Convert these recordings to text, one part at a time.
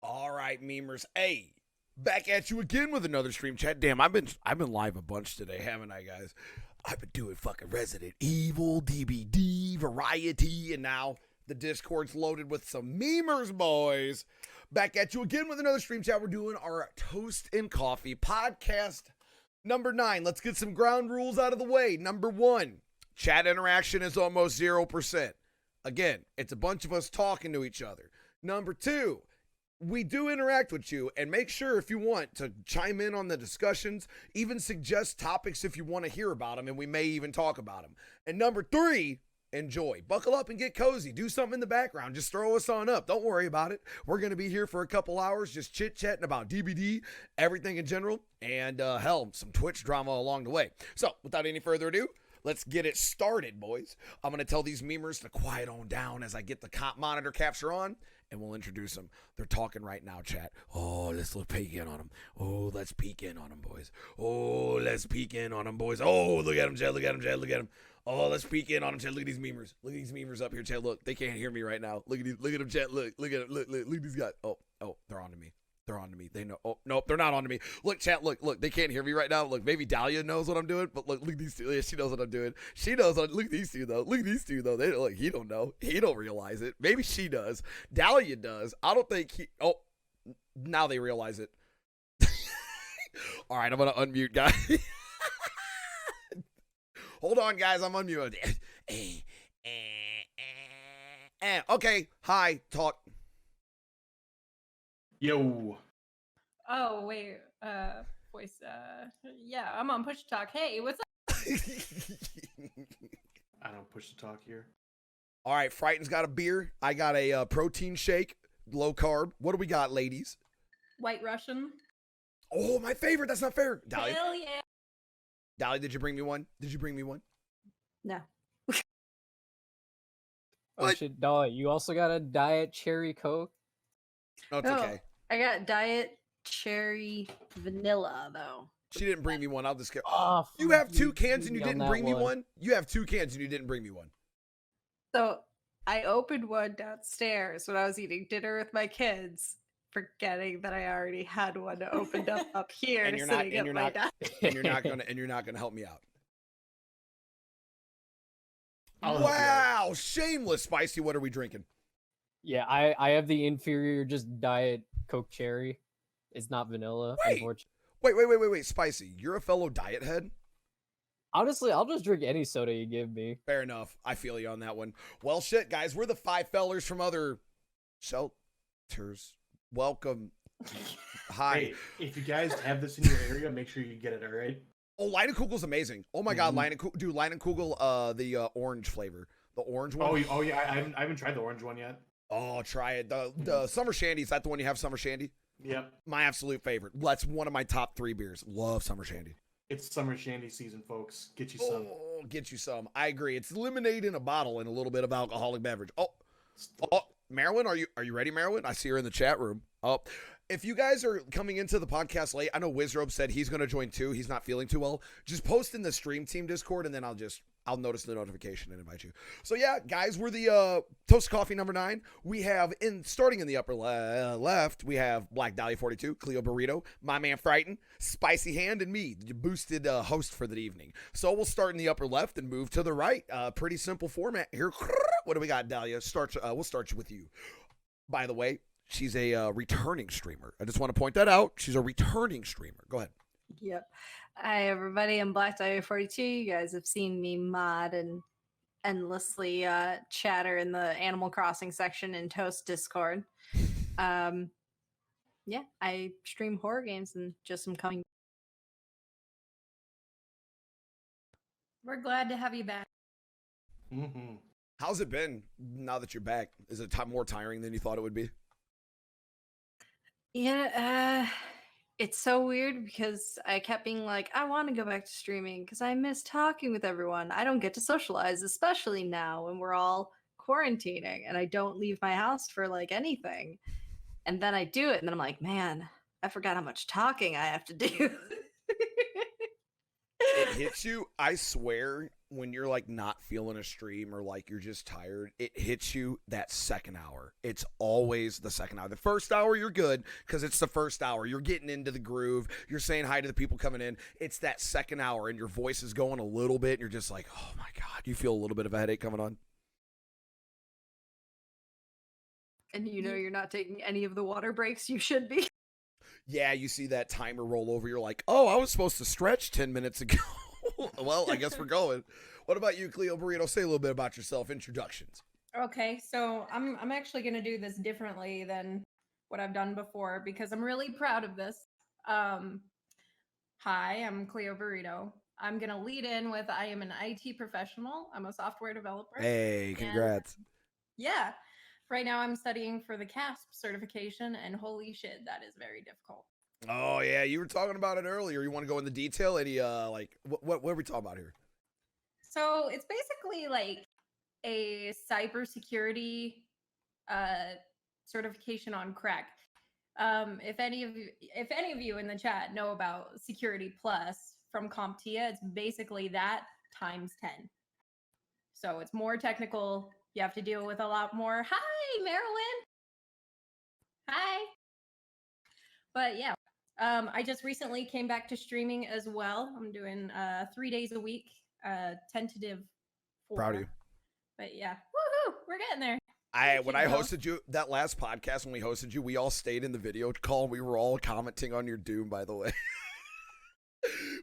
All right, memers. Hey, back at you again with another stream chat. Damn, I've been live a bunch today, haven't I, guys? I've been doing fucking Resident Evil, DBD, Variety, and now the Discord's loaded with some memers, boys. Back at you again with another stream chat. We're doing our Toast and Coffee podcast number 9. Let's get some ground rules out of the way. Number 1, chat interaction is almost 0%. Again, it's a bunch of us talking to each other. Number 2, we do interact with you, and make sure if you want to chime in on the discussions, even suggest topics if you want to hear about them, and we may even talk about them. And number 3, enjoy. Buckle up and get cozy. Do something in the background. Just throw us on up. Don't worry about it. We're going to be here for a couple hours just chit-chatting about DBD, everything in general, and hell, some Twitch drama along the way. So, without any further ado, let's get it started, boys. I'm going to tell these memers to quiet on down as I get the monitor capture on, and we'll introduce them. They're talking right now, chat. Oh, let's peek in on them. Oh, let's peek in on them, boys. Oh, let's peek in on them, boys. Oh, look at them, chat. Look at them, chat. Look at them. Oh, let's peek in on them, chat. Look at these memers. Look at these memers up here, chat. Look, they can't hear me right now. Look at these. Look at them, chat. Look at them. Look at these guys. Oh, they're on to me. They're on to me. They know. Oh, nope, they're not on to me. Look, chat, look. They can't hear me right now. Look, maybe Dahlia knows what I'm doing, but look at these two. Yeah, she knows what I'm doing. She knows. Look at these two, though. Look at these two, though. They look. He don't know. He don't realize it. Maybe she does. Dahlia does. I don't think he. Oh, now they realize it. All right, I'm going to unmute, guys. Hold on, guys. I'm unmuted. Okay. Hi. Talk. Yo. Oh, wait. Voice. Yeah, I'm on Push Talk. Hey, what's up? I don't push to talk here. All right, Frighten's got a beer. I got a protein shake, low carb. What do we got, ladies? White Russian. Oh, my favorite. That's not fair. Dahlia. Hell yeah. Dahlia, did you bring me one? No. Oh What? shit, Dolly, you also got a Diet Cherry Coke? No, it's Oh. okay. I got Diet Cherry Vanilla, though. She didn't bring me one. I'll just get. Oh, You fuck have 2 cans and you on didn't that bring me one? You have 2 cans and you didn't bring me one. So I opened one downstairs when I was eating dinner with my kids, forgetting that I already had one opened up here. And you're sitting not- and at you're my not- desk. And you're not gonna help me out. I'll help you out. Wow, shameless, Spicy. What are we drinking? Yeah, I have the inferior just Diet Coke Cherry. It's not vanilla, Wait. unfortunately. Wait, Spicy. You're a fellow diet head? Honestly, I'll just drink any soda you give me. Fair enough. I feel you on that one. Well, shit, guys. We're the 5 fellers from other shelters. Welcome. Hi. Hey, if you guys have this in your area, make sure you get it, all right? Oh, Leinenkugel's amazing. Oh my god, Mhm. Leinenkugel's the orange flavor. The orange one. Oh yeah, I haven't tried the orange one yet. Oh, try it. The Summer Shandy, is that the one you have, Summer Shandy? Yep. My absolute favorite. That's one of my top 3 beers. Love Summer Shandy. It's summer shandy season, folks. Get you some. Oh, get you some. I agree. It's lemonade in a bottle and a little bit of alcoholic beverage. Oh, Marilyn, are you ready, Marilyn? I see her in the chat room. Oh, if you guys are coming into the podcast late, I know Wizrobe said he's going to join too. He's not feeling too well. Just post in the stream team Discord, and then I'll notice the notification and invite you. So yeah, guys, we're the Toast Coffee number 9. We have starting in the upper left, we have Black Dahlia 42, Cleo Burrito, my man Frighten, Spicy Hand, and me, the boosted host for the evening. So we'll start in the upper left and move to the right. Pretty simple format here. What do we got, Dahlia? We'll start with you. By the way, she's a returning streamer. I just want to point that out. She's a returning streamer. Go ahead. Yep. Hi, everybody. I'm Black Dahlia 42. You guys have seen me mod and endlessly chatter in the Animal Crossing section in Toast Discord. Yeah, I stream horror games and just am coming. We're glad to have you back. Mm-hmm. How's it been now that you're back? Is it more tiring than you thought it would be? Yeah, it's so weird because I kept being like, I want to go back to streaming because I miss talking with everyone. I don't get to socialize, especially now when we're all quarantining and I don't leave my house for like anything. And then I do it, and then I'm like, man, I forgot how much talking I have to do. hits you, I swear, when you're like not feeling a stream or like you're just tired, it hits you that second hour. It's always the second hour. The first hour, you're good because it's the first hour. You're getting into the groove. You're saying hi to the people coming in. It's that second hour, and your voice is going a little bit, and you're just like, oh my God. You feel a little bit of a headache coming on. And you know you're not taking any of the water breaks you should be. Yeah, you see that timer roll over. You're like, oh, I was supposed to stretch 10 minutes ago. Well, I guess we're going. What about you, Cleo Burrito? Say a little bit about yourself. Introductions. Okay, so I'm actually gonna do this differently than what I've done before because I'm really proud of this. Hi, I'm Cleo Burrito. I'm gonna lead in with I am an IT professional. I'm a software developer. Hey, and congrats. yeah, right now I'm studying for the CASP certification, and holy shit, that is very difficult. Oh, yeah, you were talking about it earlier. You want to go into detail? Any, like, what are we talking about here? So it's basically like a cybersecurity certification on crack. If any of you in the chat know about Security Plus from CompTIA, it's basically that times 10. So it's more technical. You have to deal with a lot more. Hi, Marilyn. Hi. But yeah, I just recently came back to streaming as well. I'm doing 3 days a week, tentative 4. Proud of you. But yeah, woohoo, we're getting there. When I hosted you, that last podcast when we hosted you, we all stayed in the video call. We were all commenting on your Doom, by the way.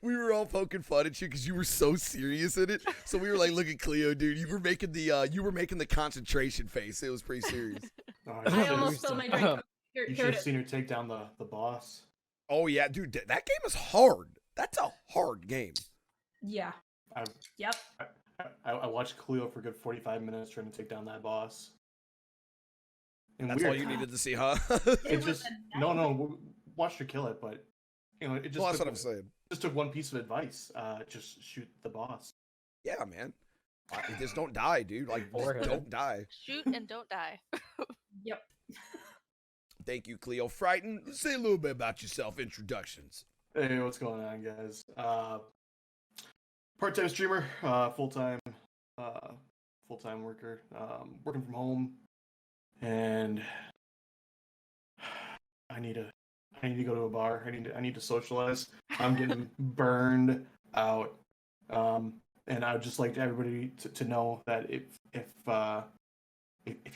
We were all poking fun at you because you were so serious in it. So we were like, "Look at Cleo, dude. You were making the concentration face. It was pretty serious." Oh, I almost spilled my drink. Here you it should have is. seen her take down the boss. Oh yeah, dude. That game is hard. That's a hard game. Yeah. I, Yep. I watched Cleo for a good 45 minutes trying to take down that boss. And That's weird, all you needed to see, huh? It was just a no. Watched her kill it, but you know, it just Well, that's took, what I'm saying. just took one piece of advice. Just shoot the boss. Yeah, man. Just don't die, dude. Like, just Forehead. don't die. Shoot and don't die. Yep. Thank you, Cleo. Frighten. Say a little bit about yourself. Introductions. Hey, what's going on, guys? Part-time streamer, full-time worker, working from home, and I need to go to a bar. I need to socialize. I'm getting burned out, and I would just like everybody to know that if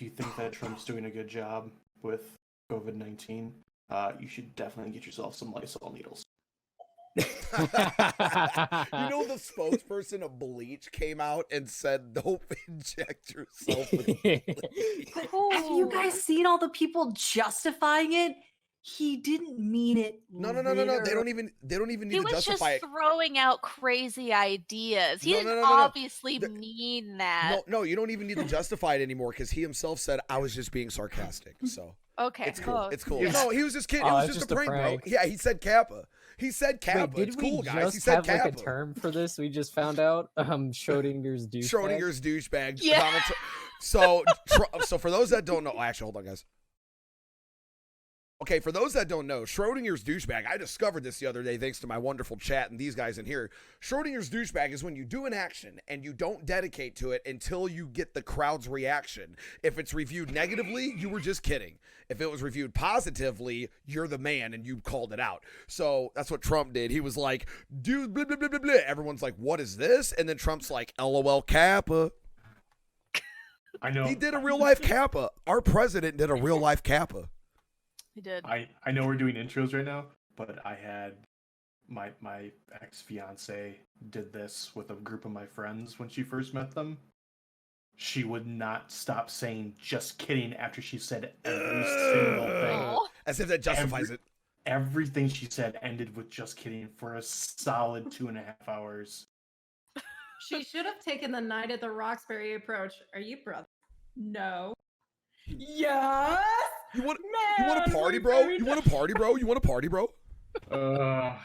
you think that Trump's doing a good job with COVID-19, you should definitely get yourself some Lysol needles. You know, the spokesperson of Bleach came out and said, "Don't inject yourself with bleach." Have you guys seen all the people justifying it? He didn't mean it. No. They don't even need He to was just justify it. throwing out crazy ideas. He No, didn't no, no. obviously The- mean that. No, you don't even need to justify it anymore because he himself said, "I was just being sarcastic." So Okay. it's cool. Oh, It's cool. Yeah. No, he was just kidding. Oh, It was it's just just a a prank, prank. bro. Yeah, he said Kappa. He said Kappa. Wait, did It's we cool, just guys. He said have like Kappa. a term for this? We just found out. Schrodinger's douchebag. Schrodinger's douchebag. Yeah. Donald so for those that don't know, actually, hold on, guys. Okay, for those that don't know, Schrodinger's douchebag, I discovered this the other day thanks to my wonderful chat and these guys in here. Schrodinger's douchebag is when you do an action and you don't dedicate to it until you get the crowd's reaction. If it's reviewed negatively, you were just kidding. If it was reviewed positively, you're the man and you called it out. So that's what Trump did. He was like, dude, blah, blah, blah, blah, blah. Everyone's like, what is this? And then Trump's like, LOL Kappa. I know. He did a real life Kappa. Our president did a real life Kappa. he did. I know we're doing intros right now, but I had my ex-fiance did this with a group of my friends when she first met them. She would not stop saying "just kidding" after she said every single thing. Aw. As if that justifies it. Everything she said ended with "just kidding" for a solid 2.5 hours. She should have taken the Night at the Roxbury approach. Are you brother? No. Yes. You want Man, a party, we're bro? very You want a party, bro? You want a party, bro? God.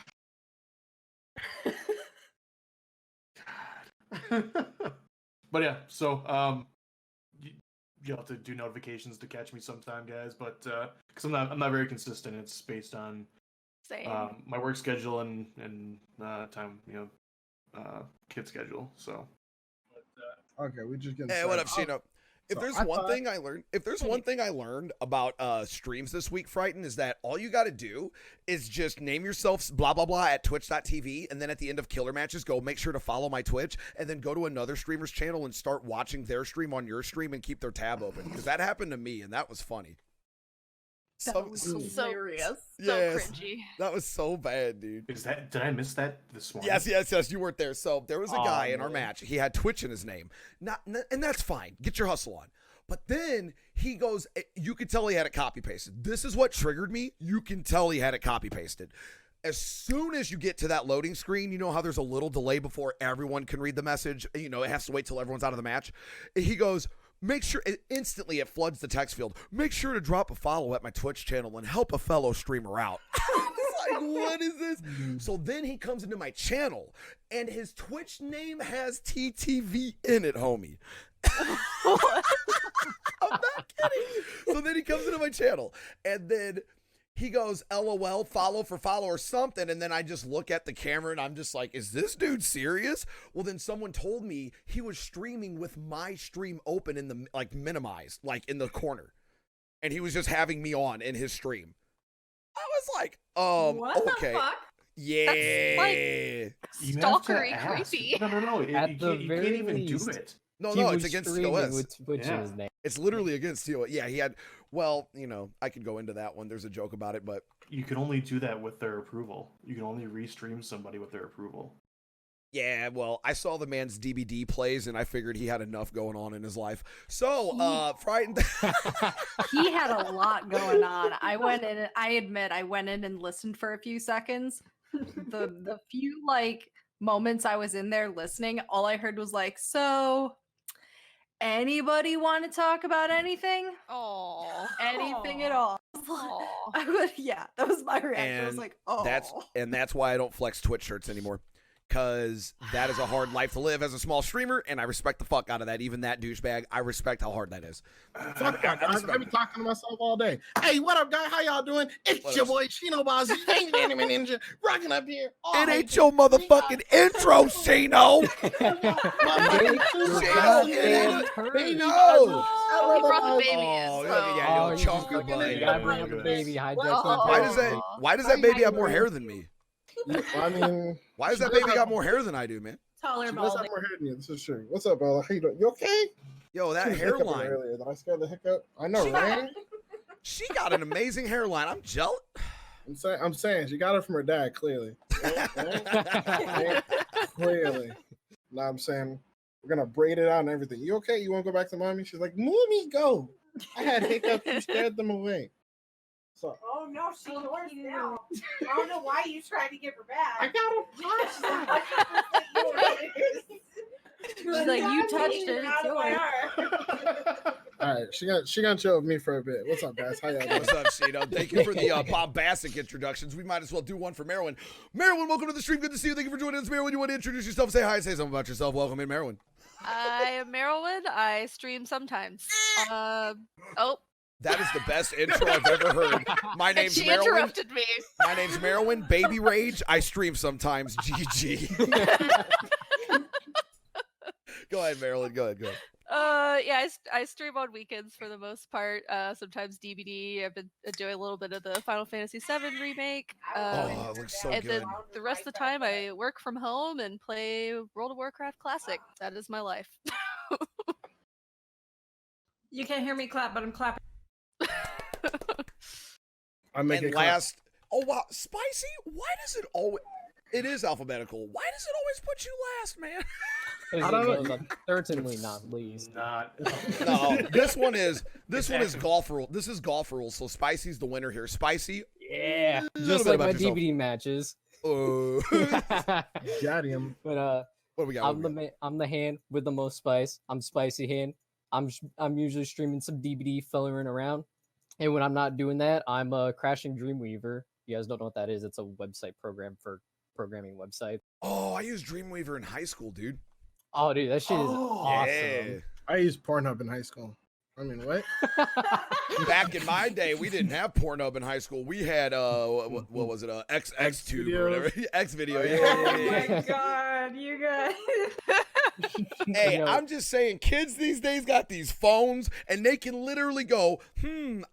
But yeah, so you have to do notifications to catch me sometime, guys. But because I'm not very consistent. It's based on Same. my work schedule and time, kid schedule. So Okay, we just getting. Hey, what up, started. Shino? If so there's I one thought- thing I learned, about streams this week, Frighten, is that all you got to do is just name yourself blah blah blah at twitch.tv, and then at the end of killer matches, go make sure to follow my Twitch, and then go to another streamer's channel and start watching their stream on your stream and keep their tab open, because that happened to me and that was funny. That was So hilarious. So Yes. cringy. That was so bad, dude. did I miss that this morning? Yes, you weren't there. So there was a Aw, guy in our man. match. He had Twitch in his name. And that's fine. Get your hustle on. But then he goes, you could tell he had it copy pasted. This is what triggered me. You can tell he had it copy pasted. As soon as you get to that loading screen, you know how there's a little delay before everyone can read the message. You know, it has to wait till everyone's out of the match. He goes, make sure, instantly it floods the text field. Make sure to drop a follow at my Twitch channel and help a fellow streamer out. It's like, what is this? So then he comes into my channel and his Twitch name has TTV in it, homie. I'm not kidding. So then he comes into my channel and then he goes, LOL, follow for follow or something. And then I just look at the camera and I'm just like, is this dude serious? Well, then someone told me he was streaming with my stream open in the, like, minimized, like in the corner. And he was just having me on in his stream. I was like, What okay. the fuck? Yeah. You have to Stalkery ask. creepy. No. At the You very can't even least. do it. No, He it's was against streaming TOS. with Twitch in his Yeah. name. It's literally against TOS. Yeah, he had, well, you know, I could go into that one. There's a joke about it, but You can only do that with their approval. You can only restream somebody with their approval. yeah, well, I saw the man's DBD plays and I figured he had enough going on in his life. So, Frightened. He had a lot going on. I admit I went in and listened for a few seconds. The few like moments I was in there listening, all I heard was like, so anybody want to talk about anything? Oh. Anything at all. I would, yeah, that was my reaction. I was And like, oh, That's why I don't flex Twitch shirts anymore. Because that is a hard life to live as a small streamer, and I respect the fuck out of that. Even that douchebag, I respect how hard that is. Fuck that, guys. I've been talking to myself all day. Hey, what up, guy? How y'all doing? It's What your up? boy Chino Boss, Anime Ninja, rocking up here. It ain't your motherfucking intro, Shino. Goddamn turd. Baby, No. Oh, he brought the baby Oh, in. yeah, So. yo, you chunky fucking butt. You gotta bring up the baby hijack. Oh. Why does that baby have more hair than me? I mean, Why does that baby got more hair than I do, man? Taller she does have balding. more hair than you. This is true. What's up, Bella? How you doing? You okay? Yo, that She was hiccuping hairline. earlier. Did I scare the hiccup? I know, right? She got an amazing hairline. I'm jealous. I'm saying she got it from her dad, clearly. Clearly. Now I'm saying we're gonna braid it out and everything. You okay? You want to go back to mommy? She's like, mommy, go. I had hiccups. You scared them away. So Oh no, she yours now. I don't know why you tried to give her I back. got him. She's like, you touched it, it's yours. All right, she gonna chill with me for a bit. What's up, guys? How y'all doing? What's up, Shino? Thank you for the bombastic introductions. We might as well do one for Marilyn. Marilyn, welcome to the stream. Good to see you. Thank you for joining us, Marilyn. You want to introduce yourself? Say hi. Say something about yourself. Welcome in, Marilyn. I am Marilyn. I stream sometimes. Oh, That is the best intro I've ever heard. My and name's she Marilyn. interrupted me. My name's Marilyn. Baby Rage. I stream sometimes. GG. Go ahead, Marilyn. Go ahead. Yeah, I stream on weekends for the most part. Sometimes DBD. I've been doing a little bit of the Final Fantasy VII remake. Oh, it looks so and good. then the rest of the time, I work from home and play World of Warcraft Classic. That is my life. You can't hear me clap, but I'm clapping. I'm making And last, oh wow, Spicy. Why does it always? It is alphabetical. Why does it always put you last, man? As I it don't know. goes on, certainly not least. Not. No, this one is Exactly. golf rule. This is golf rules. So Spicy's the winner here. Spicy. Yeah, Little just bit like my about yourself. DVD matches. got him. But What do we got? I'm the hand with the most spice. I'm Spicy Hand. I'm usually streaming some DBD, fillering around, and when I'm not doing that, I'm Crashing Dreamweaver. You guys don't know what that is? It's a website program for programming websites. Oh, I used Dreamweaver in high school, dude. Oh, dude, that shit is Oh, awesome. Yeah. I used Pornhub in high school. I mean, what? Back in my day, we didn't have Pornhub in high school. We had what was it? X Tube or whatever. X video. Yeah. Oh my god, you guys. Hey, Yo. I'm just saying, kids these days got these phones, and they can literally go,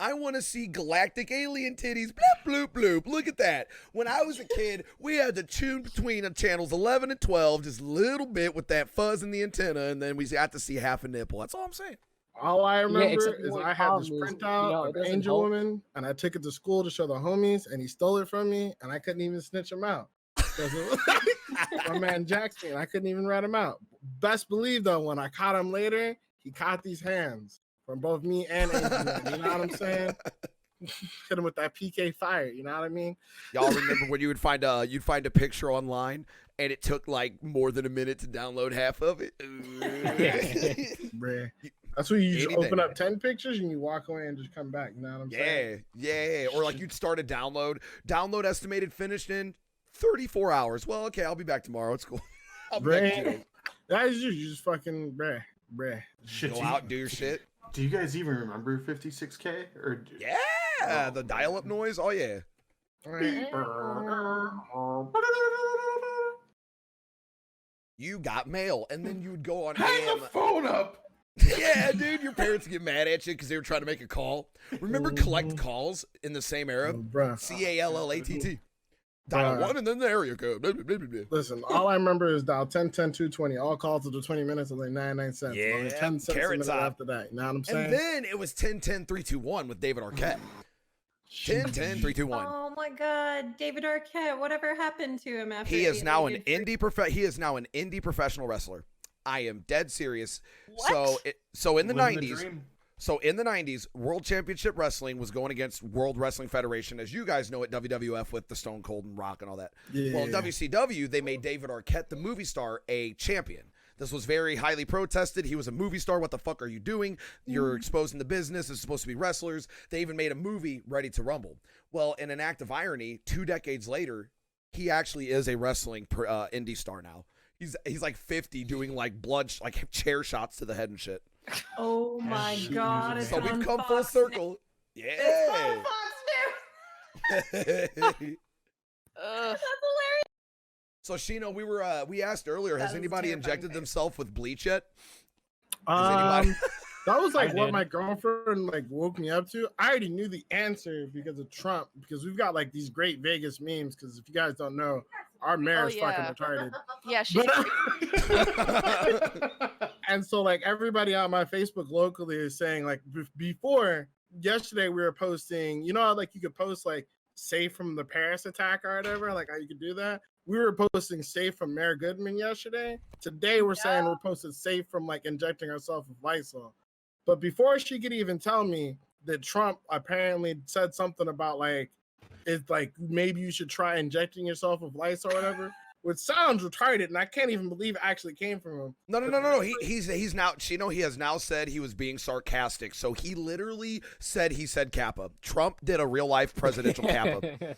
I want to see galactic alien titties. Bloop, bloop, bloop. Look at that. When I was a kid, we had to tune between channels 11 and 12, just a little bit with that fuzz in the antenna, and then we got to see half a nipple. That's all I'm saying. All I remember except is the I had this problem is, printout it of doesn't Angel help. Woman, and I took it to school to show the homies, and he stole it from me, and I couldn't even snitch him out. 'Cause it was- my man Jackson, I couldn't even rat him out. Best believe though, when I caught him later, he caught these hands from both me and Angel Woman. You know what I'm saying? Hit him with that PK fire. You know what I mean? Y'all remember when you would find a picture online, and it took like more than a minute to download half of it? Bruh. That's when you just Anything. open up 10 pictures and you walk away and just come back. You know what I'm saying? Yeah. Or like you'd start a download. Download estimated finished in 34 hours. Well, okay, I'll be back tomorrow. It's cool. I'll be back Bruh. That is you just fucking bruh. Shit, Go out and do your shit. Do you guys even remember 56K? Or Yeah, the dial-up noise. Oh yeah. You got mail, and then you would go on Hang AM. the phone up. Yeah, dude, your parents get mad at you because they were trying to make a call. Remember collect calls in the same era? Bruh. CALLATT. Dial Bruh. 1 and then the area code. Blah, blah, blah, blah, blah. Listen, all I remember is dial 10 10 220. All calls to the 20 minutes are like 99 cents. Yeah, Only 10 cents a carrot minute top. after that. You know what I'm saying? And then it was 10 10 3 2 1 with David Arquette. 10 10 3 2 1. Oh my god, David Arquette, whatever happened to him after He is now an alienated he is now an indie professional wrestler. I am dead serious. What? So in the Living 90s, dream. So in the 90s, World Championship Wrestling was going against World Wrestling Federation, as you guys know at WWF with the Stone Cold and Rock and all that. Yeah. Well, in WCW, they made David Arquette, the movie star, a champion. This was very highly protested. He was a movie star. What the fuck are you doing? You're exposing the business. It's supposed to be wrestlers. They even made a movie, Ready to Rumble. Well, in an act of irony, 2 decades later, he actually is a wrestling indie star now. He's like 50 doing like like chair shots to the head and shit. Oh my Shoot, god, using it's So we've on come full Fox circle. Now. It's on Yeah. Fox News. Ugh. That's hilarious. So Sheena, we asked earlier, has That was anybody terrifying. injected themselves with bleach yet? Has anybody? That was like I what did. my girlfriend like woke me up to. I already knew the answer because of Trump, because we've got like these great Vegas memes. Because if you guys don't know, our mayor is fucking yeah. retarded. Yeah, she. But, and so like everybody on my Facebook locally is saying like before yesterday we were posting, you know how like you could post like safe from the Paris attack or whatever, like how you could do that. We were posting safe from Mayor Goodman yesterday. Today we're saying we're posting safe from like injecting ourselves with Lysol. But before she could even tell me that Trump apparently said something about like it's like maybe you should try injecting yourself with Lysol or whatever, which sounds retarded, and I can't even believe it actually came from him. No. He's now. He has now said he was being sarcastic. So he literally said Kappa. Trump did a real life presidential Kappa.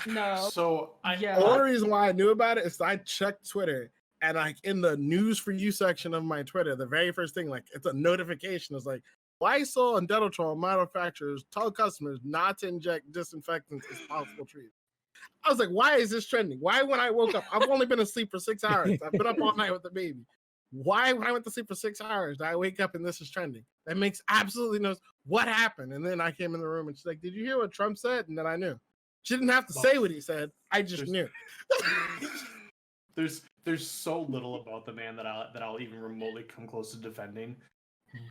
No. So Yeah. The only reason why I knew about it is I checked Twitter, and like in the news for you section of my Twitter, the very first thing, like it's a notification, is like Lysol and Dettol manufacturers tell customers not to inject disinfectants as possible treatment. I was like, why is this trending? Why when I woke up, I've only been asleep for 6 hours. I've been up all night with the baby. Why when I went to sleep for 6 hours, did I wake up and this is trending? That makes absolutely no sense. What happened? And then I came in the room and she's like, did you hear what Trump said? And then I knew. She didn't have to say what he said. I just knew. there's so little about the man that I'll even remotely come close to defending.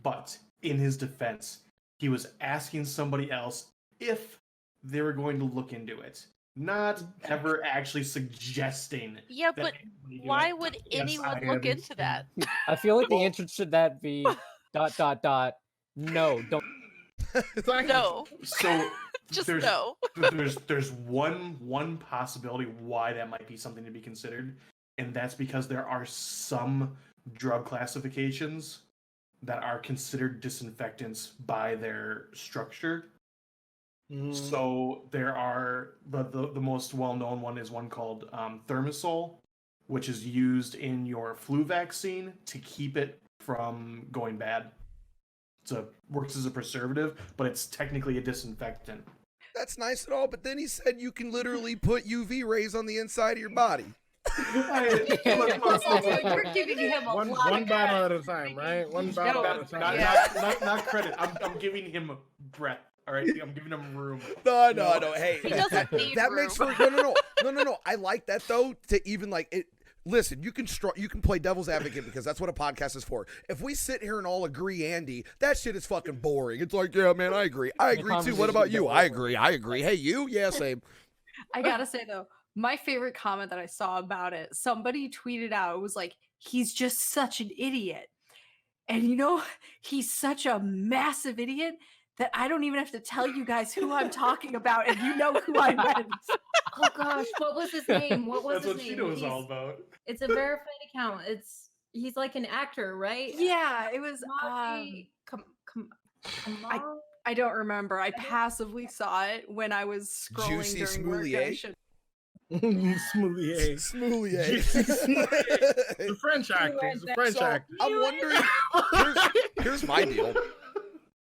But in his defense, he was asking somebody else if they were going to look into it, not ever actually suggesting. Yeah, that but anybody do why it. would Yes, anyone I look into understand. that? I feel like the answer should that be ... No, don't. It's like, No, So just there's, no. there's one possibility why that might be something to be considered, and that's because there are some drug classifications that are considered disinfectants by their structure. So there are the most well-known one is one called Thermosol, which is used in your flu vaccine to keep it from going bad. works as a preservative, but it's technically a disinfectant. That's nice and all, but then he said you can literally put UV rays on the inside of your body. You're giving him a One lot of battle at credit. a time, right? One battle at a time. Not credit. I'm giving him breath. All right, I'm giving him room. No. Hey, He doesn't need that makes for room. no. I like that though. To even like it. Listen, you can play devil's advocate because that's what a podcast is for. If we sit here and all agree, Andy, that shit is fucking boring. It's like, yeah, man, I agree. I agree too. What about you? I agree. Hey, you? Yeah, same. I gotta say though, my favorite comment that I saw about it, somebody tweeted out, it was like, he's just such an idiot. And you know, he's such a massive idiot that I don't even have to tell you guys who I'm talking about, and you know who I meant. Oh gosh, what was his name? What was That's his what name? Cheeto was all about. It's a verified account. He's like an actor, right? Yeah, it was. Mari- Kamal? I don't remember. I passively saw it when I was scrolling Juicy during work. I Smoulier? should- Smoulier. Smoulier. The French actor. He's a French So, actor. I'm wondering. Here's my deal.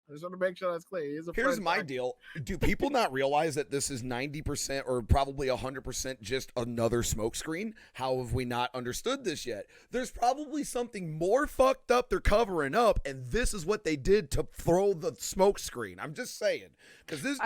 I just want to make sure that's clear. He's a Here's French my actor. deal. Do people not realize that this is 90% or probably 100% just another smokescreen? How have we not understood this yet? There's probably something more fucked up they're covering up, and this is what they did to throw the smokescreen. I'm just saying. Because this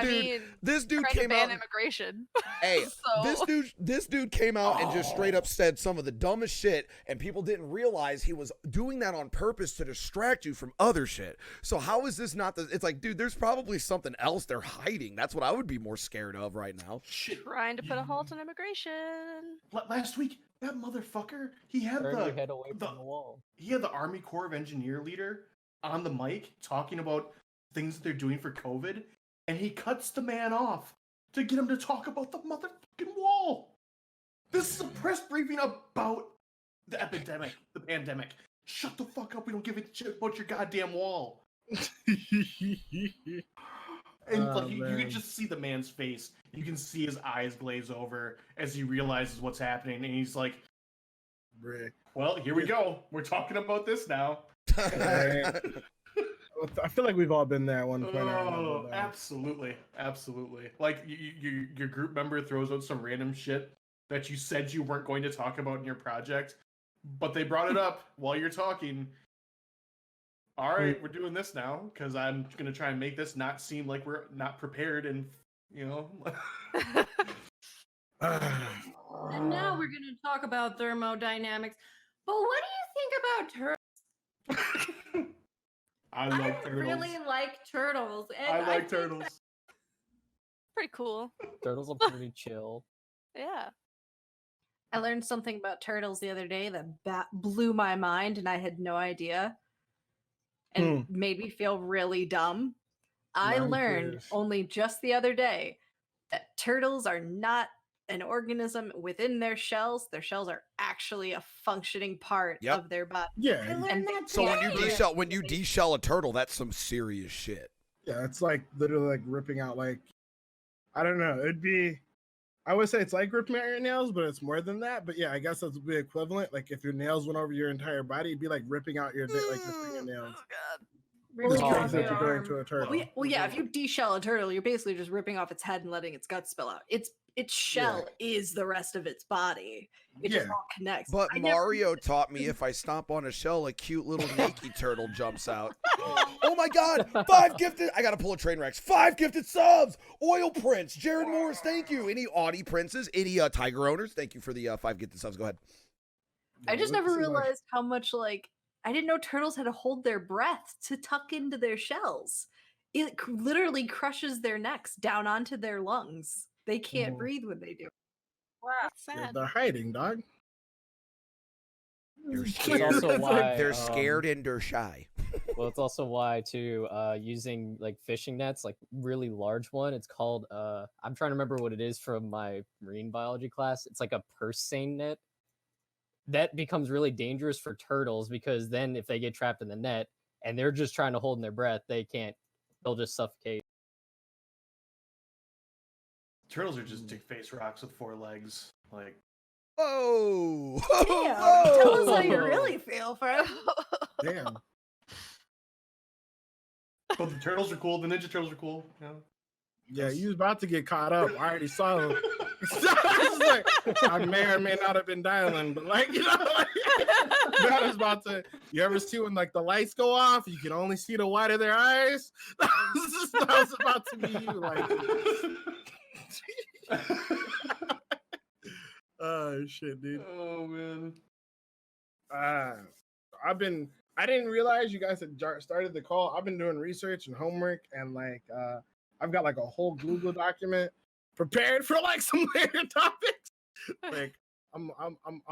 dude trying to came ban out. immigration. Hey, So- this dude came out and just straight up said some of the dumbest shit, and people didn't realize he was doing that on purpose to distract you from other shit. So how is this not the? It's like, dude, there's probably something else they're hiding. That's what I would be more scared of right now. Shit. Trying to put a halt on immigration. Last week, that motherfucker, he had Turn your head away the from the wall. he had the Army Corps of Engineer leader on the mic talking about things that they're doing for COVID, and he cuts the man off to get him to talk about the motherfucking wall. This is a press briefing about the epidemic, the pandemic. Shut the fuck up. We don't give a shit about your goddamn wall. And Oh, like you man. can just see the man's face. You can see his eyes glaze over as he realizes what's happening, and he's like, Bruh. "Well, here we go. We're talking about this now." Right. I feel like we've all been there at one point or Oh, another. though. absolutely. Like your group member throws out some random shit that you said you weren't going to talk about in your project, but they brought it up while you're talking. All right, we're doing this now because I'm gonna try and make this not seem like we're not prepared, and you know. And now we're going to talk about thermodynamics. But what do you think about turtles? I like turtles. really like turtles. And I like think turtles. that- Pretty cool. Turtles are pretty chill. Yeah. I learned something about turtles the other day that blew my mind, and I had no idea, and made me feel really dumb. I I'm learned curious. only just the other day that turtles are not an organism within their shells. Their shells are actually a functioning part Yep. of their body. Yeah, I learned And that So when you today. deshell a turtle, that's some serious shit. yeah, it's like literally like ripping out like I don't know. It'd be I would say it's like ripping out your nails, but it's more than that. But yeah, I guess that would be equivalent. Like if your nails went over your entire body, it'd be like ripping out your like your fingernails. Oh god. Really Those Oh, things your that you're doing arm. to a turtle. Well, yeah, if you deshell a turtle, you're basically just ripping off its head and letting its guts spill out. Its shell is the rest of its body. It just Yeah. all connects. But I never- Mario taught me if I stomp on a shell, a cute little naked turtle jumps out. Oh my god! 5 gifted. I gotta pull a train wrecks. 5 gifted subs. Oil Prince, Jared Morris. Thank you. Any Audi princes? Any Tiger owners? Thank you for the 5 gifted subs. Go ahead. I just Yeah, never this is like- realized how much I didn't know turtles had to hold their breath to tuck into their shells. It literally crushes their necks down onto their lungs. They can't Mhm. breathe when they do. Wow. Yeah, Sad. they're hiding, dog. They're It's scared. also why They're scared um, and they're shy. Well, it's also why too using like fishing nets, like really large one. It's called I'm trying to remember what it is from my marine biology class. It's like a purse seine net. That becomes really dangerous for turtles because then if they get trapped in the net and they're just trying to hold in their breath, they'll just suffocate. Turtles are just dick face rocks with 4 legs. Like Oh! Damn, tell us how you Whoa. really feel, friend. Damn. But the turtles are cool. The Ninja Turtles are cool. Yeah. Yeah, you was about to get caught up. I already saw him. I was like, I may or may not have been dialing, but like, you know, like, that was about to. You ever see when like the lights go off, you can only see the white of their eyes? That was about to be you, like. Oh shit, dude. Oh man. I didn't realize you guys had started the call. I've been doing research and homework, and like I've got like a whole Google document prepared for like some later topics. Like I'm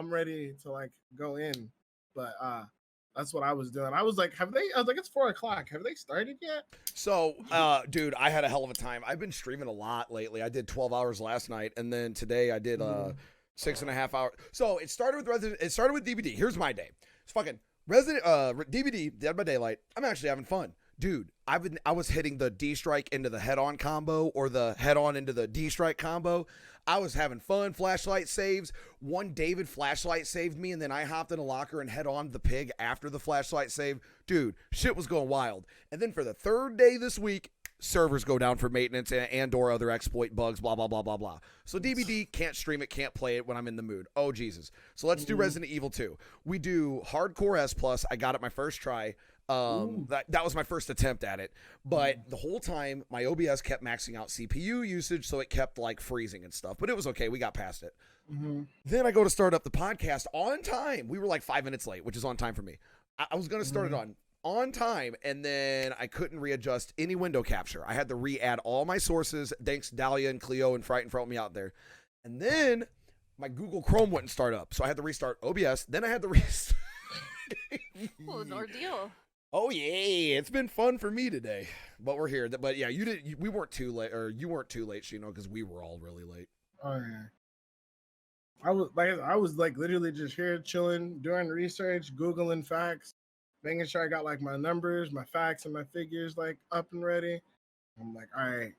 ready to like go in, but that's what I was doing. I was like, I was like, it's 4:00. Have they started yet? So, dude, I had a hell of a time. I've been streaming a lot lately. I did 12 hours last night, and then today I did 6.5 hours. So it started with DBD. Here's my day. It's fucking DBD, Dead by Daylight. I'm actually having fun. Dude, I was hitting the D strike into the head on combo or the head on into the D strike combo. I was having fun. Flashlight saves. One David flashlight saved me, and then I hopped in a locker and head on the pig after the flashlight save. Dude, shit was going wild. And then for the third day this week, servers go down for maintenance and or other exploit bugs, blah, blah, blah, blah, blah. So DBD can't stream it, can't play it when I'm in the mood. Oh, Jesus. So let's do Resident Evil 2. We do Hardcore S+. I got it my first try. That was my first attempt at it, but the whole time my OBS kept maxing out CPU usage, so it kept like freezing and stuff, but it was okay. We got past it. Then I go to start up the podcast on time. We were like 5 minutes late, which is on time for me. I was going to start it on time, and then I couldn't readjust any window capture. I had to re-add all my sources. Thanks Dahlia and Cleo and Frighten for helping me out there. And then my Google Chrome wouldn't start up, so I had to restart OBS. Then I had to restart. Well, an ordeal. Oh yeah, it's been fun for me today, but we're here. But yeah, we weren't too late, or you weren't too late, Shino, because we were all really late. Oh yeah. I was like literally just here chilling, doing research, Googling facts, making sure I got like my numbers, my facts, and my figures like up and ready. I'm like, all right.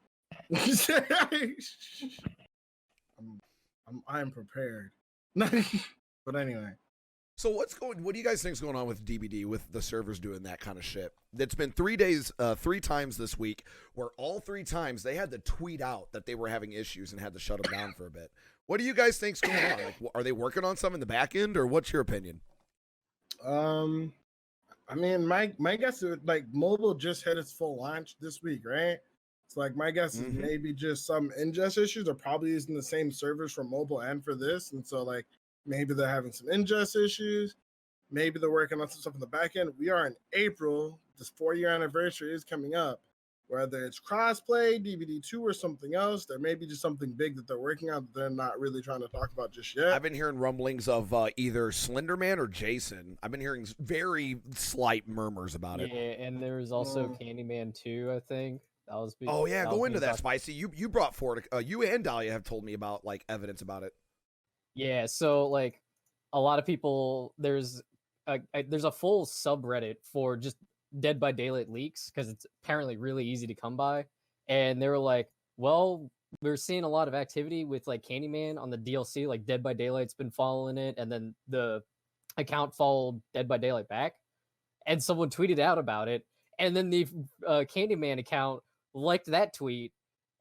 I'm prepared. But anyway. So what do you guys think is going on with DBD with the servers doing that kind of shit? It's been 3 days, 3 times this week, where all 3 times they had to tweet out that they were having issues and had to shut them down for a bit. What do you guys think's going on? Like, are they working on some in the back end, or what's your opinion? I mean, my guess is like mobile just had its full launch this week, right? It's like my guess is maybe just some ingest issues. They're probably using the same servers for mobile and for this, and so like. Maybe they're having some ingest issues. Maybe they're working on some stuff in the back end. We are in April. This 4-year anniversary is coming up. Whether it's crossplay, DBD2, or something else, there may be just something big that they're working on that they're not really trying to talk about just yet. I've been hearing rumblings of either Slenderman or Jason. I've been hearing very slight murmurs about it. Yeah, and there was also Candyman 2, I think. That was. Oh yeah, go into that, Spicy. You brought forward. You and Dahlia have told me about like evidence about it. Yeah, so like a lot of people, there's a full subreddit for just Dead by Daylight leaks because it's apparently really easy to come by, and they were like, well, we're seeing a lot of activity with like Candyman on the DLC, like Dead by Daylight's been following it, and then the account followed Dead by Daylight back, and someone tweeted out about it, and then the Candyman account liked that tweet.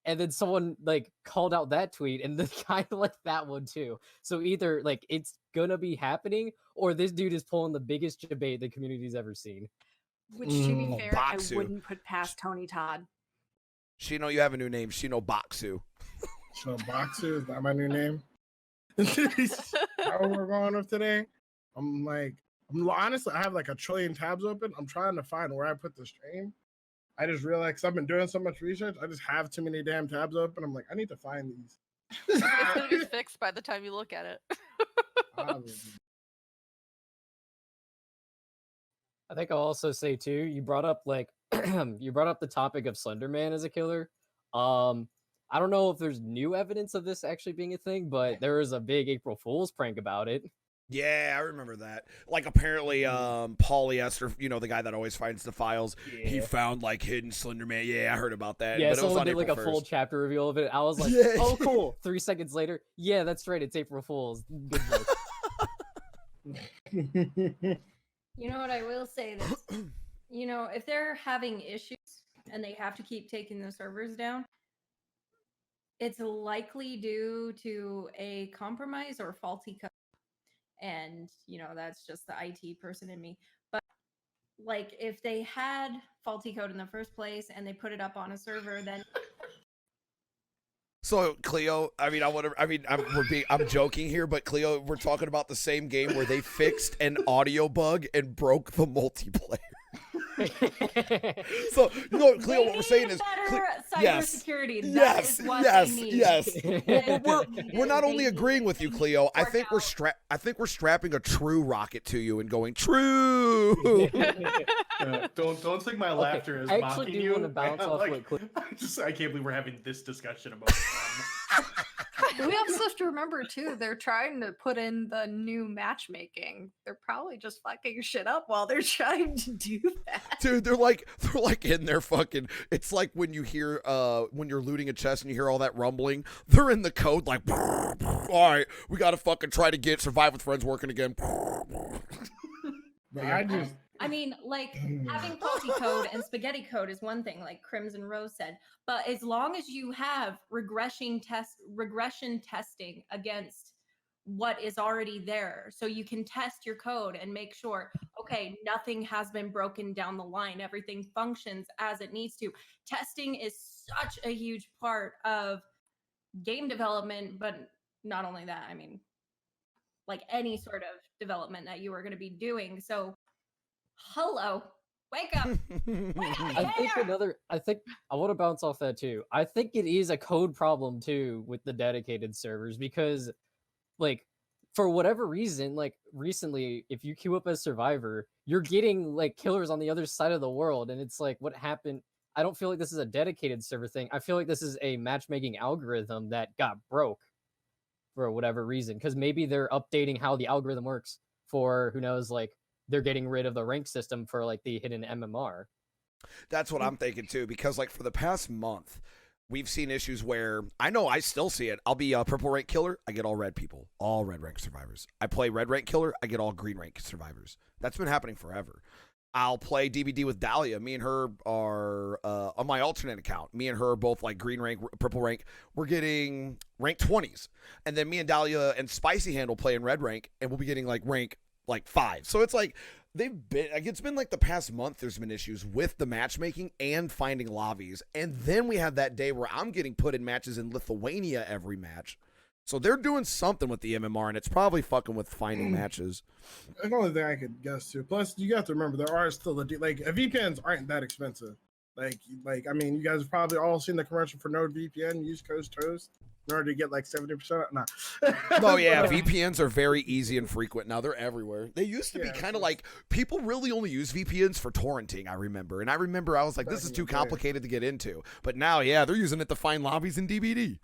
And then someone like called out that tweet, and the guy liked that one too. So either like it's gonna be happening, or this dude is pulling the biggest debate the community's ever seen. Which, to be fair, Boxu. I wouldn't put past Tony Todd. Shino, you have a new name. Shino Boxu. So Boxu is that my new name? How we're going with today? Honestly, I have like a trillion tabs open. I'm trying to find where I put the stream. I just realized, 'cause I've been doing so much research, I just have too many damn tabs open. I'm like, I need to find these. It's gonna be fixed by the time you look at it. I think I'll also say too, you brought up like you brought up the topic of Slenderman as a killer. I don't know if there's new evidence of this actually being a thing, but there was a big April Fool's prank about it. Yeah, I remember that. Like apparently Polyester, the guy that always finds the files, he found like hidden Slenderman. Yeah, I heard about that. Yeah, but someone it was did like a full chapter reveal of it. I was like, oh cool. 3 seconds later, yeah, that's right, it's April Fool's. Good joke. You know what I will say this. If they're having issues and they have to keep taking the servers down, it's likely due to a compromise or faulty code. And, that's just the IT person in me. But like if they had faulty code in the first place and they put it up on a server, then So Cleo, I'm joking here, but Cleo, we're talking about the same game where they fixed an audio bug and broke the multiplayer. So no, Cleo, they what we're saying is, better yes, cybersecurity. yes, That is what yes, they need. yes. We're not only They agreeing need with you, to Cleo. I work think we're strapping a true rocket to you and going true. Don't take my laughter as I actually mocking do you. wanna bounce I'm off like, what I can't believe we're having this discussion about. We also have to remember too, they're trying to put in the new matchmaking. They're probably just fucking shit up while they're trying to do that. Dude, they're like in their fucking. It's like when you hear when you're looting a chest and you hear all that rumbling. They're in the code like, all right, we gotta fucking try to get Survive with Friends working again. But I mean, like having faulty code and spaghetti code is one thing, like Crimson Rose said. But as long as you have regression testing against what is already there, so you can test your code and make sure, okay, nothing has been broken down the line, everything functions as it needs to. Testing is such a huge part of game development, but not only that, I mean, like any sort of development that you are going to be doing. So hello, wake up. I think I want to bounce off that too. I think it is a code problem too with the dedicated servers because, like, for whatever reason, like recently, if you queue up as Survivor, you're getting like killers on the other side of the world, and it's like, what happened? I don't feel like this is a dedicated server thing. I feel like this is a matchmaking algorithm that got broke for whatever reason, because maybe they're updating how the algorithm works for, who knows, like they're getting rid of the rank system for like the hidden MMR. That's what I'm thinking too, because like for the past month, we've seen issues where I know I still see it. I'll be a purple rank killer, I get all red people, all red rank survivors. I play red rank killer, I get all green rank survivors. That's been happening forever. I'll play DBD with Dahlia. Me and her are on my alternate account. Me and her are both like green rank, purple rank. We're getting rank 20s. And then me and Dahlia and Spicy Handle play in red rank, and we'll be getting like rank like 5. So it's like it's been like the past month there's been issues with the matchmaking and finding lobbies. And then we have that day where I'm getting put in matches in Lithuania every match. So they're doing something with the MMR, and it's probably fucking with finding matches. That's the only thing I could guess too. Plus, you have to remember there are still VPNs aren't that expensive. Like I mean, you guys have probably all seen the commercial for NordVPN. Use Coast Toast in order to get like 70%. Nah. Oh yeah, VPNs are very easy and frequent now. They're everywhere. They used to be kind of like people really only use VPNs for torrenting. I remember I was like, this is too complicated to get into. But now, yeah, they're using it to find lobbies in DBD.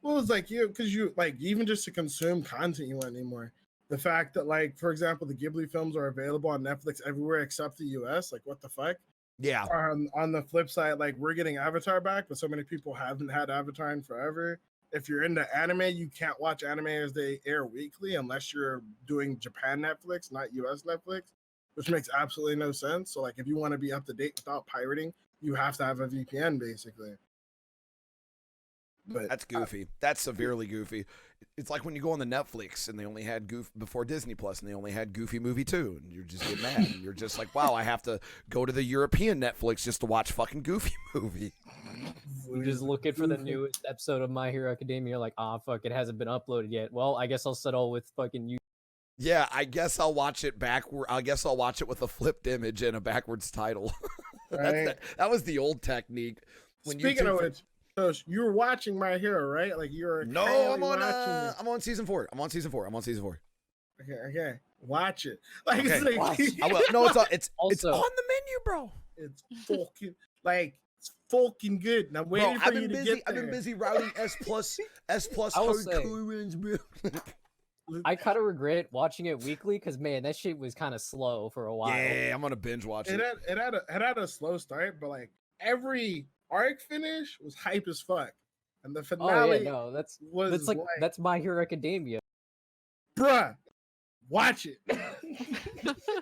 Well, it's like because you like even just to consume content you want anymore. The fact that like, for example, the Ghibli films are available on Netflix everywhere except the US. Like, what the fuck? Yeah. On the flip side, like we're getting Avatar back, but so many people haven't had Avatar in forever. If you're into anime, you can't watch anime as they air weekly unless you're doing Japan Netflix, not US Netflix, which makes absolutely no sense. So like, if you want to be up to date without pirating, you have to have a VPN basically. But that's goofy. That's severely goofy. It's like when you go on the Netflix and they only had before Disney Plus and they only had Goofy Movie 2, and you just get mad. And you're just like, wow, I have to go to the European Netflix just to watch fucking Goofy Movie. You're just looking for the newest episode of My Hero Academia. You're like, fuck, it hasn't been uploaded yet. Well, I guess I'll settle with fucking you. Yeah, I guess I'll watch it backward. I guess I'll watch it with a flipped image and a backwards title. Right. That was the old technique. Speaking of which, so you were watching My Hero, right? Like you're I'm on season 4. I'm on season 4. Okay. Watch it. Like, okay. It's Watch. I will. No, it's on the menu, bro. It's fucking it's fucking good. And I'm waiting for you to get there. I've been busy routing S plus hardcore, bro. I kind of regret watching it weekly because man, that shit was kind of slow for a while. Yeah, I'm gonna binge watch it. It had a slow start, but like every arc finish was hype as fuck, and the finale. That's that's My Hero Academia, bruh. Watch it.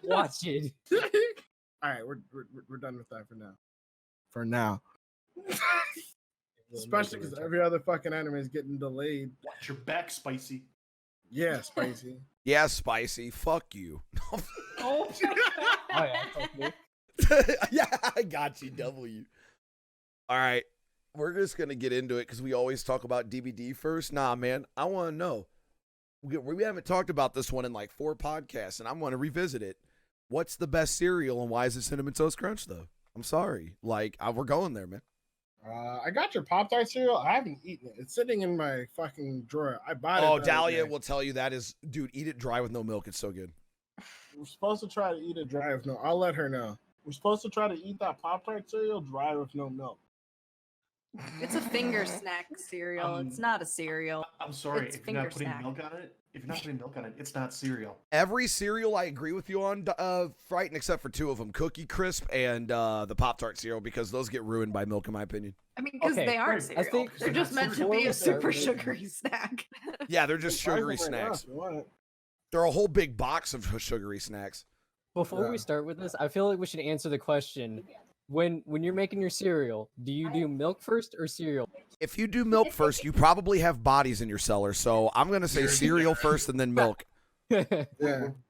Watch it. All right, we're done with that for now. for now. Especially because every other fucking anime is getting delayed. Watch your back, Spicy. Yeah, spicy. Yeah, spicy. Fuck you. Oh, Oh yeah, totally. Yeah, I got you, W. All right. We're just going to get into it because we always talk about DBD first. Nah, man, I want to know. We haven't talked about this one in like 4 podcasts, and I want to revisit it. What's the best cereal, and why is it Cinnamon Toast Crunch, though? I'm sorry. Like, we're going there, man. I got your Pop-Tart cereal. I haven't eaten it. It's sitting in my fucking drawer. I bought it. Oh, the other Dahlia day. will tell you that is, dude, eat it dry with no milk. It's so good. We're supposed to try to eat it dry with no. I'll let her know. We're supposed to try to eat that Pop-Tart cereal dry with no milk. It's a finger snack cereal. It's not a cereal. I'm sorry, It's if you're not finger putting snack. milk on it, it's not cereal. Every cereal I agree with you on, Frighten, except for 2 of them, Cookie Crisp and the Pop-Tart cereal, because those get ruined by milk, in my opinion. I mean, because Okay, they aren't I cereal. think They're just meant to before be we a start super with- sugary snack. Yeah, they're just Try sugary them right now snacks. if you want it. They're a whole big box of sugary snacks. Before Yeah. we start with this, I feel like we should answer the question: when you're making your cereal, do you do milk first or cereal? If you do milk first, you probably have bodies in your cellar. So I'm gonna say cereal first and then milk. Yeah.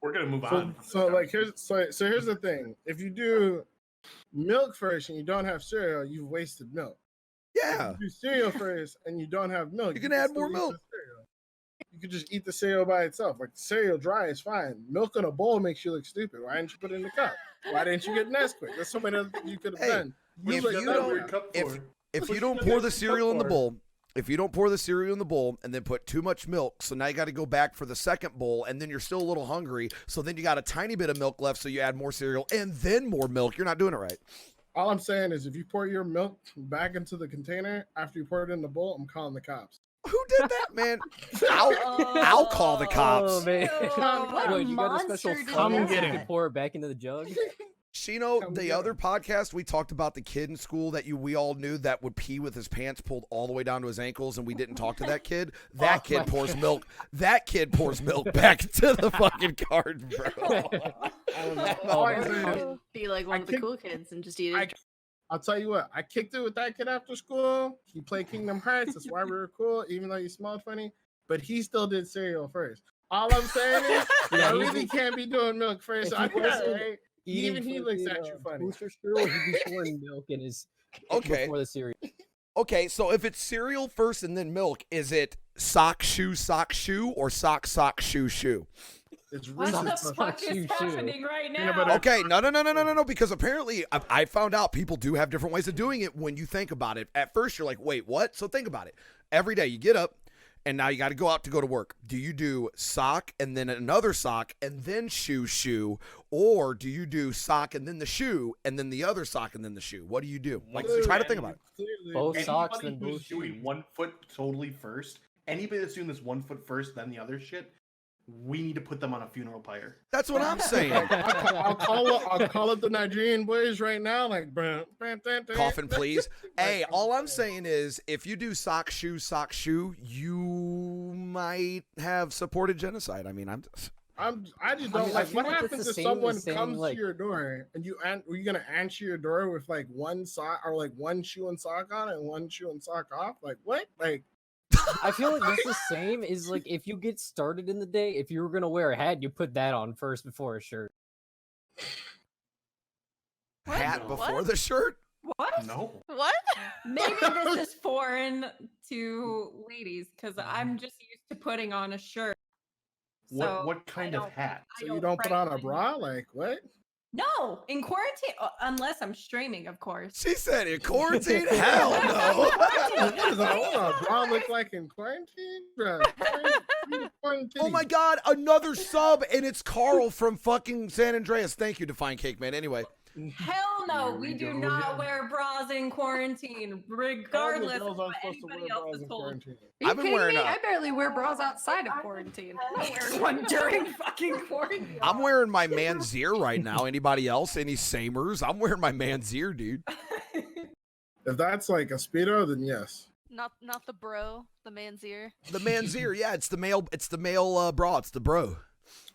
We're gonna move So, on. so like here's here's the thing. If you do milk first and you don't have cereal, you've wasted milk. Yeah. If you do cereal first and you don't have milk, You can add still more eat milk. the cereal. You could just eat the cereal by itself. Like cereal dry is fine. Milk in a bowl makes you look stupid. Why didn't you put it in the cup? Why didn't you get Nesquik? There's so many other things you could have Hey, done. if Use you that don't- weird cup if- for? If What you you don't gonna pour get the the cup cereal in the for? bowl, if you don't pour the cereal in the bowl and then put too much milk, so now you got to go back for the second bowl, and then you're still a little hungry, so then you got a tiny bit of milk left, so you add more cereal and then more milk. You're not doing it right. All I'm saying is if you pour your milk back into the container after you pour it in the bowl, I'm calling the cops. Who did that, man? I'll call the cops. Oh man! What Wait, you got a monster special did funnel that? so you can pour it back into the jug? Shino, Come the get other him. podcast, we talked about the kid in school that we all knew that would pee with his pants pulled all the way down to his ankles, and we didn't talk to that kid. That Oh kid my pours God. milk. That kid pours milk back into the fucking carton, bro. All I'm Oh, saying is, Oh, Be like one of the kicked- cool kids and just eat I- it. I'll tell you what, I kicked it with that kid after school. He played Kingdom Hearts. That's why we were cool, even though he smelled funny. But he still did cereal first. All I'm saying is, Yeah, I he- really can't be doing milk first. If I he know, wasn't right? Eating Even he looks fucking, at you funny. Booster cereal, he'd be pouring milk in his Okay. before the cereal. Okay, so if it's cereal first and then milk, is it sock, shoe, or sock, shoe, shoe? It's What the Reese's Puffs. fuck is Shoo, shoo. happening right Peanut now? butter- Okay, no, because apparently I found out people do have different ways of doing it when you think about it. At first, you're like, wait, what? So think about it. Every day you get up, and now you got to go out to go to work. Do you do sock and then another sock and then shoe, or do you do sock and then the shoe and then the other sock and then the shoe? What do you do? Like, try to think about it. Clearly, Both anybody- socks, Anybody then who's both doing shoes. 1 foot totally first, anybody that's doing this 1 foot first, then the other shit, we need to put them on a funeral pyre. That's what I'm saying. I'll call up the Nigerian boys right now. Like, Coffin, please. Hey, all I'm saying is, if you do sock, shoe, you might have supported genocide. I mean, I just I just I don't mean, I like. feel What like it's happens the if same someone as saying, comes like- to your door and are you gonna answer your door with like one sock or like one shoe and sock on and one shoe and sock off? Like what? Like I feel like that's the same as like if you get started in the day, if you were gonna wear a hat, you put that on first before a shirt. What? hat No. before What? the shirt. What? No. What? Maybe this is foreign to ladies because I'm just used to putting on a shirt. So What I kind of don't- hat? I so you don't put on a frankly- bra? Like what? No, in quarantine, unless I'm streaming, of course. She said in quarantine. Hell no. What does a bra look like in quarantine? Bruh, quarantine. Oh my God, another sub, and it's Carl from fucking San Andreas. Thank you, Define Cake Man. Anyway, Hell no, Here we we do go not again. wear bras in quarantine, All the regardless of girls what aren't supposed to anybody wear else bras is in told. quarantine. Are you I've been kidding wearing me? a- I barely wear bras outside of quarantine. I'm not wearing one during fucking quarantine. I'm wearing my Manzier right now. Anybody else? Any Samers? I'm wearing my Manzier, dude. If that's like a speedo, then yes. Not the bro, the man's ear. The Manzier, yeah, it's the male. It's the male bra. It's the bro.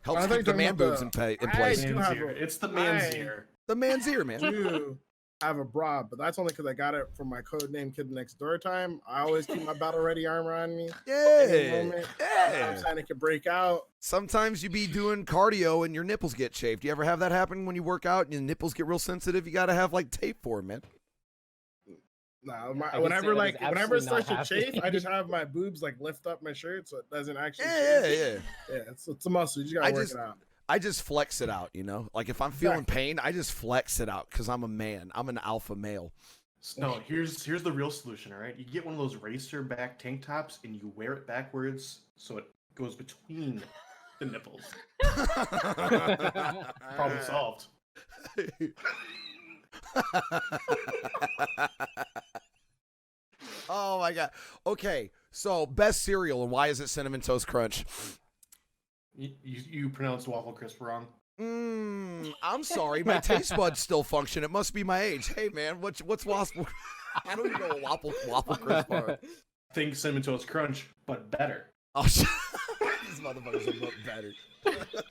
Helps I thought keep the you man were talking boobs about in I place. do have Man's ear. a- It's the I- man's ear. The Manzier, man. Do have a bra, but that's only because I got it from my codename Kid Next Door time. I always keep my battle ready armor on me. Any Yeah. moment. Yeah. I'm saying it could break out. Sometimes you be doing cardio and your nipples get chafed. You ever have that happen when you work out and your nipples get real sensitive? You got to have like tape for 'em, man. Nah, I can whenever say that is whenever it absolutely starts not to chafe, I happening. just have my boobs like lift up my shirt so it doesn't actually. Yeah, chafe. yeah. Yeah, it's a muscle. You just gotta I work just- it out. I just flex it out, you know? Like if I'm feeling pain, I just flex it out because I'm a man. I'm an alpha male. No, here's the real solution. All right, you get one of those racer back tank tops and you wear it backwards so it goes between the nipples. Problem solved. Oh my god. Okay, so best cereal and why is it Cinnamon Toast Crunch? You pronounced Waffle Crisp wrong. I'm sorry, my taste buds still function. It must be my age. Hey man, what's waffle? I don't even know what waffle crisp are. Think Cinnamon Toast Crunch, but better. Oh, these motherfuckers are look better.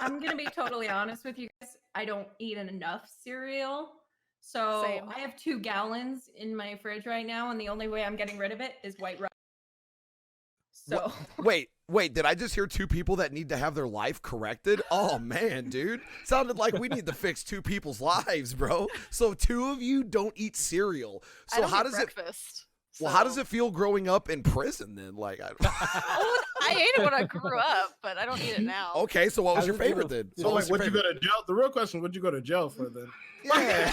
I'm gonna be totally honest with you guys. I don't eat enough cereal. So Same. I have 2 gallons in my fridge right now, and the only way I'm getting rid of it is White Rice. So Wait, did I just hear 2 people that need to have their life corrected? Oh man, dude. Sounded like we need to fix 2 people's lives, bro. So 2 of you don't eat cereal. I So don't how get does it breakfast, Well, how does so- it feel growing up in prison then? Like Oh, I ate it when I grew up, but I don't eat it now. Okay, so what was How your does it favorite feel- then? So like, was your what'd you favorite? go to jail? The real question: what'd you go to jail for then? Yeah.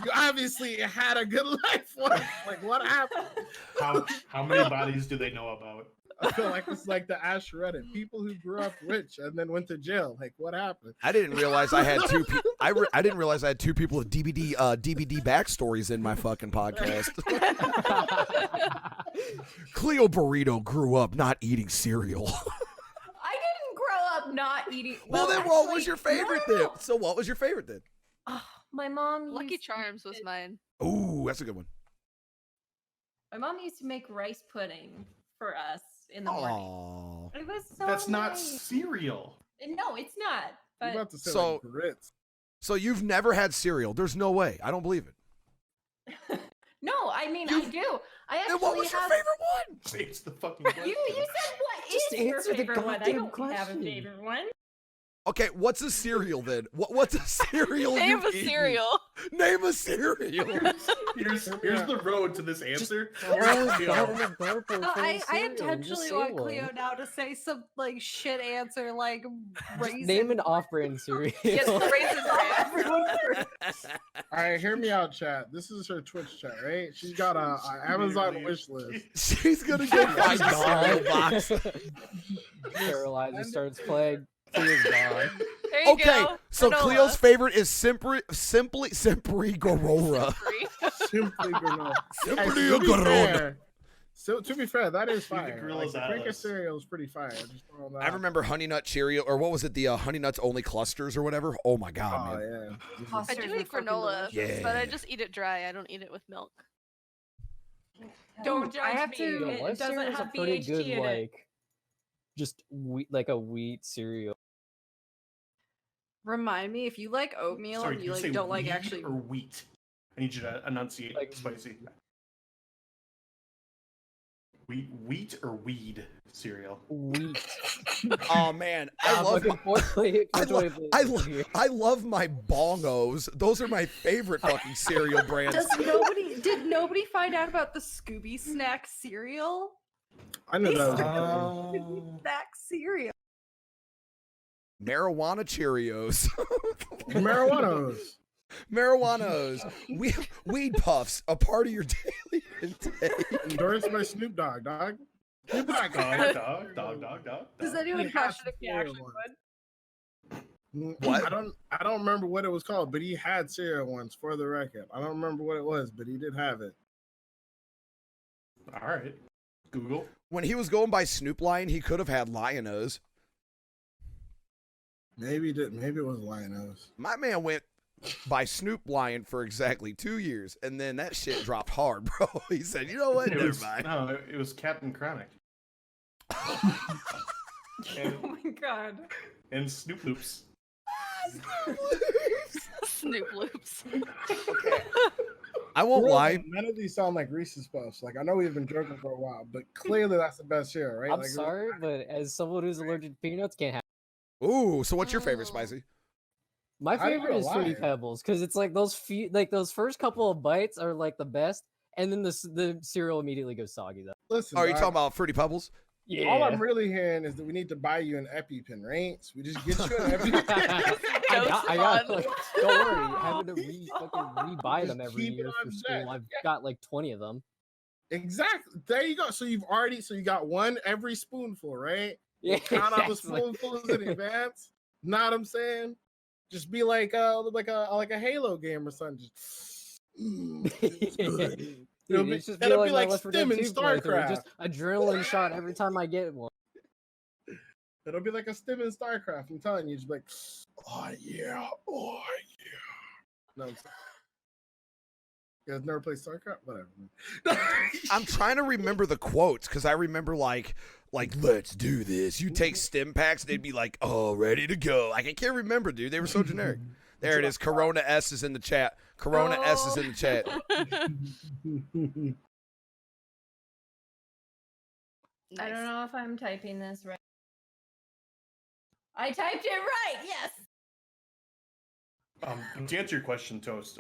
You obviously had a good life. Like what happened? How many bodies do they know about? I feel like it's like the Ash Reddit. People who grew up rich and then went to jail. Like what happened? I didn't realize I had 2 people. I didn't realize I had 2 people with DVD backstories in my fucking podcast. Cleo Burrito grew up not eating cereal. I didn't grow up not eating. Well, then what was actually, your favorite no. then? So what was your favorite then? Oh, my mom. Lucky used to Charms was make- mine. Ooh, that's a good one. My mom used to make rice pudding for us in the morning. Aww. It was so. That's not nice. cereal. No, it's not. You But about to say So- like grits? So you've never had cereal? There's no way. I don't believe it. no, I mean I do. I actually Then what was your have. favorite one? It's the fucking. You question. said what Just is your answer the favorite one? I goddamn don't have a question. favorite one. Okay, what's a cereal then? What's a cereal? Name you've a eaten? cereal. Name a cereal. Here's the road to this answer. Throw it You down know, in a burger full of I cereal and just intentionally say want one. Cleo now to say some like shit answer like Just raisin. name an off-brand cereal. Yes, the Raisin Bran. Everyone first. All right, hear me out, chat. This is her Twitch chat, right? She's got a Amazon wish list. She's gonna go find a cereal box. Paralyzer starts playing. Cleo's gone. There you Okay, go. so granola. Cleo's favorite is simply Gorora. Simply granola. Hey, Simply to a be Gorora. fair- So to be fair, that is the fire. Gorilla's Like, the Quaker Atlas. cereal is pretty fire. Just throwing that I out. remember Honey Nut Cheerio, or what was it? The Honey Nuts only clusters or whatever. Oh my god, Oh man! yeah. I Clusters do are eat fucking granola, delicious. but I Yeah. just eat it dry. I don't eat it with milk. Don't judge I have me. to- Yo, It Life doesn't cereal is a have pretty BHT good in it. like, just wheat, like a wheat cereal. Remind me if you like oatmeal Sorry, and did you you say like don't like weed actually. or wheat? I need you to enunciate Like- spicy. Wheat or weed cereal? Wheat. Oh man, I love my, I love my bongos. Those are my favorite fucking cereal brands. Did nobody find out about the Scooby Snack cereal? I know that. Was Oh. Snack cereal. Marijuana Cheerios. Marijuanos. Marijuanos. Weed puffs. A part of your daily intake. Endorsed by Snoop Dogg, dog. Snoop Dogg. Dog. Does anyone He have has if he actually cereal would? What? I don't remember what it was called, but he had cereal once for the record. I don't remember what it was, but he did have it. All right. Google. When he was going by Snoop Lion, he could have had Lion-O's. Maybe he did. Maybe it was Lion-O's. My man went by Snoop Lion for exactly 2 years, and then that shit dropped hard, bro. He said, "You know what? It Never was, mind." no, it was Captain Chronic Oh my god. and Snoop Loops. Snoop loops. Okay. I won't Real, lie. none of these sound like Reese's Puffs. Like I know we've been joking for a while, but clearly that's the best share, right? I'm Like, sorry, but as someone who's allergic to peanuts, can't have. Ooh, so what's your favorite, Spicy? My How do you favorite is Fruity lie? Pebbles because it's like those first couple of bites are like the best, and then the cereal immediately goes soggy though. Listen, Oh, are you dog, talking about Fruity Pebbles? Yeah. all I'm really hearing is that we need to buy you an EpiPen, right? So we just get you an EpiPen. I got Fun. like, don't worry, having to rebuy Just them every keep it year on for school. deck. I've got like 20 of them. Exactly. There you go. So you got one every spoonful, right? Yeah, Count out the exactly. spoonfuls in advance. Know what I'm saying? Just be like a Halo game or something. Just, it's good. Dude, It'll be- it's just it'll like be my like Left 4 Stim Dead in 2 playthrough, StarCraft. just adrenaline shot every time I get one. It'll be like a Stim in StarCraft. I'm telling you, just like, oh yeah. No, I'm sorry. You guys never played StarCraft? Whatever. I'm trying to remember the quotes because I remember like let's do this. You take stim packs, they'd be like, oh, ready to go. Like I can't remember, dude. They were so generic. There it is. Corona S is in the chat. Corona S is in the chat. I don't know if I'm typing this right. I typed it right. Yes. To answer your question, Toast,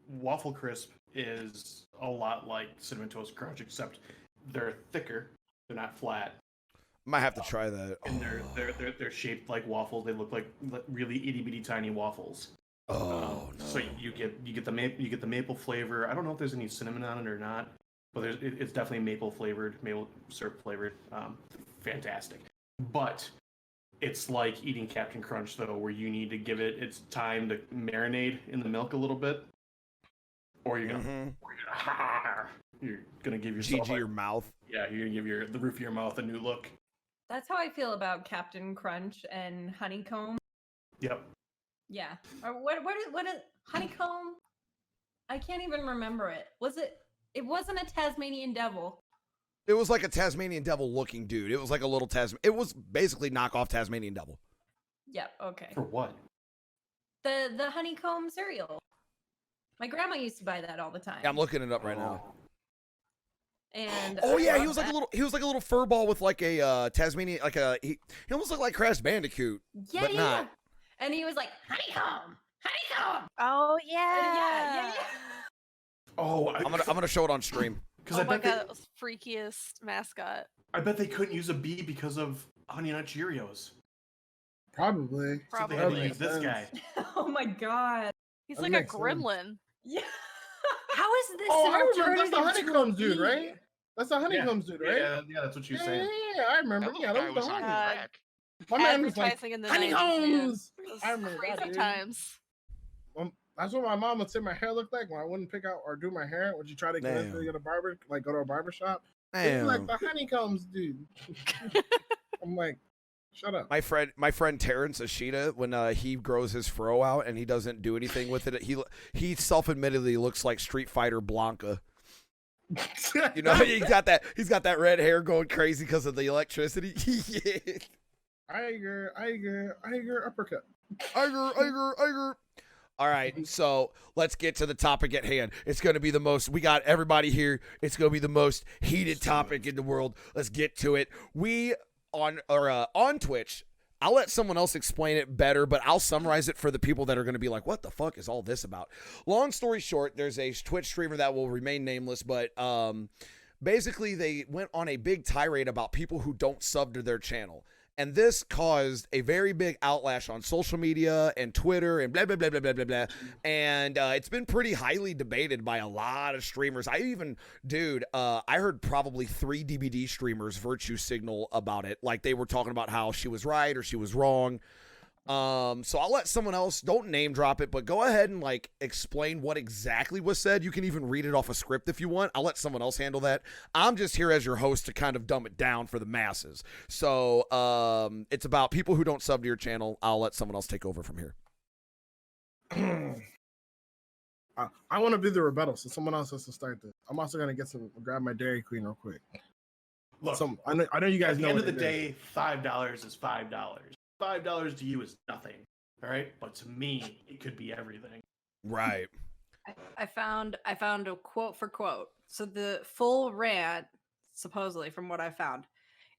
Waffle Crisp is a lot like Cinnamon Toast Crunch, except they're thicker. They're not flat, Might have to try that. and they're shaped like waffles. They look like really itty bitty tiny waffles. Oh no. So you get the maple flavor. I don't know if there's any cinnamon on it or not, but it's definitely maple syrup flavored. Fantastic, but it's like eating Captain Crunch though, where you need to give it its time to marinate in the milk a little bit, or you're gonna give yourself GG your mouth. yeah, you're gonna give the roof of your mouth a new look. That's how I feel about Captain Crunch and Honeycomb. Yep. Yeah. Or what is Honeycomb? I can't even remember it. It wasn't a Tasmanian devil. It was like a Tasmanian devil looking dude. It was like a little It was basically knockoff Tasmanian devil. Yep, okay. For what? The honeycomb cereal. My grandma used to buy that all the time. Yeah, I'm looking it up right now. And Oh I yeah, he love was like that. a little fur ball with like a Tasmanian he almost looked like Crash Bandicoot. Yeah, but yeah, not. yeah. And he was like, honeycomb, honeycomb. Oh Yeah. Oh, I'm gonna show it on stream. because Oh my god, that was freakiest mascot. I bet they couldn't use a bee because of Honey Nut Cheerios. Probably. So they had to Probably. use this guy. Oh my god. He's That like a makes sense. gremlin. Yeah. How is this? Oh, an I remember. That's the alternative to a honeycombs dude, bee? right? That's the honeycombs dude, right? Yeah, that's what you're Yeah, saying. yeah, I remember. That Yeah, little that guy was the was on honey. crack. My man was like, Advertising in the 90s, man. honeycombs. Those I remember that, crazy dude. times. That's what my mom would say my hair looked like when I wouldn't pick out or do my hair. Would you try to get into Damn. a barber, like go to a barber shop? It'd be like Damn. the honeycombs dude. I'm like, shut up. My friend Terrence Ashita, when he grows his fro out and he doesn't do anything with it, he self-admittedly looks like Street Fighter Blanca. You know, he's got that red hair going crazy because of the electricity. Yeah. Iger, uppercut. Iger. All right, so let's get to the topic at hand. It's going to be we got everybody here. It's going to be the most heated topic in the world. Let's get to it. We on Twitch, I'll let someone else explain it better, but I'll summarize it for the people that are going to be like, what the fuck is all this about? Long story short, there's a Twitch streamer that will remain nameless, but basically they went on a big tirade about people who don't sub to their channel. And this caused a very big outlash on social media and Twitter and blah, blah, blah, blah, blah, blah, blah. And it's been pretty highly debated by a lot of streamers. I heard probably 3 DBD streamers virtue signal about it. Like they were talking about how she was right or she was wrong. So I'll let someone else, don't name drop it, but go ahead and like explain what exactly was said. You can even read it off a script if you want. I'll let someone else handle that. I'm just here as your host to kind of dumb it down for the masses. So, it's about people who don't sub to your channel. I'll let someone else take over from here. I want to be the rebuttal, so someone else has to start this. I'm also gonna grab my Dairy Queen real quick. Look, I know you guys at the know. end what of the it is. day, $5 is $5. $5 to you is nothing. All right, but to me, it could be everything. Right. I found a quote for quote. So the full rant, supposedly from what I found,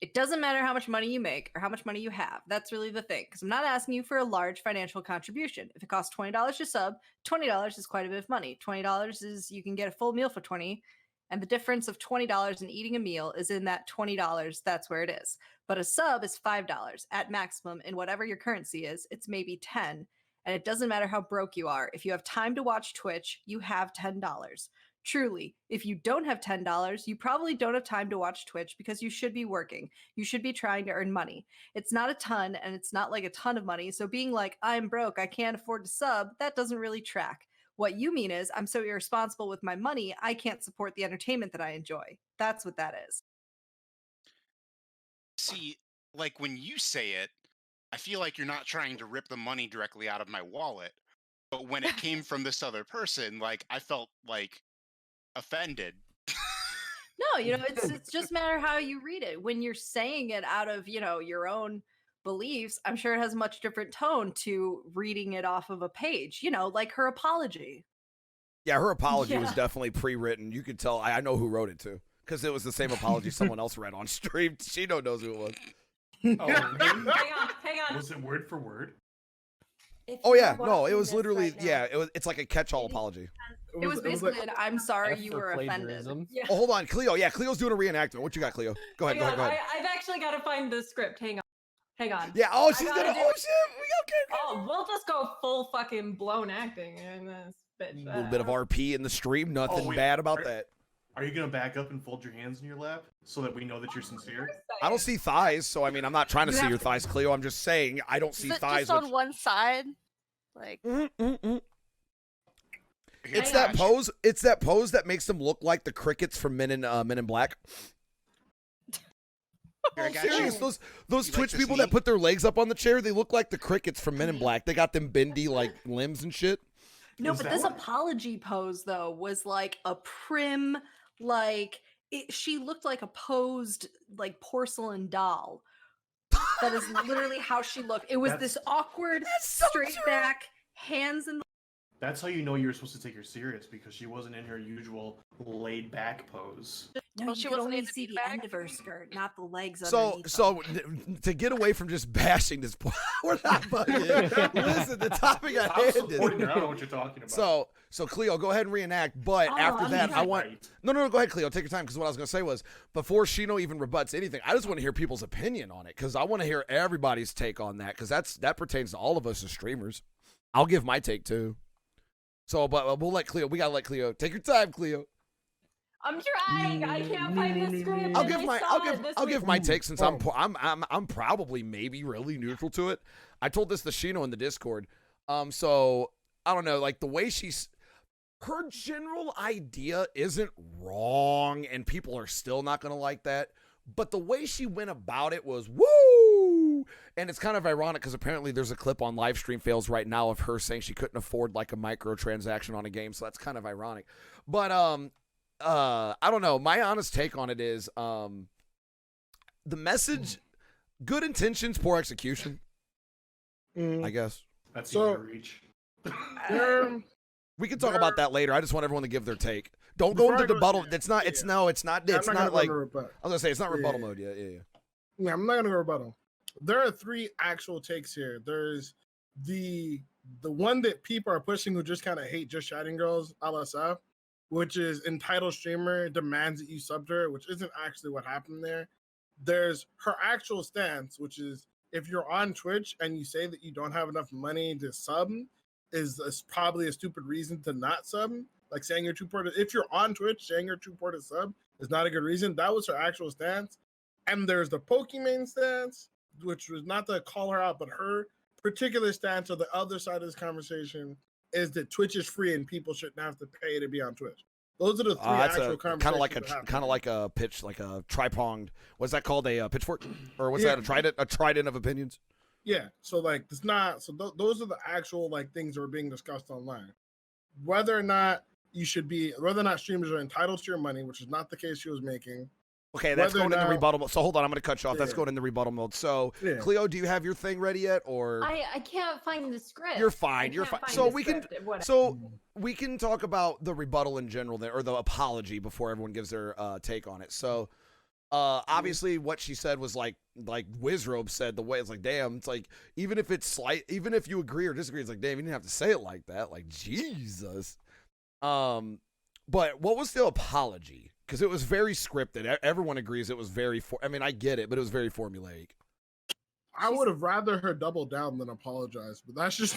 it doesn't matter how much money you make or how much money you have. That's really the thing. Because I'm not asking you for a large financial contribution. If it costs $20 to sub, $20 is quite a bit of money. $20 is you can get a full meal for 20. And the difference of $20 and eating a meal is in that $20. That's where it is. But a sub is $5 at maximum in whatever your currency is. It's maybe 10. And it doesn't matter how broke you are. If you have time to watch Twitch, you have $10. Truly, if you don't have $10, you probably don't have time to watch Twitch because you should be working. You should be trying to earn money. It's not a ton, and it's not like a ton of money. So being like, I'm broke, I can't afford to sub, that doesn't really track. What you mean is, I'm so irresponsible with my money, I can't support the entertainment that I enjoy. That's what that is. See, like when you say it, I feel like you're not trying to rip the money directly out of my wallet. But when it came from this other person, like I felt like offended. No, it's just a matter of how you read it. When you're saying it out of, your own beliefs, I'm sure it has a much different tone to reading it off of a page, like her apology. Yeah, her apology was Yeah. definitely pre-written. You could tell. I know who wrote it too, because it was the same apology someone else read on stream. Shino knows who it was. Oh, Hang on. was it word for word? If Oh you're yeah, no, it watching was this literally right now, yeah. It's like a catch-all apology. It was basically an I'm sorry F you for were offended. plagiarism. Yeah. Oh, hold on, Cleo. Yeah, Cleo's doing a reenactment. What you got, Cleo? Go ahead. Hang Go on, ahead. I've actually got to find the script. Hang on. Yeah. Oh, I she's gotta gonna. do Oh it. shit. We okay. Oh, we'll just go full fucking blown acting in this bitch. A little bit of RP in the stream. Nothing wait, bad about are- that. Are you gonna back up and fold your hands in your lap so that we know that you're sincere? I don't see thighs, so I mean, I'm not trying to You see have your to- thighs, Cleo. I'm just saying I don't see Is it thighs. just on which- one side? Like, It's Hang that on. pose. It's that pose that makes them look like the crickets from Men in Black. Here, I I'm got serious. you. Those You like Twitch this people knee? that put their legs up on the chair, they look like the crickets from Men in Black. They got them bendy like limbs and shit. No, Is but that this what- apology pose though was like a prim, like she looked like a posed like porcelain doll. That is literally how she looked. It was this That's- awkward, so straight true. back, hands in the That's how you know you're supposed to take her serious, because she wasn't in her usual laid back pose. No, Well, you she could wasn't only in the see the beanbag? end of her skirt, not the legs So underneath. so to get away from just bashing this, we're not bugging. Listen, the topic at I'm hand supporting her. I don't know is. what you're talking about. So Cleo, go ahead and reenact. But Oh, after I'm that, I sorry. want no. Go ahead, Cleo. Take your time, because what I was gonna say was before Shino even rebuts anything, I just want to hear people's opinion on it, because I want to hear everybody's take on that, because that pertains to all of us as streamers. I'll give my take too. So, but we'll let Cleo. We gotta let Cleo take your time, Cleo. I'm trying. I can't find the script. I'll and give I my saw it this I'll week. give my take, since I'm probably maybe really neutral to it. I told this to Shino in the Discord. So I don't know, like the way her general idea isn't wrong, and people are still not gonna like that. But the way she went about it was woo, and it's kind of ironic because apparently there's a clip on Livestream Fails right now of her saying she couldn't afford like a microtransaction on a game, so that's kind of ironic. But I don't know. My honest take on it is the message, good intentions, poor execution, I guess. That's So- your reach. We can talk about that later. I just want everyone to give their take. Don't go Before into I go- rebuttal. It's not. It's yeah. no. It's not. I'm It's not not gonna like. go I to rebut. was gonna say it's not rebuttal Yeah. mode. Yeah. Yeah, I'm not gonna go rebuttal. There are three actual takes here. There's the one that people are pushing who just kind of hate just chatting girls, LSF, which is entitled streamer demands that you sub to her, which isn't actually what happened there. There's her actual stance, which is if you're on Twitch and you say that you don't have enough money to sub, is probably a stupid reason to not sub. Like saying you're two-ported. If you're on Twitch, saying you're two-ported sub is not a good reason. That was her actual stance. And there's the Pokimane stance, which was not to call her out, but her particular stance on the other side of this conversation is that Twitch is free and people shouldn't have to pay to be on Twitch. Those are the three That's actual a conversations. kind of like that happened. a pitch, like a tri-pronged. What's that called? A pitchfork, or what's Yeah. that? A trident of opinions. Yeah, so like it's not. So those are the actual like things that are being discussed online. Whether or not streamers are entitled to your money, which is not the case she was making, Okay, that's Whether going in the now- rebuttal mode. So hold on, I'm going to cut you off. That's Yeah. going in the rebuttal mode. So, Yeah. Cleo, do you have your thing ready yet, or I can't find the script. you're fine? I You're can't fine. find So the we can, script, whatever. so we can talk about the rebuttal in general, then, or the apology before everyone gives their take on it. So, obviously, what she said was like Wizrobe said. The way it's like, damn, it's like even if it's slight, even if you agree or disagree, it's like, damn, you didn't have to say it like that. Like Jesus. But what was the apology? Because it was very scripted. Everyone agrees it was very. I mean, I get it, but it was very formulaic. I would have rather her double down than apologize, but that's just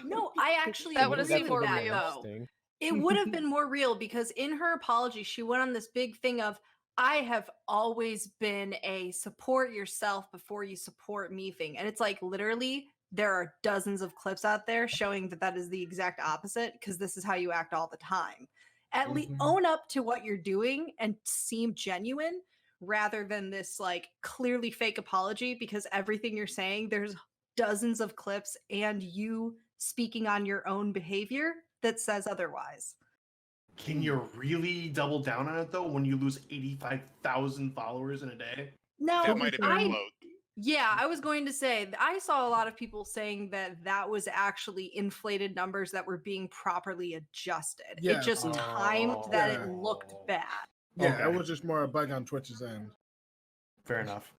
No, I actually That would've agree seemed with more that, real. though. It would have been more real because in her apology, she went on this big thing of, I have always been a support yourself before you support me thing. And it's like literally there are dozens of clips out there showing that that is the exact opposite because this is how you act all the time. At least own up to what you're doing and seem genuine rather than this like clearly fake apology because everything you're saying, there's dozens of clips and you speaking on your own behavior that says otherwise. Can you really double down on it though when you lose 85,000 followers in a day? No, That might have been I- low. Yeah, I was going to say, I saw a lot of people saying that that was actually inflated numbers that were being properly adjusted. Yeah. It just timed that it Oh. looked bad. yeah, Okay. it was just more a bug on Twitch's end. Fair enough.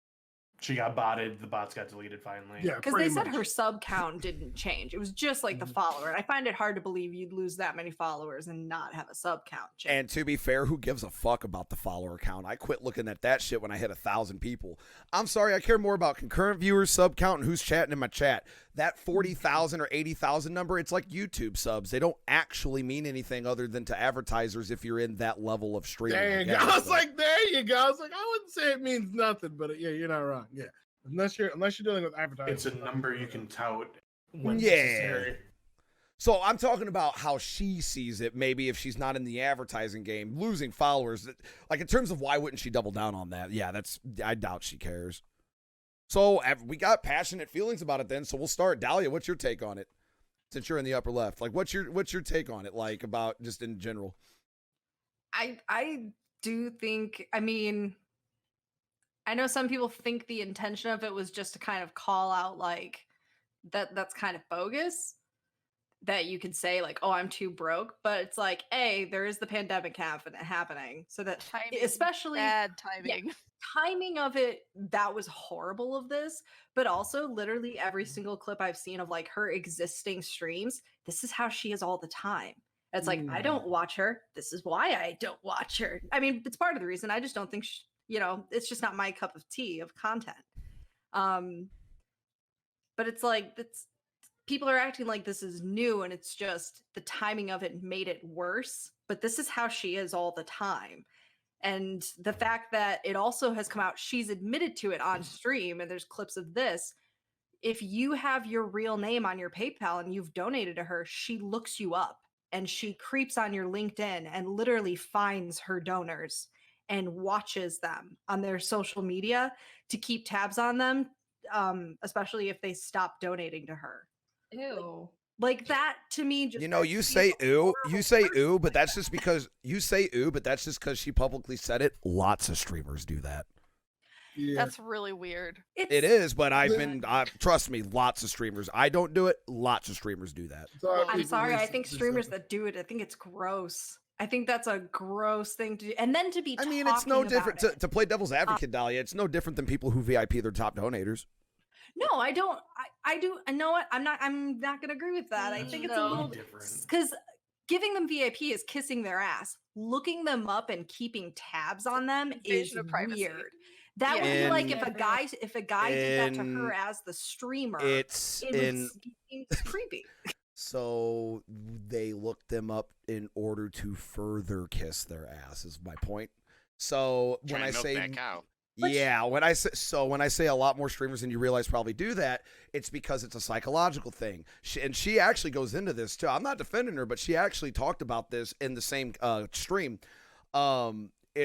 She got botted. The bots got deleted finally. Yeah, Because they pretty said much. her sub count didn't change. It was just like the follower. And I find it hard to believe you'd lose that many followers and not have a sub count change. And to be fair, who gives a fuck about the follower count? I quit looking at that shit when I hit 1,000 people. I'm sorry, I care more about concurrent viewers, sub count, and who's chatting in my chat. That 40,000 or 80,000 number, it's like YouTube subs. They don't actually mean anything other than to advertisers if you're in that level of streaming. There you go. guess, I was but- like, there you go. I was like, I wouldn't say it means nothing, but yeah, you're not wrong. Yeah, unless you're dealing with advertising. It's a number you can tout when Yeah. necessary. So I'm talking about how she sees it. Maybe if she's not in the advertising game, losing followers. Like in terms of why wouldn't she double down on that? Yeah, I doubt she cares. So we got passionate feelings about it then. So we'll start. Dahlia, what's your take on it? Since you're in the upper left, like what's your take on it? Like about just in general. I do think, I mean, I know some people think the intention of it was just to kind of call out like that's kind of bogus that you could say like, oh, I'm too broke, but it's like, A, there is the pandemic happening. So that Timing, especially bad timing. timing of it, that was horrible of this, but also literally every single clip I've seen of like her existing streams, this is how she is all the time. It's like, I don't watch her. This is why I don't watch her. I mean, it's part of the reason. I just don't think, it's just not my cup of tea of content. But it's like, people are acting like this is new and it's just the timing of it made it worse. But this is how she is all the time. And the fact that it also has come out, she's admitted to it on stream, and there's clips of this. If you have your real name on your PayPal and you've donated to her, she looks you up and she creeps on your LinkedIn and literally finds her donors and watches them on their social media to keep tabs on them, especially if they stop donating to her. Ew. Like that to me just You say ooh, but that's just because she publicly said it. Lots of streamers do that. Yeah. That's really weird. It is, but trust me, lots of streamers. I don't do it. Lots of streamers do that. I'm sorry. I think streamers that do it, I think it's gross. I think that's a gross thing to do. And then to be I mean, it's no talking different about it. to play devil's advocate, Dahlia. It's no different than people who VIP their top donators. No, I don't. I do. I know what. I'm not going to agree with that. I think it's a No. little different. because giving them VIP is kissing their ass. Looking them up and keeping tabs on them is Invasion of privacy. weird. That would be Yeah. like if a guy did that to In- her as the streamer. It's it in. would seem creepy. So they looked them up in order to further kiss their ass. Is my point. So when Trying I to milk say that cow. yeah, when I say a lot more streamers than you realize probably do that, it's because it's a psychological thing. She actually goes into this too. I'm not defending her, but she actually talked about this in the same stream.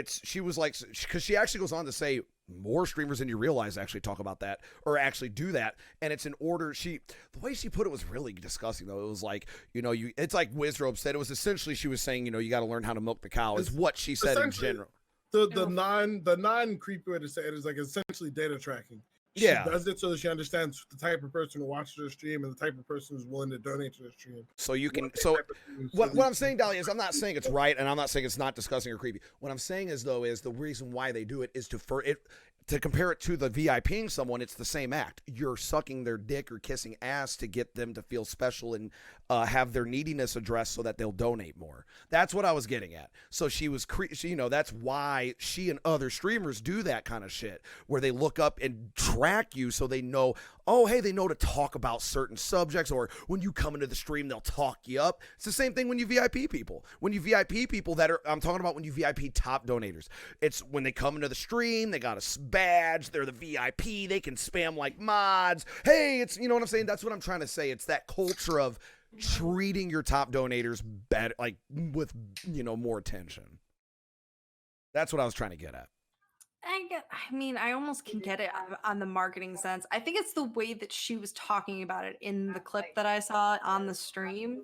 She was like, because she actually goes on to say more streamers than you realize actually talk about that or actually do that, and it's in order. The way she put it was really disgusting though. It was like, it's like Wizrobe said. It was essentially she was saying, you got to learn how to milk the cow. Is what she said in Essentially, general. the non creepy way to say it is like essentially data tracking. She Yeah. does it so that she understands the type of person who watches her stream and the type of person who's willing to donate to the stream. So you can. What So type of stream- so what these- I'm saying, Dahlia, is I'm not saying it's right, and I'm not saying it's not disgusting or creepy. What I'm saying is though is the reason why they do it is to compare it to the VIPing someone. It's the same act. You're sucking their dick or kissing ass to get them to feel special and have their neediness addressed so that they'll donate more. That's what I was getting at. So she was, that's why she and other streamers do that kind of shit, where they look up and track you so they know, oh, hey, they know to talk about certain subjects, or when you come into the stream, they'll talk you up. It's the same thing when you VIP people. When you VIP people I'm talking about when you VIP top donators. It's when they come into the stream, they got a badge, they're the VIP, they can spam like mods. Hey, it's, you know what I'm saying? That's what I'm trying to say. It's that culture of treating your top donators better, like with, more attention. That's what I was trying to get at. I mean, I almost can get it on the marketing sense. I think it's the way that she was talking about it in the clip that I saw on the stream.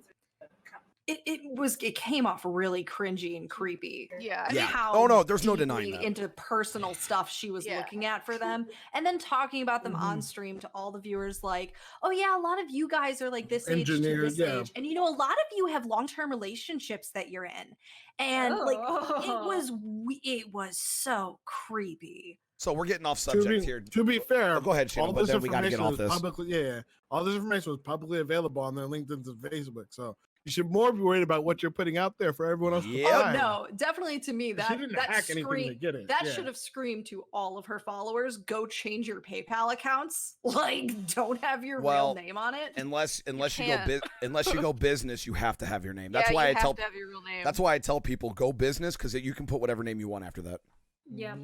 It came off really cringy and creepy. Yeah. Yeah. How Oh, no, there's no denying deeply that. into personal stuff she was Yeah. looking at for them, and then talking about them on stream to all the viewers, like, "Oh yeah, a lot of you guys are like this age to Engineers, this yeah. age, and a lot of you have long-term relationships that you're in," and it was so creepy. So we're getting off subject here. To be fair, Oh, go ahead, Sheena, all but this then we got to get information off was this. publicly, all this information was publicly available on their LinkedIn and Facebook. So you should more be worried about what you're putting out there for everyone else to Yep. Oh find. no, definitely to me She that didn't that hack anything to scream get it. that yeah. should have screamed to all of her followers, go change your PayPal accounts. Like, don't have your Well, real name on it. Unless you can't. go business, you have to have your name. That's yeah, why you I tell have to have your real name. that's why I tell people go business, because you can put whatever name you want after that. Yeah.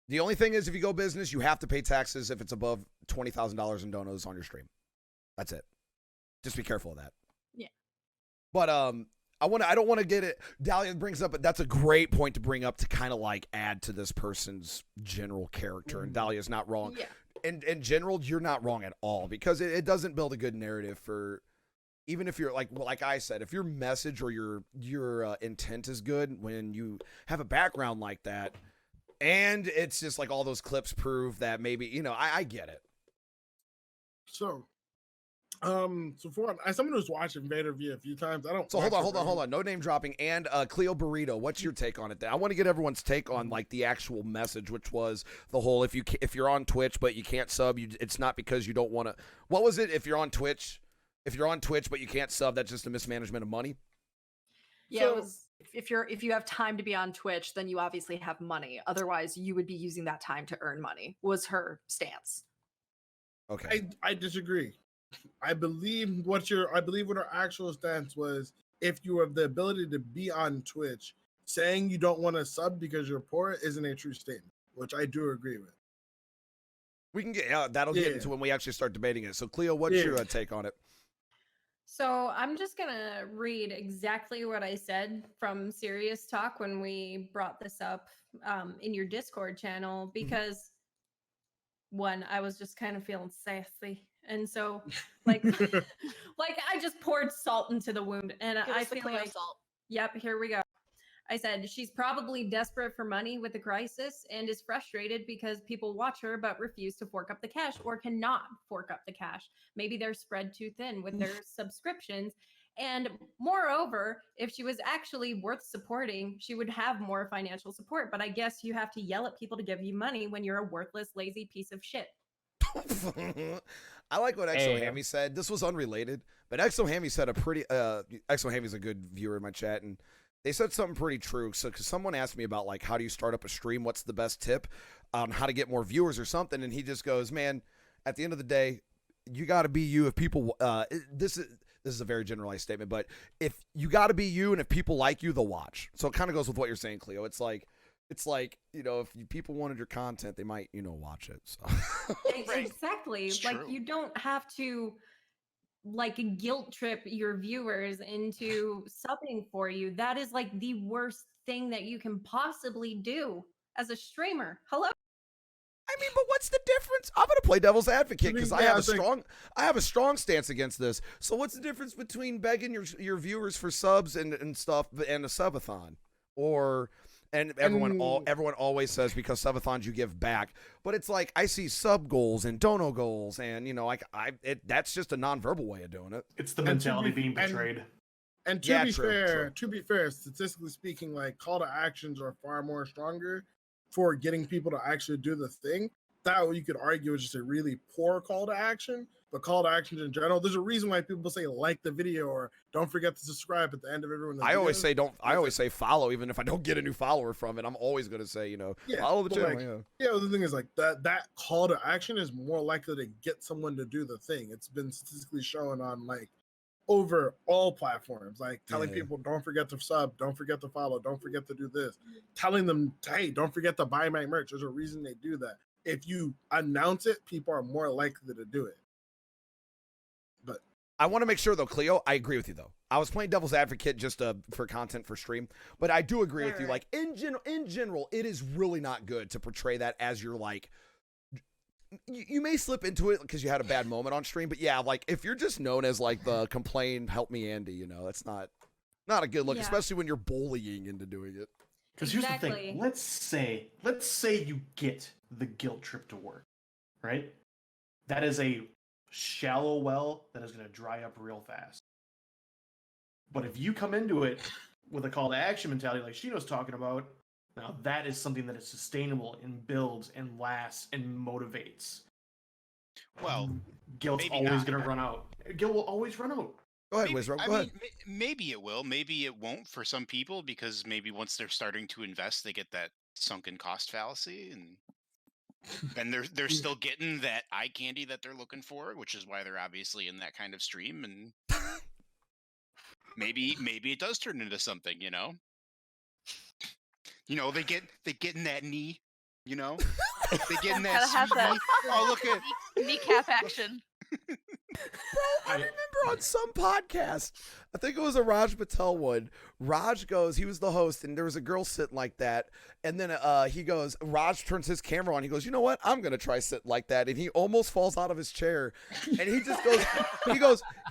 The only thing is, if you go business, you have to pay taxes if it's above $20,000 in donos on your stream. That's it. Just be careful of that. Yeah. But I don't want to get it. Dahlia brings up, that's a great point to bring up to kind of like add to this person's general character. And Dahlia's not wrong. Yeah. In general, you're not wrong at all, because it doesn't build a good narrative for. Even if you're like I said, if your message or your intent is good, when you have a background like that. And it's just like all those clips prove that maybe, I get it. So for as someone who's watched Invader V a few times, I don't. So watch hold it on. No name dropping. And Cleo Burrito, what's your take on it? I want to get everyone's take on like the actual message, which was the whole if you're on Twitch but you can't sub, it's not because you don't want to. What was it? If you're on Twitch but you can't sub, that's just a mismanagement of money. Yeah, So- it was, if you have time to be on Twitch, then you obviously have money. Otherwise, you would be using that time to earn money. Was her stance. Okay. I disagree. I believe what her actual stance was. If you have the ability to be on Twitch, saying you don't want to sub because you're poor isn't a true statement, which I do agree with. We can get that'll get Yeah. into when we actually start debating it. So Cleo, what's Yeah. your take on it? So I'm just gonna read exactly what I said from Serious Talk when we brought this up in your Discord channel, because one, I was just kind of feeling sassy, and so like I just poured salt into the wound, and I feel like yep, here we go. I said she's probably desperate for money with the crisis and is frustrated because people watch her but refuse to fork up the cash or cannot fork up the cash. Maybe they're spread too thin with their subscriptions. And moreover, if she was actually worth supporting, she would have more financial support. But I guess you have to yell at people to give you money when you're a worthless, lazy piece of shit. I like what Exo Hey. Hammy said. This was unrelated, but Exo Hammy said a pretty. Exo Hammy's a good viewer in my chat, and they said something pretty true. So, because someone asked me about like how do you start up a stream? What's the best tip on how to get more viewers or something? And he just goes, "Man, at the end of the day, you got to be you. If people, this is a very generalized statement, but if you got to be you, and if people like you, they'll watch. So it kind of goes with what you're saying, Cleo. It's like if people wanted your content, they might watch it. So. Exactly. It's Like true. you don't have to like guilt trip your viewers into subbing for you. That is like the worst thing that you can possibly do as a streamer. Hello? I mean, but what's the difference? I'm gonna play devil's advocate because I Yeah, have a strong stance against this. So what's the difference between begging your viewers for subs and stuff and a subathon, or And everyone always says because subathons you give back, but it's like I see sub goals and dono goals, and that's just a nonverbal way of doing it. It's the mentality being betrayed. And Yeah, to true. be fair, statistically speaking, like call to actions are far more stronger for getting people to actually do the thing. That you could argue is just a really poor call to action, but call to actions in general. There's a reason why people say like the video or don't forget to subscribe at the end of everyone's I always videos. say don't. I always say follow, even if I don't get a new follower from it. I'm always gonna say follow the but, channel. like, the thing is like that call to action is more likely to get someone to do the thing. It's been statistically shown on like over all platforms, like telling people don't forget to sub, don't forget to follow, don't forget to do this, telling them, hey, don't forget to buy my merch. There's a reason they do that. If you announce it, people are more likely to do it. But I want to make sure though, Cleo, I agree with you though. I was playing devil's advocate just for content for stream, but I do agree with you. Like in general, it is really not good to portray that as you're like. You may slip into it because you had a bad moment on stream, but yeah, like if you're just known as like the complain, help me, Andy, that's not a good look, especially when you're bullying into doing it. Because here's the thing: let's say you get the guilt trip to work, right? That is a shallow well that is going to dry up real fast. But if you come into it with a call to action mentality, like Shino's talking about. Now that is something that is sustainable and builds and lasts and motivates. Well, guilt's always going to run out. Guilt will always run out. Go ahead, Wizard. Go ahead. Maybe it will. Maybe it won't for some people because maybe once they're starting to invest, they get that sunken cost fallacy, and then they're still getting that eye candy that they're looking for, which is why they're obviously in that kind of stream. And maybe it does turn into something, they get in that knee, they get in that have that knee. Oh, look at kneecap action. Bro, I remember on some podcast, I think it was a Raj Patel one. Raj goes, he was the host, and there was a girl sitting like that. And then he goes, Raj turns his camera on. He goes, you know what? I'm going to try sitting like that. And he almost falls out of his chair. And he just goes,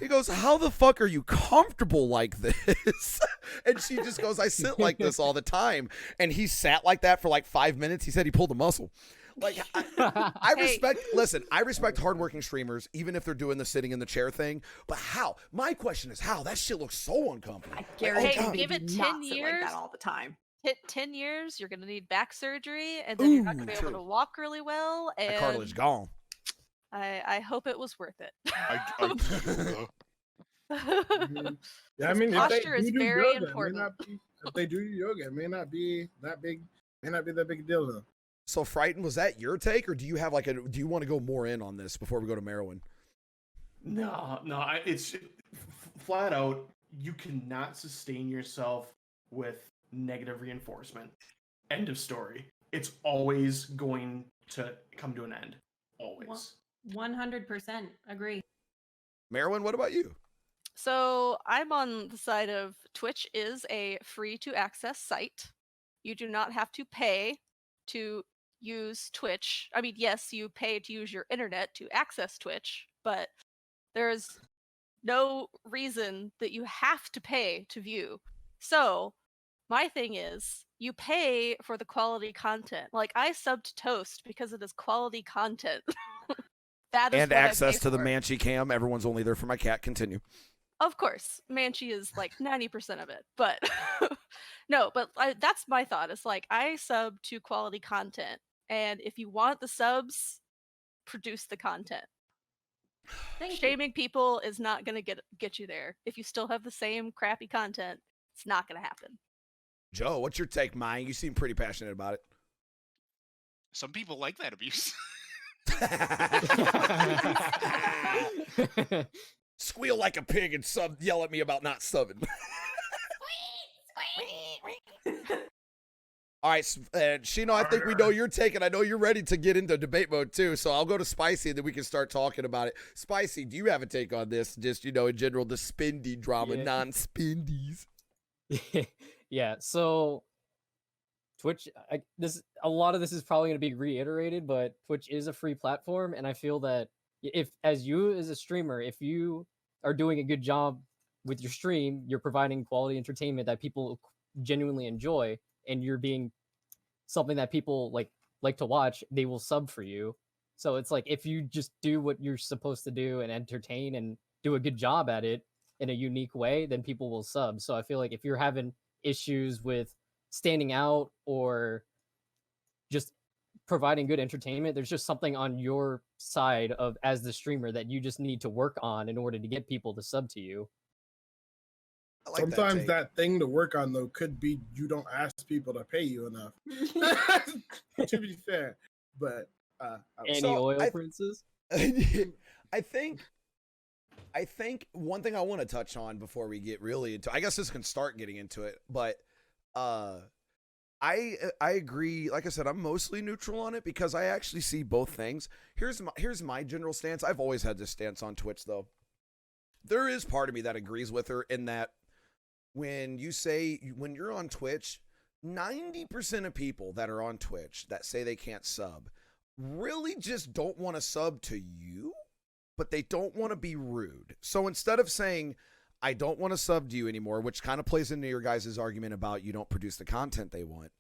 he goes, how the fuck are you comfortable like this? And she just goes, I sit like this all the time. And he sat like that for like 5 minutes. He said he pulled a muscle. Like, I respect hardworking streamers, even if they're doing the sitting in the chair thing. But how? My question is how? That shit looks so uncomfortable. I guarantee Hey, give it 10 years years. like that all the time. Hit 10 years, you're gonna need back surgery, and then you're not gonna be able to walk really well. And The cartilage gone. I hope it was worth it. Yeah, I mean, posture is very yoga, important. If they do yoga, it may not be that big. May not be that big a deal though. So, Frightened, was that your take, or do you have do you want to go more in on this before we go to Merowyn? No, it's flat out. You cannot sustain yourself with negative reinforcement. End of story. It's always going to come to an end. Always. 100% agree. Merowyn, what about you? So I'm on the side of Twitch is a free to access site. You do not have to pay to use Twitch. I mean, yes, you pay to use your internet to access Twitch, but there's no reason that you have to pay to view. So my thing is, you pay for the quality content. Like, I subbed Toast because it is quality content. That is and what I access pay to the for. Manchi cam. Everyone's only there for my cat. Continue. Of course, Manchi is like 90% of it, but no, but that's my thought. It's like, I sub to quality content, and if you want the subs, produce the content. Shaming people is not going to get you there. If you still have the same crappy content, it's not going to happen. Joe, what's your take, Mine? You seem pretty passionate about it. Some people like that abuse. Squeal like a pig and yell at me about not subbing. All right, Shino, I think we know your take, and I know you're ready to get into debate mode too. So I'll go to Spicy, and then we can start talking about it. Spicy, do you have a take on this? Just, in general, the spindy drama, non-spindies. Yeah, so Twitch, a lot of this is probably going to be reiterated, but Twitch is a free platform, and I feel that as a streamer, if you are doing a good job with your stream, you're providing quality entertainment that people genuinely enjoy, and you're being something that people like to watch, they will sub for you. So it's like if you just do what you're supposed to do and entertain and do a good job at it in a unique way, then people will sub. So I feel like if you're having issues with standing out or just providing good entertainment, there's just something on your side of as the streamer that you just need to work on in order to get people to sub to you. I like Sometimes take. that thing to work on though could be you don't ask people to pay you enough. To be fair, but Any So, oil princes? I think one thing I want to touch on before we get really into, I guess this can start getting into it, but I agree. Like I said, I'm mostly neutral on it because I actually see both things. Here's my general stance. I've always had this stance on Twitch though. There is part of me that agrees with her in that when you're on Twitch, 90% of people that are on Twitch that say they can't sub really just don't want to sub to you, but they don't want to be rude. So instead of saying, I don't want to sub to you anymore, which kind of plays into your guys' argument about you don't produce the content they want,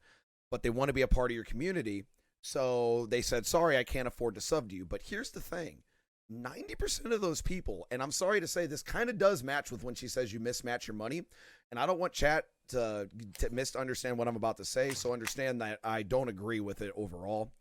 but they want to be a part of your community. So they said, sorry, I can't afford to sub to you. But here's the thing. 90% of those people, and I'm sorry to say this kind of does match with when she says you mismatch your money, and I don't want chat to misunderstand what I'm about to say, so understand that I don't agree with it overall.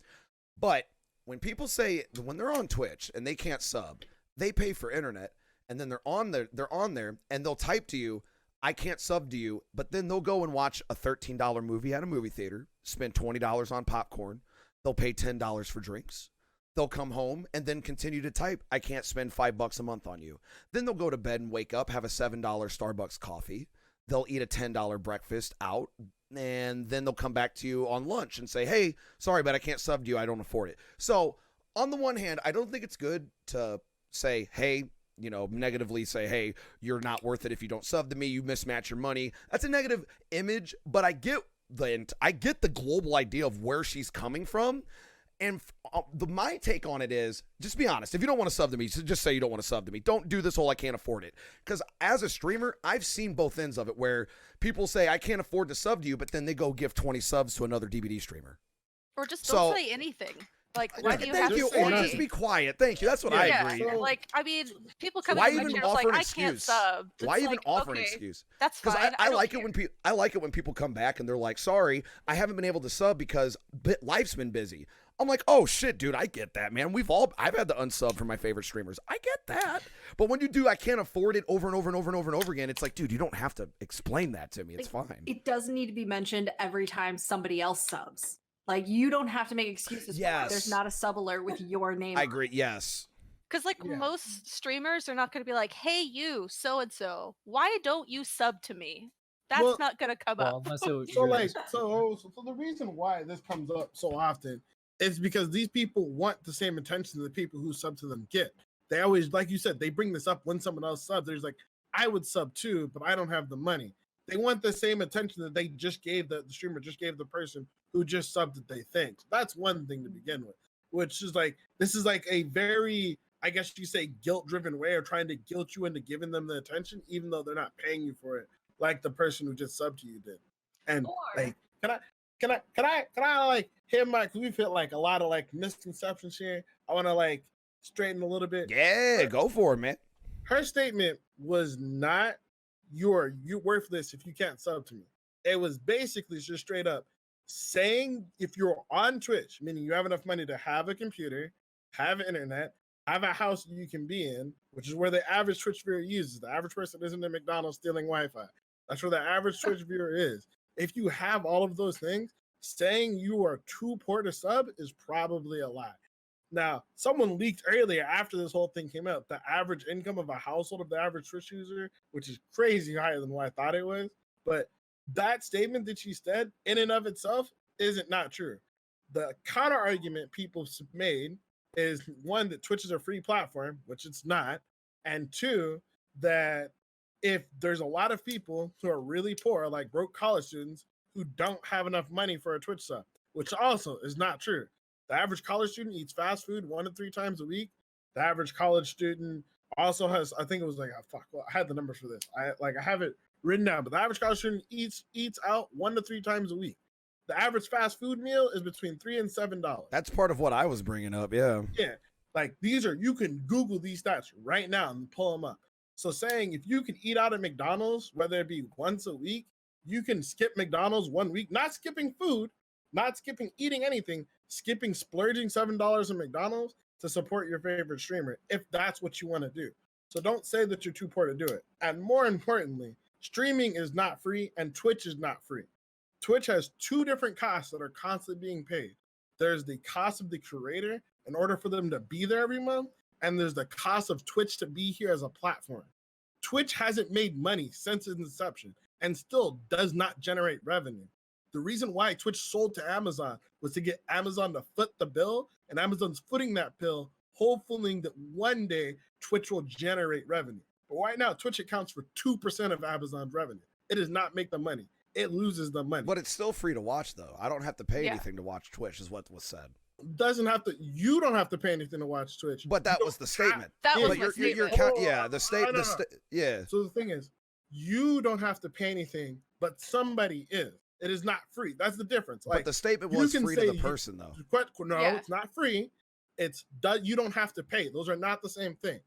But when people say, when they're on Twitch and they can't sub, they pay for internet, and then they're on there, and they'll type to you, I can't sub to you, but then they'll go and watch a $13 movie at a movie theater, spend $20 on popcorn, they'll pay $10 for drinks. They'll come home and then continue to type, I can't spend $5 a month on you. Then they'll go to bed and wake up, have a $7 Starbucks coffee. They'll eat a $10 breakfast out, and then they'll come back to you on lunch and say, hey, sorry, but I can't sub to you. I don't afford it. So on the one hand, I don't think it's good to say, hey, negatively say, hey, you're not worth it if you don't sub to me. You mismatch your money. That's a negative image, but I get the global idea of where she's coming from. And my take on it is, just be honest. If you don't want to sub to me, just say you don't want to sub to me. Don't do this whole I can't afford it. Because as a streamer, I've seen both ends of it where people say I can't afford to sub to you, but then they go give 20 subs to another DBD streamer. Or just don't say anything. Like, why do you have to say or just be quiet. Thank you. That's what I agree. Yeah, like, I mean, people come Why in even and offer like, an I excuse? can't sub. Why It's even like, offer an okay, excuse? That's fine. Because I don't like care. it I like it when people come back and they're like, sorry, I haven't been able to sub because life's been busy. I'm like, oh shit, dude, I get that, man. I've had to unsub for my favorite streamers. I get that. But when you do, I can't afford it over and over and over and over and over again, it's like, dude, you don't have to explain that to me. It's fine. It doesn't need to be mentioned every time somebody else subs. Like, you don't have to make excuses for it. There's not a sub alert with your name. I agree. Yes. Because most streamers are not going to be like, hey, you, so-and-so, why don't you sub to me? That's not going to come up. So the reason why this comes up so often is because these people want the same attention the people who sub to them get. They always, like you said, they bring this up when someone else subs. There's like, I would sub too, but I don't have the money. They want the same attention that they just gave the streamer just gave the person who just subbed that they think. So that's one thing to begin with, which is like, this is like a very, I guess you say, guilt-driven way of trying to guilt you into giving them the attention, even though they're not paying you for it, like the person who just subbed to you did. And like, can I like hear my, cause we feel like a lot of like misconceptions here. I want to like straighten a little bit. Yeah, go for it, man. Her statement was not you're worthless if you can't sub to me. It was basically just straight up saying if you're on Twitch, meaning you have enough money to have a computer, have internet, have a house you can be in, which is where the average Twitch viewer uses. The average person isn't at McDonald's stealing Wi-Fi. That's where the average Twitch viewer is. If you have all of those things, saying you are too poor to sub is probably a lie. Now, someone leaked earlier after this whole thing came out, the average income of a household of the average Twitch user, which is crazy higher than what I thought it was. But that statement that she said in and of itself isn't not true. The counter argument people made is one, that Twitch is a free platform, which it's not. And two, that if there's a lot of people who are really poor, like broke college students, who don't have enough money for a Twitch sub, which also is not true. The average college student eats fast food 1 to 3 times a week. The average college student also has, I think it was like, I had the numbers for this. I have it written down, but the average college student eats out 1 to 3 times a week. The average fast food meal is between $3 and $7. That's part of what I was bringing up. Yeah. Yeah, like these are, you can Google these stats right now and pull them up. So saying if you can eat out at McDonald's, whether it be once a week, you can skip McDonald's 1 week, not skipping food, not skipping eating anything, skipping splurging $7 at McDonald's to support your favorite streamer, if that's what you want to do. So don't say that you're too poor to do it. And more importantly, streaming is not free and Twitch is not free. Twitch has two different costs that are constantly being paid. There's the cost of the creator in order for them to be there every month, and there's the cost of Twitch to be here as a platform. Twitch hasn't made money since its inception and still does not generate revenue. The reason why Twitch sold to Amazon was to get Amazon to foot the bill, and Amazon's footing that bill, hopefully that one day Twitch will generate revenue. But right now, Twitch accounts for 2% of Amazon's revenue. It does not make the money. It loses the money. But it's still free to watch, though. I don't have to pay Yeah. anything to watch Twitch, is what was said. Doesn't have to. You don't have to pay anything to watch Twitch. But that You was the don't statement. That Yeah, was But my you're statement. count. Yeah, the state. No, no, no. Yeah. So the thing is, you don't have to pay anything, but somebody is. It is not free. That's the difference. But Like the statement you was can free to say the you- person, though. no, Yeah. it's not free. You don't have to pay. Those are not the same thing.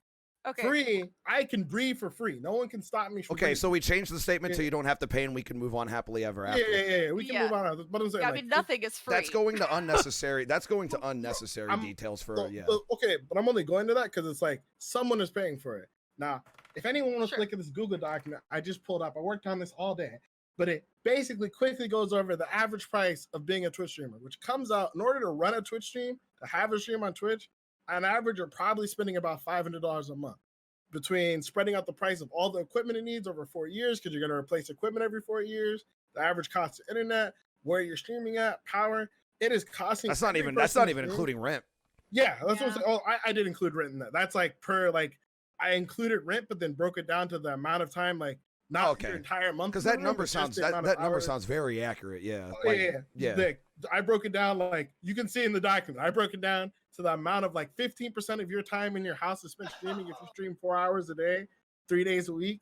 Okay. Free, I can breathe for free. No one can stop me from Okay, breathing. so we changed the statement so Yeah. you don't have to pay and we can move on happily ever after. Yeah. We can Yeah. move on. But I'm saying, Yeah, I like, mean, nothing is free. That's going to unnecessary. That's going to unnecessary I'm- details for So, yeah. okay, but I'm only going to that because it's like someone is paying for it. Now, if anyone wants Sure. to look at this Google document, I just pulled up. I worked on this all day, but it basically quickly goes over the average price of being a Twitch streamer, which comes out in order to run a Twitch stream, to have a stream on Twitch, on average, you're probably spending about $500 a month between spreading out the price of all the equipment it needs over 4 years, because you're going to replace equipment every 4 years, the average cost of internet, where you're streaming at, power. It is costing. That's not every even person even streaming- including rent. Yeah, that's what I'm Yeah. saying. Oh, I did include rent in that. That's like per, like, I included rent, but then broke it down to the amount of time, like not Okay. your entire month. Because of that rent, number but just sounds the that, amount of that number hours. sounds very accurate. Yeah. Oh, Like, yeah. yeah. I broke it down, like you can see in the document. I broke it down to the amount of like 15% of your time in your house is spent streaming. If you stream 4 hours a day, 3 days a week,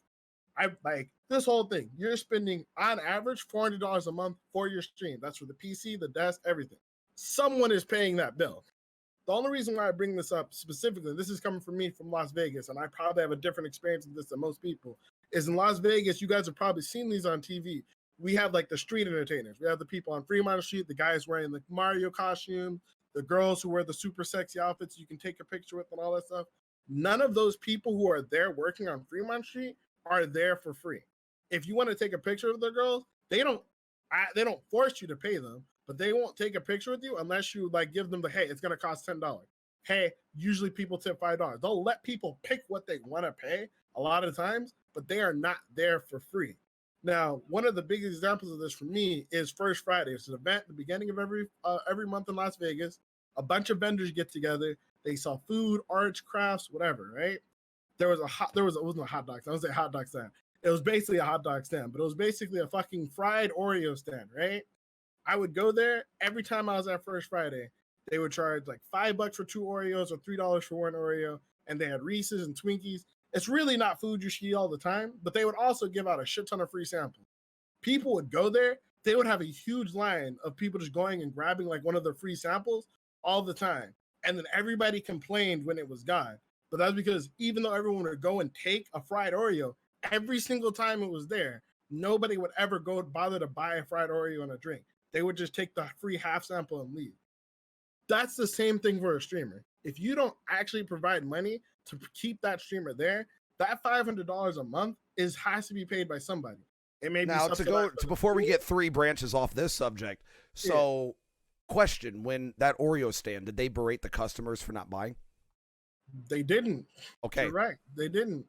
I like this whole thing. You're spending on average $400 a month for your stream. That's for the PC, the desk, everything. Someone is paying that bill. The only reason why I bring this up specifically, this is coming from me from Las Vegas, and I probably have a different experience with this than most people, is in Las Vegas, you guys have probably seen these on TV. We have like the street entertainers. We have the people on Fremont Street, the guys wearing the Mario costume, the girls who wear the super sexy outfits you can take a picture with and all that stuff. None of those people who are there working on Fremont Street are there for free. If you want to take a picture of the girls, they don't force you to pay them, but they won't take a picture with you unless you like give them the, hey, it's going to cost $10. Hey, usually people tip $5. They'll let people pick what they want to pay a lot of times, but they are not there for free. Now, one of the biggest examples of this for me is First Friday. It's an event at the beginning of every month in Las Vegas. A bunch of vendors get together. They sell food, arts, crafts, whatever, right? It wasn't a hot dog stand. I was a hot dog stand. It was basically a hot dog stand, but it was basically a fucking fried Oreo stand, right? I would go there every time I was at First Friday. They would charge like $5 for 2 Oreos or $3 for 1 Oreo, and they had Reese's and Twinkies. It's really not food you should eat all the time, but they would also give out a shit ton of free samples. People would go there. They would have a huge line of people just going and grabbing like one of the free samples all the time. And then everybody complained when it was gone. But that's because even though everyone would go and take a fried Oreo, every single time it was there, nobody would ever go bother to buy a fried Oreo and a drink. They would just take the free half sample and leave. That's the same thing for a streamer. If you don't actually provide money to keep that streamer there, that $500 a month has to be paid by somebody. It may Now be before we get 3 branches off this subject. So, question: when that Oreo stand, did they berate the customers for not buying? They didn't. Okay, You're right. They didn't.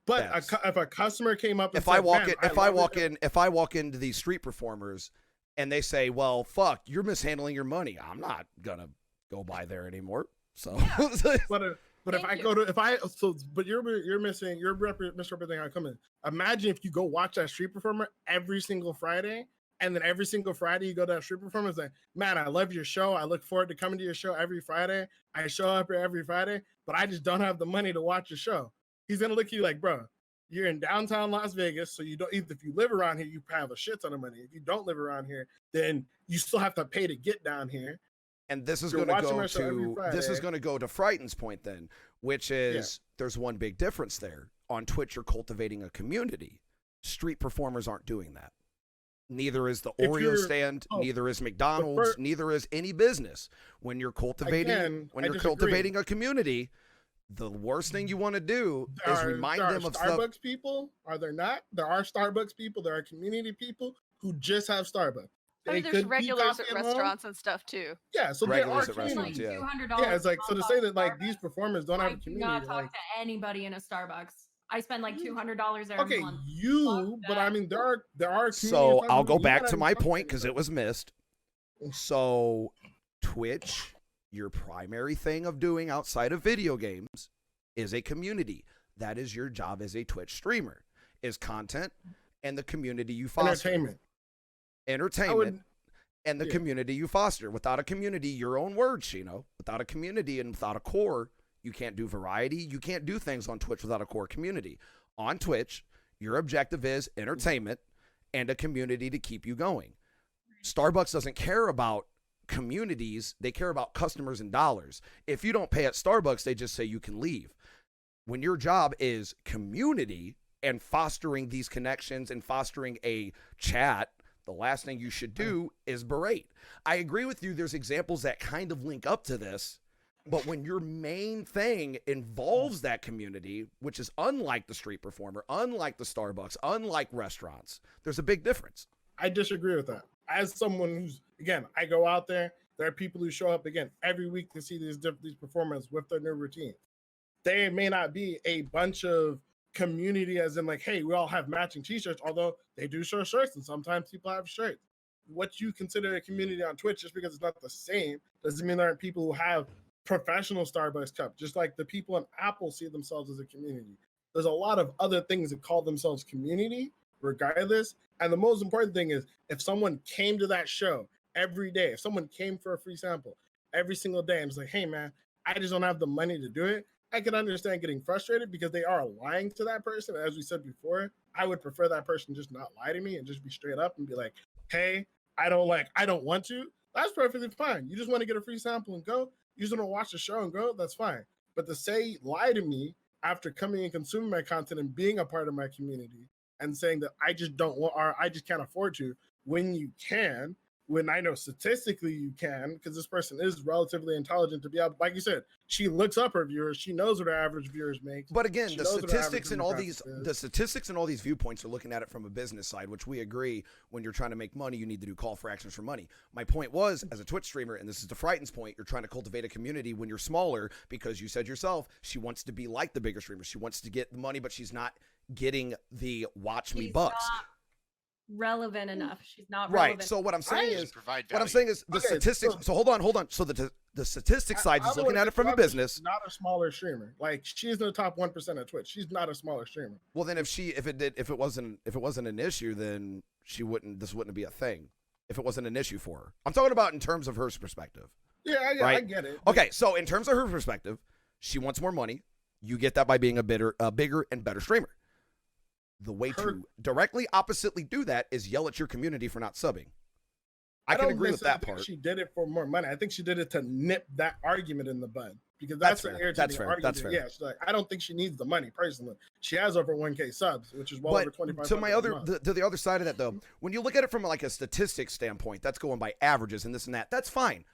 But if a customer came up, and if I said, walk "Man, in, love it," if I walk into these street performers and they say, "Well, fuck, you're mishandling your money," I'm not gonna go by there anymore. So, but if I go to but you're misrepresenting how I come in. Imagine if you go watch that street performer every single Friday, and then every single Friday you go to that street performer and say, "Man, I love your show. I look forward to coming to your show every Friday. I show up here every Friday, but I just don't have the money to watch your show." He's gonna look at you like, "Bro, you're in downtown Las Vegas, so you don't. If you live around here, you have a shit ton of money. If you don't live around here, then you still have to pay to get down here. And this is You're going to watching go my show every to Friday. Frighten's point then, which is there's one big difference there. On Twitch, you're cultivating a community. Street performers aren't doing that. Neither is the If Oreo you're- stand. oh, Neither is McDonald's. fir- Neither is any business. When you're cultivating, Again, when I you're disagree. cultivating a community, the worst thing you want to do is remind there are them of Starbucks stuff. people. Are there not? There are Starbucks people. There are community people who just have Starbucks. I mean, They there's could keep regulars coffee at home. restaurants and stuff too. Yeah, so Regulars there at are restaurants, communities. yeah. $200. Yeah, it's like so to say that like these Starbucks, performers don't have I a do community. not talk Like, to anybody in a Starbucks. I spend like $200 every okay, month. you, but I that. mean there are So I'll go communities back that to are my fucking point because it Starbucks. was missed. So Twitch, your primary thing of doing outside of video games is a community. That is your job as a Twitch streamer, is content and the community you foster. Entertainment. Entertainment and the yeah. community you foster. Without a community, your own words, Shino. Without a community and without a core, you can't do variety. You can't do things on Twitch without a core community. On Twitch, your objective is entertainment and a community to keep you going. Starbucks doesn't care about communities. They care about customers and dollars. If you don't pay at Starbucks, they just say you can leave. When your job is community and fostering these connections and fostering a chat, the last thing you should do is berate. I agree with you. There's examples that kind of link up to this, but when your main thing involves that community, which is unlike the street performer, unlike the Starbucks, unlike restaurants, there's a big difference. I disagree with that. As someone who's, again, I go out there. There are people who show up again every week to see these performers with their new routine. They may not be a bunch of community, as in like, hey, we all have matching T-shirts. Although they do show shirts, and sometimes people have shirts. What you consider a community on Twitch, just because it's not the same, doesn't mean there aren't people who have professional Starbucks cups. Just like the people on Apple see themselves as a community. There's a lot of other things that call themselves community, regardless. And the most important thing is if someone came to that show every day, if someone came for a free sample every single day and was like, hey man, I just don't have the money to do it, I can understand getting frustrated because they are lying to that person. As we said before, I would prefer that person just not lie to me and just be straight up and be like, hey, I don't want to. That's perfectly fine. You just want to get a free sample and go. You just want to watch the show and go. That's fine. But to say lie to me after coming and consuming my content and being a part of my community and saying that I just don't want, or I just can't afford to, when you can, when I know statistically you can, because this person is relatively intelligent to be able, like you said, she looks up her viewers, she knows what her average viewers make. But again, She the knows what her average statistics and all demographic these is. the statistics and all these viewpoints are looking at it from a business side, which we agree. When you're trying to make money, you need to do call for actions for money. My point was, as a Twitch streamer, and this is the Frighten's point, you're trying to cultivate a community when you're smaller, because you said yourself, she wants to be like the bigger streamers. She wants to get the money, but she's not getting the watch me She's bucks. not relevant enough. She's not Right. relevant. So what I'm saying Just is, provide what I'm value. saying is the Okay, statistics. So hold on. So the statistics side is looking at it from a business. Not a smaller streamer. Like she's in the top 1% of Twitch. She's not a smaller streamer. Well, then if it wasn't an issue, then this wouldn't be a thing. If it wasn't an issue for her, I'm talking about in terms of her perspective. Yeah, I Right. get it. Okay, so in terms of her perspective, she wants more money. You get that by being a bigger and better streamer. The way to directly oppositely do that is yell at your community for not subbing. I can don't agree with that necessarily think part. She did it for more money. I think she did it to nip that argument in the bud because that's, That's an fair. irritating That's fair. argument. That's fair. Yeah, she's like, I don't think she needs the money personally. She has over 1K subs, which is well over But 25. to my to the other side of that though, when you look at it from like a statistics standpoint, that's going by averages and this and that. That's fine,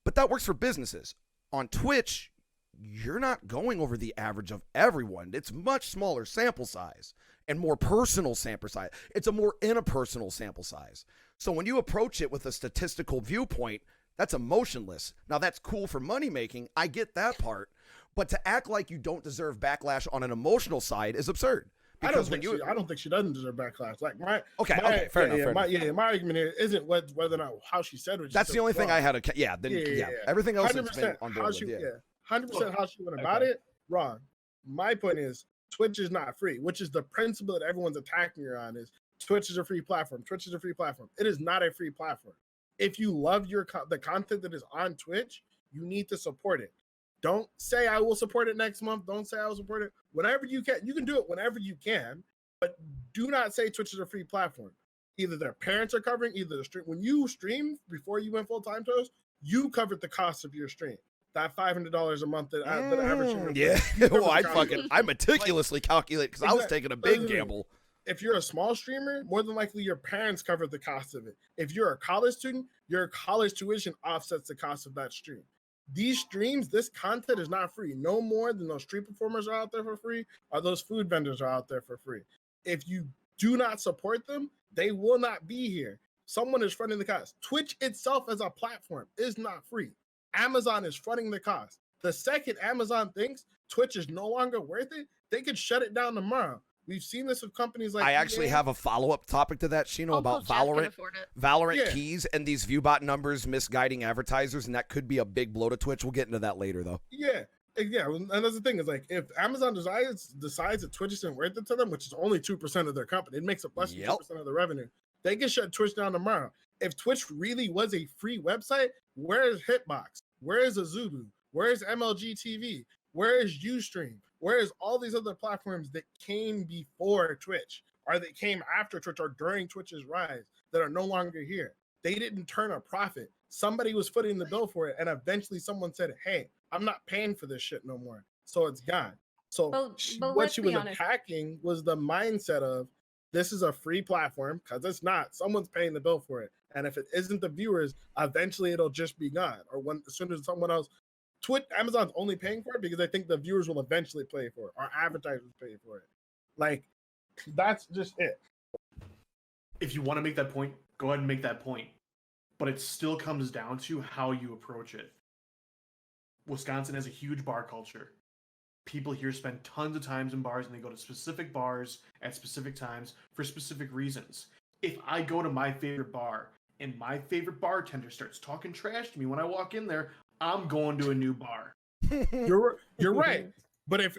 but that works for businesses. On Twitch, you're not going over the average of everyone. It's much smaller sample size and more personal sample size. It's a more interpersonal sample size. So when you approach it with a statistical viewpoint, that's emotionless. Now that's cool for money making. I get that part. But to act like you don't deserve backlash on an emotional side is absurd. I don't think she doesn't deserve backlash. Like Okay, fair enough. My argument here isn't whether or not how she said what she That's said the only was thing wrong. I had to. Yeah. Everything else has been 100% on how board she, with. Yeah. 100% how she went about it, wrong. My point is, Twitch is not free, which is the principle that everyone's attacking her on. Is Twitch is a free platform? Twitch is a free platform. It is not a free platform. If you love the content that is on Twitch, you need to support it. Don't say I will support it next month. Don't say I will support it. Whenever you can, you can do it whenever you can, but do not say Twitch is a free platform. Either their parents are covering, either the stream. When you stream before you went full time to us, you covered the cost of your stream. That $500 a month that average streamer. Yeah. you covered Well, the cost. I meticulously calculate because I was Exactly. taking a big Literally. gamble. If you're a small streamer, more than likely your parents covered the cost of it. If you're a college student, your college tuition offsets the cost of that stream. These streams, this content is not free. No more than those street performers are out there for free, or those food vendors are out there for free. If you do not support them, they will not be here. Someone is fronting the cost. Twitch itself as a platform is not free. Amazon is fronting the cost. The second Amazon thinks Twitch is no longer worth it, they could shut it down tomorrow. We've seen this with companies like I actually EA. have a follow-up topic to that, Shino, Uncle about Jeff can Valorant. afford it. Valorant Yeah. keys and these viewbot numbers misguiding advertisers, and that could be a big blow to Twitch. We'll get into that later, though. Yeah, and that's the thing is like if Amazon decides that Twitch isn't worth it to them, which is only 2% of their company, it makes up less than Yep. 2% of the revenue. They can shut Twitch down tomorrow. If Twitch really was a free website, where is Hitbox? Where is Azubu? Where is MLG TV? Where is Ustream? Where is all these other platforms that came before Twitch, or that came after Twitch, or during Twitch's rise that are no longer here? They didn't turn a profit. Somebody was footing the bill for it, and eventually someone said, "Hey, I'm not paying for this shit no more." So it's gone. So But what let's she be was honest. attacking was the mindset of this is a free platform, because it's not. Someone's paying the bill for it, and if it isn't the viewers, eventually it'll just be gone. Or when as soon as someone else, Amazon's only paying for it because I think the viewers will eventually pay for it, or advertisers pay for it. Like that's just it. If you want to make that point, go ahead and make that point. But it still comes down to how you approach it. Wisconsin has a huge bar culture. People here spend tons of times in bars, and they go to specific bars at specific times for specific reasons. If I go to my favorite bar and my favorite bartender starts talking trash to me when I walk in there, I'm going to a new bar. You're right. But if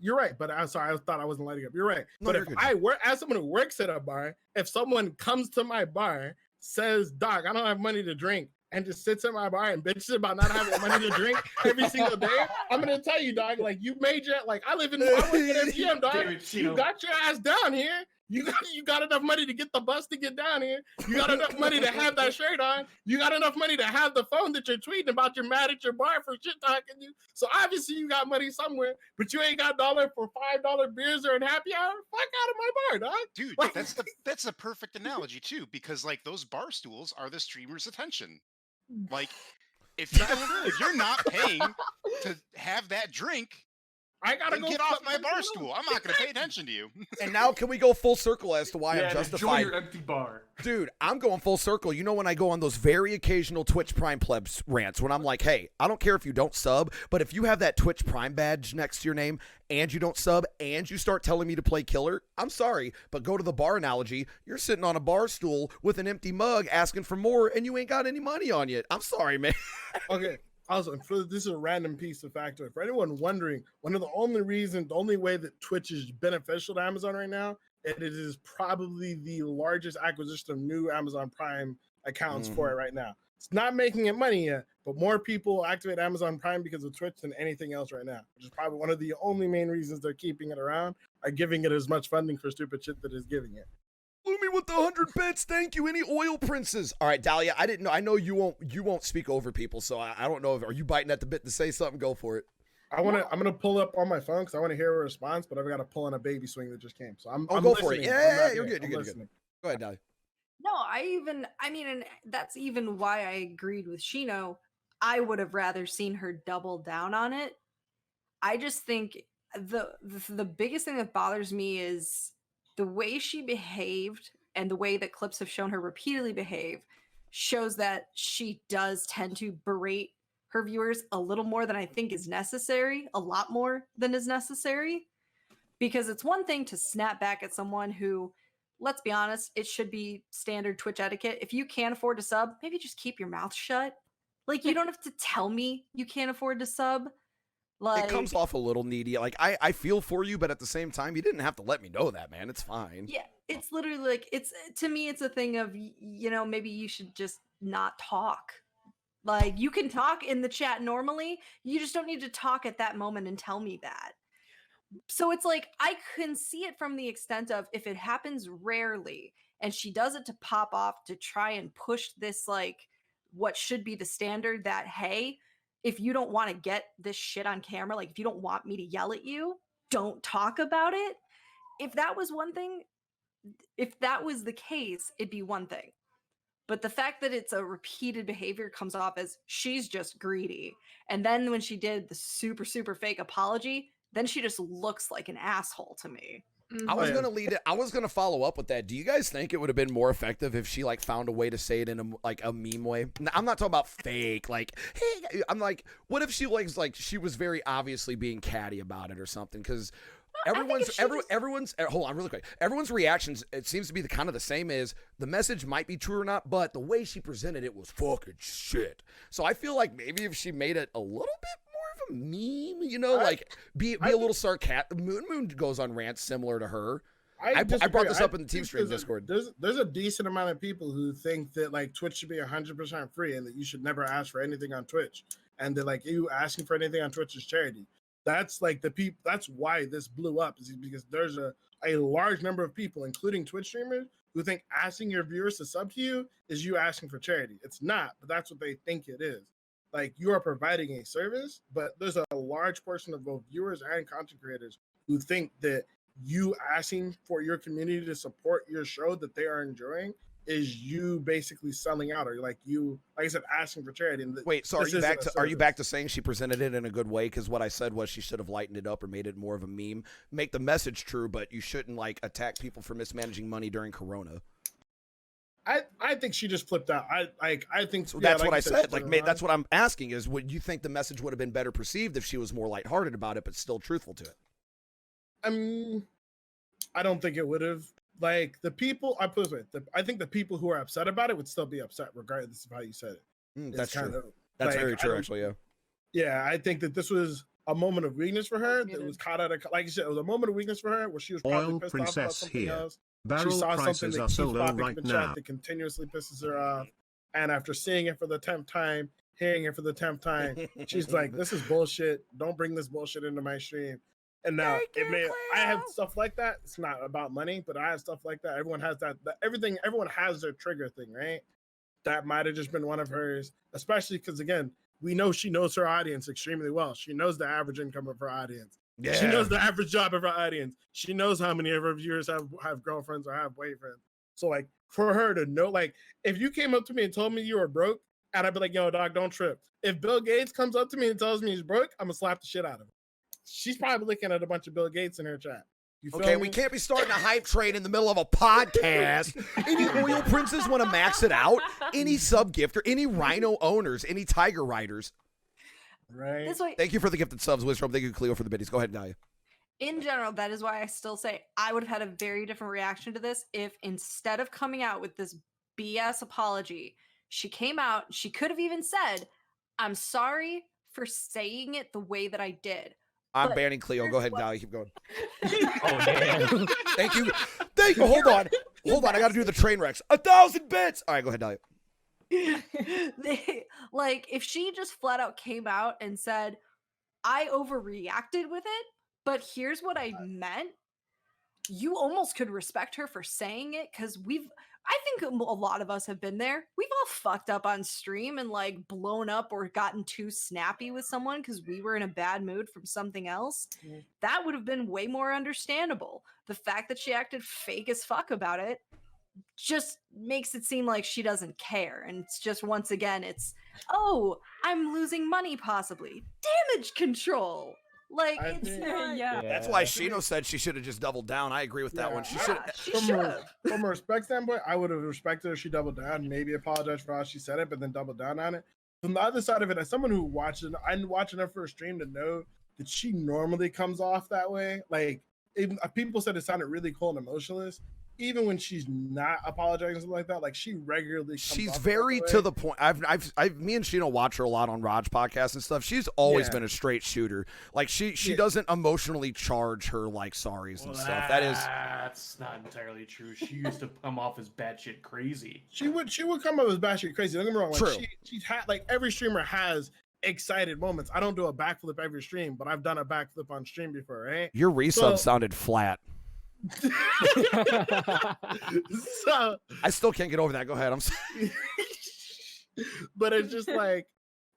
you're right, but I'm sorry, I thought I wasn't lighting up. You're right. No, But you're if good. I work as someone who works at a bar, if someone comes to my bar, says, "Doc, I don't have money to drink," and just sits in my bar and bitches about not having money to drink every single day, I'm gonna tell you, dog, like you made your like I work at MGM, dog. Damn it, You Chino. got your ass down here. You got enough money to get the bus to get down here. You got enough money to have that shirt on. You got enough money to have the phone that you're tweeting about you're mad at your bar for shit talking you. So obviously you got money somewhere, but you ain't got dollar for $5 beers or a happy hour. Fuck out of my bar, dog. Dude, Like- that's a perfect analogy too, because like those bar stools are the streamer's attention. Like if you're not paying to have that drink, I gotta then go get off fuck my something bar else. stool. I'm not going to pay attention to you. And now can we go full circle as to why Yeah, I'm and enjoy justified? your empty bar. Dude, I'm going full circle. You know when I go on those very occasional Twitch Prime plebs rants when I'm like, hey, I don't care if you don't sub, but if you have that Twitch Prime badge next to your name and you don't sub and you start telling me to play killer, I'm sorry, but go to the bar analogy. You're sitting on a bar stool with an empty mug asking for more and you ain't got any money on you. I'm sorry, man. Okay. Also, this is a random piece of factor. For anyone wondering, the only way that Twitch is beneficial to Amazon right now, it is probably the largest acquisition of new Amazon Prime accounts for it right now. It's not making it money yet, but more people activate Amazon Prime because of Twitch than anything else right now, which is probably one of the only main reasons they're keeping it around, are giving it as much funding for stupid shit that is giving it. Lumi with the 100 bits. Thank you. Any oil princes? All right, Dahlia. I didn't know. I know you won't speak over people, so I don't know. Are you biting at the bit to say something? Go for it. I'm gonna pull up on my phone because I want to hear a response, but I've got to pull on a baby swing that just came. So I'm Go for it. listening. Yeah, I'm not you're here. good. I'm You're good. listening. Go ahead, Dahlia. No, and that's even why I agreed with Shino. I would have rather seen her double down on it. I just think the biggest thing that bothers me is the way she behaved and the way that clips have shown her repeatedly behave shows that she does tend to berate her viewers a little more than I think is necessary, a lot more than is necessary. Because it's one thing to snap back at someone who, let's be honest, it should be standard Twitch etiquette. If you can't afford to sub, maybe just keep your mouth shut. Like, you don't have to tell me you can't afford to sub. Like, It comes off a little needy. Like I feel for you, but at the same time, you didn't have to let me know that, man. It's fine. yeah, it's literally like, to me, it's a thing of, maybe you should just not talk. Like, you can talk in the chat normally, you just don't need to talk at that moment and tell me that. So it's like, I can see it from the extent of if it happens rarely and she does it to pop off to try and push this, like, what should be the standard that, hey, if you don't want to get this shit on camera, like, if you don't want me to yell at you, don't talk about it. If that was one thing, if that was the case, it'd be one thing. But the fact that it's a repeated behavior comes off as she's just greedy. And then when she did the super, super fake apology, then she just looks like an asshole to me. I was yeah. gonna lead it. I was gonna follow up with that. Do you guys think it would have been more effective if she like found a way to say it in a meme way? Now, I'm not talking about fake. Like, hey, I'm like, what if she like she was very obviously being catty about it or something? Because everyone's hold on really quick. Everyone's reactions, it seems to be the kind of the same as the message might be true or not, but the way she presented it was fucking shit. So I feel like maybe if she made it a little bit more of a meme, you know, like be a little sarcastic. Moon goes on rants similar to her. I brought this up in the Team Stream Discord. There's a decent amount of people who think that like Twitch should be 100% free and that you should never ask for anything on Twitch, and that like you asking for anything on Twitch is charity. That's like the people. That's why this blew up, is because there's a large number of people, including Twitch streamers, who think asking your viewers to sub to you is you asking for charity. It's not, but that's what they think it is. Like, you are providing a service, but there's a large portion of both viewers and content creators who think that you asking for your community to support your show that they are enjoying is you basically selling out, or like I said, asking for charity. And wait, so are you back to saying she presented it in a good way? Because what I said was she should have lightened it up or made it more of a meme. Make the message true, but you shouldn't like attack people for mismanaging money during Corona. I think she just flipped out. I think so. That's what I said. Like, that's what I'm asking is, would you think the message would have been better perceived if she was more lighthearted about it, but still truthful to it? I don't think it would have. Like, the people, I put it this way, I think the people who are upset about it would still be upset regardless of how you said it. That's true. That's very true, actually, yeah. Yeah, I think that this was a moment of weakness for her. That was caught out of, like you said, it was a moment of weakness for her where she was probably pissed off about something else. Barrel she saw prices something that are so keeps low popping right up in now. chat that continuously pisses her off. And after seeing it for the 10th time, hearing it for the 10th time, she's like, this is bullshit. Don't bring this bullshit into my stream. And now I have stuff like that. It's not about money, but I have stuff like that. Everyone has that everyone has their trigger thing, right? That might have just been one of hers, especially because, again, we know she knows her audience extremely well. She knows the average income of her audience. Yeah. She knows the average job of her audience. She knows how many of her viewers have girlfriends or have boyfriends. So, like, for her to know, like, if you came up to me and told me you were broke, and I'd be like, yo, dog, don't trip. If Bill Gates comes up to me and tells me he's broke, I'm going to slap the shit out of him. She's probably looking at a bunch of Bill Gates in her chat. Okay, we can't be starting a hype train in the middle of a podcast. Any oil princes want to max it out? Any sub gifter, any rhino owners, any tiger riders? Right. Thank you for the gifted subs, Wizrom. Thank you, Cleo, for the biddies. Go ahead, Dahlia. In general, that is why I still say I would have had a very different reaction to this if instead of coming out with this BS apology, she came out, she could have even said, I'm sorry for saying it the way that I did. I'm banning Cleo. Go ahead, Dahlia. Keep going. Oh, damn. Thank you. Hold on. I got to do the train wrecks. 1,000 bits. All right, go ahead, Dahlia. If she just flat out came out and said, I overreacted with it, but here's what I meant, you almost could respect her for saying it, because I think a lot of us have been there. We've all fucked up on stream and like blown up or gotten too snappy with someone because we were in a bad mood from something else. That would have been way more understandable. The fact that she acted fake as fuck about it just makes it seem like she doesn't care. And it's just, once again, it's, oh, I'm losing money possibly. Damage control. Like, it's not, yeah. That's why Shino said she should have just doubled down. I agree with that one. She should. From a respect standpoint, I would have respected her. She doubled down, maybe apologized for how she said it, but then doubled down on it. From the other side of it, as someone who watches, I'm watching her for a stream to know that she normally comes off that way. Like, people said it sounded really cold and emotionless. even when she's not apologizing something like that, like she regularly comes She's off very that to way. the point. Me and Sheena watch her a lot on Raj podcasts and stuff. She's always Yeah. been a straight shooter. Like she Yeah. doesn't emotionally charge her like sorries and stuff. That is That's not entirely true. She used to come off as batshit crazy. She would come up with batshit crazy. Don't get me wrong. Like True. she's had like every streamer has excited moments. I don't do a backflip every stream, but I've done a backflip on stream before, right? your resub So- sounded flat. So I still can't get over that. Go ahead. I'm sorry. but it's just like,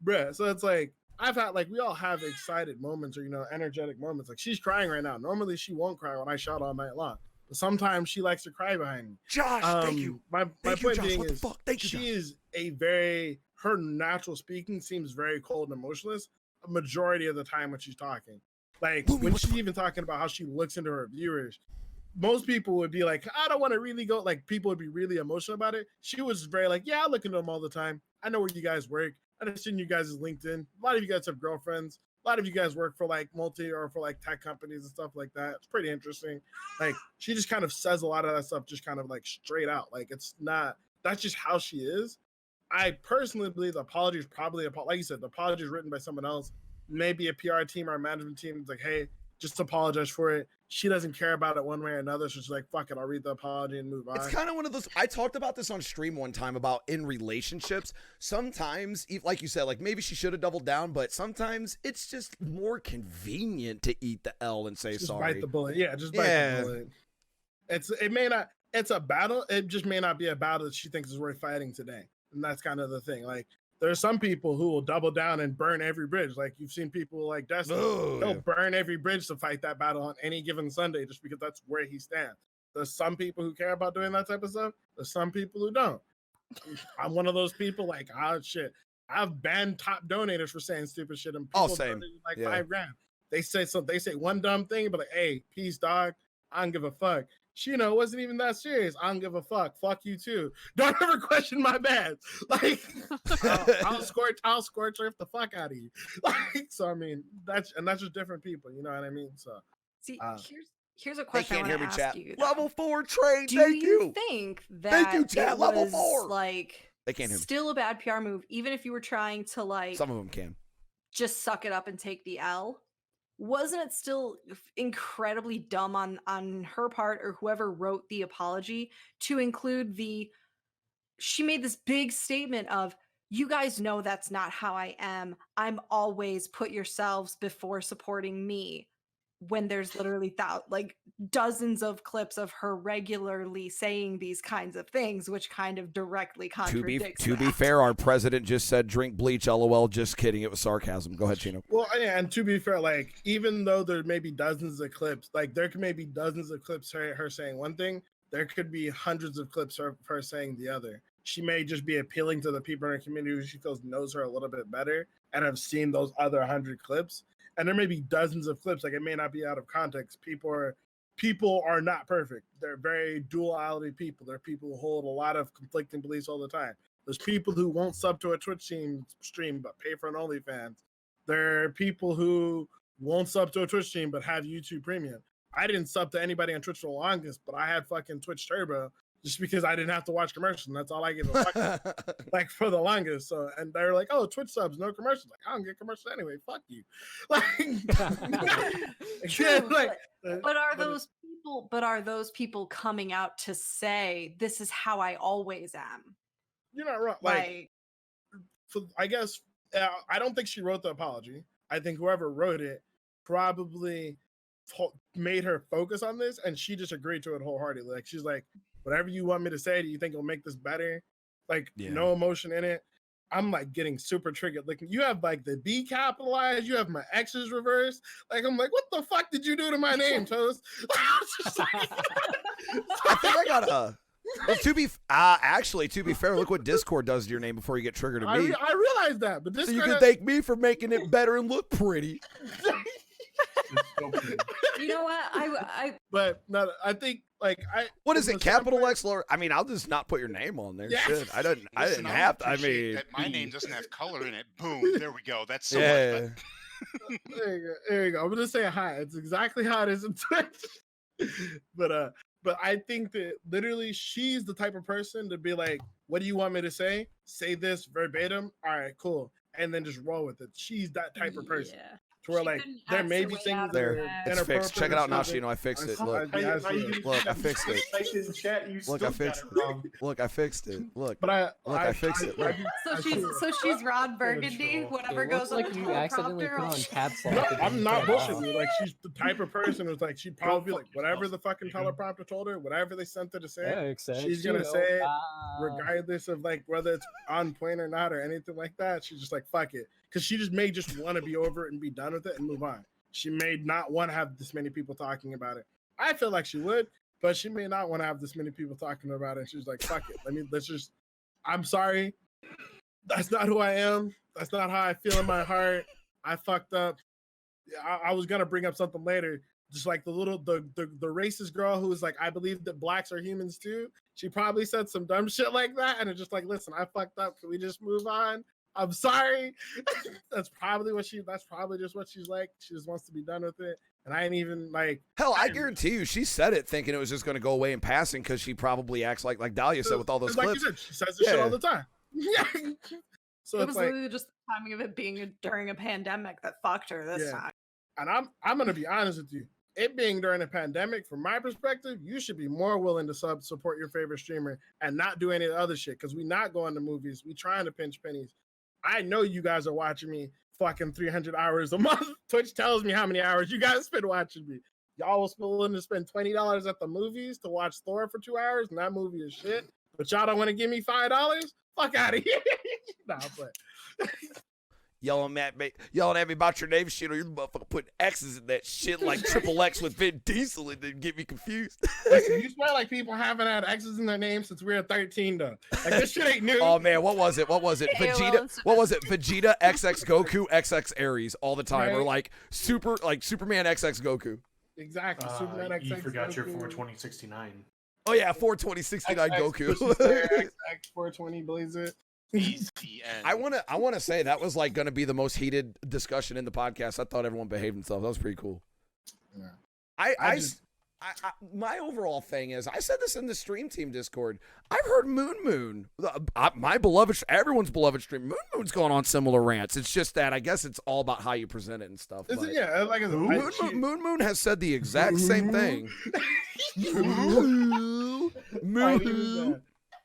bruh. So it's like I've had like we all have excited moments or energetic moments. Like she's crying right now. Normally she won't cry when I shout all night long. But sometimes she likes to cry behind me. Josh, thank you. My Thank you, point Josh. being What the is fuck? Thank you, she Josh. is her natural speaking seems very cold and emotionless a majority of the time when she's talking. Like Boomy, when what the she's even talking about how she looks into her viewers, most people would be like, I don't want to really go. Like people would be really emotional about it. She was very like, yeah, I look into them all the time. I know where you guys work. I understand you guys' LinkedIn. A lot of you guys have girlfriends. A lot of you guys work for like multi or for like tech companies and stuff like that. It's pretty interesting. Like she just kind of says a lot of that stuff just kind of like straight out. Like it's not, that's just how she is. I personally believe the apology is probably, like you said, the apology is written by someone else, maybe a PR team or a management team. It's like, hey, just apologize for it. She doesn't care about it one way or another. So she's like, fuck it, I'll read the apology and move on. It's kind of one of those. I talked about this on stream one time about in relationships. Sometimes, like you said, like maybe she should have doubled down, but sometimes it's just more convenient to eat the L and say just sorry. bite the bullet. Yeah, just bite the bullet. It's a battle. It just may not be a battle that she thinks is worth fighting today. And that's kind of the thing. Like there are some people who will double down and burn every bridge. Like you've seen people like Destiny. Ugh. They'll burn every bridge to fight that battle on any given Sunday just because that's where he stands. There's some people who care about doing that type of stuff. There's some people who don't. I'm one of those people like, shit. I've banned top donators for saying stupid shit and people Same. donated like Yeah. $5,000. They say one dumb thing, but like, hey, peace, dog. I don't give a fuck. She, it wasn't even that serious. I don't give a fuck. Fuck you too. Don't ever question my bad. Like, I'll scorch her the fuck out of you. Like, so I mean, that's just different people. You know what I mean? So See, Uh, here's a They question can't I hear want me, to ask chat. you. though. Level 4 train. Do Thank you you. think that Thank you, chat. it Level was 4. like They can't hear me. still a bad PR move, even if you were trying to like Some of them can. just suck it up and take the L? Wasn't it still incredibly dumb on her part or whoever wrote the apology to include she made this big statement of, you guys know that's not how I am. I'm always put yourselves before supporting me, when there's literally dozens of clips of her regularly saying these kinds of things, which kind of directly contradicts To be that. fair, our president just said drink bleach. LOL. Just kidding. It was sarcasm. Go ahead, Chino. well, yeah, and to be fair, like even though there may be dozens of clips, like there could maybe dozens of clips her saying one thing, there could be hundreds of clips of her saying the other. She may just be appealing to the people in her community who she feels knows her a little bit better and have seen those other 100 clips. And there may be dozens of clips, like it may not be out of context. People are not perfect. They're very duality people. They're people who hold a lot of conflicting beliefs all the time. There's people who won't sub to a Twitch stream but pay for an OnlyFans. There are people who won't sub to a Twitch stream but have YouTube Premium. I didn't sub to anybody on Twitch for the longest, but I had fucking Twitch Turbo just because I didn't have to watch commercials. And that's all I give a fuck like for the longest. So, and they're like, oh, Twitch subs, no commercials. Like, I don't get commercials anyway. Fuck you. Like, True, again, like, But are those people coming out to say this is how I always am? you're not wrong. Like, I guess I don't think she wrote the apology. I think whoever wrote it probably made her focus on this, and she just agreed to it wholeheartedly. Like she's like, whatever you want me to say, do you think it'll make this better? Like no emotion in it. I'm like getting super triggered. Like you have like the B capitalized, you have my X's reversed. Like I'm like, what the fuck did you do to my name, Toast? I think I got a. Well, to be fair, look what Discord does to your name before you get triggered at me. I realized that, but this So you can thank me for making it better and look pretty. You know what? But no, I think like What is from it? the Capital standpoint- X, Laura? I mean, I'll just not put your name on there. Yeah. Shit, I didn't Listen, have to. I appreciate mean, that my name doesn't have color in it. Boom, there we go. That's so much yeah. better. There you go. I'm gonna say hi. It's exactly how it is in Twitch. But But I think that literally she's the type of person to be like, what do you want me to say? Say this verbatim. All right, cool. And then just roll with it. She's that type of person. Yeah. To where She like couldn't there act may her be way things out that of are There, that. it's fixed. Check it out now, Shino. I fixed it. Look, look, I fixed it. In chat, you Look, I fixed it. Look, I fixed it. Look, But I fixed it. Look. So she's Rod Burgundy. troll. Whatever It goes looks on like the you accidentally teleprompter. put on caps lock. No, and I'm then not turn it off. bullshitting you. Like she's the type of person who's like she'd probably be like whatever the fucking teleprompter told her, whatever they sent her to say, Yeah, except she's you gonna know, say it ah. regardless of like whether it's on point or not or anything like that. She's just like fuck it, because she just may just want to be over it and be done with it and move on. She may not want to have this many people talking about it. I feel like she would, but she may not want to have this many people talking about it. And she's like, fuck it. Let's just, I'm sorry. That's not who I am. That's not how I feel in my heart. I fucked up. I was going to bring up something later. Just like the racist girl who was like, I believe that blacks are humans too. She probably said some dumb shit like that. And it's just like, listen, I fucked up. Can we just move on? I'm sorry. That's probably just what she's like. She just wants to be done with it. And I ain't even like, Hell, I guarantee you, she said it thinking it was just going to go away in passing because she probably acts like Dahlia said with all those like clips. you said, she says this shit Yeah. all the time. Yeah. So It it's was like, literally just the timing of it being during a pandemic that fucked her this Yeah. time. and I'm gonna be honest with you. It being during a pandemic, from my perspective, you should be more willing to support your favorite streamer and not do any of the other shit. Because we not going to movies. We trying to pinch pennies. I know you guys are watching me fucking 300 hours a month. Twitch tells me how many hours you guys spend watching me. Y'all was willing to spend $20 at the movies to watch Thor for 2 hours, and that movie is shit. But y'all don't want to give me $5? Fuck out of here. Nah, but Yelling at me about your name shit, or you motherfucker putting X's in that shit like triple X with Vin Diesel and then get me confused. listen, you swear like people haven't had X's in their name since we were 13 though. Like this shit ain't new. Oh man, what was it? Vegeta. What was it? Vegeta XX Goku XX Aries all the time, or Right. like Superman XX Goku. Exactly. Superman You XX forgot your Goku. 42069. Oh yeah, 42069 Goku. XX 420 blaze it. ECN. I wanna say that was like gonna be the most heated discussion in the podcast. I thought everyone behaved themselves. That was pretty cool. Yeah. I my overall thing is, I said this in the stream team Discord. I've heard Moon, my beloved, everyone's beloved stream. Moon's going on similar rants. It's just that I guess it's all about how you present it and stuff. Is but it, yeah, like Moon has said the exact same thing. Moon.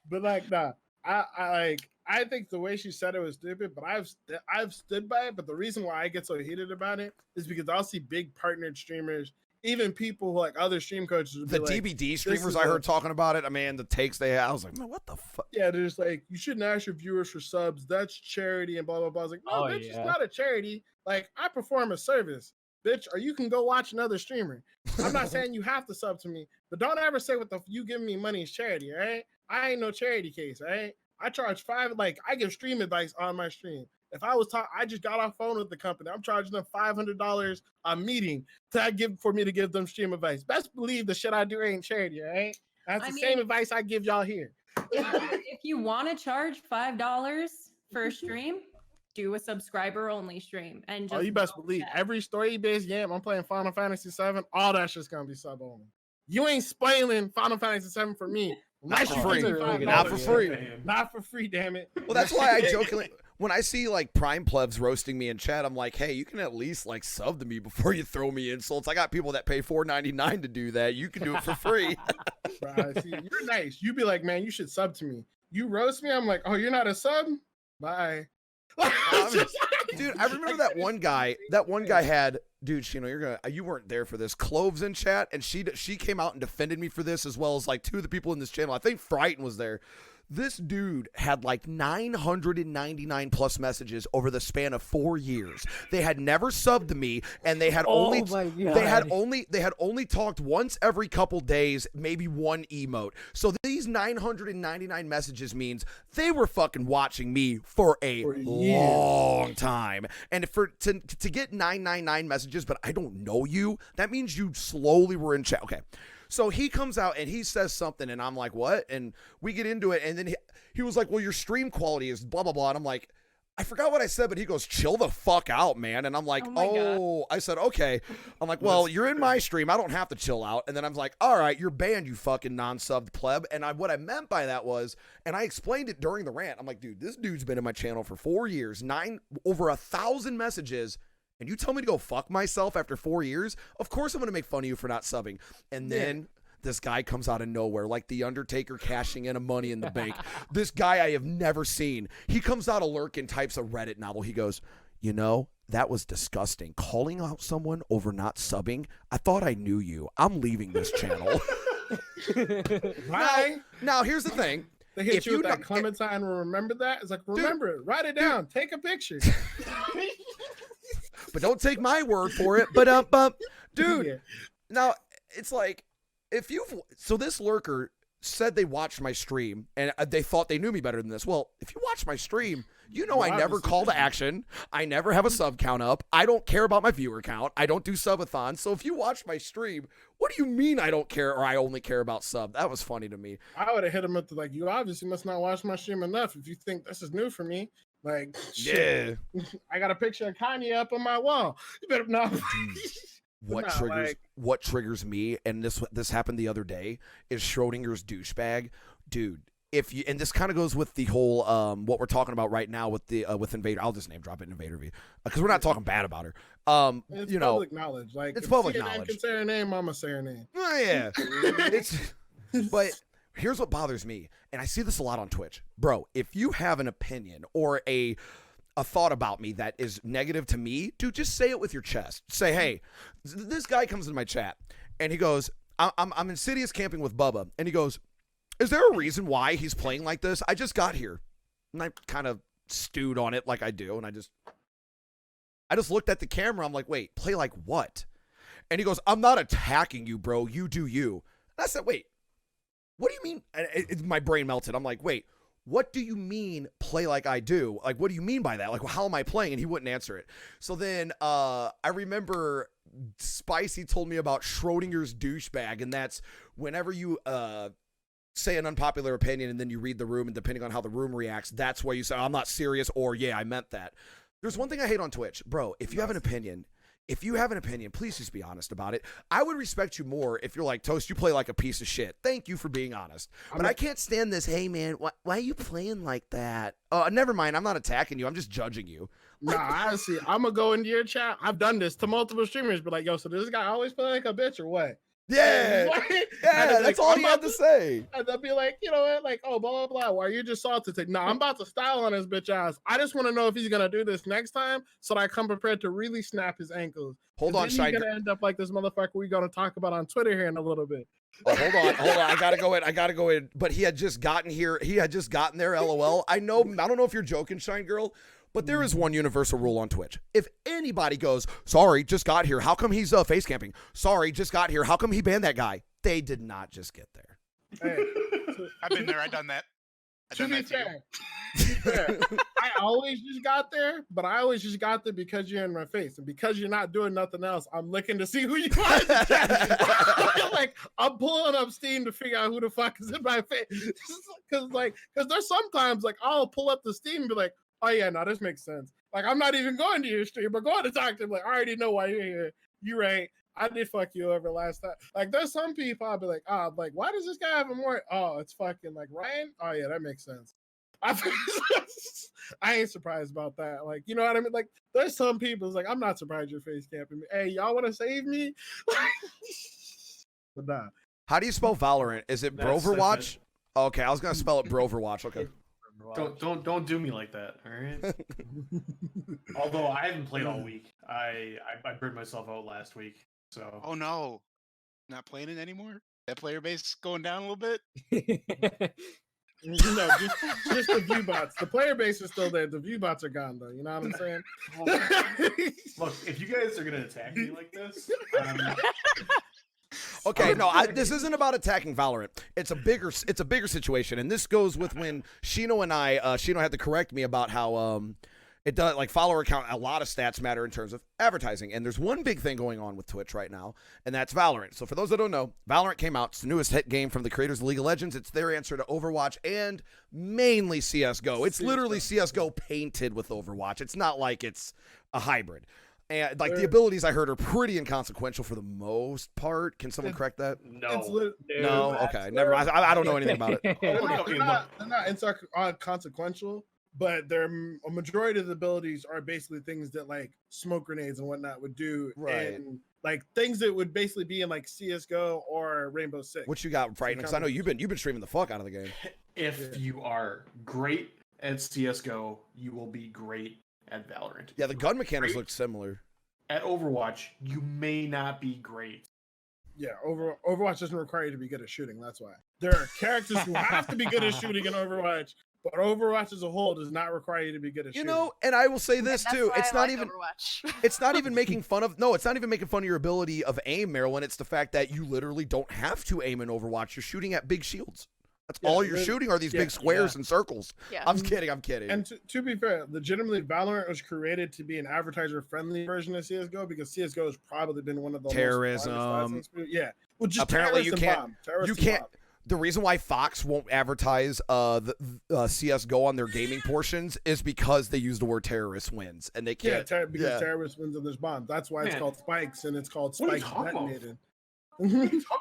But like, nah, I think the way she said it was stupid, but I've stood by it. But the reason why I get so heated about it is because I'll see big partnered streamers, even people who like other stream coaches. Would The be like, DBD streamers is I a- heard talking about it. I mean, the takes they had, I was like, man, what the fuck? Yeah, they're just like, you shouldn't ask your viewers for subs. That's charity and blah blah blah. I was like, no, Oh, bitch, yeah. it's not a charity. Like, I perform a service, bitch, or you can go watch another streamer. I'm not saying you have to sub to me, but don't ever say what the you giving me money is charity, all right? I ain't no charity case, all right? I charge $5, I give stream advice on my stream. If I was I just got off phone with the company. I'm charging them $500 a meeting for me to give them stream advice. Best believe the shit I do ain't charity, all right? That's I the mean- same advice I give y'all here. If you want to charge $5 for a stream, do a subscriber only stream and just Oh, you best know believe that. every story-based game I'm playing Final Fantasy VII, all that shit's gonna be sub only. You ain't spoiling Final Fantasy VII for me. Unless for you free. give me Really good $5. Not for free. Not for free, damn it. Well, that's why I jokingly, when I see like Prime plebs roasting me in chat, I'm like, hey, you can at least like sub to me before you throw me insults. I got people that pay $4.99 to do that. You can do it for free. Bruh, see, you're nice. You be like, man, you should sub to me. You roast me, I'm like, oh, you're not a sub? Bye. Dude, I remember that one guy. That one guy had, dude, Shino, you weren't there for this. Cloves in chat, and she came out and defended me for this, as well as like two of the people in this channel. I think Frighten was there. This dude had like 999 plus messages over the span of 4 years. They had never subbed to me, and they had only my they had God. only talked once every couple days, maybe one emote. So these 999 messages means they were fucking watching me for a long time. And to get 999 messages, but I don't know you, that means you slowly were in chat. Okay. So he comes out and he says something, and I'm like, what? And we get into it, and then he was like, well, your stream quality is blah, blah, blah. And I'm like, I forgot what I said, but he goes, chill the fuck out, man. And I'm like, Oh my God. I said, okay. I'm like, well, you're in my stream. I don't have to chill out. And then I'm like, all right, you're banned, you fucking non-subbed pleb. And what I meant by that was, and I explained it during the rant. I'm like, dude, this dude's been in my channel for 4 years, over 1,000 messages. And you tell me to go fuck myself after 4 years? Of course I'm going to make fun of you for not subbing. And then this guy comes out of nowhere, like the Undertaker cashing in a Money in the Bank. This guy I have never seen. He comes out of lurk and types a Reddit novel. He goes, you know, that was disgusting. Calling out someone over not subbing? I thought I knew you. I'm leaving this channel. Bye. Now, here's the thing. They hit If you with you that don't- Clementine. Remember that? It's like, remember it. Write it down. Take a picture. But don't take my word for it. But dude, Yeah. now it's like so this lurker said they watched my stream and they thought they knew me better than this. Well, if you watch my stream, you know I never obviously call to didn't. action. I never have a sub count up. I don't care about my viewer count. I don't do subathons. So if you watch my stream, what do you mean I don't care or I only care about sub? That was funny to me. I would have hit him with like, you obviously must not watch my stream enough if you think this is new for me. Like, shit. I got a picture of Kanye up on my wall. You better not. What triggers me, and this happened the other day, is Schrodinger's douchebag, dude. If you, and this kind of goes with the whole what we're talking about right now with the with Invader. I'll just name drop it, Invader V, because we're not talking bad about her. It's you know, public knowledge. Like, it's if public CNN knowledge. can say her name, Mama say her name. Oh, yeah, but here's what bothers me, and I see this a lot on Twitch, bro. If you have an opinion or a thought about me that is negative to me, dude, just say it with your chest. Say, hey, this guy comes into my chat and he goes, I'm Insidious camping with Bubba, and he goes, is there a reason why he's playing like this? I just got here. And I kind of stewed on it like I do, and I just looked at the camera. I'm like, wait, play like what? And he goes, I'm not attacking you, bro. You do you. And I said, wait, what do you mean? And my brain melted. I'm like, wait, what do you mean play like I do? Like, what do you mean by that? Like, how am I playing? And he wouldn't answer it. So then I remember Spicy told me about Schrodinger's douchebag, and that's whenever you say an unpopular opinion and then you read the room, and depending on how the room reacts, that's where you say, I'm not serious, or yeah, I meant that. There's one thing I hate on Twitch. Bro, if you have an opinion, please just be honest about it. I would respect you more if you're like, Toast, you play like a piece of shit. Thank you for being honest. But I can't stand this, hey, man, why are you playing like that? Never mind. I'm not attacking you. I'm just judging you. Nah, honestly, I'm going to go into your chat. I've done this to multiple streamers, but like, yo, so does this guy always play like a bitch or what? Yeah. Yeah, that's all he had to say. And they'll be like, you know what? Like, oh, blah, blah, blah. Why are you just salted? Like, no, I'm about to style on his bitch ass. I just want to know if he's going to do this next time so that I come prepared to really snap his ankles. Hold on, He's Shine. going to end up like this motherfucker we're going to talk about on Twitter here in a little bit. Oh, hold on. I gotta go in. But he had just gotten here. He had just gotten there. LOL. I don't know if you're joking, Shine Girl, but there is one universal rule on Twitch. If anybody goes, sorry, just got here, how come he's face camping? Sorry, just got here, how come he banned that guy? They did not just get there. Hey, I've been there. I've done that. I've to done be that too. fair, to be fair, I always just got there, but I always just got there because you're in my face. And because you're not doing nothing else, I'm looking to see who you are. Like, I'm pulling up Steam to figure out who the fuck is in my face. Because there's sometimes, like, I'll pull up the Steam and be like, oh, yeah, no, this makes sense. Like, I'm not even going to your stream, but going to talk to him. Like, I already know why you're here. You're right. I did fuck you over last time. Like, there's some people I'll be like, like, why does this guy have a more? Oh, it's fucking like Ryan. Oh yeah, that makes sense. I ain't surprised about that. Like, you know what I mean? Like, there's some people. It's like, I'm not surprised you're face camping me. Hey, y'all want to save me? But nah. How do you spell Valorant? Is it That's Broverwatch? Okay, I was gonna spell it Broverwatch. Okay. Don't do me like that, all right? Although I haven't played all week. I burned myself out last week. So Oh no, not playing it anymore. That player base going down a little bit. You know, just the view bots. The player base is still there. The view bots are gone though. You know what I'm saying? look, if you guys are gonna attack me like this, Okay, no, this isn't about attacking Valorant. It's a bigger situation, and this goes with when Shino and Shino had to correct me about how It does, like follower count, a lot of stats matter in terms of advertising. And there's one big thing going on with Twitch right now, and that's Valorant. So for those that don't know, Valorant came out. It's the newest hit game from the creators of League of Legends. It's their answer to Overwatch and mainly CSGO. It's literally CSGO painted with Overwatch. It's not like it's a hybrid. And like the abilities I heard are pretty inconsequential for the most part. Can someone correct that? No. Okay. Never. I don't know anything about it. They're not inconsequential, but a majority of the abilities are basically things that like smoke grenades and whatnot would do, Right. and like things that would basically be in like CS:GO or Rainbow Six. What you got, Frightened? Because I know you've been streaming the fuck out of the game. If you are great at CS:GO, you will be great at Valorant. Yeah, the gun mechanics Great look similar. At Overwatch, you may not be great. Yeah, Overwatch doesn't require you to be good at shooting. That's why there are characters who have to be good at shooting in Overwatch, but Overwatch as a whole does not require you to be good at shooting. You know, and I will say this That's too. why It's I not like even Overwatch. it's not even making fun of it's not even making fun of your ability of aim, Marilyn. It's the fact that you literally don't have to aim in Overwatch. You're shooting at big shields. That's all you're shooting are these big squares and circles. Yeah. I'm kidding. And to be fair, legitimately, Valorant was created to be an advertiser-friendly version of CS:GO because CS:GO has probably been one of the Terrorism. Most well, just Apparently you can't. Terrorists You and can't. bomb. The reason why Fox won't advertise the CS:GO on their gaming portions is because they use the word terrorist wins, and they Yeah, can't. because terrorist wins and there's bombs. That's why it's Man. called spikes and it's called What are you spikes talking about? detonated. What are you talking about?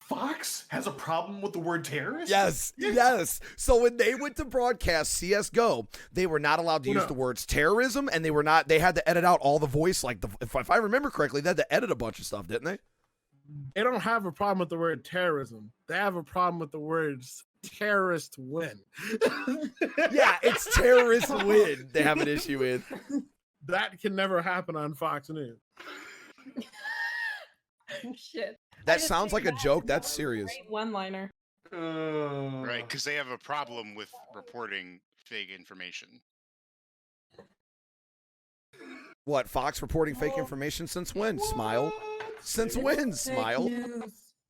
Fox has a problem with the word terrorist? Yes. So when they went to broadcast CS:GO, they were not allowed to use the words terrorism, and they had to edit out all the voice. Like if I remember correctly, they had to edit a bunch of stuff, didn't they? They don't have a problem with the word terrorism. They have a problem with the words terrorist win. Yeah, it's terrorist win. They have an issue with. That can never happen on Fox News. Shit. That sounds like a joke. That's serious. One liner. Right, because they have a problem with reporting fake information. What, Fox reporting fake information since when? Smile. Since when? Smile.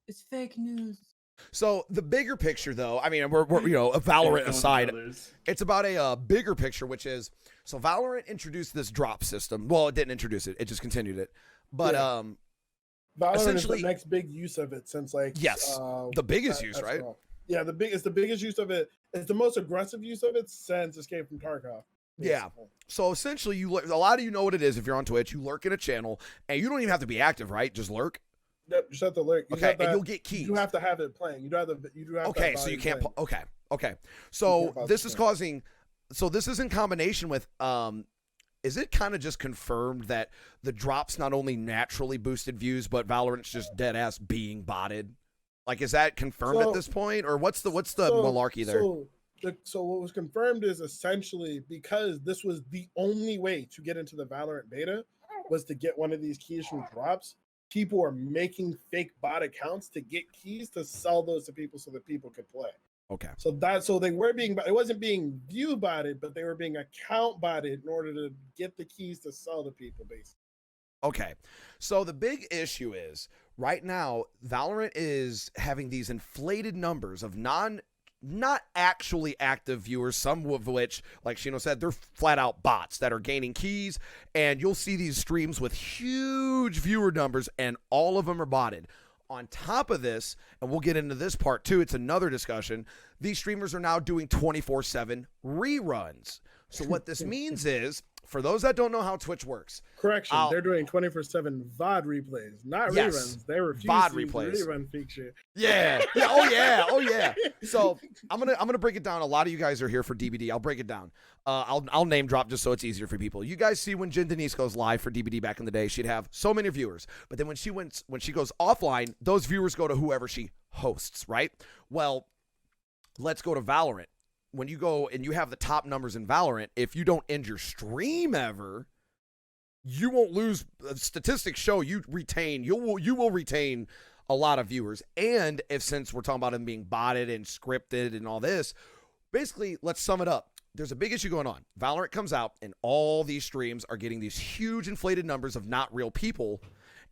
It's fake news. So the bigger picture, though, I mean, we're a Valorant aside, it's about a bigger picture, which is so Valorant introduced this drop system. Well, it didn't introduce it; it just continued it. But Valorant essentially, is the next big use of it since like the biggest use, right? Yeah, it's the biggest use of it. It's the most aggressive use of it since Escape from Tarkov. Yeah. So essentially, a lot of you know what it is if you're on Twitch. You lurk in a channel, and you don't even have to be active, right? Just lurk. Yep, just have to lurk. Okay, and you'll get keys. You have to have it playing. You do have to. Okay, so you can't. Okay. So this is causing. So this is in combination with. Is it kind of just confirmed that the drops not only naturally boosted views, but Valorant's just dead ass being botted? Like, is that confirmed at this point, or what's the malarkey there? So what was confirmed is essentially because this was the only way to get into the Valorant beta was to get one of these keys from drops. People are making fake bot accounts to get keys to sell those to people so that people could play. Okay. So they were being, it wasn't being view botted, but they were being account botted in order to get the keys to sell to people, basically. Okay. So the big issue is right now, Valorant is having these inflated numbers of not actually active viewers, some of which, like Shino said, they're flat out bots that are gaining keys, and you'll see these streams with huge viewer numbers, and all of them are botted. On top of this, and we'll get into this part too, it's another discussion, these streamers are now doing 24/7 reruns. So what this means is, for those that don't know how Twitch works. Correction, they're doing 24/7 VOD replays, not reruns. They refuse VOD to use the replays. rerun feature. Yeah. Oh yeah. So I'm gonna break it down. A lot of you guys are here for DBD. I'll break it down. I'll name drop just so it's easier for people. You guys see when Jen Denise goes live for DBD back in the day, she'd have so many viewers. But then when she goes offline, those viewers go to whoever she hosts, right? Well, let's go to Valorant. When you go and you have the top numbers in Valorant, if you don't end your stream ever, you won't lose. Statistics show you will retain a lot of viewers. And since we're talking about them being botted and scripted and all this, basically, let's sum it up. There's a big issue going on. Valorant comes out, and all these streams are getting these huge inflated numbers of not real people,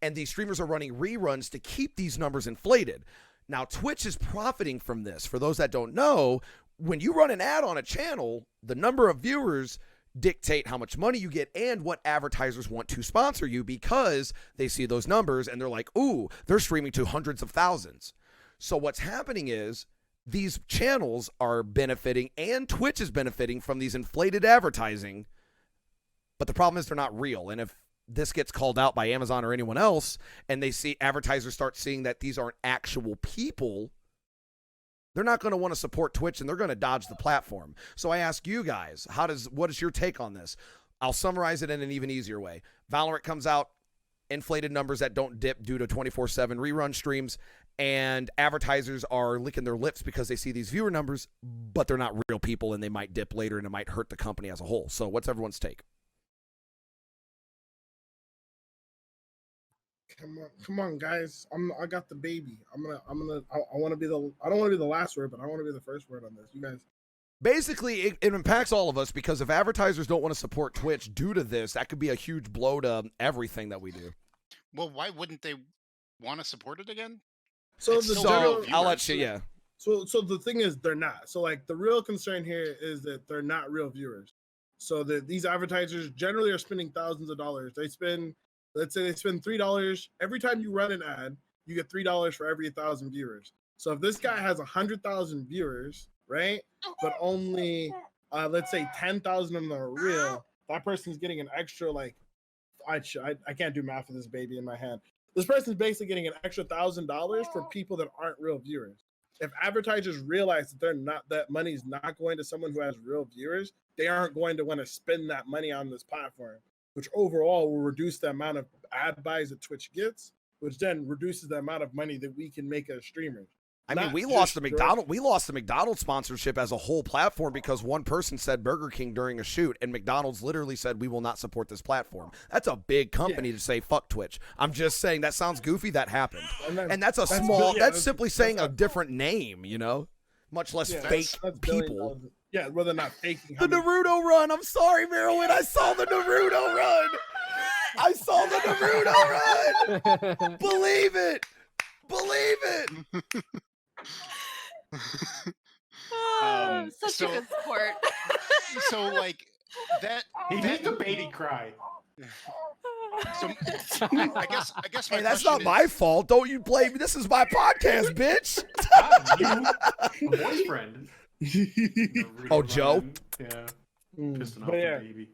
and these streamers are running reruns to keep these numbers inflated. Now, Twitch is profiting from this. For those that don't know, when you run an ad on a channel, the number of viewers dictate how much money you get and what advertisers want to sponsor you, because they see those numbers and they're like, ooh, they're streaming to hundreds of thousands. So what's happening is these channels are benefiting and Twitch is benefiting from these inflated advertising. But the problem is they're not real. And if this gets called out by Amazon or anyone else and they see advertisers start seeing that these aren't actual people, they're not going to want to support Twitch and they're going to dodge the platform. So I ask you guys, what is your take on this? I'll summarize it in an even easier way. Valorant comes out, inflated numbers that don't dip due to 24/7 rerun streams, and advertisers are licking their lips because they see these viewer numbers, but they're not real people and they might dip later and it might hurt the company as a whole. So what's everyone's take? Come on, guys. I got the baby. I want to be the. I don't want to be the last word, but I want to be the first word on this. You guys. Basically, it impacts all of us because if advertisers don't want to support Twitch due to this, that could be a huge blow to everything that we do. Well, why wouldn't they want to support it again? So It's the still general, viewers. I'll let you, yeah. So the thing is, they're not. So like the real concern here is that they're not real viewers. So that these advertisers generally are spending thousands of dollars. They spend, let's say they spend $3 every time you run an ad. You get $3 for every 1,000 viewers. So if this guy has 100,000 viewers, right, but only let's say 10,000 of them are real, that person's getting an extra like I can't do math with this baby in my hand. This person's basically getting an extra $1,000 for people that aren't real viewers. If advertisers realize that that money's not going to someone who has real viewers, they aren't going to want to spend that money on this platform, which overall will reduce the amount of ad buys that Twitch gets, which then reduces the amount of money that we can make as streamers. I mean, Not we lost just the McDonald's. We lost the McDonald's sponsorship as a whole platform because one person said Burger King during a shoot, and McDonald's literally said we will not support this platform. That's a big company to say fuck Twitch. I'm just saying that sounds goofy. That happened, and that's small. That's simply saying a different name, you know, much less fake that's people. Yeah, whether not faking. The Naruto run. I'm sorry, Marilyn. I saw the Naruto run. I saw the Naruto run. Believe it. Believe it. Such a good sport. So like that. He did the baby cry. So I guess my Hey, that's question not my fault. Don't you blame me. This is my podcast, bitch. You, a boyfriend. Oh, Joe? Yeah. Mm, Pissing off but yeah. the baby.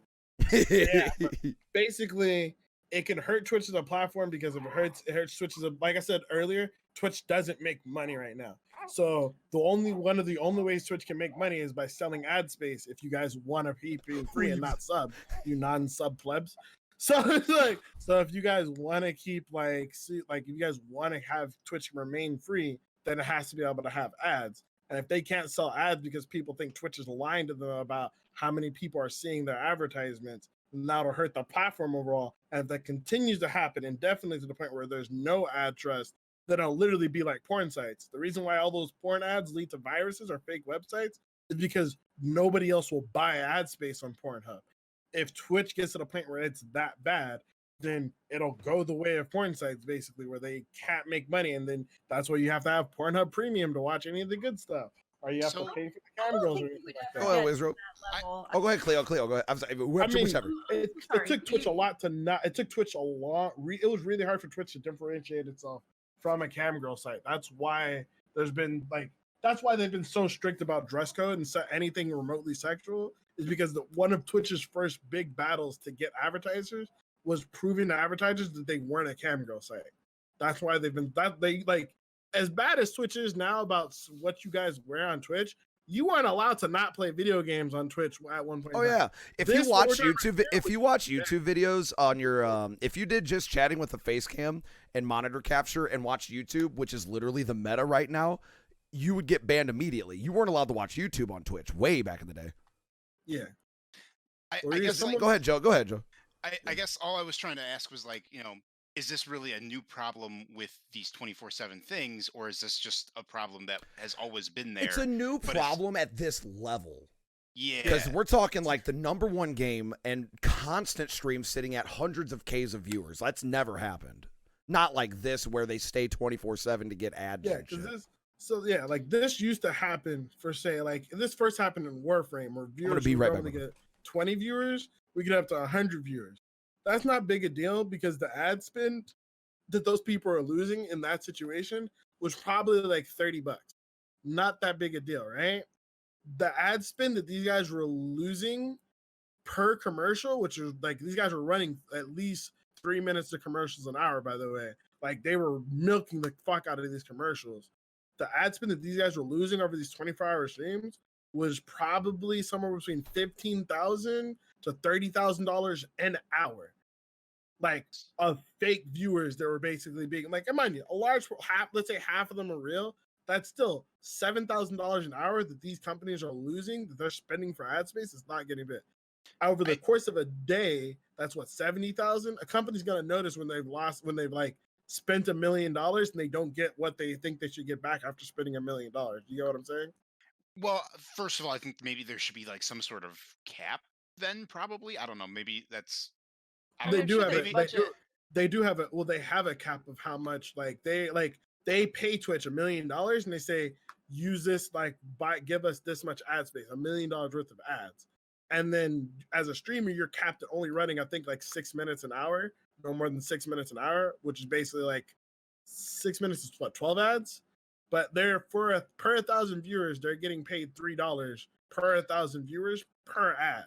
Yeah, but basically, it can hurt Twitch as a platform because if it hurts Twitch as a, like I said earlier, Twitch doesn't make money right now. So one of the only ways Twitch can make money is by selling ad space. If you guys want to be free and not sub, you non-sub plebs. So it's like, so if you guys want to keep if you guys want to have Twitch remain free, then it has to be able to have ads. And if they can't sell ads because people think Twitch is lying to them about how many people are seeing their advertisements, then that'll hurt the platform overall. And if that continues to happen indefinitely to the point where there's no ad trust, then it'll literally be like porn sites. The reason why all those porn ads lead to viruses or fake websites is because nobody else will buy ad space on Pornhub. If Twitch gets to the point where it's that bad, then it'll go the way of porn sites, basically, where they can't make money. And then that's why you have to have Pornhub Premium to watch any of the good stuff. Or you have to pay for the cam girls or anything like that. Go ahead, Israel. Oh, go ahead, Cleo. Go ahead. I'm sorry. Whichever. It took Twitch a lot to not. It took Twitch a lot. It was really hard for Twitch to differentiate itself from a cam girl site. That's why there's been that's why they've been so strict about dress code and anything remotely sexual, is because one of Twitch's first big battles to get advertisers was proving to advertisers that they weren't a cam girl site. That's why as bad as Twitch is now about what you guys wear on Twitch, you weren't allowed to not play video games on Twitch at one point. Oh yeah, if you watch YouTube videos on your if you did just chatting with a face cam and monitor capture and watch YouTube, which is literally the meta right now, you would get banned immediately. You weren't allowed to watch YouTube on Twitch way back in the day. Yeah. I guess Go ahead, Joe. Go ahead, Joe. I guess all I was trying to ask was is this really a new problem with these 24/7 things, or is this just a problem that has always been there? It's a new problem at this level. Yeah. Because we're talking like the #1 game and constant streams sitting at hundreds of Ks of viewers. That's never happened. Not like this where they stay 24/7 to get ads. Yeah, this used to happen for this first happened in Warframe where viewers were able to get 20 viewers, we get up to 100 viewers. That's not big a deal because the ad spend that those people are losing in that situation was probably like $30. Not that big a deal, right? The ad spend that these guys were losing per commercial, which is like these guys were running at least 3 minutes of commercials an hour, by the way. Like they were milking the fuck out of these commercials. The ad spend that these guys were losing over these 24-hour streams was probably somewhere between $15,000 to $30,000 an hour. Like of fake viewers that were basically being like, and mind you, a large half, let's say half of them are real. That's still $7,000 an hour that these companies are losing that they're spending for ad space. It's not getting bit. Over the course of a day, that's what 70,000. A company's gonna notice when they've like spent $1 million and they don't get what they think they should get back after spending $1 million. You get what I'm saying? Well, first of all, I think maybe there should be like some sort of cap. Then probably, I don't know. Maybe that's. They do have maybe, it. They do have it. Well, they have a cap of how much they pay Twitch $1 million and they say use this give us this much ad space, $1 million worth of ads. And then as a streamer, you're capped at only running, I think, like 6 minutes an hour, no more than 6 minutes an hour, which is basically like 6 minutes is what, 12 ads? But they're per 1,000 viewers, they're getting paid $3 per 1,000 viewers per ad.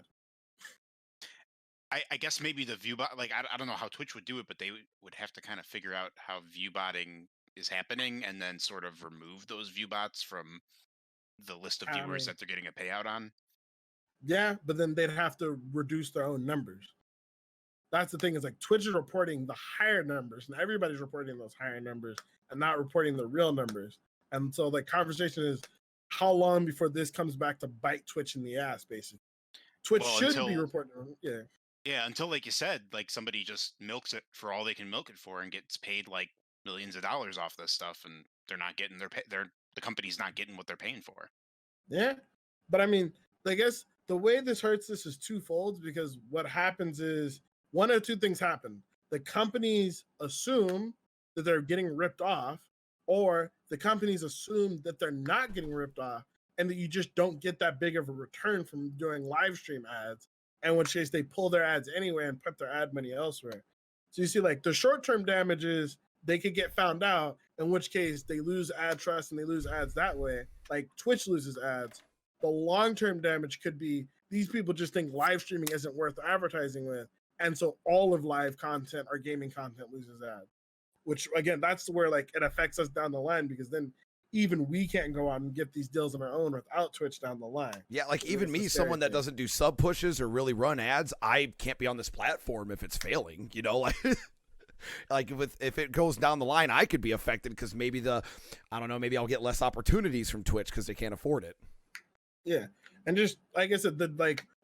I guess maybe the viewbot, like I don't know how Twitch would do it, but they would have to kind of figure out how viewbotting is happening and then sort of remove those viewbots from the list of viewers that they're getting a payout on. Yeah, but then they'd have to reduce their own numbers. That's the thing, is like Twitch is reporting the higher numbers and everybody's reporting those higher numbers and not reporting the real numbers. And so the conversation is how long before this comes back to bite Twitch in the ass, basically. Twitch should be reporting. Yeah. Yeah, until, like you said, like somebody just milks it for all they can milk it for and gets paid like millions of dollars off this stuff, and they're not getting the company's not getting what they're paying for. Yeah, but I mean, I guess the way this hurts this is twofold, because what happens is one of two things happen. The companies assume that they're getting ripped off, or the companies assume that they're not getting ripped off and that you just don't get that big of a return from doing live stream ads. In which case they pull their ads anyway and put their ad money elsewhere. So you see, like the short-term damage is they could get found out, in which case they lose ad trust and they lose ads that way. Like Twitch loses ads. The long-term damage could be these people just think live streaming isn't worth advertising with. And so all of live content or gaming content loses ads. Which again, that's where like it affects us down the line, because then even we can't go out and get these deals on our own without Twitch down the line. Yeah, like even me, someone that doesn't do sub pushes or really run ads, I can't be on this platform if it's failing, you know, like if it goes down the line, I could be affected because maybe I don't know, maybe I'll get less opportunities from Twitch because they can't afford it. Yeah, and just like I said,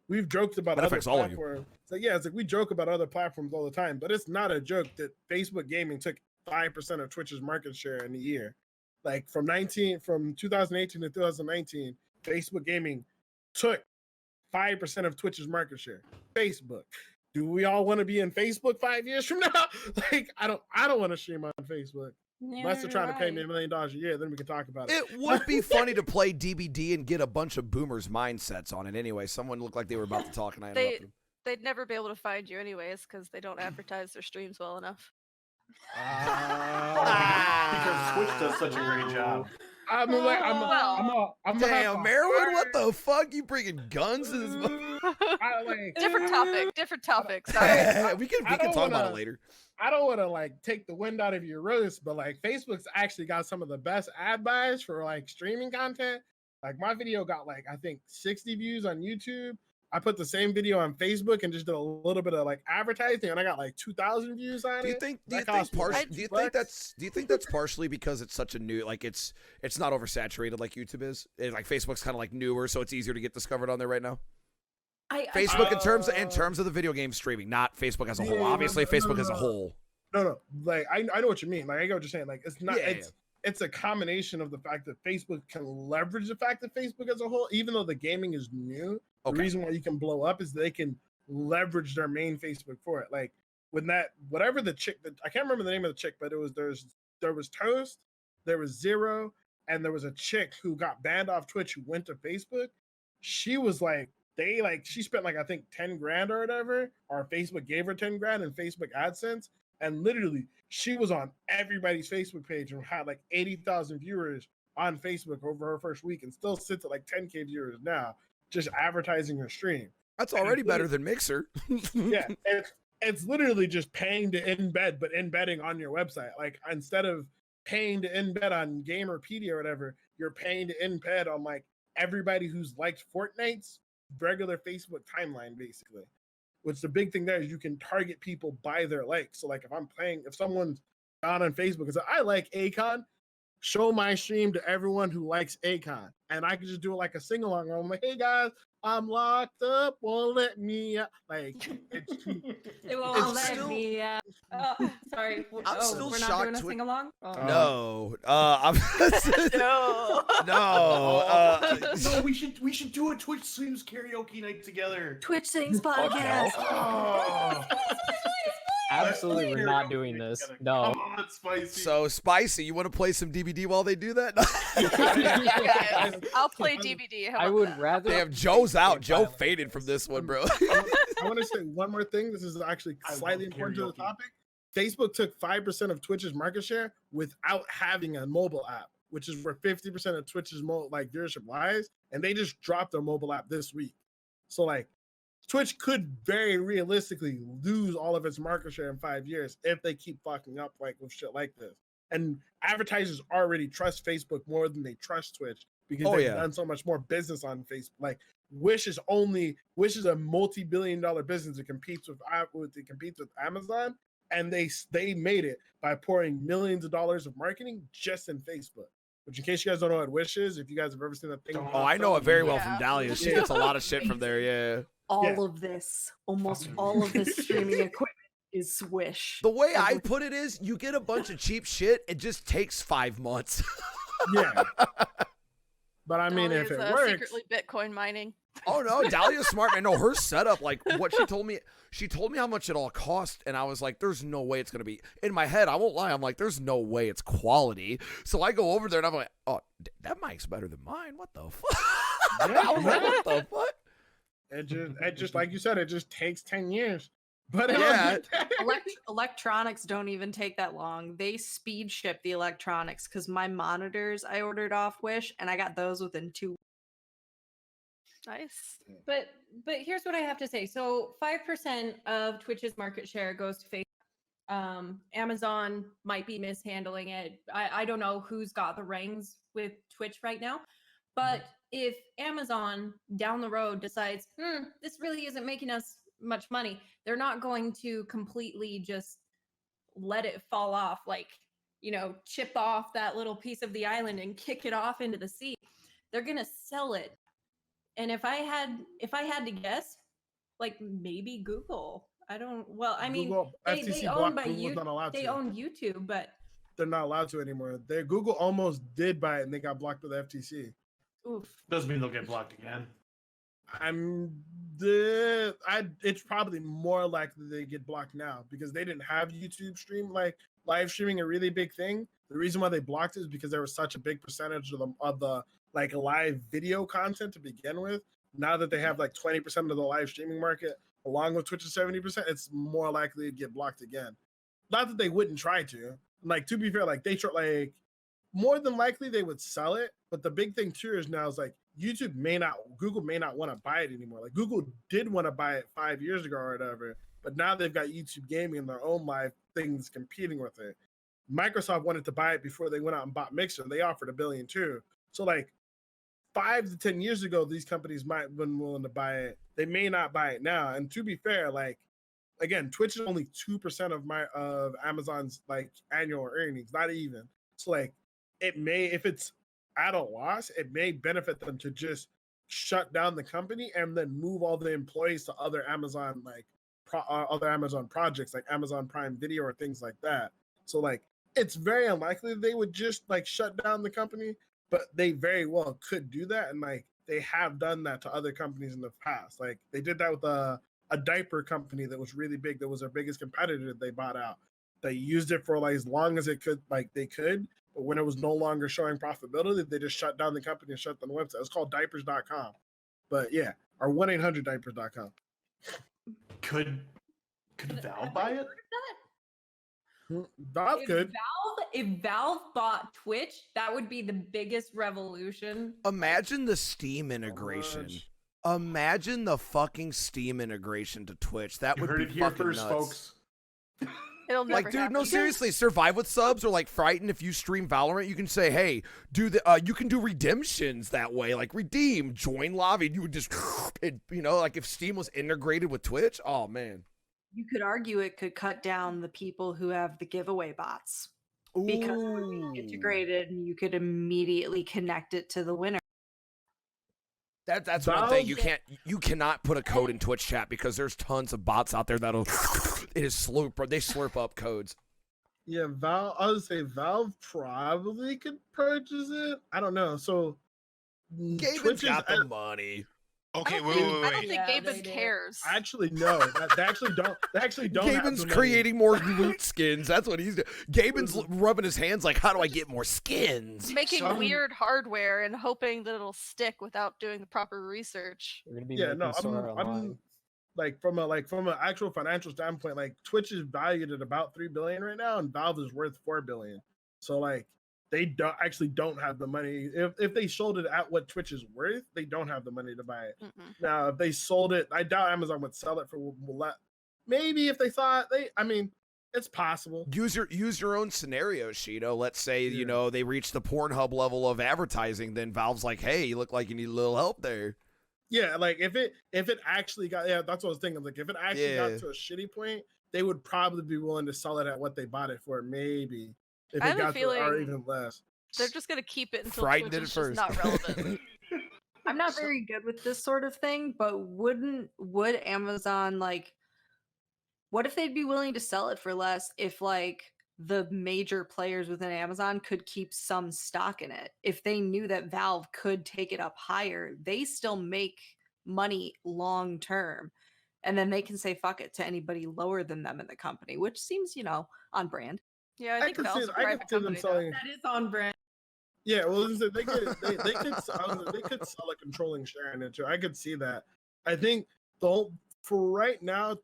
we've joked about other platforms. So yeah, it's like we joke about other platforms all the time, but it's not a joke that Facebook Gaming took 5% of Twitch's market share in a year. Like from 2018 to 2019, Facebook Gaming took 5% of Twitch's market share. Facebook. Do we all want to be in Facebook 5 years from now? Like, I don't want to stream on Facebook. Unless they're trying to pay me $1 million a year, then we can talk about it. It would be funny to play DBD and get a bunch of boomers' mindsets on it anyway. Someone looked like they were about to talk and I interrupted them. They'd never be able to find you anyways because they don't advertise their streams well enough. Because Twitch does such a great job. I'm damn, Maryland, what the fuck? You bringing guns to this? Different topic. Sorry. we can talk about it later. I don't want to like take the wind out of your roast, but like Facebook's actually got some of the best ad buys for like streaming content. Like my video got like I think 60 views on YouTube. I put the same video on Facebook and just did a little bit of like advertising, and I got like 2,000 views on it. Do you think that's partially because it's such a new, like it's not oversaturated like YouTube is? Like Facebook's kind of like newer, so it's easier to get discovered on there right now. Facebook in terms of the video game streaming, not Facebook as a whole. Obviously, Facebook as a whole. No. Like I know what you mean. Like I get what you're saying. Like it's not. It's a combination of the fact that Facebook can leverage the fact that Facebook as a whole, even though the gaming is new. The reason why you can blow up is they can leverage their main Facebook for it. Like when whatever the chick, I can't remember the name of the chick, but there was Toast, there was Zero, and there was a chick who got banned off Twitch who went to Facebook. She was like she spent like I think 10 grand or whatever, or Facebook gave her 10 grand in Facebook AdSense, and literally she was on everybody's Facebook page and had like 80,000 viewers on Facebook over her first week, and still sits at like 10K viewers now, just advertising her stream. That's already better than Mixer. Yeah, it's literally just paying to embed, but embedding on your website. Like instead of paying to embed on Gamerpedia or whatever, you're paying to embed on like everybody who's liked Fortnite's regular Facebook timeline, basically. Which the big thing there is you can target people by their likes. So like if someone's on Facebook and says, I like Akon, show my stream to everyone who likes Akon. And I can just do it like a sing-along. I'm like, hey guys, I'm locked up, won't let me out. Like, it's too... It won't let me out. Oh, sorry. I'm still we're shocked not doing a to- sing-along? Oh. No. I'm No. no. No, we should do a Twitch streams karaoke night together. Twitch Sings podcast. Oh, Absolutely, we're not doing this. No. come on, Spicy. So Spicy, you want to play some DVD while they do that? Yes, I'll play DVD. How I about would that? rather. Damn, Joe's out. Joe faded from this one, bro. I want to say one more thing. This is actually I slightly love important to the karaoke. topic. Facebook took 5% of Twitch's market share without having a mobile app, which is where 50% of Twitch's viewership lies, and they just dropped their mobile app this week. So like, Twitch could very realistically lose all of its market share in 5 years if they keep fucking up like with shit like this. And advertisers already trust Facebook more than they trust Twitch because Oh, they've yeah. done so much more business on Facebook. Like Wish is a multi-billion-dollar business that competes with Amazon, and they made it by pouring millions of dollars of marketing just in Facebook. Which, in case you guys don't know what Wish is, if you guys have ever seen that thing, Oh, I know it very well from Yeah. Dahlia. She Yeah. gets a lot of shit from there, yeah. All of this, almost all of this streaming equipment is Swish. The way I put it is, you get a bunch of cheap shit, it just takes 5 months. yeah. But I mean, Dahlia's, if it works, secretly Bitcoin mining. Oh no, Dahlia's smart, man. No, her setup, like what she told me how much it all cost, and I was like, there's no way it's gonna be. In my head, I won't lie, I'm like, there's no way it's quality. So I go over there and I'm like, oh, that mic's better than mine. What the fuck? I was like, what the fuck? it just like you said, it just takes 10 years. But Yeah. Electronics don't even take that long. They speed ship the electronics because my monitors I ordered off Wish and I got those within 2 weeks. Nice. But here's what I have to say. So 5% of Twitch's market share goes to Facebook. Amazon might be mishandling it. I don't know who's got the reins with Twitch right now. But if Amazon down the road decides, this really isn't making us much money, they're not going to completely just let it fall off, like, chip off that little piece of the island and kick it off into the sea. They're going to sell it. And if I had to guess, like maybe Google. I mean, Google, they FTC own blocked by Google's not allowed they to. own YouTube, but They're not allowed to anymore. Google almost did buy it and they got blocked by the FTC. oof. Doesn't mean they'll get blocked again. It's probably more likely they get blocked now because they didn't have YouTube stream, like live streaming, a really big thing. The reason why they blocked it is because there was such a big percentage of the like live video content to begin with. Now that they have like 20% of the live streaming market, along with Twitch's 70%, it's more likely to get blocked again. Not that they wouldn't try to. Like, to be fair, like more than likely they would sell it. But the big thing too is now is like Google may not want to buy it anymore. Like Google did want to buy it 5 years ago or whatever, but now they've got YouTube Gaming and their own live things competing with it. Microsoft wanted to buy it before they went out and bought Mixer. They offered $1 billion too. So like 5 to 10 years ago, these companies might have been willing to buy it. They may not buy it now. And to be fair, like again, Twitch is only 2% of Amazon's like annual earnings, not even. So like it may, if it's at a loss, it may benefit them to just shut down the company and then move all the employees to other Amazon other Amazon projects like Amazon Prime Video or things like that. So like it's very unlikely they would just like shut down the company, but they very well could do that, and like they have done that to other companies in the past. Like they did that with a diaper company that was really big, that was their biggest competitor. They bought out. They used it for like as long as it could, like they could, but when it was no longer showing profitability, they just shut down the company and shut down the website. It's called diapers.com. But yeah, or 1-800-diapers.com. Could Valve buy it? Valve could. If Valve bought Twitch, that would be the biggest revolution. Imagine the Steam integration. much. Imagine the fucking Steam integration to Twitch. That You would heard be it here fucking first, nuts. folks. It'll never Like, dude, happen. no, seriously, Survive with subs or like Frighten. If you stream Valorant, you can say, hey, you can do redemptions that way, like redeem, join lobby. You would just, like if Steam was integrated with Twitch, oh man. You could argue it could cut down the people who have the giveaway bots because it would be integrated and you could immediately connect it to the winner. That's one thing. Valve- You cannot put a code in Twitch chat because there's tons of bots out there that'll they slurp up codes. Yeah, Valve. I would say Valve probably could purchase it. I don't know. So Gaben's Twitch is got the money. Okay, I wait, don't wait, think wait. Yeah, Gaben they do. cares. actually no. They actually don't. They actually don't. have Gaben's the money. creating more loot skins. That's what he's doing. Gaben's rubbing his hands like, how do I get more skins? Making Some- weird hardware and hoping that it'll stick without doing the proper research. We're gonna be Yeah, making no, Sora online. I'm like from an actual financial standpoint, like Twitch is valued at about $3 billion right now, and Valve is worth $4 billion. So like they don't have the money. If they sold it at what Twitch is worth, they don't have the money to buy it. Mm-mm. Now, if they sold it, I doubt Amazon would sell it for maybe if they thought it's possible. Use your own scenario, Shido. Let's say, Yeah. they reach the Pornhub level of advertising, then Valve's like, hey, you look like you need a little help there. Yeah, like if it actually got that's what I was thinking. Like if it actually Yeah. got to a shitty point, they would probably be willing to sell it at what they bought it for, maybe. If I it have a got to or feeling- even less. They're just gonna keep it until Frightened Twitch did it is just first. not relevant. I'm not very good with this sort of thing, but would Amazon what if they'd be willing to sell it for less if the major players within Amazon could keep some stock in it? If they knew that Valve could take it up higher, they still make money long term. And then they can say fuck it to anybody lower than them in the company, which seems, on brand. Yeah, I think could Valve's see, a I private could see them company. though. selling. That is on brand. Yeah, well, they could they could sell a controlling share in it too. I could see that. I think for right now,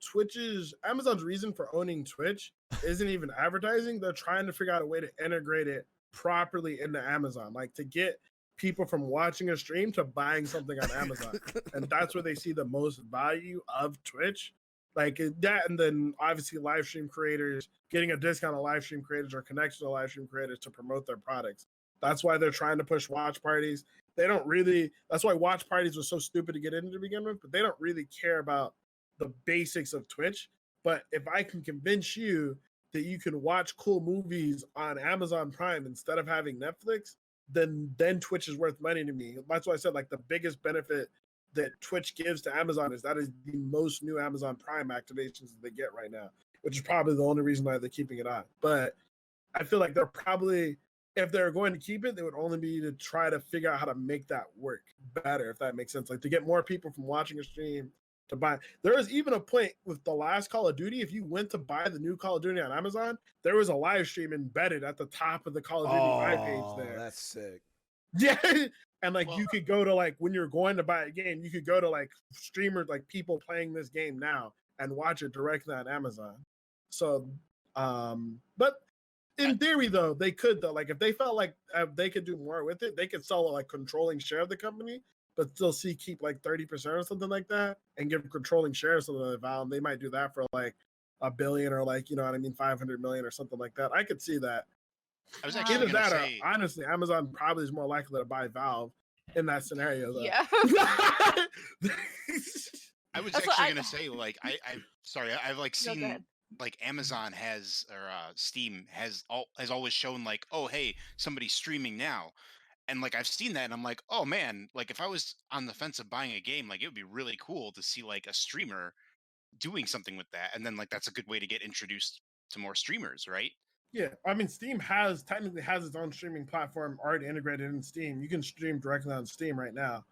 Amazon's reason for owning Twitch isn't even advertising. They're trying to figure out a way to integrate it properly into Amazon, like to get people from watching a stream to buying something on Amazon, and that's where they see the most value of Twitch. Like that, and then obviously live stream creators getting a discount on live stream creators or connection to live stream creators to promote their products. That's why they're trying to push watch parties. They don't really. That's why watch parties were so stupid to get into to begin with. But they don't really care about the basics of Twitch. But if I can convince you that you can watch cool movies on Amazon Prime instead of having Netflix, then Twitch is worth money to me. That's why I said like the biggest benefit that Twitch gives to Amazon is that is the most new Amazon Prime activations that they get right now, which is probably the only reason why they're keeping it on. But I feel like they're probably, if they're going to keep it, they would only be to try to figure out how to make that work better, if that makes sense. Like to get more people from watching a stream to buy. There was even a point with the last Call of Duty, if you went to buy the new Call of Duty on Amazon, there was a live stream embedded at the top of the Call of Duty buy page there. That's sick. Yeah. And like you could go to like when you're going to buy a game, you could go to like streamers, like people playing this game now and watch it directly on Amazon. So, but in theory though, they could though, like if they felt like they could do more with it, they could sell a like controlling share of the company, but still keep like 30% or something like that and give controlling shares to the Valve. They might do that for like $1 billion or like, 500 million or something like that. I could see that. I was actually Either gonna that say, or honestly, Amazon probably is more likely to buy Valve in that scenario though. Yeah. I was That's what actually I- gonna say, like, sorry, I've like No, go seen ahead. like Amazon has or Steam has always shown like, oh hey, somebody's streaming now. And like I've seen that and I'm like, oh man, like if I was on the fence of buying a game, like it would be really cool to see like a streamer doing something with that. And then like that's a good way to get introduced to more streamers, right? Yeah, I mean, Steam technically has its own streaming platform already integrated in Steam. You can stream directly on Steam right now.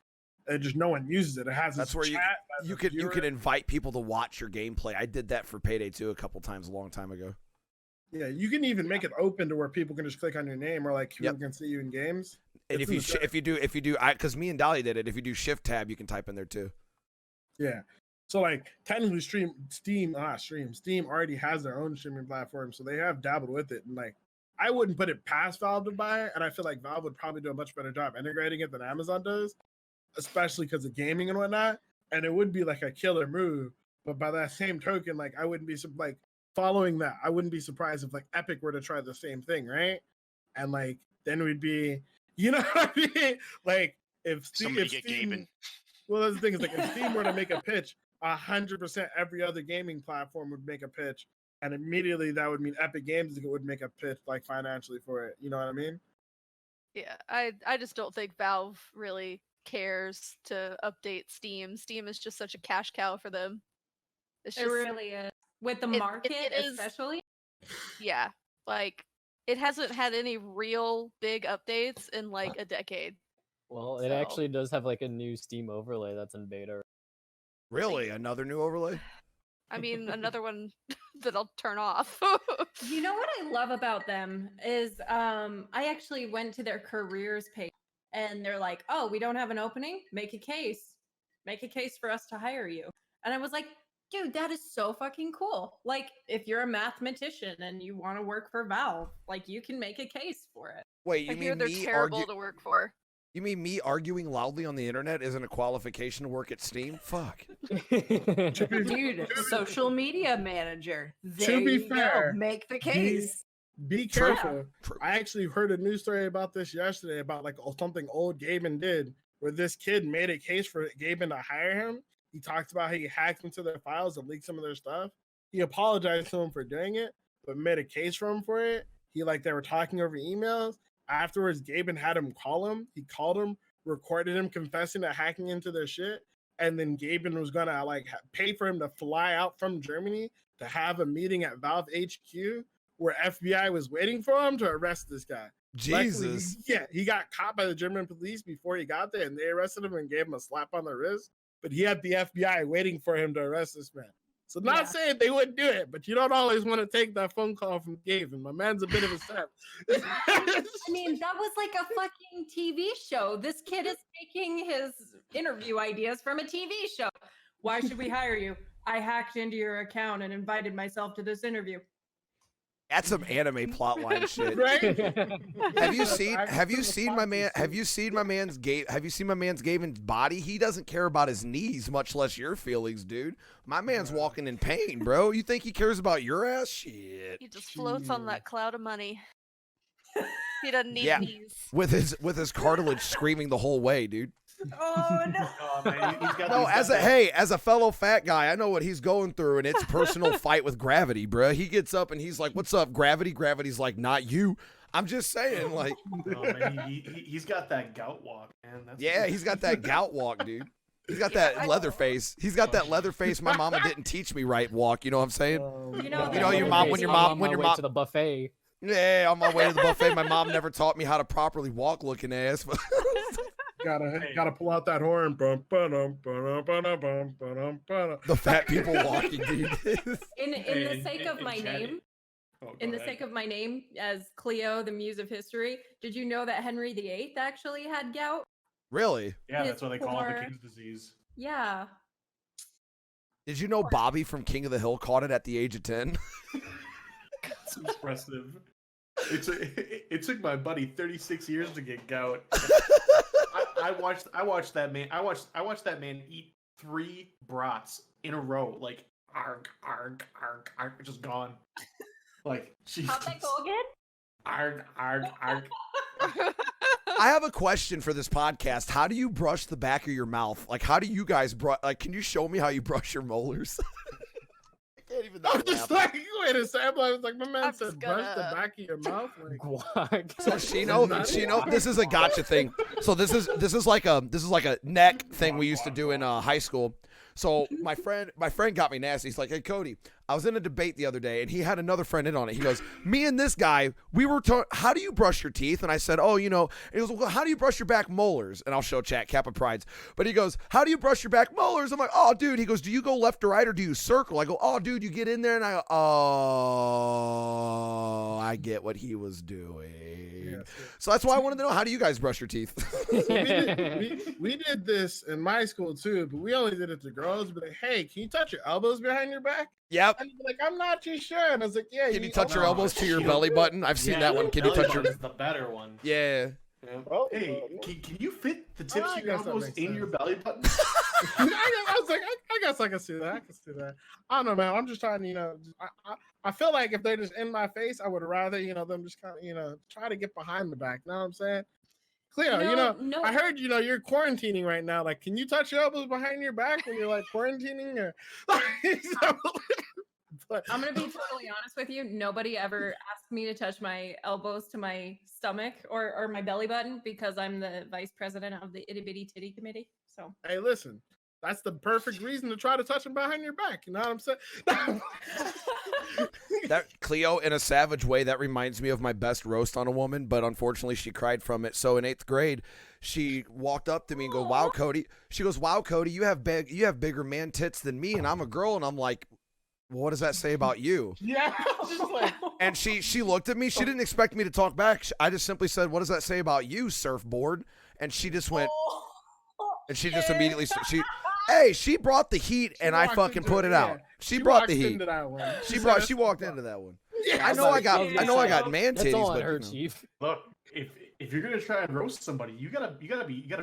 And just no one uses it. It has That's its where chat, has you a could viewer. invite people to watch your gameplay. I did that for Payday 2 a couple times a long time ago. Yeah, you can even make it open to where people can just click on your name or like people Yep. can see you in games. And It's if you in the if you do because me and Dolly did it, if you do Shift Tab, you can type in there too. Yeah. So like technically Steam already has their own streaming platform, so they have dabbled with it. And like I wouldn't put it past Valve to buy it, and I feel like Valve would probably do a much better job integrating it than Amazon does, especially because of gaming and whatnot. And it would be like a killer move. But by that same token, like I wouldn't be like following that, I wouldn't be surprised if like Epic were to try the same thing, right? And like then we'd be, you know what I mean? Like if Somebody get Steam, Gaben. well, that's the thing is like if Steam were to make a pitch, 100% every other gaming platform would make a pitch, and immediately that would mean Epic Games would make a pitch like financially for it. You know what I mean? Yeah, I just don't think Valve really cares to update Steam. Steam is just such a cash cow for them. It's It just really is. With the it market, is- especially. yeah, like it hasn't had any real big updates in like a decade. Well, it So- actually does have like a new Steam overlay that's in beta. Really? Another new overlay? I mean, another one that I'll turn off. You know what I love about them is I actually went to their careers page and they're like, "Oh, we don't have an opening? Make a case. Make a case for us to hire you." And I was like, "Dude, that is so fucking cool. Like if you're a mathematician and you want to work for Valve, like you can make a case for it." Wait, I you hear mean they're me terrible to work for. You mean me arguing loudly on the internet isn't a qualification to work at Steam? Fuck. Dude, social media manager. There be you go. fair, Make the case. Be True. careful. True. I actually heard a news story about this yesterday about like something old Gaben did, where this kid made a case for Gaben to hire him. He talked about how he hacked into their files and leaked some of their stuff. He apologized to him for doing it, but made a case for him for it. They were talking over emails. Afterwards, Gaben had him call him. He called him, recorded him confessing to hacking into their shit, and then Gaben was gonna like pay for him to fly out from Germany to have a meeting at Valve HQ where FBI was waiting for him to arrest this guy. Luckily, Jesus. he got caught by the German police before he got there, and they arrested him and gave him a slap on the wrist. But he had the FBI waiting for him to arrest this man. So not Yeah. saying they wouldn't do it, but you don't always want to take that phone call from Gaben. My man's a bit of a step. I mean, that was like a fucking TV show. This kid is taking his interview ideas from a TV show. Why should we hire you? I hacked into your account and invited myself to this interview. That's some anime plotline shit. Right? Have you That's seen actually my man fucking have you seen my man's Gaben's body? He doesn't care about his knees, much less your feelings, dude. My man's walking in pain, bro. You think he cares about your ass? Shit. He just floats on that cloud of money. He doesn't need Yeah. knees. With his cartilage screaming the whole way, dude. Oh no! Oh, man, he's got No, these as a fellow fat guy, I know what he's going through, and it's a personal fight with gravity, bro. He gets up and he's like, "What's up, gravity?" Gravity's like, "Not you." I'm just saying, like, Oh, man, he's got that gout walk, man. That's yeah, he's got that gout walk, dude. He's got that leather face. He's got that leather face. My mama didn't teach me right walk. You know what I'm saying? You know, your mom- when your mom- when your mom- to the buffet. Yeah, on my way to the buffet, my mom never taught me how to properly walk, looking ass. Gotta pull out that horn. Bum, ba-dum, ba-dum, ba-dum, bum, ba-dum, ba-dum. The fat people walking, dude. in Hey, the sake of my Chad- name, Oh, in go the ahead. sake of my name as Cleo, the muse of history, did you know that Henry VIII actually had gout? Really? Yeah, his that's why they call it the poor- king's disease. Yeah. Did you know Bobby from King of the Hill caught it at the age of 10? It's impressive. It took my buddy 36 years to get gout. I watched that man. I watched that man eat 3 brats in a row. Like arg, just gone. Like Jesus. How'd that go again? Arg. I have a question for this podcast. How do you brush the back of your mouth? Like, how do you guys brush? Like, can you show me how you brush your molars? I can't even. I'm just like, wait a second. I was like, my man I'm said, just brush the gonna- back of your mouth. Like, Guac. So Shino, this is a gotcha thing. So this is like a neck thing we used to do in high school. So my friend got me nasty. He's like, "Hey Cody, I was in a debate the other day, and he had another friend in on it. He goes, me and this guy, we were how do you brush your teeth?" And I said, "Oh, you know." And he goes, "Well, how do you brush your back molars?" And I'll show chat Kappa Prides. But he goes, "How do you brush your back molars?" I'm like, "Oh, dude." He goes, "Do you go left or right, or do you circle?" I go, "Oh, dude, you get in there." And I go, "Oh, I get what he was doing." like. So that's why I wanted to know, how do you guys brush your teeth? We did this in my school too, but we only did it to girls. But like, hey, can you touch your elbows behind your back? Yep. And like, I'm not too sure. And I was like, yeah. Can you touch your elbows to your belly button? I've seen that one. Can you touch your? Is the better one. Yeah. Oh, Hey, can you fit the tips I of your guess that elbows makes in your sense. belly button? I was like, I guess I can see that. I can see that. I don't know, man. I'm just trying to, I feel like if they're just in my face, I would rather, them just kind of, try to get behind the back. Know what I'm saying? Cleo, No. I heard, you're quarantining right now. Like, can you touch your elbows behind your back when you're like quarantining? Or but, I'm gonna be totally honest with you. Nobody ever asked me to touch my elbows to my stomach or my belly button because I'm the vice president of the Itty Bitty Titty Committee. So hey, listen, that's the perfect reason to try to touch them behind your back. You know what I'm saying? That Cleo, in a savage way, that reminds me of my best roast on a woman, but unfortunately she cried from it. So in 8th grade, she walked up to me and go, "Wow, Cody." She goes, "Wow, Cody, you have bigger man tits than me, and I'm a girl." And I'm like, well, what does that say about you? Yeah. Just like, And she looked at me. She didn't expect me to talk back. I just simply said, "What does that say about you, surfboard?" And she just went, and she just immediately she brought the heat, and I walked fucking into put it yeah. out. She brought the walked heat. into that one. She walked into that one. Yeah, I know I got man That's titties, all I but heard, Chief. Look, if you're gonna try and roast somebody, you gotta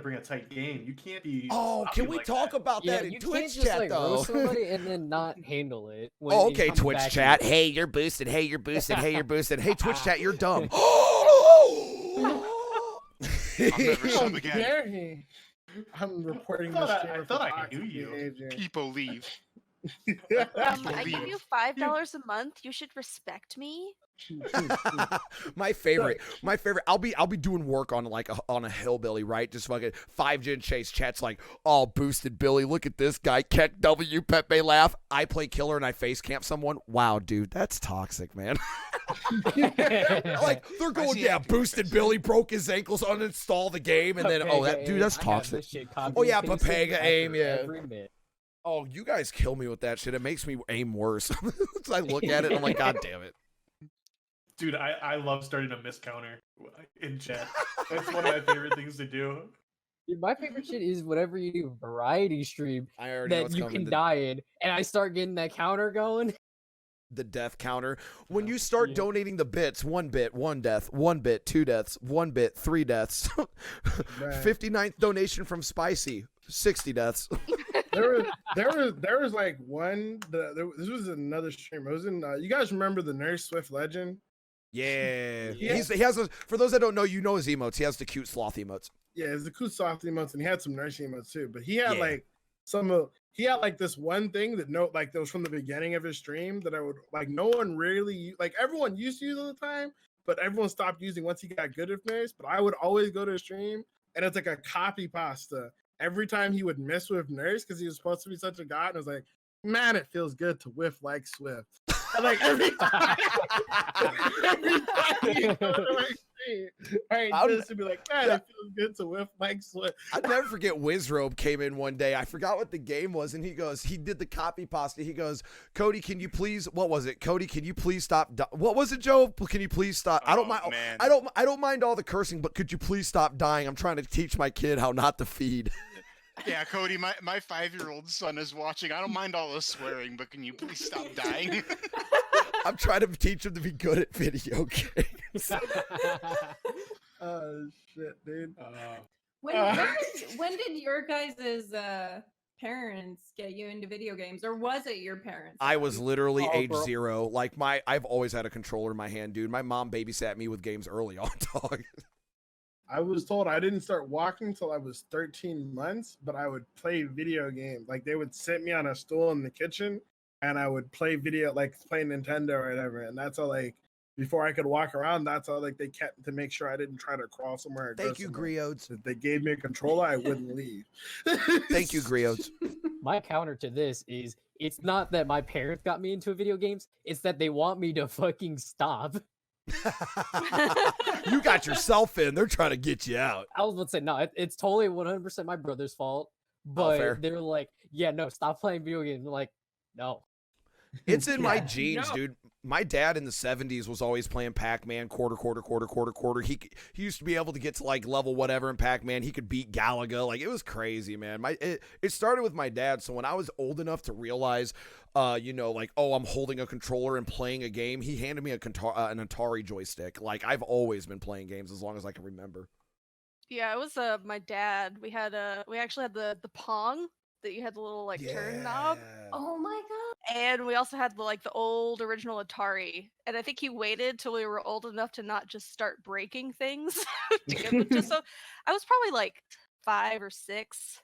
bring a tight game. You can't be. Oh, sloppy can we like talk that. about Yeah, that in you can't Twitch just chat like though? roast somebody and then not handle it. When Oh, it okay, comes Twitch back chat. to you. Hey, you're boosted. Hey, you're boosted. Hey, you're boosted. Hey, Twitch chat, you're dumb. I'll never How sub again. dare he? I'm reporting I this. thought I stream thought for I toxic knew you. behavior. People leave. I give Leave. you $5 a month. You should respect me. my favorite. I'll be doing work on on a hillbilly, right? Just fucking 5-gen chase. Chat's like, "Oh, boosted Billy. Look at this guy. Keck W. Pepe laugh. I play killer and I face camp someone. Wow, dude, that's toxic, man." Like they're going, see "Yeah, active boosted defense. Billy broke his ankles, uninstall the game, and then that dude, that's I got toxic." this shit copied Oh, yeah, and pasted Papega after aim, yeah. every minute. Oh, you guys kill me with that shit. It makes me aim worse. So I look at it and I'm like, God damn it. Dude, I love starting a miscounter in chat. That's one of my favorite things to do. Dude, my favorite shit is whatever you do variety stream I already know that what's you coming. can die in, and I start getting that counter going. The death counter. When you start Yeah. donating the bits, 1 bit, 1 death, 1 bit, 2 deaths, 1 bit, 3 deaths. Right. 59th donation from Spicy, 60 deaths. There was like one. This was another stream. It was in. You guys remember the Nurse Swift legend? Yeah. Yeah. He has those, for those that don't know, you know his emotes. He has the cute sloth emotes. Yeah, it's the cool soft emotes, and he had some nurse emotes too. But he had Yeah. like he had like this one thing that that was from the beginning of his stream that I would like. No one really like. Everyone used to use all the time, but everyone stopped using once he got good with nurse. But I would always go to his stream, and it's like a copy pasta. Every time he would miss with nurse because he was supposed to be such a god, and I was like, man, it feels good to whiff like Swift. And like every time, he go to my stream, I'll- just to be like, man, it feels good to whiff like Swift. I'll never forget Wizrobe came in one day. I forgot what the game was, and he did the copy pasta. He goes, "Cody, can you please, what was it? Cody, can you please stop? What was it, Joe? Can you please stop? I don't Oh, mind. man. I don't mind all the cursing, but could you please stop dying? I'm trying to teach my kid how not to feed." Yeah, Cody, my 5-year-old son is watching. I don't mind all the swearing, but can you please stop dying? I'm trying to teach him to be good at video games. Oh shit, dude. When did your guys' parents get you into video games, or was it your parents? I was literally Oh, age bro. 0. Like I've always had a controller in my hand, dude. My mom babysat me with games early on, dog. I was told I didn't start walking until I was 13 months, but I would play video games. Like they would sit me on a stool in the kitchen and I would play play Nintendo or whatever. And that's how before I could walk around, that's how they kept to make sure I didn't try to crawl somewhere. Or go Thank you, somewhere. Griodes. If they gave me a controller, I wouldn't leave. Thank you, Griodes. My counter to this is it's not that my parents got me into video games, it's that they want me to fucking stop. You got yourself in. They're trying to get you out. I was about to say, no, it's totally 100% my brother's fault. fair. But they're like, yeah, no, stop playing video games. I'm like, no. It's in my Yeah. genes, No. dude. My dad in the 70s was always playing Pac-Man, quarter. He used to be able to get to like level whatever in Pac-Man. He could beat Galaga. Like, it was crazy, man. It started with my dad. So when I was old enough to realize, like, oh, I'm holding a controller and playing a game, he handed me an Atari joystick. Like, I've always been playing games as long as I can remember. Yeah, it was my dad. We actually had the Pong that you had the little like turn knob. Oh my god. And we also had the old original Atari. And I think he waited till we were old enough to not just start breaking things to get them just so I was probably like 5 or 6.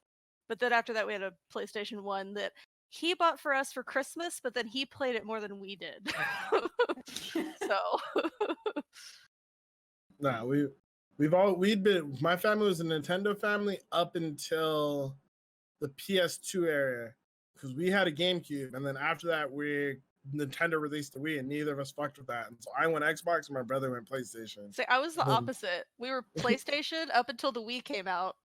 But then after that we had a PlayStation 1 that he bought for us for Christmas, but then he played it more than we did. So Nah, my family was a Nintendo family up until the PS2 era, because we had a GameCube, and then after that Nintendo released the Wii, and neither of us fucked with that. And so I went Xbox, and my brother went PlayStation. I was the Boom. opposite. We were PlayStation up until the Wii came out,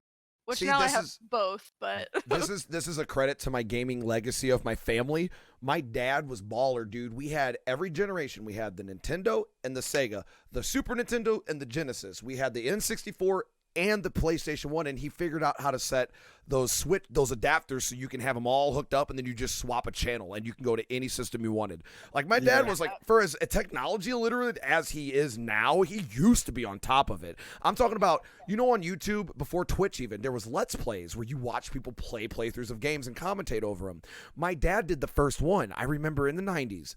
which See, now I this have is- both. But this is a credit to my gaming legacy of my family. My dad was baller, dude. We had every generation. We had the Nintendo and the Sega, the Super Nintendo and the Genesis. We had the N64 and the PlayStation 1, and he figured out how to set those adapters so you can have them all hooked up, and then you just swap a channel and you can go to any system you wanted. Like, my dad was like, for as technology illiterate as he is now, he used to be on top of it. I'm talking about, on YouTube, before Twitch even, there was Let's Plays where you watch people play playthroughs of games and commentate over them. My dad did the first one, I remember, in the 90s.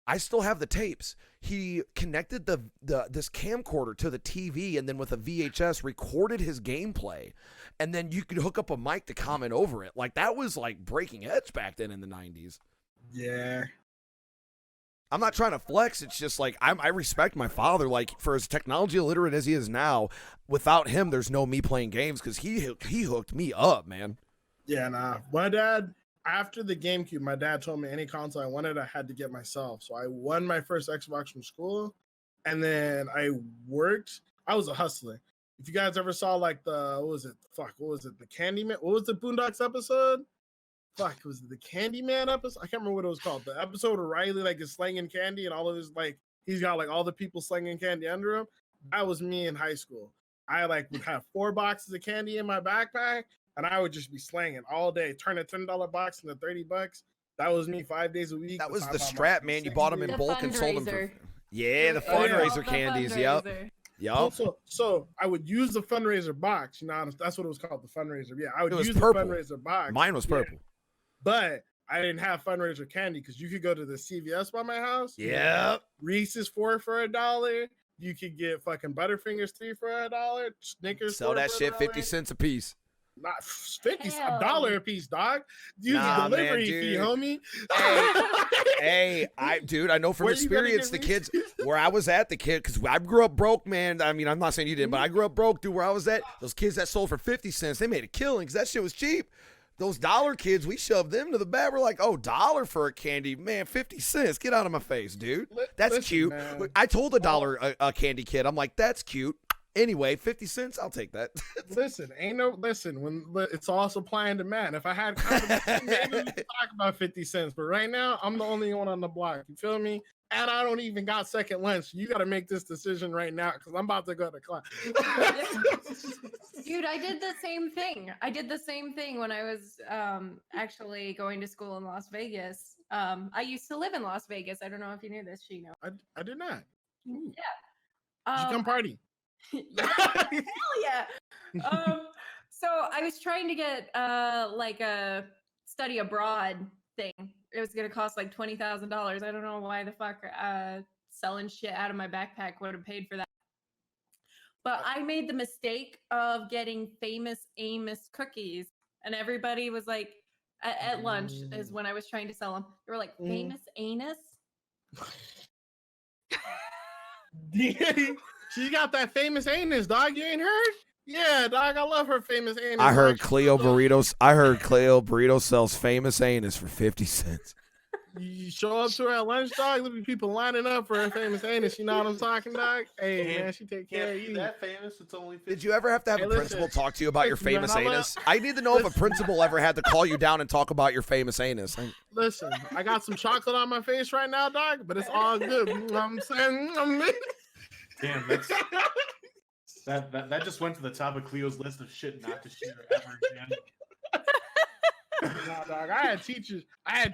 I still have the tapes. He connected this camcorder to the TV, and then with a VHS recorded his gameplay, and then you could hook up a mic to comment over it. Like, that was like breaking edge back then in the 90s. Yeah. I'm not trying to flex. It's just like I respect my father. Like, for as technology illiterate as he is now, without him, there's no me playing games, because he hooked me up, man. Yeah, nah. My dad, after the GameCube, my dad told me any console I wanted, I had to get myself. So I won my first Xbox from school, and then I worked. I was a hustler. If you guys ever saw like what was it? The Candyman? What was the Boondocks episode? Was it the Candyman episode? I can't remember what it was called. The episode of Riley like is slinging candy, and all of his he's got like all the people slinging candy under him. That was me in high school. I would have 4 boxes of candy in my backpack, and I would just be slanging all day. Turn a $10 box into $30. That was me 5 days a week. That was That's the how I bought strat, my man. You six bought them in years. bulk and sold them for. fundraiser. Yeah, the Oh, yeah. fundraiser candies. Yep. Yep. So I would use the fundraiser box. That's what it was called, the fundraiser. Yeah, I would It was use purple. the fundraiser box. Mine was Yeah. purple. But I didn't have fundraiser candy because you could go to the CVS by my house. Yep. Reese's 4 for $1. You could get fucking Butterfingers 3 for $1. Snickers. Sell 4 that for shit $1. 50 cents a piece. Not 50, Hell. $1 a piece, dog. Use Nah, the delivery man, fee, dude. homie. Hey, I know from Where you gonna experience, get the kids where I was at, because I grew up broke, man. I mean, I'm not saying you didn't, but I grew up broke, dude. Where I was at, those kids that sold for 50 cents, they made a killing because that shit was cheap. Those dollar kids, we shoved them to the back. We're like, oh, $1 for a candy, man, 50 cents. Get out of my face, dude. That's Listen, cute. man. I told $1 a candy kid, I'm like, that's cute. Anyway, 50 cents, I'll take that. Listen, when it's all supply and demand. If I had competition, maybe we could talk about 50 cents, but right now I'm the only one on the block. You feel me? And I don't even got second lunch. You got to make this decision right now because I'm about to go to class. Dude, I did the same thing. When I was actually going to school in Las Vegas. I used to live in Las Vegas. I don't know if you knew this, Shino. I did not. Ooh. Yeah. Did you come party? Yeah, hell yeah. So I was trying to get like a study abroad thing. It was gonna cost like $20,000. I don't know why the fuck selling shit out of my backpack would have paid for that. But I made the mistake of getting Famous Amos cookies, and everybody was like, at lunch is when I was trying to sell them. They were like, Famous Anus. She got that famous anus, dog. You ain't heard? Yeah, dog. I love her famous anus. I heard dog. Cleo Burritos. I heard Cleo Burrito sells famous anus for 50 cents. You show up to her at lunch, dog. There'll be people lining up for her famous anus. You know what I'm talking, dog? Hey, man, she take care of Can't be you. that famous. It's only. Did you ever have to have Hey, a principal listen. talk to you about your Listen, man, famous I'm a- anus? I need to know if a principal ever had to call you down and talk about your famous anus. Listen, I got some chocolate on my face right now, dog, but it's all good. You know what I'm saying? Damn, that just went to the top of Cleo's list of shit not to share ever again. Nah, dog. I had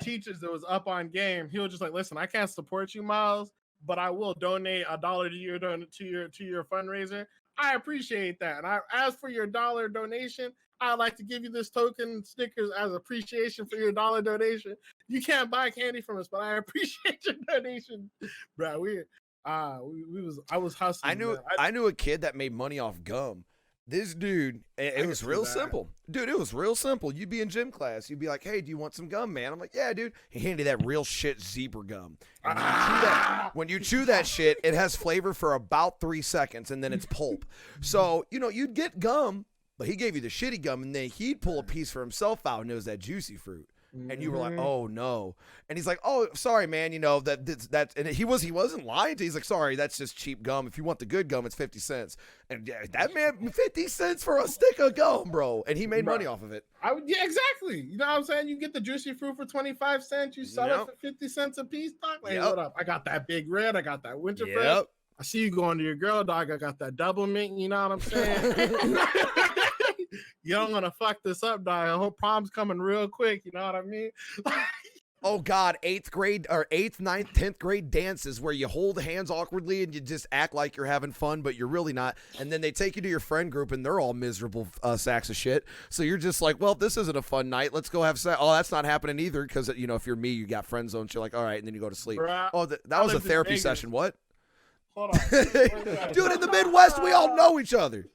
teachers that was up on game. He was just like, listen, I can't support you, Miles, but I will donate $1 to your fundraiser. I appreciate that. And as for your $1 donation, I'd like to give you this token Snickers as appreciation for your $1 donation. You can't buy candy from us, but I appreciate your donation. Bro, I was hustling. man. I knew a kid that made money off gum. This dude, it was see real that. simple. Dude, it was real simple. You'd be in gym class. You'd be like, hey, do you want some gum, man? I'm like, yeah, dude. He handed that real shit zebra gum. And when you chew that shit, it has flavor for about 3 seconds, and then it's pulp. So, you'd get gum, but he gave you the shitty gum, and then he'd pull a piece for himself out, and it was that juicy fruit. And you were like, oh no. And he's like, oh, sorry, man. That's and he wasn't lying to you. He's like, sorry, that's just cheap gum. If you want the good gum, it's 50 cents. And yeah, that man, 50 cents for a stick of gum, bro. And he made money off of it. Yeah, exactly. You know what I'm saying? You get the juicy fruit for 25 cents. You sell Yep. it for 50 cents a piece, dog. Like, Yep. what up? I got that big red. I got that Winterfest. Yep. I see you going to your girl, dog. I got that double mint. You know what I'm saying? You don't want to fuck this up, dog. I hope prom's coming real quick. You know what I mean? Oh God, 8th grade or 8th, 9th, 10th grade dances where you hold hands awkwardly and you just act like you're having fun, but you're really not. And then they take you to your friend group and they're all miserable sacks of shit. So you're just like, well, this isn't a fun night. Let's go have sex. Oh, that's not happening either because, if you're me, you got friend zones. You're like, all right, and then you go to sleep. Bruh, Oh, that I was a lived in therapy Vegas. session. What? Hold on. Where's Dude, in the Midwest, we all know each other.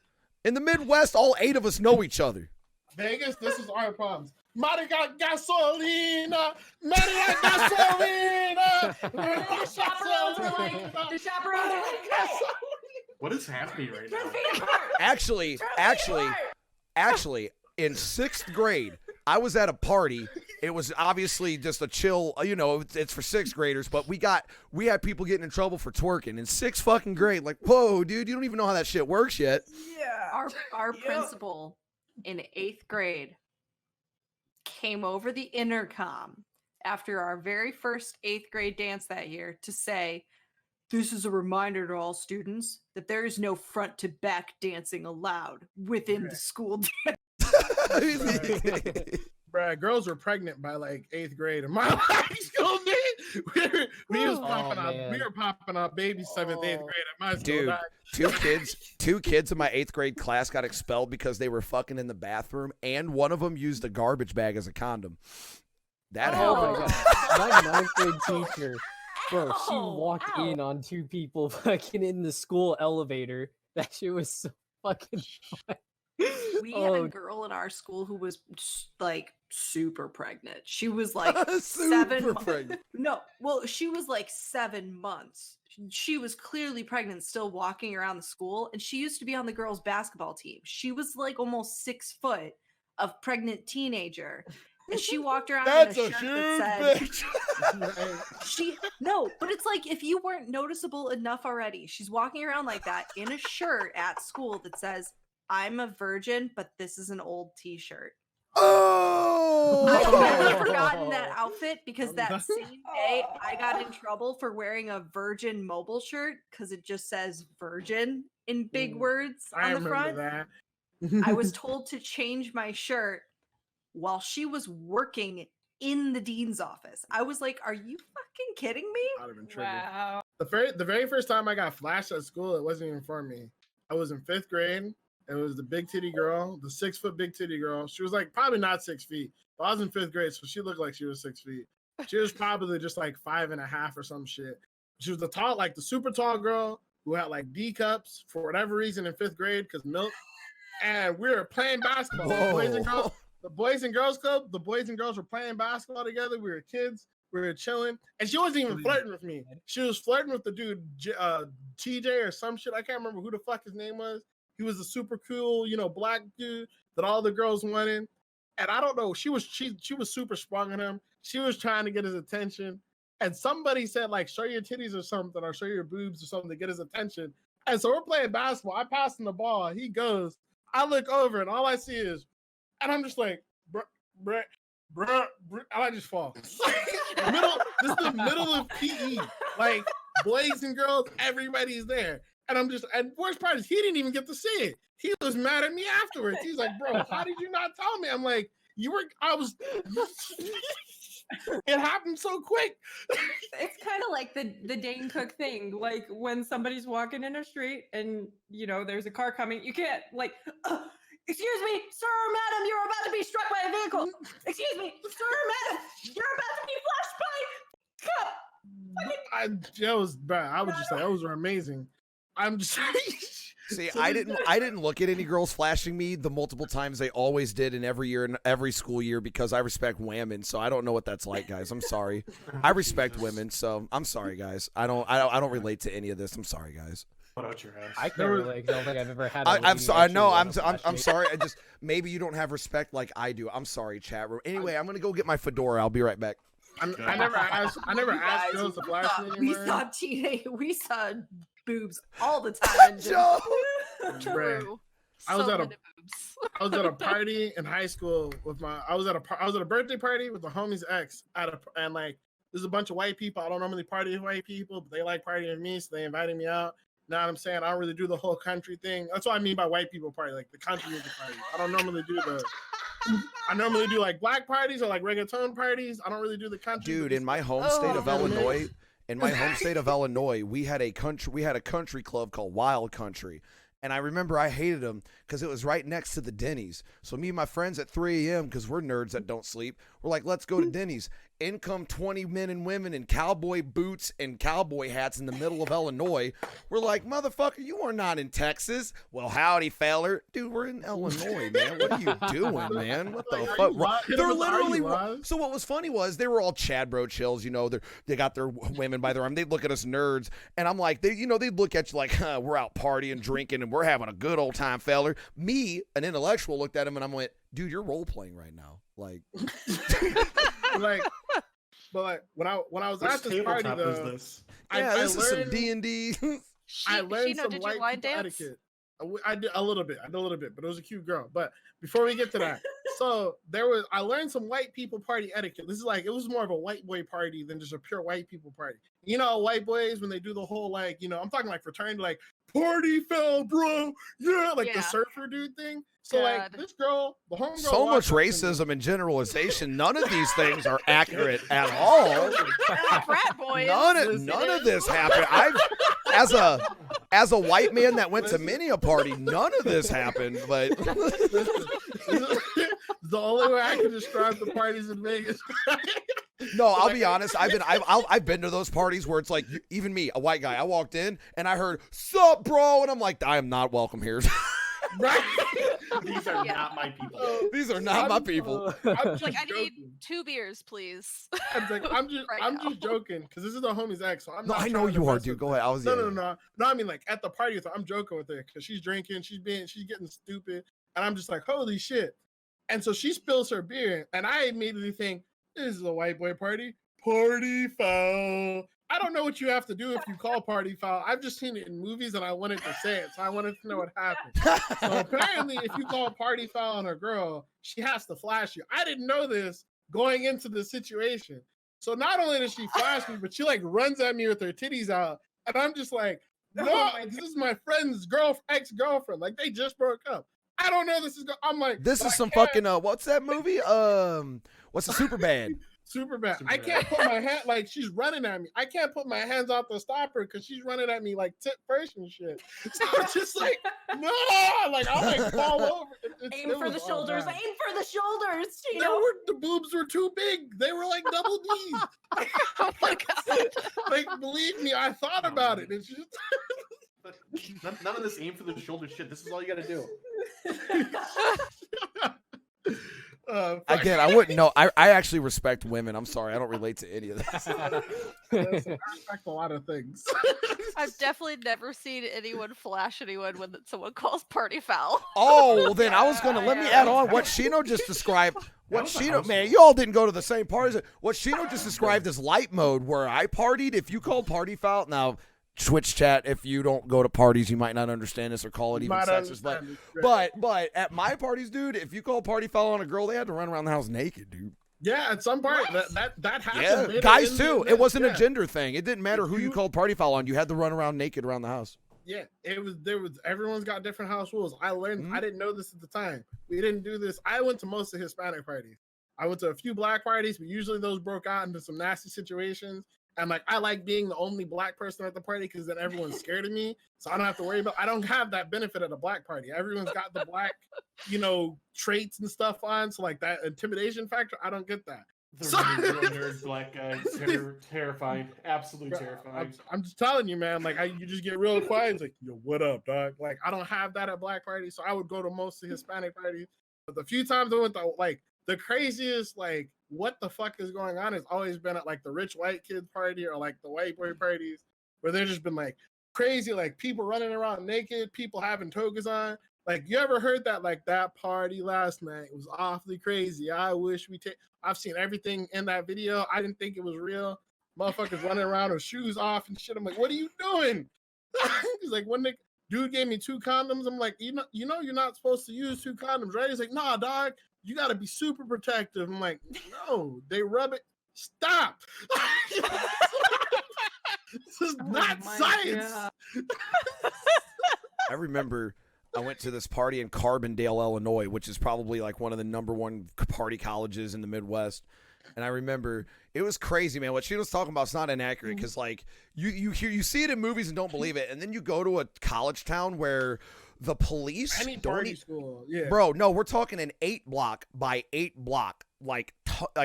In the Midwest, all 8 of us know each other. Vegas, this is our problems. Marica gasolina, Marica gasolina. The chaperones are like, What is happening right now? Actually, in 6th grade, I was at a party. It was obviously just a chill, it's for 6th graders, but we had people getting in trouble for twerking in 6th fucking grade. Like, whoa, dude, you don't even know how that shit works yet. Our principal in 8th grade came over the intercom after our very first 8th grade dance that year to say, this is a reminder to all students that there is no front to back dancing allowed within the school. Bruh, girls were pregnant by like 8th grade in my high school, dude. We were popping up babies 7th, 8th grade at my school. Dude, dog. two kids in my 8th grade class got expelled because they were fucking in the bathroom, and one of them used a garbage bag as a condom. That Oh happened. my god, my 9th grade teacher, bro, she walked Ow. in on 2 people fucking in the school elevator. That shit was so fucking fun. We had a girl in our school who was like super pregnant. She was like Super pregnant. No, well, she was like 7 months. She was clearly pregnant, still walking around the school, and she used to be on the girls' basketball team. She was like almost 6 foot of pregnant teenager. And she walked around That's in a a shirt huge that said bitch. no, but it's like if you weren't noticeable enough already, she's walking around like that in a shirt at school that says, I'm a virgin, but this is an old t-shirt. Oh! I've never forgotten that outfit because that same day I got in trouble for wearing a Virgin Mobile shirt because it just says virgin in big words I on the remember front. that. I was told to change my shirt while she was working in the dean's office. I was like, are you fucking kidding me? I'd have been triggered. Wow. The very first time I got flashed at school, it wasn't even for me. I was in 5th grade. It was the big titty girl, the 6 foot big titty girl. She was like probably not 6 feet. But I was in 5th grade, so she looked like she was 6 feet. She was probably just like 5.5 or some shit. She was the super tall girl who had like D cups for whatever reason in 5th grade because milk. And we were playing basketball. The boys and girls club. The boys and girls were playing basketball together. We were kids. We were chilling, and she wasn't even flirting with me. She was flirting with the dude TJ or some shit. I can't remember who the fuck his name was. He was a super cool, black dude that all the girls wanted. and I don't know, she was super sprung on him. She was trying to get his attention, and somebody said like, "Show your titties or something, or show your boobs or something to get his attention." And so we're playing basketball. I pass him the ball. He goes. I look over, and all I see is, and I'm just like, bruh, and I just fall. This is the middle of PE, like boys and girls, everybody's there, and worst part is he didn't even get to see it. He was mad at me afterwards. He's like, "Bro, how did you not tell me?" I'm like, it happened so quick. It's kind of like the Dane Cook thing. Like when somebody's walking in a street and there's a car coming, you can't like, excuse me, sir or madam, you're about to be struck by a vehicle. Excuse me, sir or madam, you're about to be flashed by a cop. That was bad. I was just like, those were amazing. I'm just See, So I this didn't look at any girls flashing me the multiple times they always did in every year and every school year because I respect women. So I don't know what that's like, guys. I'm sorry. I respect women, so I'm sorry, guys. I don't relate to any of this. I'm sorry, guys. Put out your ass. I can't relate. 'Cause I don't think I've ever had. I'm sorry. No, I'm sorry. I just maybe you don't have respect like I do. I'm sorry, chat room. Anyway, I'm gonna go get my fedora. I'll be right back. I never asked girls to flash me anymore. We saw boobs all the time. Joe! True. I was So at a- many boobs. I was at a party in high school with I was at a birthday party with the homie's ex and like there's a bunch of white people. I don't normally party with white people, but they like partying with me, so they invited me out. Know what I'm saying? I don't really do the whole country thing. That's what I mean by white people party, like the country music party. I don't normally do I normally do like black parties or like reggaeton parties. I don't really do the country. Dude, but in my home state of Illinois, we had a country club called Wild Country. And I remember I hated them because it was right next to the Denny's. So me and my friends at 3 a.m., because we're nerds that don't sleep, we're like, let's go to Denny's. In come 20 men and women in cowboy boots and cowboy hats in the middle of Illinois. We're like, motherfucker, you are not in Texas. Well, howdy, feller. Dude, we're in Illinois, man. What are you doing, man? What the fuck? They're literally... So what was funny was they were all Chad Bro chills, they got their women by their arm. They'd look at us nerds, and I'm like, they'd look at you like, we're out partying, drinking, and we're having a good old time, feller. Me, an intellectual, looked at him, and I went, dude, you're role-playing right now. Like... But when I was at this party though, this is some D&D. I learned some did white you line people dance? etiquette. I did a little bit, but it was a cute girl. But before we get to that, so I learned some white people party etiquette. This is like, it was more of a white boy party than just a pure white people party. White boys, when they do the whole like, I'm talking like fraternity, like party foul, bro. Yeah, like the surfer dude thing. So like this girl, the homegirl. So much racism and generalization. None of these things are accurate at all. Frat boys. None of this happened. As a white man that went to many a party, none of this happened. But the only way I can describe the parties in Vegas. No, I'll be honest. I've been to those parties where it's like, even me, a white guy. I walked in and I heard "Sup, bro," and I'm like, I am not welcome here. Right? These are not my people. These are not my people. I'm Like, I joking. need 2 beers, please. I'm just Right now. joking because this is the homie's ex. So I'm No, not I know trying to you are, mess dude. with Go her. ahead. No. I mean, like at the party with her, I'm joking with her because she's drinking, she's getting stupid, and I'm just like, holy shit. And so she spills her beer, and I immediately think, this is a white boy party. Party foul. I don't know what you have to do if you call party foul. I've just seen it in movies and I wanted to say it, so I wanted to know what happened. So apparently, if you call party foul on a girl, she has to flash you. I didn't know this going into the situation. So not only does she flash me, but she like runs at me with her titties out, and I'm just like, no, this is my friend's ex-girlfriend. Like they just broke up. I don't know this is. I'm like, This but is I some can't- fucking what's that movie? What's the Superbad? Super bad. I Superbad. can't put my hand like she's running at me. I can't put my hands out to stop her because she's running at me like tip first and shit. So I'm just like, no, like I like fall over. Aim for the shoulders. Bad. Aim for the shoulders. The boobs were too big. They were like double D's. Oh my god. Like believe me, I thought about it. It's just None of this aim for the shoulder shit. This is all you got to do. fuck. Again, I wouldn't know. I actually respect women. I'm sorry. I don't relate to any of this. I respect a lot of things. I've definitely never seen anyone flash anyone when someone calls party foul. Oh, well, then I was gonna let me add on what Shino just described. What was a Shino, house man, rule. you all didn't go to the same parties. What Shino just described as light mode, where I partied. If you called party foul, now Twitch chat, if you don't go to parties, you might not understand this or call it even Might sexist. But understand this, right. but at my parties, dude, if you call party foul on a girl, they had to run around the house naked, dude. Yeah, at some part that happened. Yeah, later guys in the too. It event, wasn't a yeah. gender thing. It didn't matter If who you you- called party foul on. You had to run around naked around the house. Yeah, there was everyone's got different house rules. I learned Mhm. I didn't know this at the time. We didn't do this. I went to most of Hispanic parties. I went to a few black parties, but usually those broke out into some nasty situations. And like I like being the only black person at the party because then everyone's scared of me. So I don't have to worry about I don't have that benefit at a black party. Everyone's got the black, traits and stuff on. So like that intimidation factor, I don't get that. The So- really nerd black guy, terrifying, absolutely Bro, terrifying. I'm just telling you, man. Like, you just get real quiet. It's like, yo, what up, dog? Like, I don't have that at black parties, so I would go to mostly Hispanic parties. But the few times I went to, like, the craziest, like, what the fuck is going on has always been at, like, the rich white kids party or, like, the white boy parties, where they've just been, like, crazy, like, people running around naked, people having togas on. Like, you ever heard that, like, that party last night was awfully crazy. I wish we take. I've seen everything in that video. I didn't think it was real. Motherfuckers running around with shoes off and shit. I'm like, what are you doing? He's like, when the dude gave me 2 condoms, I'm like, you know, you're not supposed to use 2 condoms, right? He's like, nah, dog, you got to be super protective. I'm like, no, they rub it. Stop. This is not my science. God. I remember I went to this party in Carbondale, Illinois, which is probably like one of the #1 party colleges in the Midwest. And I remember it was crazy, man. What she was talking about is not inaccurate because like you see it in movies and don't believe it, and then you go to a college town where the police Any don't party school, yeah. Bro, no, we're talking an 8 block by 8 block, like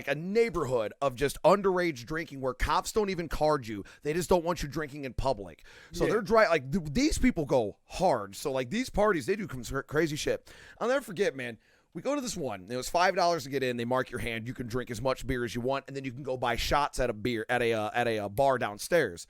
a neighborhood of just underage drinking where cops don't even card you. They just don't want you drinking in public. So Yeah. they're these people go hard. So like these parties, they do some crazy shit. I'll never forget, man. We go to this one. It was $5 to get in. They mark your hand. You can drink as much beer as you want, and then you can go buy shots at a bar downstairs.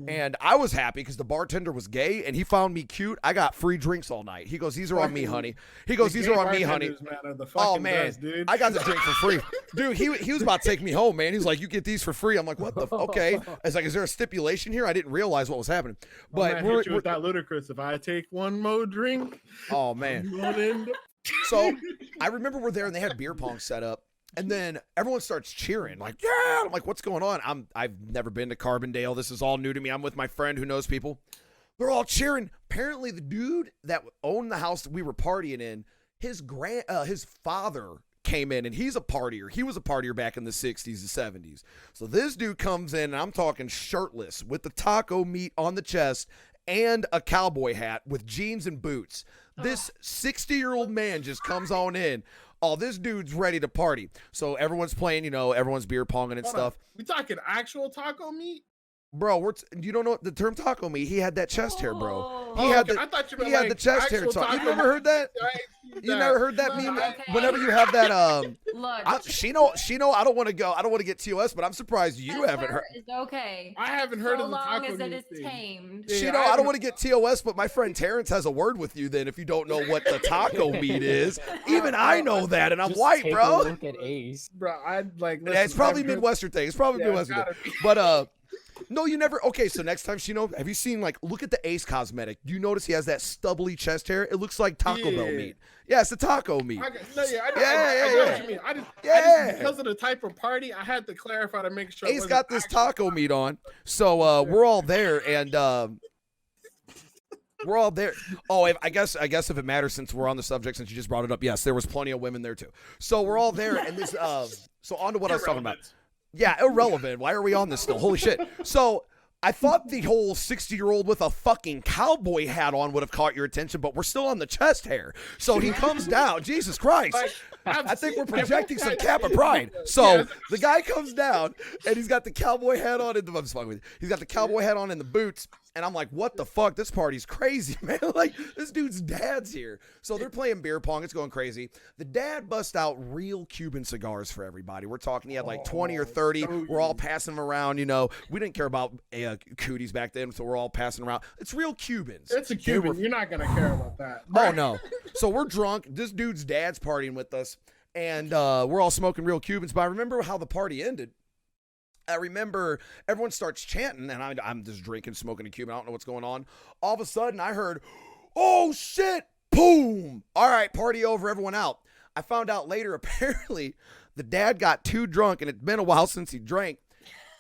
And I was happy because the bartender was gay, and he found me cute. I got free drinks all night. He goes, "These are on me, honey." He goes, The "These gay are on me, honey." bartenders, man, are the Oh fucking man, best, dude. I got the drink for free, dude. He was about to take me home, man. He's like, "You get these for free." I'm like, "What the? Okay." I was like, "Is there a stipulation here?" I didn't realize what was happening. But But hit you with that ludicrous. If I take one more drink, oh man. I'm gonna end up- So I remember we're there and they had beer pong set up, and then everyone starts cheering, like, "Yeah!" I'm like, "What's going on?" I've never been to Carbondale. This is all new to me. I'm with my friend who knows people. They're all cheering. Apparently, the dude that owned the house that we were partying in, his father came in, and he's a partier. He was a partier back in the 60s and 70s. So this dude comes in, and I'm talking shirtless with the taco meat on the chest and a cowboy hat with jeans and boots. This 60-year-old man just comes on in. Oh, this dude's ready to party. So everyone's playing, everyone's beer ponging and Hold on. stuff. We talking actual taco meat? Bro, you don't know the term taco meat. He had that chest hair, bro. Oh. He had okay. the I thought you meant he had like the chest hair. actual You taco never heard that? I ain't seen You that. never heard that No, meme? I- Okay. Whenever you have that, Look, Shino, I don't want to go. I don't want to get TOS, but I'm surprised you haven't heard. Is okay. I haven't heard so of the long taco as it meat is thing. tamed. Yeah, Shino, I haven't- don't want to get TOS, but my friend Terrence has a word with you then if you don't know what the taco meat is. Even I know that, and I'm Just white, take bro. A look at Ace. Bro, I'd like. Yeah, it's listen, probably I've heard- Midwestern thing. It's probably Yeah, it's Midwestern thing. gotta be. But no, you never. Okay, so next time, Shino, have you seen look at the Ace cosmetic? Do you notice he has that stubbly chest hair? It looks like Taco Bell Yeah. meat. Yeah, it's the taco meat. I got- no, yeah, I know, Yeah, I yeah, know yeah. what you mean. I just Yeah. because of the type of party, I had to clarify to make sure. it Ace wasn't got this actual taco meat on, so we're all there, and we're all there. Oh, I guess if it matters, since we're on the subject, since you just brought it up, yes, there was plenty of women there too. So we're all there, and this. So on to what I was talking about. Yeah, irrelevant. Why are we on this still? Holy shit. So I thought the whole 60-year-old with a fucking cowboy hat on would have caught your attention, but we're still on the chest hair. So he comes down. Jesus Christ. Like, I think we're projecting some Kappa pride. So the guy comes down, and he's got the cowboy hat on. I'm just fucking with you. He's got the cowboy hat on and the boots, And I'm like, what the fuck? This party's crazy, man. Like, this dude's dad's here. So they're playing beer pong. It's going crazy. The dad busts out real Cuban cigars for everybody. We're talking, he had like 20 or 30. so We're all good. passing them around, you know. We didn't care about cooties back then, so we're all passing around. It's real Cubans. It's a They were- Cuban. You're not gonna care about that. Oh, no. So we're drunk. This dude's dad's partying with us. And we're all smoking real Cubans. But I remember how the party ended. I remember everyone starts chanting, and I'm just drinking, smoking a Cuban. I don't know what's going on. All of a sudden, I heard, oh, shit, boom. All right, party over, everyone out. I found out later, apparently, the dad got too drunk, and it's been a while since he drank.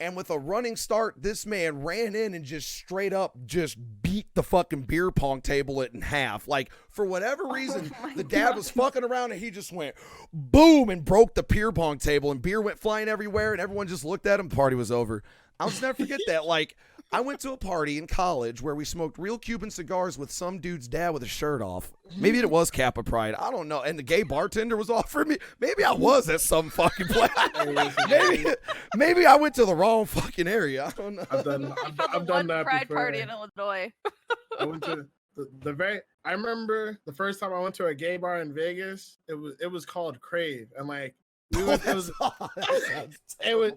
And with a running start, this man ran in and just straight up just beat the fucking beer pong table in half. Like, for whatever reason, the dad was fucking around and he just went boom and broke the beer pong table and beer went flying everywhere and everyone just looked at him. The party was over. I'll just never forget that. Like, I went to a party in college where we smoked real Cuban cigars with some dude's dad with a shirt off. Maybe it was Kappa Pride. I don't know. And the gay bartender was offering me. Maybe I was at some fucking place. maybe I went to the wrong fucking area. I don't know. I've done, From I've the done one that pride before. party in Illinois. I went to the very. I remember the first time I went to a gay bar in Vegas. It was called Crave, and like we went.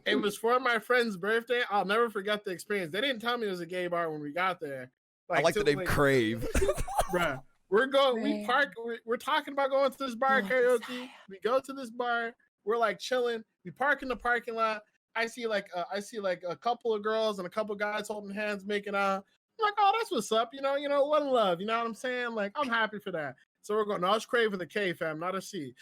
It was for my friend's birthday. I'll never forget the experience. They didn't tell me it was a gay bar when we got there. I like the till, name Crave. bruh, we're going. We Crave. park. We're talking about going to this bar karaoke. We go to this bar. We're like chilling. We park in the parking lot. I see like a couple of girls and a couple guys holding hands, making out. I'm like, oh, that's what's up. You know, one love. You know what I'm saying? Like, I'm happy for that. So we're going. No, it's Crave with a K, fam, not a C.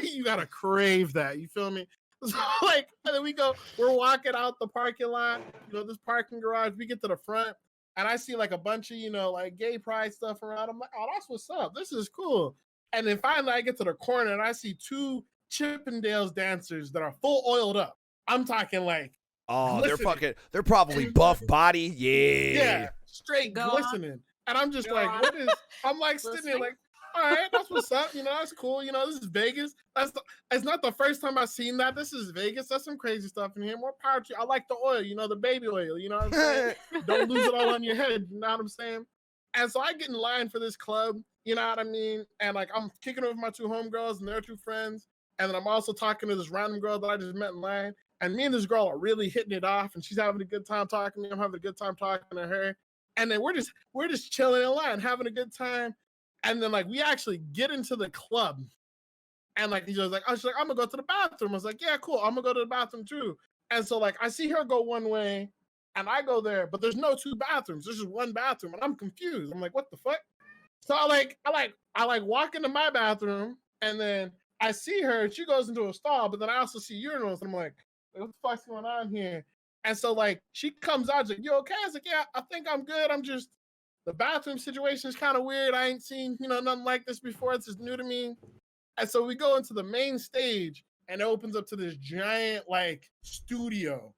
You gotta crave that. You feel me? So like, and then we go. We're walking out the parking lot. You know, this parking garage. We get to the front, and I see like a bunch of like gay pride stuff around. I'm like, oh, that's what's up. This is cool. And then finally, I get to the corner, and I see two Chippendales dancers that are full oiled up. I'm talking like, Oh, they're glistening. they're probably buff body. yeah, straight Go on. glistening. And I'm just Go like, on. what is? I'm like sitting there Listening. like, all right, that's what's up. You know, that's cool. You know, this is Vegas. It's not the first time I've seen that. This is Vegas. That's some crazy stuff in here. More power to you. I like the oil. You know, the baby oil. You know what I'm saying? Don't lose it all on your head. You know what I'm saying? And so I get in line for this club. You know what I mean? And like, I'm kicking it with my two homegirls and their two friends. And then I'm also talking to this random girl that I just met in line. And me and this girl are really hitting it off, and she's having a good time talking to me. I'm having a good time talking to her. And then we're just chilling in line, having a good time. And then like we actually get into the club, and like she's like, I'm gonna go to the bathroom. I was like, yeah, cool. I'm gonna go to the bathroom too. And so like I see her go one way, and I go there, but there's no two bathrooms. There's just one bathroom, and I'm confused. I'm like, what the fuck? So I walk into my bathroom, and then I see her. She goes into a stall, but then I also see urinals, and I'm like, what the fuck's going on here? And so like she comes out, she's like, you okay? I was like, yeah, I think I'm good. I'm just the bathroom situation is kind of weird. I ain't seen, nothing like this before. It's just new to me. And so we go into the main stage, and it opens up to this giant like studio.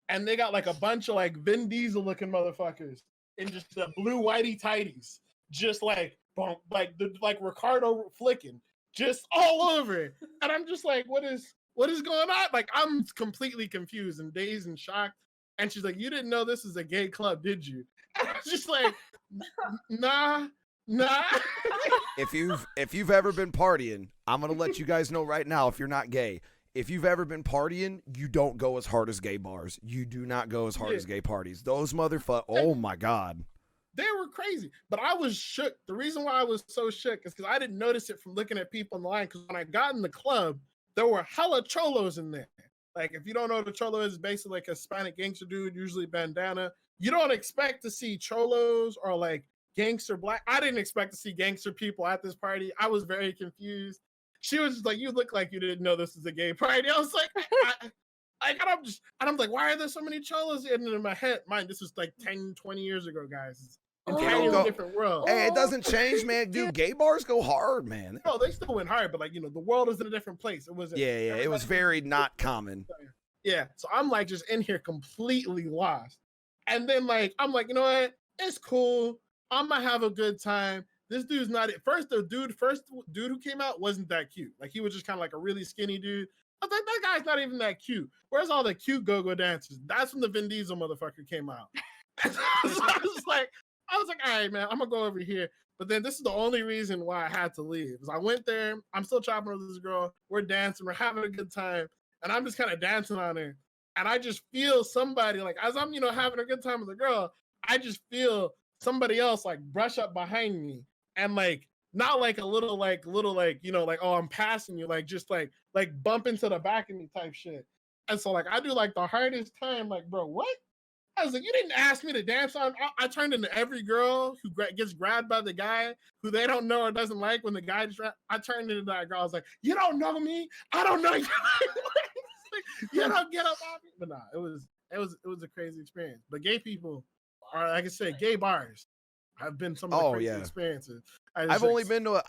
And they got like a bunch of like Vin Diesel looking motherfuckers in just the blue whitey tighties, just like bump, like Ricardo flicking, just all over it. And I'm just like, what is going on? Like, I'm completely confused and dazed and shocked. And she's like, you didn't know this is a gay club, did you? And I was just like, nah. If you've ever been partying, I'm gonna let you guys know right now. If you're not gay, if you've ever been partying, you don't go as hard as gay bars. You do not go as hard as gay parties. Those motherfuckers. Oh my god. They were crazy, but I was shook. The reason why I was so shook is because I didn't notice it from looking at people in the line. Because when I got in the club, there were hella cholos in there. Like, if you don't know what a cholo is, basically like a Hispanic gangster dude, usually bandana. You don't expect to see cholos or like gangster black. I didn't expect to see gangster people at this party. I was very confused. She was just like, you look like you didn't know this is a gay party. I was like, I'm like, why are there so many cholos? And in my head, this is like 10, 20 years ago, guys. It's entirely different world. Hey, it doesn't change, man. Dude, gay bars go hard, man. No, they still went hard, but like, the world is in a different place. It was Yeah. It was very not common. Yeah. So I'm like just in here completely lost. And then like, I'm like, you know what? It's cool. I'm gonna have a good time. This dude's not it. First dude who came out wasn't that cute. Like, he was just kind of like a really skinny dude. I was like, that guy's not even that cute. Where's all the cute go-go dancers? That's when the Vin Diesel motherfucker came out. So I was like, all right, man, I'm gonna go over here. But then this is the only reason why I had to leave. Is I went there, I'm still chopping with this girl, we're dancing, we're having a good time, and I'm just kind of dancing on her. And I just feel somebody, like, as I'm, having a good time with the girl, I just feel somebody else like brush up behind me and like not like a little like oh, I'm passing you, like just like bump into the back of me type shit. And so like I do like the hardest time, like, bro, what? I was like, you didn't ask me to dance on. I turned into every girl who gets grabbed by the guy who they don't know or doesn't like when the guy just I turned into that girl. I was like, you don't know me. I don't know you. You don't get up on me. But nah, it was a crazy experience. But gay people are, like I said, gay bars have been some of the crazy experiences. I've only been to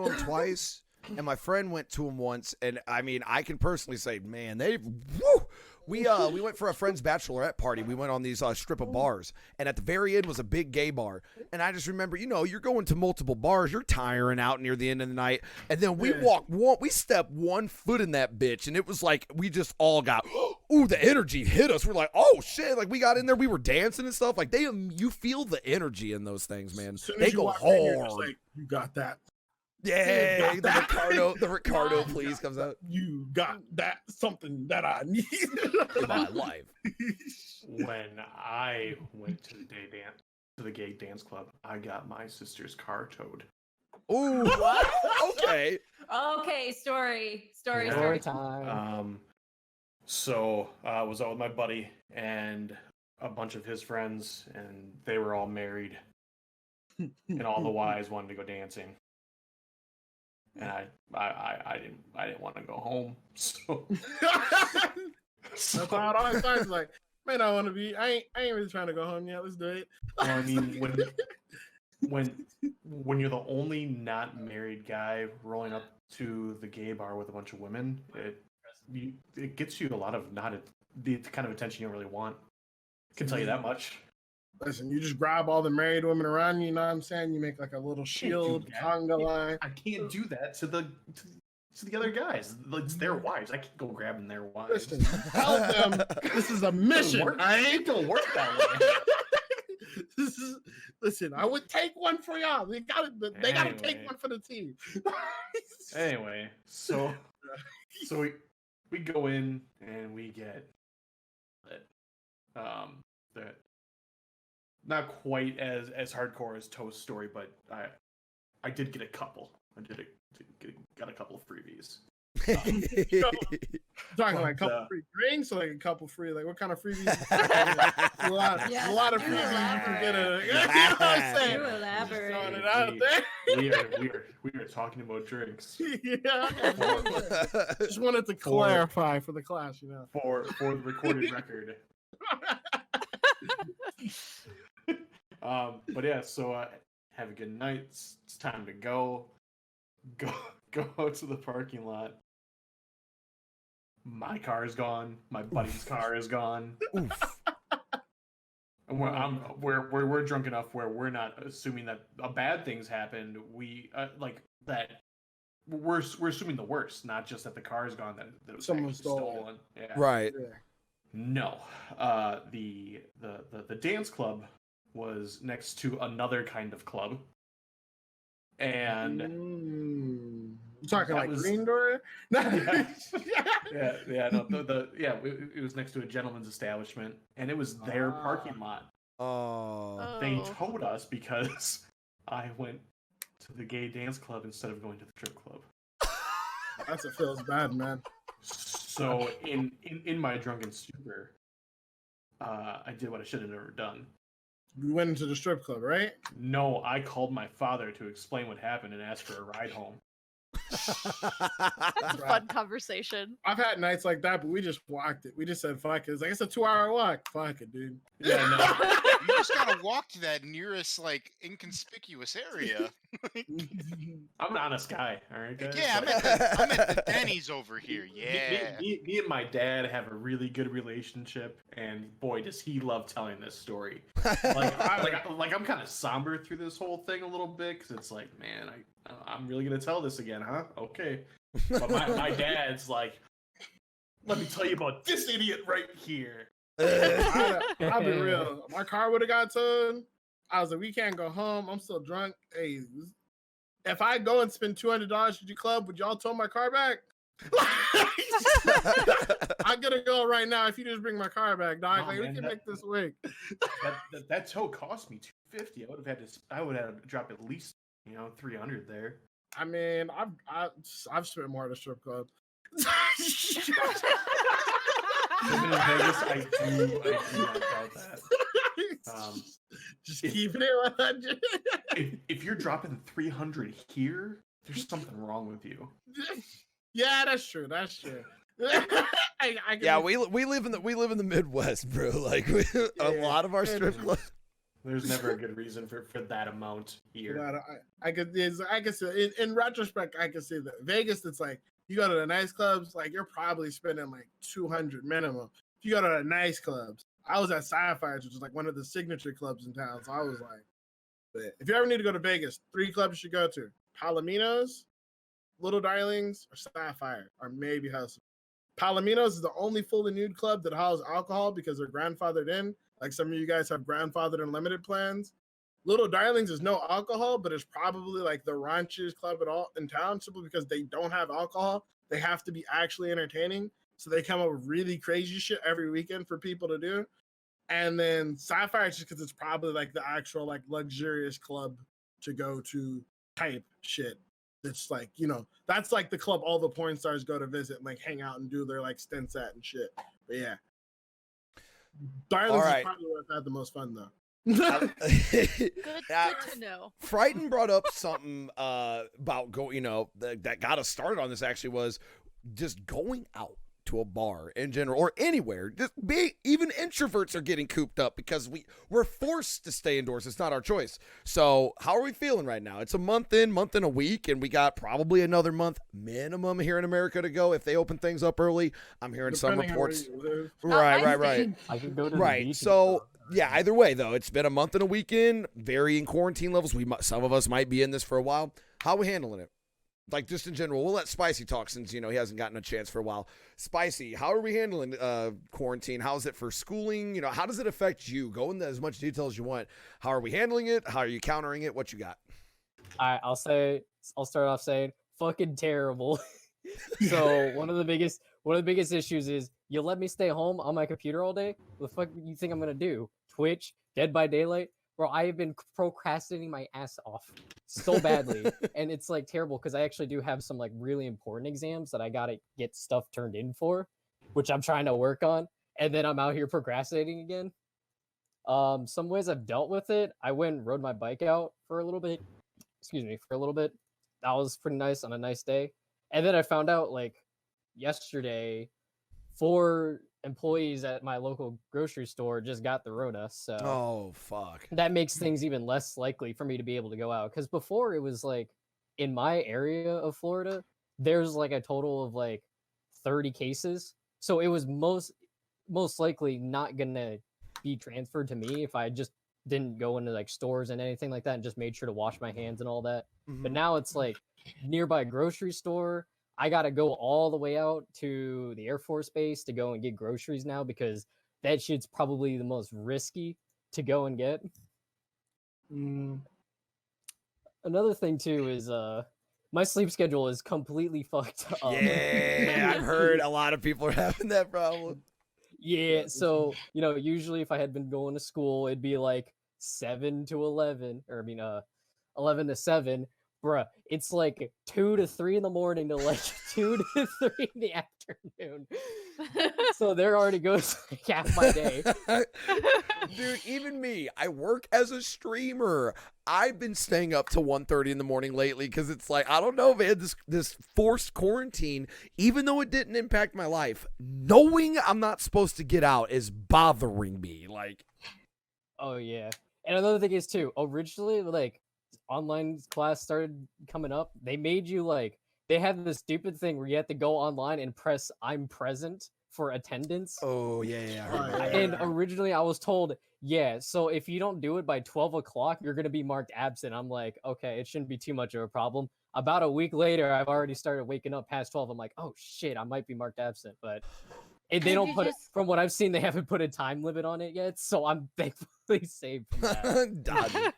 them twice, and my friend went to them once. And I mean, I can personally say, man, we went for a friend's bachelorette party. We went on these strip of bars, and at the very end was a big gay bar. And I just remember, you're going to multiple bars, you're tiring out near the end of the night, and then we we stepped 1 foot in that bitch, and it was like we just all got, ooh, the energy hit us. We're like, oh shit! Like we got in there, we were dancing and stuff. Like you feel the energy in those things, man. They go hard. Like, you got that. Yeah, the Ricardo please comes out. You got that, something that I need in my life. When I went to the gay dance club, I got my sister's car towed. Ooh, what? Okay. Okay, story time. So I was out with my buddy and a bunch of his friends, and they were all married, and all the wives wanted to go dancing. And I didn't want to go home, so that's how it always starts. Like, man, I want to be. I ain't really trying to go home yet. Let's do it. Well, I mean, when you're the only not married guy rolling up to the gay bar with a bunch of women, it gets you a lot of the kind of attention you don't really want. I can tell you that much. Listen, you just grab all the married women around you, you know what I'm saying? You make like a little shield, conga line. I can't do that to the other guys. It's their wives. I can't go grabbing their wives. Listen, tell them this is a mission. It don't work that way. Listen, I would take one for y'all. They gotta take one for the team. Anyway, so we go in and we get that. Not quite as hardcore as Toast's story, but I did get a couple. Got a couple of freebies. Talking like a couple free drinks, or like a couple free, like what kind of freebies? a lot of freebies you can get. You know what I'm saying? Elaborate. Throwing it out there. We are talking about drinks. Yeah. Just wanted to clarify for the class, for the recorded record. But yeah, so have a good night. It's time to go out to the parking lot. My car is gone. My buddy's car is gone. And we're drunk enough where we're not assuming that bad things happened. We we're assuming the worst, not just that the car is gone, that it was someone stolen. Yeah. Right. Yeah. No. The dance club was next to another kind of club, and you talking like Green Door? yeah. It was next to a gentleman's establishment, and it was their parking lot. Oh. They told us because I went to the gay dance club instead of going to the strip club. That's what feels bad, man. So in my drunken stupor, I did what I should have never done. You went into the strip club, right? No, I called my father to explain what happened and asked for a ride home. That's a fun conversation. I've had nights like that, but we just walked it. We just said, fuck it. It's like, it's a 2-hour walk. Fuck it, dude. Yeah, no. You just gotta walk to that nearest, inconspicuous area. I'm an honest guy, all right, guys? Yeah, I'm at the Denny's over here, yeah. Me and my dad have a really good relationship, and boy, does he love telling this story. I'm kind of somber through this whole thing a little bit, because it's like, man, I'm really gonna tell this again, huh? Okay. But my dad's like, let me tell you about this idiot right here. I'll be real. My car would have got towed. I was like, we can't go home. I'm still drunk. Hey, if I go and spend $200 at your club, would y'all tow my car back? I'm gonna go right now. If you just bring my car back, dog, No, like we man, can that- make this work. That tow cost me $250. I would have had to drop at least $300 there. I mean, I've spent more at a strip club. Living in Vegas, I do not doubt that. Just keeping it 100. If you're dropping 300 here, there's something wrong with you. Yeah, that's true. That's true. I can Yeah, we live in the Midwest, bro. Like a Yeah, lot of our and- strip clubs. There's never a good reason for that amount here. I could see in retrospect, I can see that Vegas. It's like you go to the nice clubs, like you're probably spending like 200 minimum. If you go to the nice clubs, I was at Sapphires, which is like one of the signature clubs in town. So I was like, but if you ever need to go to Vegas, 3 clubs you should go to: Palominos, Little Darlings, or Sapphire, or maybe Hustle. Palominos is the only fully nude club that houses alcohol because they're grandfathered in. Like some of you guys have grandfathered and limited plans. Little Darlings is no alcohol, but it's probably like the raunchiest club at all in town, simply because they don't have alcohol. They have to be actually entertaining. So they come up with really crazy shit every weekend for people to do. And then Sapphire, just because it's probably like the actual like luxurious club to go to type shit. It's like, that's like the club all the porn stars go to visit and like hang out and do their like stints at and shit. But yeah. Darlings right. is probably where I've had the most fun though. Good Yeah. to know. Frighten brought up something about that got us started on this. Actually, was just going out to a bar in general or anywhere. Even introverts are getting cooped up because we're forced to stay indoors. It's not our choice. So how are we feeling right now? It's a month in a week, and we got probably another month minimum here in America to go if they open things up early. I'm hearing some Depending on where reports. you live. Right. I can go to the Right. beach and So stuff. yeah, either way though, it's been a month and a weekend, varying quarantine levels. Some of us might be in this for a while. How are we handling it? Like just in general, we'll let Spicy talk since he hasn't gotten a chance for a while. Spicy, how are we handling quarantine? How's it for schooling? How does it affect you? Go into as much detail as you want. How are we handling it? How are you countering it? What you got? I'll start off saying fucking terrible. So one of the biggest issues is you let me stay home on my computer all day. What the fuck you think I'm gonna do? Twitch, Dead by Daylight? Bro, I have been procrastinating my ass off so badly. And it's like terrible because I actually do have some like really important exams that I gotta get stuff turned in for, which I'm trying to work on. And then I'm out here procrastinating again. Some ways I've dealt with it, I went and rode my bike out for a little bit. That was pretty nice on a nice day. And then I found out like yesterday, 4 employees at my local grocery store just got the Rona. So Oh fuck. that makes things even less likely for me to be able to go out. Because before it was like in my area of Florida, there's like a total of like 30 cases. So it was most likely not gonna be transferred to me if I just didn't go into like stores and anything like that and just made sure to wash my hands and all that. But now it's like nearby grocery store. I gotta go all the way out to the Air Force Base to go and get groceries now because that shit's probably the most risky to go and get. Another thing too is my sleep schedule is completely fucked up. Yeah, I've heard a lot of people are having that problem. Yeah, so usually if I had been going to school, it'd be like 7 to 11, or 11 to 7. Bruh, it's like 2 to 3 in the morning to like 2 to 3 in the afternoon. So there already goes like half my day. Dude, even me, I work as a streamer. I've been staying up to 1:30 in the morning lately because it's like, I don't know, man, this forced quarantine, even though it didn't impact my life, knowing I'm not supposed to get out is bothering me. Like, Oh yeah. And another thing is too, originally like online class started coming up, they made you like they have this stupid thing where you have to go online and press I'm present for attendance. oh yeah, I heard Oh, that. yeah. And originally I was told, yeah, so if you don't do it by 12 o'clock, you're going to be marked absent. I'm like, okay, it shouldn't be too much of a problem. About a week later, I've already started waking up past 12. I'm like, oh shit, I might be marked absent. But And they Could don't you put it, just- from what I've seen, they haven't put a time limit on it yet, so I'm thankfully saved from that. Done.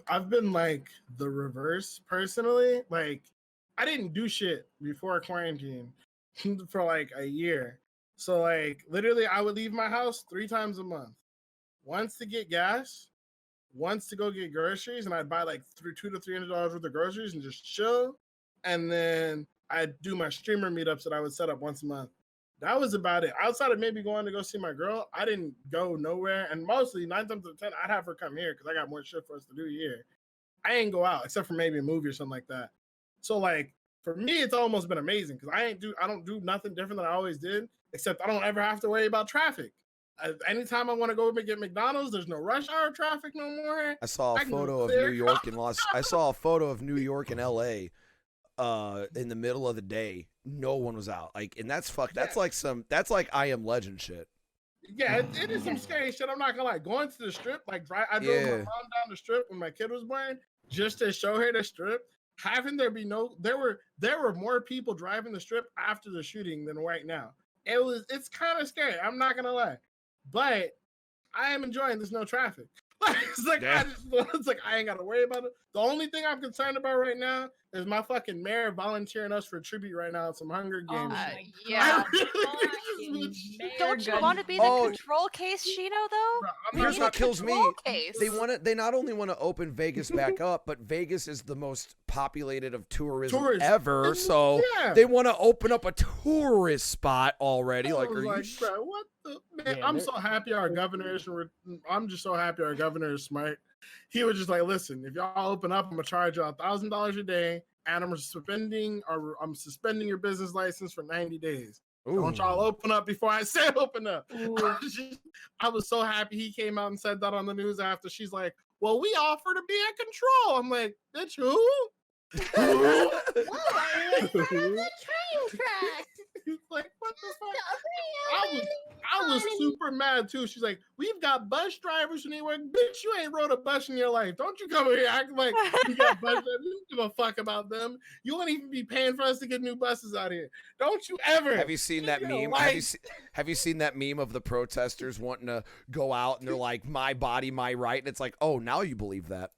I've been like the reverse personally. Like I didn't do shit before quarantine for like a year. So like literally I would leave my house 3 times a month. Once to get gas, once to go get groceries, and I'd buy like $200 to $300 worth of groceries and just chill. And then I'd do my streamer meetups that I would set up once a month. That was about it. Outside of maybe going to go see my girl, I didn't go nowhere. And mostly 9 times out of 10, I'd have her come here because I got more shit for us to do here. I ain't go out except for maybe a movie or something like that. So like for me, it's almost been amazing because I don't do nothing different than I always did, except I don't ever have to worry about traffic. Anytime I want to go get McDonald's, there's no rush hour traffic no more. I saw a I can go photo of clear New York and I saw a photo of New York and LA in the middle of the day. No one was out. Like, and that's that's like I Am Legend shit. Yeah, it is some scary shit. I'm not gonna lie. Going to the strip, like I drove my Yeah. mom down the strip when my kid was born, just to show her the strip. Having there were more people driving the strip after the shooting than right now. It's kind of scary. I'm not gonna lie, but I am enjoying there's no traffic. It's like Yeah. it's like I ain't gotta worry about it. The only thing I'm concerned about right now is my fucking mayor volunteering us for tribute right now at some Hunger Oh Games. my yeah. I really fucking just- Mayor Don't you Gun- want to be the Oh. control case, Shino, though? Bro, I'm Here's not what kills me. Control case. They not only want to open Vegas back up, but Vegas is the most populated of tourism Tourists. ever. So Yeah. they want to open up a tourist spot already. I Like, was are you? like, bro, what the man? Yeah, I'm they're- so happy our governor is. I'm just so happy our governor is smart. He was just like, listen, if y'all open up, I'm gonna charge y'all $1,000 a day, and I'm suspending your business license for 90 days. Don't y'all open up before I say open up. I was so happy he came out and said that on the news after. She's like, well, we offer to be in control. I'm like, bitch, who? Whoa, I was part of the train track. He's like, what the fuck? Really I was funny. super mad too. She's like, we've got bus drivers who need work. Bitch, you ain't rode a bus in your life. Don't you come here acting like you got bus drivers. You don't give a fuck about them. You won't even be paying for us to get new buses out here. Don't you ever. Have you seen that Give meme? me a Have you seen that meme of the protesters wanting to go out and they're like, "My body, my right," and it's like, "Oh, now you believe that."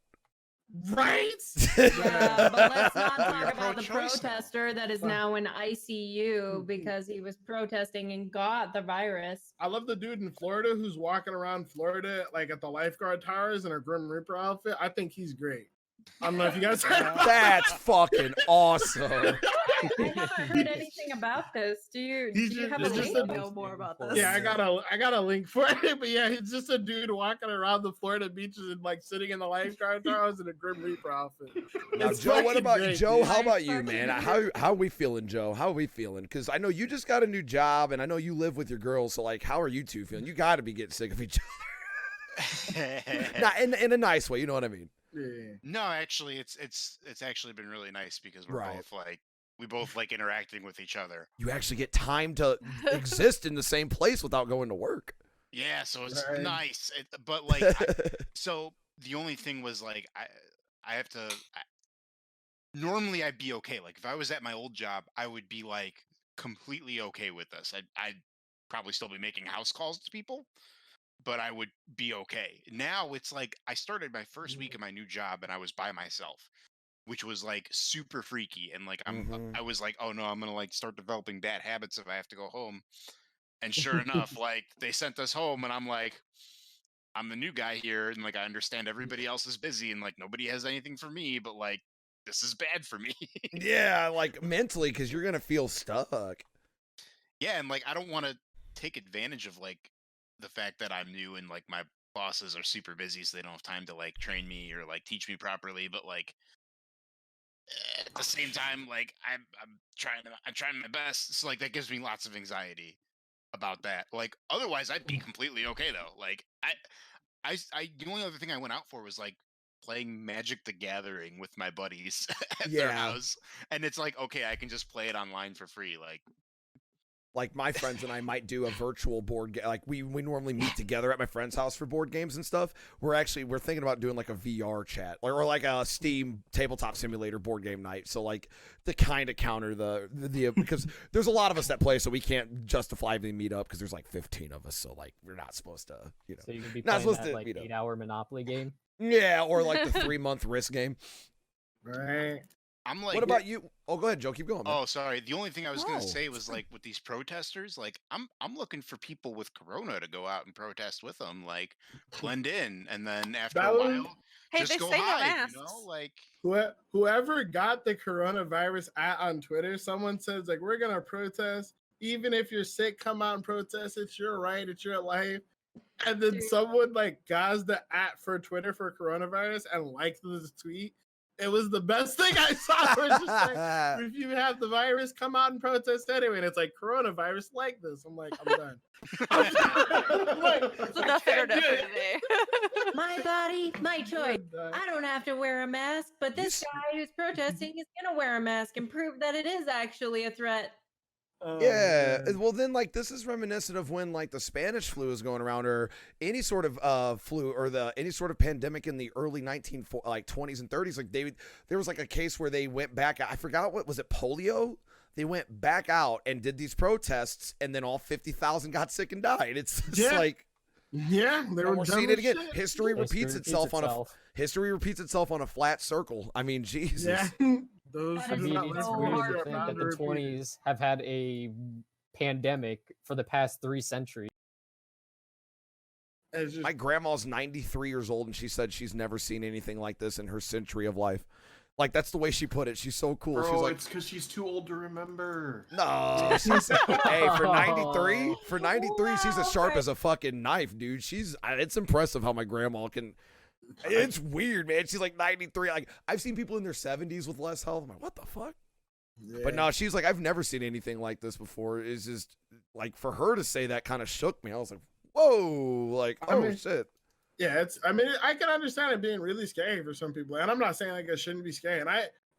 Right? Yeah, but let's not You're talk about the pro-choice now. protester that is now in ICU because he was protesting and got the virus. I love the dude in Florida who's walking around Florida like at the lifeguard towers in a Grim Reaper outfit. I think he's great. I don't know if you guys That's fucking awesome. I haven't heard anything about this. Do you have a it's just link? a- know more about this. Yeah, I got a link for it, but yeah, he's just a dude walking around the Florida beaches and like sitting in the lifeguard towers in a Grim Reaper outfit. Now, It's Joe, what fucking about great, Joe? dude. How about you, Fucking man? great. How are we feeling, Joe? How are we feeling? Because I know you just got a new job, and I know you live with your girls. So, like, how are you two feeling? You got to be getting sick of each other. Not in a nice way, you know what I mean? Yeah. No, actually, it's actually been really nice because we're Right. both like we both like interacting with each other. You actually get time to exist in the same place without going to work. Yeah, so it's Right. nice. But like, so the only thing was like I have to. Normally, I'd be okay. Like if I was at my old job, I would be like completely okay with this. I'd probably still be making house calls to people, but I would be okay. Now it's like I started my first week of my new job and I was by myself, which was like super freaky. And like Mhm. I was like, oh no, I'm gonna like start developing bad habits if I have to go home. And sure enough, like they sent us home, and I'm like, I'm the new guy here, and like I understand everybody else is busy, and like nobody has anything for me, but like this is bad for me. Yeah, like mentally, because you're gonna feel stuck. Yeah, and like I don't want to take advantage of like the fact that I'm new and like my bosses are super busy, so they don't have time to like train me or like teach me properly. But like at the same time, like I'm trying my best. So like that gives me lots of anxiety about that. Like otherwise, I'd be completely okay though. Like I the only other thing I went out for was like playing Magic the Gathering with my buddies at their Yeah. house, and it's like okay, I can just play it online for free. Like like my friends and I might do a virtual board game. Like we normally meet together at my friend's house for board games and stuff. We're thinking about doing like a VR chat or like a Steam tabletop simulator board game night. So like to kind of counter the because there's a lot of us that play, so we can't justifiably meet up because there's like 15 of us. So like we're not supposed to, So you could be not playing supposed that to like meet up. 8-hour Monopoly game. Yeah, or like the 3-month Risk game. Right. I'm like, What about you? Oh, go ahead, Joe. Keep going. Man. Oh, sorry. The only thing I was gonna No, say was like with these protesters, like I'm looking for people with corona to go out and protest with them, like blend in, and then after That a was- while, Hey, just they go say no hide. masks. You know, like Whoever got the coronavirus on Twitter, someone says like, we're gonna protest. Even if you're sick, come out and protest. It's your right. It's your life. And then Dude. someone like guys the for Twitter for coronavirus and liked this tweet. It was the best thing I saw. Where it's just like, if you have the virus, come out and protest anyway. And it's like coronavirus like this. I'm like, I'm done. I'm like, It's I enough can't internet do for it. today. My body, my choice. I'm done. I don't have to wear a mask, but this guy who's protesting is going to wear a mask and prove that it is actually a threat. Oh, Yeah, man. well then like this is reminiscent of when like the Spanish flu was going around or any sort of flu or any sort of pandemic in the early 20s and 30s. Like there was like a case where they went back. I forgot what was it, polio? They went back out and did these protests, and then all 50,000 got sick and died. It's just Yeah. like Yeah, they and were we're done seeing it with again. shit. History repeats itself on a itself. history repeats itself on a flat circle. I mean, Jesus. Yeah. Those I I who do mean, not it's live so for weird hard to are think bound that to the repeat it. 20s have had a pandemic for the past 3 centuries. It's just, My grandma's 93 years old, and she said she's never seen anything like this in her century of life. Like, that's the way she put it. She's so cool. Bro, She's like, it's because she's too old to remember. no. She said, hey, for 93, she's as sharp Wow. as a fucking knife, dude. It's impressive how my grandma can. It's weird, man. She's like 93. Like, I've seen people in their 70s with less health. I'm like, what the fuck? But no, she's like, I've never seen anything like this before. It's just like for her to say that kind of shook me. I was like, whoa, like, I oh mean, shit. Yeah, I mean, I can understand it being really scary for some people, and I'm not saying like it shouldn't be scary. And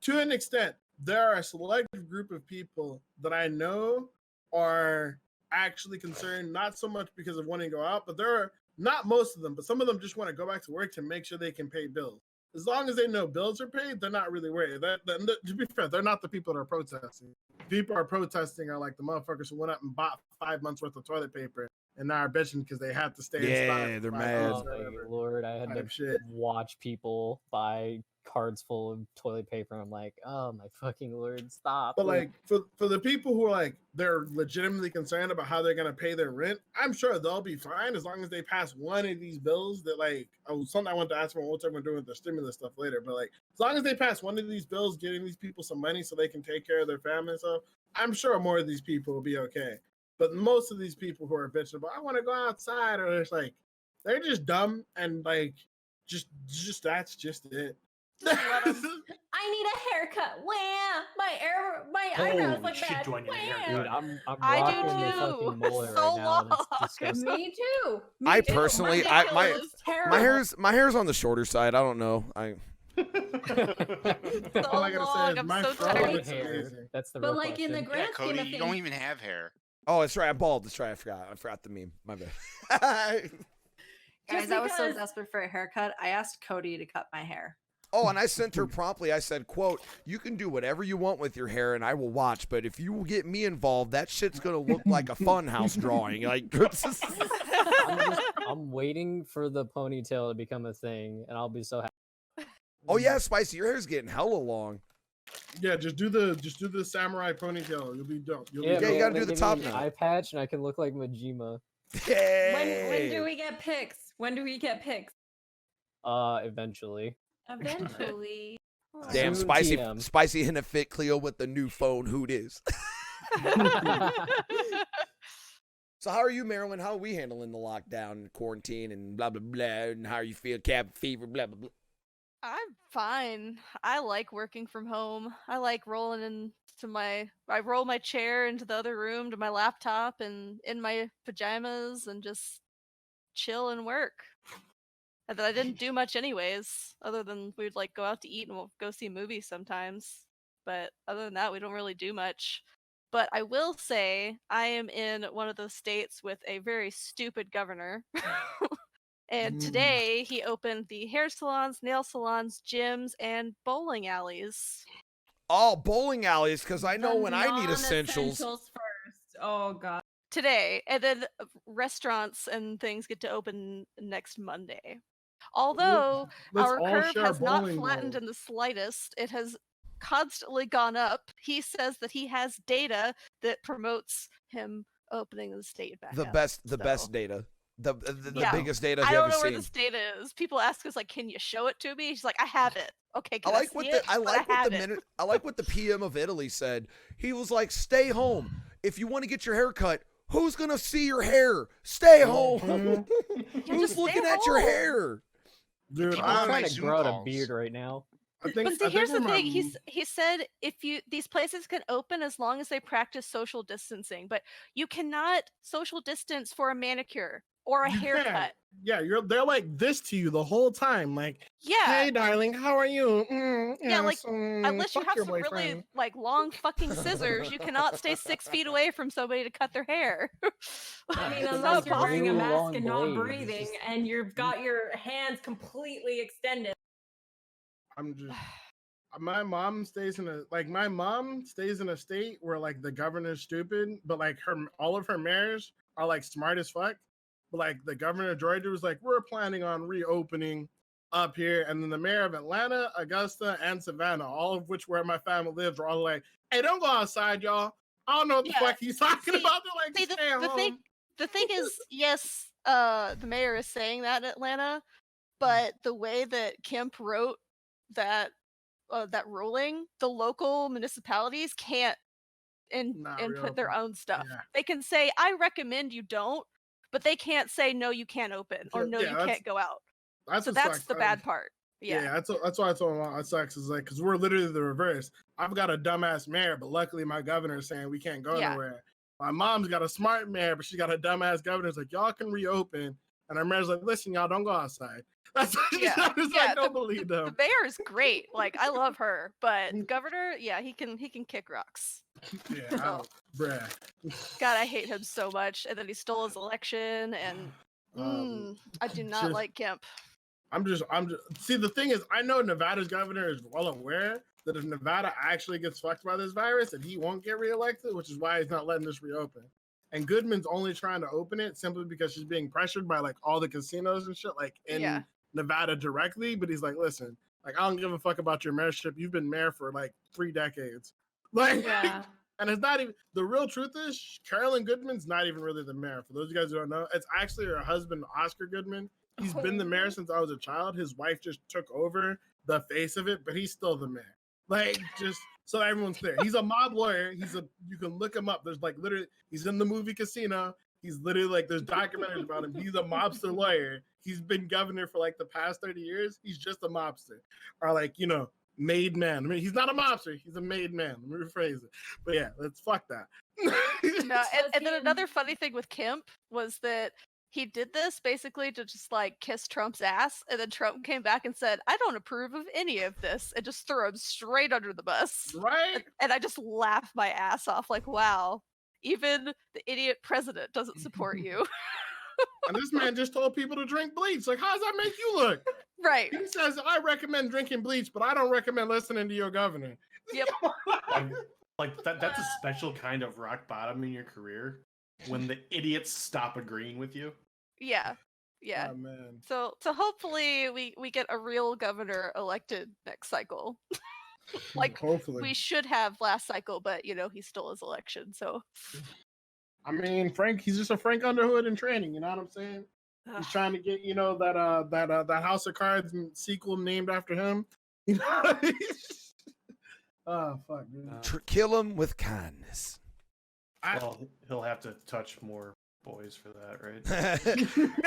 to an extent, there are a selective group of people that I know are actually concerned, not so much because of wanting to go out, but there are not most of them, but some of them just want to go back to work to make sure they can pay bills. As long as they know bills are paid, they're not really worried. To be fair, they're not the people that are protesting. People are protesting are like the motherfuckers who went out and bought 5 months worth of toilet paper and now are bitching because they have to stay Yeah, inside. for they're 5 mad. months Oh or my whatever. lord, I had to Type shit. watch people buy cards full of toilet paper. I'm like, oh my fucking lord, stop. But like for the people who are like they're legitimately concerned about how they're gonna pay their rent, I'm sure they'll be fine as long as they pass one of these bills that like something I want to ask for what we're doing with the stimulus stuff later. But like as long as they pass one of these bills, getting these people some money so they can take care of their family and stuff, I'm sure more of these people will be okay. But most of these people who are bitching about I want to go outside or it's like they're just dumb and like just that's just it. Just let 'em- I need a haircut. Wah! My eyebrows Holy look shit, bad. do I need a Wah! haircut? dude, I'm I rocking do the too. fucking mullet So right now. and long. It's disgusting. Me too. I Me too. personally- My my- hair is terrible. My hair's on the shorter side. I don't know. So All I gotta say long, is I'm my so fro tired. looks hair. amazing. That's the But real like in the question. Yeah, grand scheme Cody, of you don't things, even have hair. Oh, that's right. I'm bald. That's right. I forgot the meme. My bad. Guys, Just I was so because- desperate for a haircut. I asked Cody to cut my hair. Oh, and I sent her promptly. I said, quote, you can do whatever you want with your hair and I will watch, but if you get me involved, that shit's going to look like a funhouse drawing. Like, I'm waiting for the ponytail to become a thing, and I'll be so happy. oh, yeah, Spicy, your hair's getting hella long. Yeah, just do the samurai ponytail. You'll be dope. You'll Yeah, be you dope. gotta man, do the give top me an knot. eye patch, and I can look like Majima. when do we get pics? When do we get pics? Eventually. Eventually. Damn, Soon Spicy, TM. Spicy hitting a fit Cleo with the new phone. Hoot is. So how are you, Marilyn? How are we handling the lockdown and quarantine and blah, blah, blah, and how are you feel? Cabin fever, blah, blah, blah. I'm fine. I like working from home. I like rolling I roll my chair into the other room to my laptop and in my pajamas and just chill and work. And then I didn't do much anyways, other than we'd like go out to eat and we'll go see movies sometimes. But other than that, we don't really do much. But I will say I am in one of those states with a very stupid governor. And today he opened the hair salons, nail salons, gyms, and bowling alleys. Oh, bowling alleys, because I know The when I need essentials. non-essentials first. Oh god. Today, and then restaurants and things get to open next Monday. Although Let's our all curve share has not bowling flattened balls. in the slightest, it has constantly gone up. He says that he has data that promotes him opening the state back The up. best so- data. The Yeah. biggest data I I've don't ever know where seen. this data is. People ask us like, "Can you show it to me?" He's like, "I have it." Okay, I can like see what it? the I But like what have the it. minute I like what the PM of Italy said. He was like, "Stay home. If you want to get your hair cut, who's gonna see your hair? Stay home. Who's just stay looking at your home." hair?" Dude, People I'm on I, my trying to Zoom grow out a calls. beard right now. I think. But see, I here's think the where thing. He said these places can open as long as they practice social distancing, but you cannot social distance for a manicure or a you haircut. can't. Yeah, they're like this to you the whole time. Like, Yeah. hey, darling, how are you? Yeah, like, yes, Unless you fuck have your some really boyfriend. like long fucking scissors, you cannot stay 6 feet away from somebody to cut their hair. I mean, It's unless not you're wearing a Really possible. mask long and not blades, it's breathing, just- and you've got your hands completely extended. I'm just. My mom stays in a state where like the governor's stupid, but like all of her mayors are like smart as fuck. But like the governor of Georgia was like, we're planning on reopening up here, and then the mayor of Atlanta, Augusta, and Savannah, all of which where my family lives, were all like, hey, don't go outside, y'all. I don't know what the Yeah. fuck he's talking See- about. They're like, See, stay at home. the thing is, yes, the mayor is saying that in Atlanta, but the way that Kemp wrote that ruling, the local municipalities can't Not input their reopen. own stuff. Yeah. They can say, "I recommend you don't," but they can't say, "No, you can't open," or Yeah, "No, yeah, you that's- can't go out." That's So what that's sucks. the bad part. Yeah. that's why I told him it sucks. Is like because we're literally the reverse. I've got a dumbass mayor, but luckily my governor is saying we can't go Yeah. anywhere. My mom's got a smart mayor, but she's got a dumbass governor. It's like y'all can reopen, and our mayor's like, listen, y'all don't go outside. That's what she's Yeah, like, yeah, don't believe The them. mayor is great. Like, I love her, but the governor, yeah, he can kick rocks. Yeah, bruh. God, I hate him so much. And then he stole his election, and I do not just- like Kemp. I'm just. See, the thing is, I know Nevada's governor is well aware that if Nevada actually gets fucked by this virus, that he won't get reelected, which is why he's not letting this reopen. And Goodman's only trying to open it simply because she's being pressured by like all the casinos and shit, like in Yeah. Nevada directly. But he's like, listen, like I don't give a fuck about your mayorship. You've been mayor for like 3 decades. Like, Yeah. and it's not even the real truth is Carolyn Goodman's not even really the mayor. For those of you guys who don't know, it's actually her husband, Oscar Goodman. He's been the mayor since I was a child. His wife just took over the face of it, but he's still the mayor. Like, just so everyone's clear. He's a mob lawyer. You can look him up. There's like literally, he's in the movie Casino. He's literally like, there's documentaries about him. He's a mobster lawyer. He's been governor for like the past 30 years. He's just a mobster. Or like, made man. I mean, he's not a mobster. He's a made man. Let me rephrase it. But yeah, let's fuck that. No, and then another funny thing with Kemp was that he did this basically to just like kiss Trump's ass, and then Trump came back and said, "I don't approve of any of this," and just threw him straight under the bus. Right? And I just laughed my ass off, like, wow, even the idiot president doesn't support you. And this man just told people to drink bleach. Like, how does that make you look? Right. He says, I recommend drinking bleach, but I don't recommend listening to your governor. Yep. Like that's a special kind of rock bottom in your career when the idiots stop agreeing with you. Yeah. Yeah. Oh, man. So hopefully we get a real governor elected next cycle. Like, hopefully. we should have last cycle, but he stole his election, so I mean, Frank, he's just a Frank Underwood in training, you know what I'm saying? He's trying to get, that House of Cards sequel named after him. You know? Oh, fuck, dude. Kill him with kindness. Well, he'll have to touch more boys for that, right?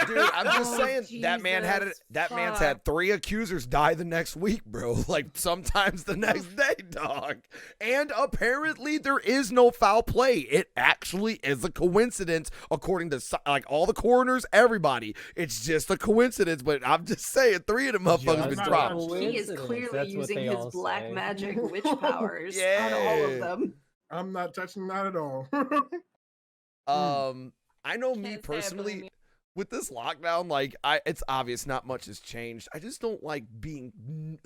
Dude, I'm just Oh, saying that man's Jesus, had 3 accusers die the next week, bro. Like sometimes the next day, dog. And apparently there is no foul play. It actually is a coincidence, according to like all the coroners, everybody. It's just a coincidence. But I'm just saying, 3 of them motherfuckers been Just dropped. He is Coincidence, clearly that's what using they his all black say. magic witch powers on all Yeah. of them. I'm not touching that at all. I know me Can't say I blame personally you. with this lockdown, like it's obvious not much has changed. I just don't like being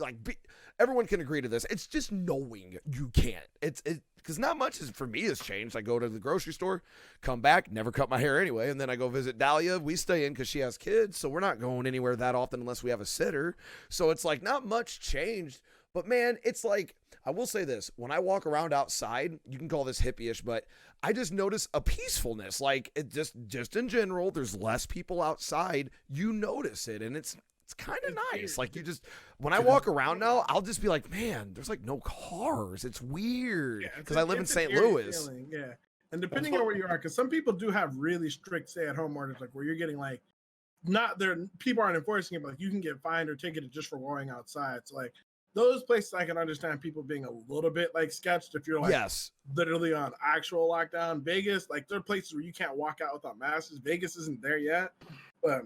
everyone can agree to this. It's just knowing you can't. It's because not much is for me has changed. I go to the grocery store, come back, never cut my hair anyway, and then I go visit Dahlia. We stay in because she has kids, so we're not going anywhere that often unless we have a sitter. So it's like not much changed. But man, it's like I will say this: when I walk around outside, you can call this hippie-ish, but I just notice a peacefulness. Like it just in general, there's less people outside. You notice it, and it's kind of nice. Like you just when I walk around now, I'll just be like, man, there's like no cars. It's weird Yeah, it's because I live in it's an St. eerie Louis. feeling, yeah, and depending on where you are, because some people do have really strict stay-at-home orders, like where you're getting like not there. People aren't enforcing it, but like you can get fined or ticketed just for going outside. So like those places, I can understand people being a little bit like sketched if you're like Yes. literally on actual lockdown. Vegas, like there are places where you can't walk out without masks. Vegas isn't there yet, but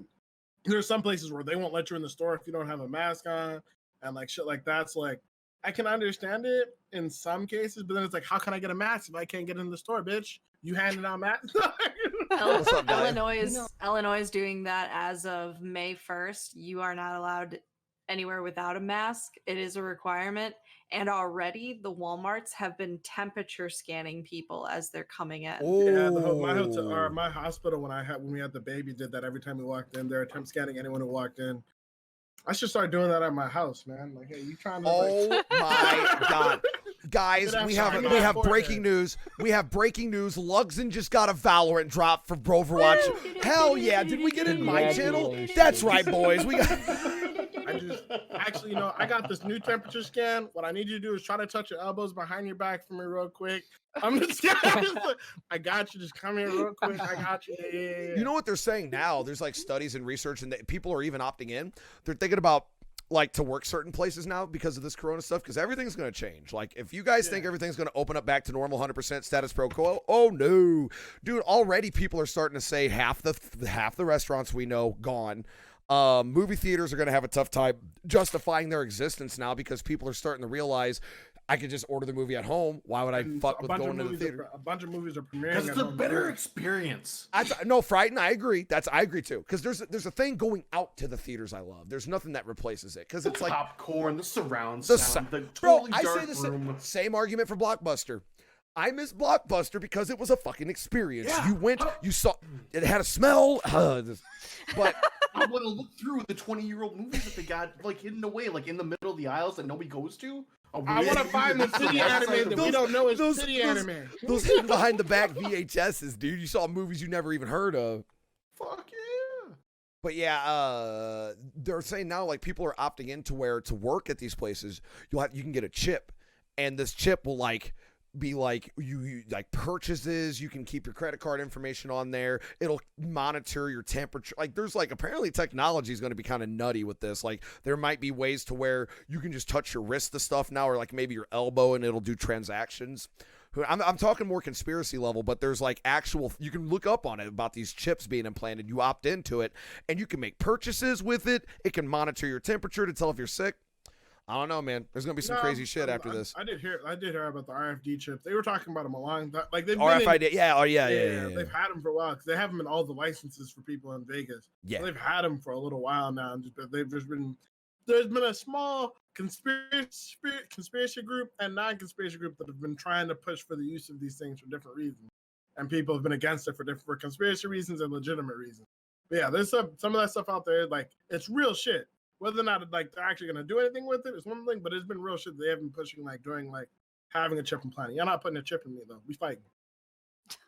there's some places where they won't let you in the store if you don't have a mask on and like shit like that. So like I can understand it in some cases, but then it's like, how can I get a mask if I can't get in the store, bitch? You handing out masks? What's up, Dahlia? Illinois is doing that as of May 1st. You are not allowed anywhere without a mask. It is a requirement. And already the Walmarts have been temperature scanning people as they're coming in. Yeah, my hotel Oh. or my hospital when we had the baby did that every time we walked in. They're temp scanning anyone who walked in. I should start doing that at my house, man. Like, hey, you trying to? Oh my God, guys, Get we outside. have Get out breaking there. news. We have breaking news. Luxon just got a Valorant drop for Overwatch. Hell yeah! Did we get it in my channel? Congratulations. That's right, boys. We got. I just actually, I got this new temperature scan. What I need you to do is try to touch your elbows behind your back for me real quick. I'm just I got you. Just come here real quick. I got you. Yeah. You know what they're saying now? There's like studies and research, and people are even opting in. They're thinking about like to work certain places now because of this corona stuff, because everything's going to change. Like if you guys think everything's going to open up back to normal 100% status quo, oh no, dude, already people are starting to say half the restaurants we know gone. Movie theaters are going to have a tough time justifying their existence now because people are starting to realize I could just order the movie at home. Why would I fuck with going to the theater? A bunch of movies are premiering. Because at it's a home. better experience. No, Frighten, I agree. I agree too. Because there's a thing going out to the theaters I love. There's nothing that replaces it. Because it's like popcorn, the surround the sound, the bro, totally I dark say the room. same argument for Blockbuster. I miss Blockbuster because it was a fucking experience. Yeah. You went, you saw, it had a smell. But I want to look through the 20-year-old movies that they got like hidden away, like in the middle of the aisles that nobody goes to. I want to find the city anime that we don't know is city anime. those hidden behind the back VHSs, dude. You saw movies you never even heard of. Fuck yeah. But yeah, they're saying now like people are opting into where to work at these places, you can get a chip, and this chip will like be like you like purchases. You can keep your credit card information on there. It'll monitor your temperature. Like there's like apparently technology is going to be kind of nutty with this. Like there might be ways to where you can just touch your wrist to stuff now, or like maybe your elbow, and it'll do transactions. I'm talking more conspiracy level, but there's like actual, you can look up on it about these chips being implanted. You opt into it and you can make purchases with it. It can monitor your temperature to tell if you're sick. I don't know, man. There's gonna be some crazy shit after this. I did hear about the RFD chips. They were talking about them a long time. Like they've RFID, been in, yeah, They've had them for a while because they have them in all the licenses for people in Vegas. Yeah. So they've had them for a little while now, and there's been a small conspiracy group and non-conspiracy group that have been trying to push for the use of these things for different reasons, and people have been against it for conspiracy reasons and legitimate reasons. But yeah, there's some of that stuff out there. Like it's real shit. Whether or not like they're actually gonna do anything with it is one thing, but it's been real shit they have been pushing, like doing like having a chip implanted. You're not putting a chip in me though. We fighting.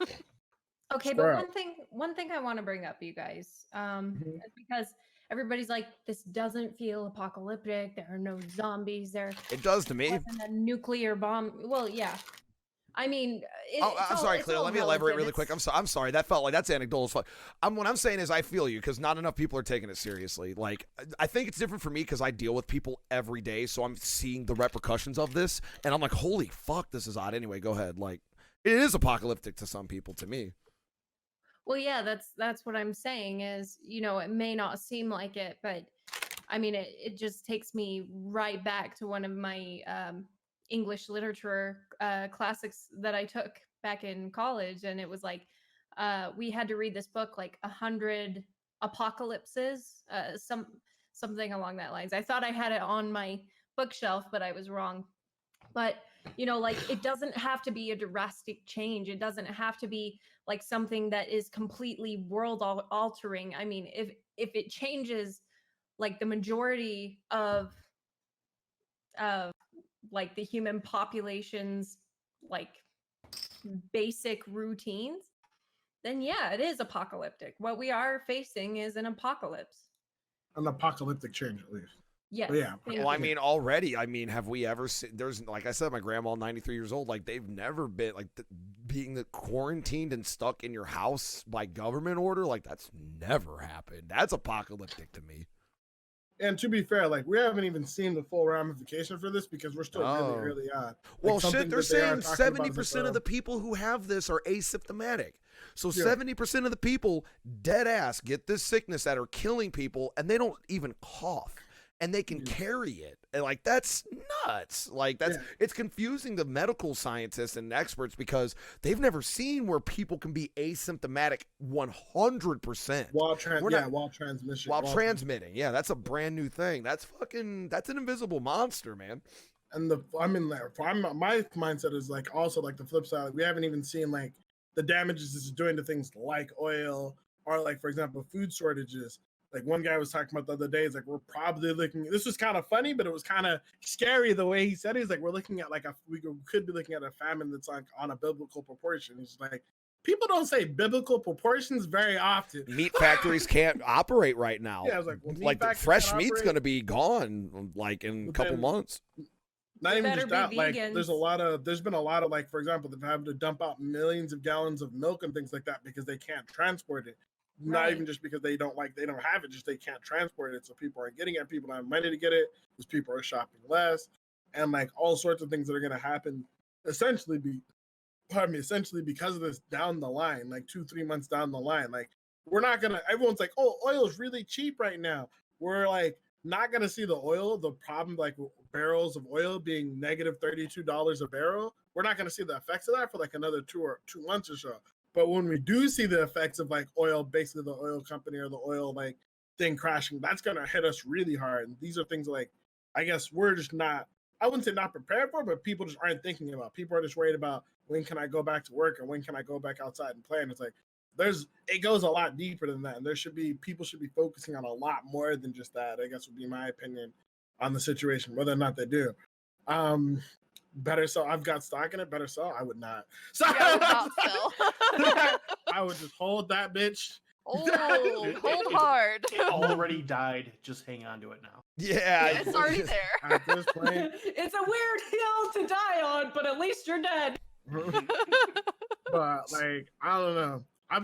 Okay, Square but up. one thing I want to bring up, you guys, is because everybody's like, this doesn't feel apocalyptic. There are no zombies. There It does to me. wasn't a nuclear bomb. Well, yeah. I mean, I'm sorry, Cleo. Let me elaborate really quick. I'm sorry. That felt like that's anecdotal as fuck. What I'm saying is I feel you because not enough people are taking it seriously. Like I think it's different for me because I deal with people every day, so I'm seeing the repercussions of this, and I'm like, holy fuck, this is odd. Anyway, go ahead. Like it is apocalyptic to some people. To me, Well, yeah, that's what I'm saying is, it may not seem like it, but I mean, it just takes me right back to one of my English literature classics that I took back in college, and it was like we had to read this book like 100 apocalypses, something along that lines. I thought I had it on my bookshelf, but I was wrong. But like it doesn't have to be a drastic change. It doesn't have to be like something that is completely world altering. I mean, if it changes like the majority of like the human population's like basic routines, then yeah, it is apocalyptic. What we are facing is an apocalypse. An apocalyptic change, at least. Yes. But yeah. thank Well, I you. mean, already, have we ever seen, there's, like I said, my grandma, 93 years old, like, they've never been, like, being quarantined and stuck in your house by government order, like, that's never happened. That's apocalyptic to me. And to be fair, like, we haven't even seen the full ramification for this because we're still Oh. really early on. Like, Well, something shit, they're that they are saying talking about is 70% like, of the people who have this are asymptomatic. So Yeah. 70% of the people, dead ass, get this sickness that are killing people, and they don't even cough. And they can Yeah. carry it. And, like, that's nuts. Like, that's Yeah. it's confusing the medical scientists and experts because they've never seen where people can be asymptomatic 100%. while We're not- while transmission. while transmitting. Yeah, that's a brand new thing. That's an invisible monster, man. And my mindset is like also like the flip side. Like, we haven't even seen like the damages this is doing to things like oil or like, for example, food shortages. Like one guy was talking about the other day, is like, we're probably looking, this was kind of funny, but it was kind of scary the way he said it. He's like, we're looking at like we could be looking at a famine that's like on a biblical proportion. He's like, people don't say biblical proportions very often. Meat factories can't operate right now. Yeah, I was like, well, meat like the factories fresh can't meat's operate. going to be gone like in a But couple then- months. Not They even better just be that, like there's vegans. been a lot of like, for example, they've had to dump out millions of gallons of milk and things like that because they can't transport it. Not Right. even just because they don't have it, just they can't transport it. So people aren't getting it, people don't have money to get it, because people are shopping less, and like all sorts of things that are gonna happen essentially because of this down the line, like 2-3 months down the line. Like everyone's like, oh, oil's really cheap right now. We're like not gonna see the problem, like barrels of oil being negative $32 a barrel. We're not gonna see the effects of that for like another 2 months or so. But when we do see the effects of like oil, basically the oil company or the oil like thing crashing, that's gonna hit us really hard. And these are things like, I guess we're just not, I wouldn't say not prepared for, but people just aren't thinking about. People are just worried about when can I go back to work and when can I go back outside and play. And it's like it goes a lot deeper than that. And people should be focusing on a lot more than just that, I guess would be my opinion on the situation, whether or not they do. Better sell. I've got stock in it. Better sell. I would not. So Yeah, I would not sell. I would just hold that bitch. Hold It- hard. It already died. Just hang on to it now. Yeah. It's already there. At this point. It's a weird hill to die on, but at least you're dead. But like, I don't know. I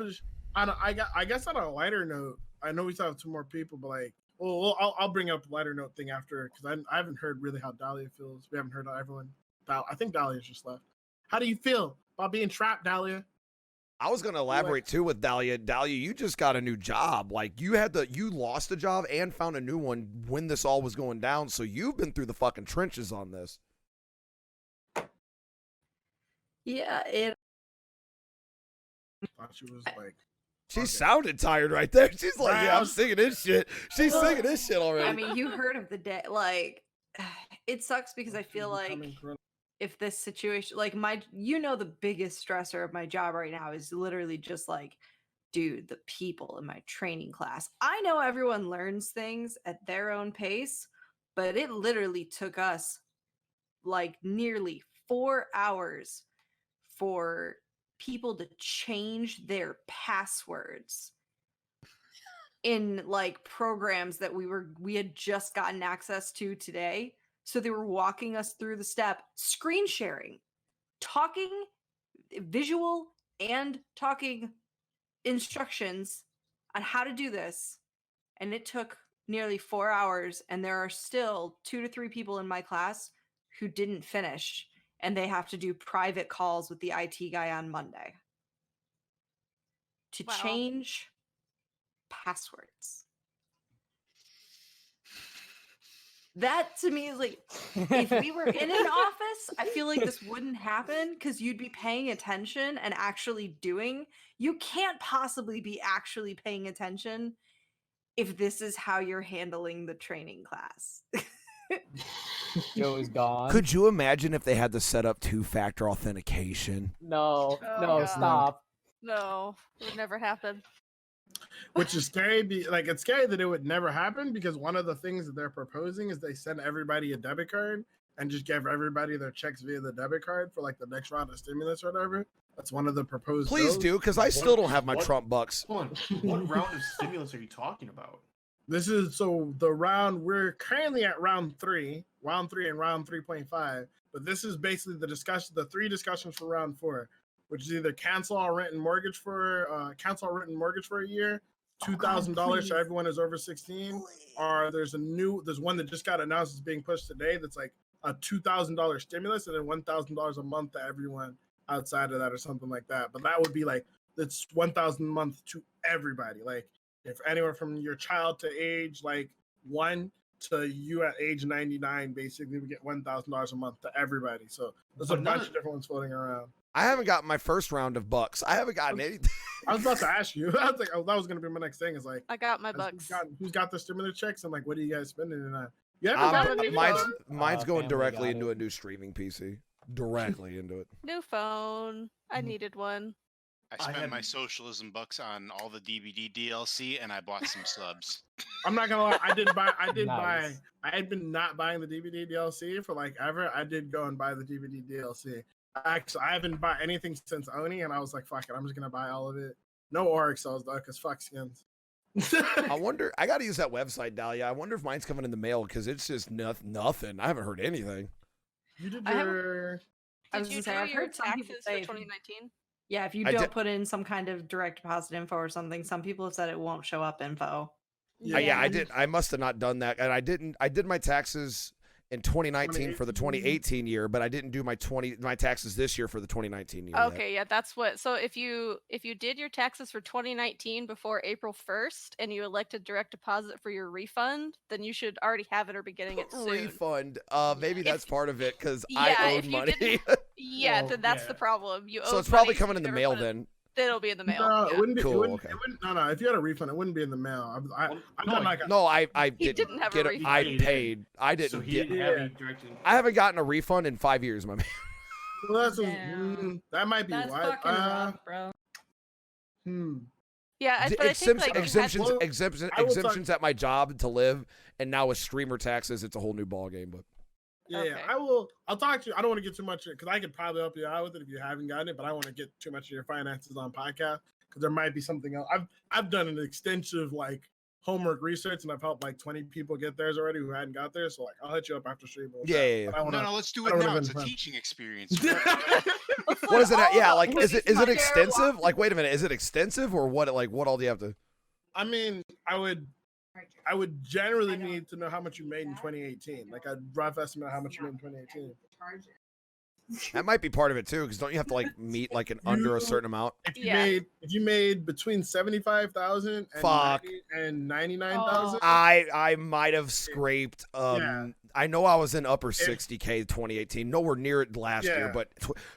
guess on a lighter note, I know we still have 2 more people, but like, I'll bring up a lighter note thing after, because I haven't heard really how Dahlia feels. We haven't heard how everyone. I think Dahlia's just left. How do you feel about being trapped, Dahlia? I was going to elaborate too with Dahlia. Dahlia, you just got a new job. Like you lost a job and found a new one when this all was going down. So you've been through the fucking trenches on this. Yeah, it Thought she was like, She Okay. sounded tired right there. She's like, Right, yeah, I I'm was- singing this shit. She's Well, singing this shit already. I mean, you heard of the day. Like, it sucks because I feel like becoming corona- if this situation, like the biggest stressor of my job right now is literally just like, dude, the people in my training class. I know everyone learns things at their own pace, but it literally took us like nearly 4 hours for people to change their passwords in like programs that we had just gotten access to today. So they were walking us through the step, screen sharing, talking visual and talking instructions on how to do this. And it took nearly 4 hours. And there are still 2 to 3 people in my class who didn't finish. And they have to do private calls with the IT guy on Monday to Wow. change passwords. That to me is like, if we were in an office, I feel like this wouldn't happen because you'd be paying attention and actually doing. You can't possibly be actually paying attention if this is how you're handling the training class. Joe is gone. Could you imagine if they had to set up 2-factor authentication? No, Oh, no, God. stop. No, it would never happen. Which is scary. It's scary that it would never happen because one of the things that they're proposing is they send everybody a debit card and just give everybody their checks via the debit card for like the next round of stimulus or whatever. That's one of the proposed. Please bills. do, because I still don't have my what- Trump bucks. Hold on. What round of stimulus are you talking about? This is so the round we're currently at round 3 and round 3.5. But this is basically the 3 discussions for round 4, which is either cancel all rent and mortgage for a year, $2,000 to everyone who's over 16, or there's one that just got announced as being pushed today that's like a $2,000 stimulus and then $1,000 a month to everyone outside of that or something like that. But that would be like that's $1,000 a month to everybody. Like if anywhere from your child to age like 1 to you at age 99, basically we get $1,000 a month to everybody. So there's a But none bunch of- of different ones floating around. I haven't gotten my first round of bucks. I haven't gotten anything. I was about to ask you. I was like, oh, that was gonna be my next thing. Is like, I got my who's bucks. who's got the stimulus checks and like, what are you guys spending it on? Yeah, got a new mine's phone. mine's going Family directly got into it. a new streaming PC. Directly into it. New phone. I Mhm. needed one. I I spent my had- socialism bucks on all the DVD DLC, and I bought some subs. I'm not gonna lie. I did buy. Nice. I had been not buying the DVD DLC for like ever. I did go and buy the DVD DLC. Actually, I haven't bought anything since Oni, and I was like, fuck it, I'm just gonna buy all of it. No Oryx cells though, because fuck skins. I wonder. I got to use that website, Dahlia. I wonder if mine's coming in the mail because it's just nothing. I haven't heard anything. You did I haven't- your. I Did was you gonna say, do I've your heard some people taxes say for if you- 2019? Yeah, if you I don't did- put in some kind of direct deposit info or something, some people have said it won't show up info. Yeah, I And- did. I must have not done that, and I didn't. I did my taxes in 2019 for the 2018 year, but I didn't do my taxes this year for the 2019 year. yet. Okay, yeah, that's what. So if you did your taxes for 2019 before April 1st and you elected direct deposit for your refund, then you should already have it or be getting it soon. Refund. Maybe that's part of it because Yeah, I if owed you money. didn't- Yeah, Well, then that's the yeah. problem. You so owed it's probably money, so coming in you the never mail put it- then. Then it'll be in the mail. No, yeah. it wouldn't be. Cool, It wouldn't, okay. it wouldn't, no. If you had a refund, it wouldn't be in the mail. I've No, done like No, I He didn't didn't have a get it. refund. I He didn't. paid. I didn't So he get. didn't have Yeah. any direct. I haven't gotten a refund in 5 years, my man. well, that's Damn. that might be That's why. fucking rough, bro. Yeah, but I think like you had- exemptions, Well, exemptions, I will talk- exemptions at my job to live, and now with streamer taxes, it's a whole new ball game. But Yeah, Okay. I'll talk to you. I don't want to get too much because I could probably help you out with it if you haven't gotten it, but I don't want to get too much of your finances on podcast because there might be something else. I've done an extensive like homework research and I've helped like 20 people get theirs already who hadn't got theirs. So like I'll hit you up after stream. We'll Yeah, chat, yeah, yeah. but I wanna- No, let's do I it don't now. wanna It's a be teaching experience. what is it? Yeah, like is it Please, my dear, extensive? walk- Like, wait a minute, is it extensive or what? Like, what all do you have to? I mean, I would generally need to know how much you made in 2018, like a rough estimate of how much you made in 2018. That might be part of it too, because don't you have to like meet like an under a You- certain amount? Yeah. If you made between 75,000 and Fuck. 99,000. I might have scraped. Yeah. I know I was in upper 60K 2018, nowhere near it last year, Yeah. but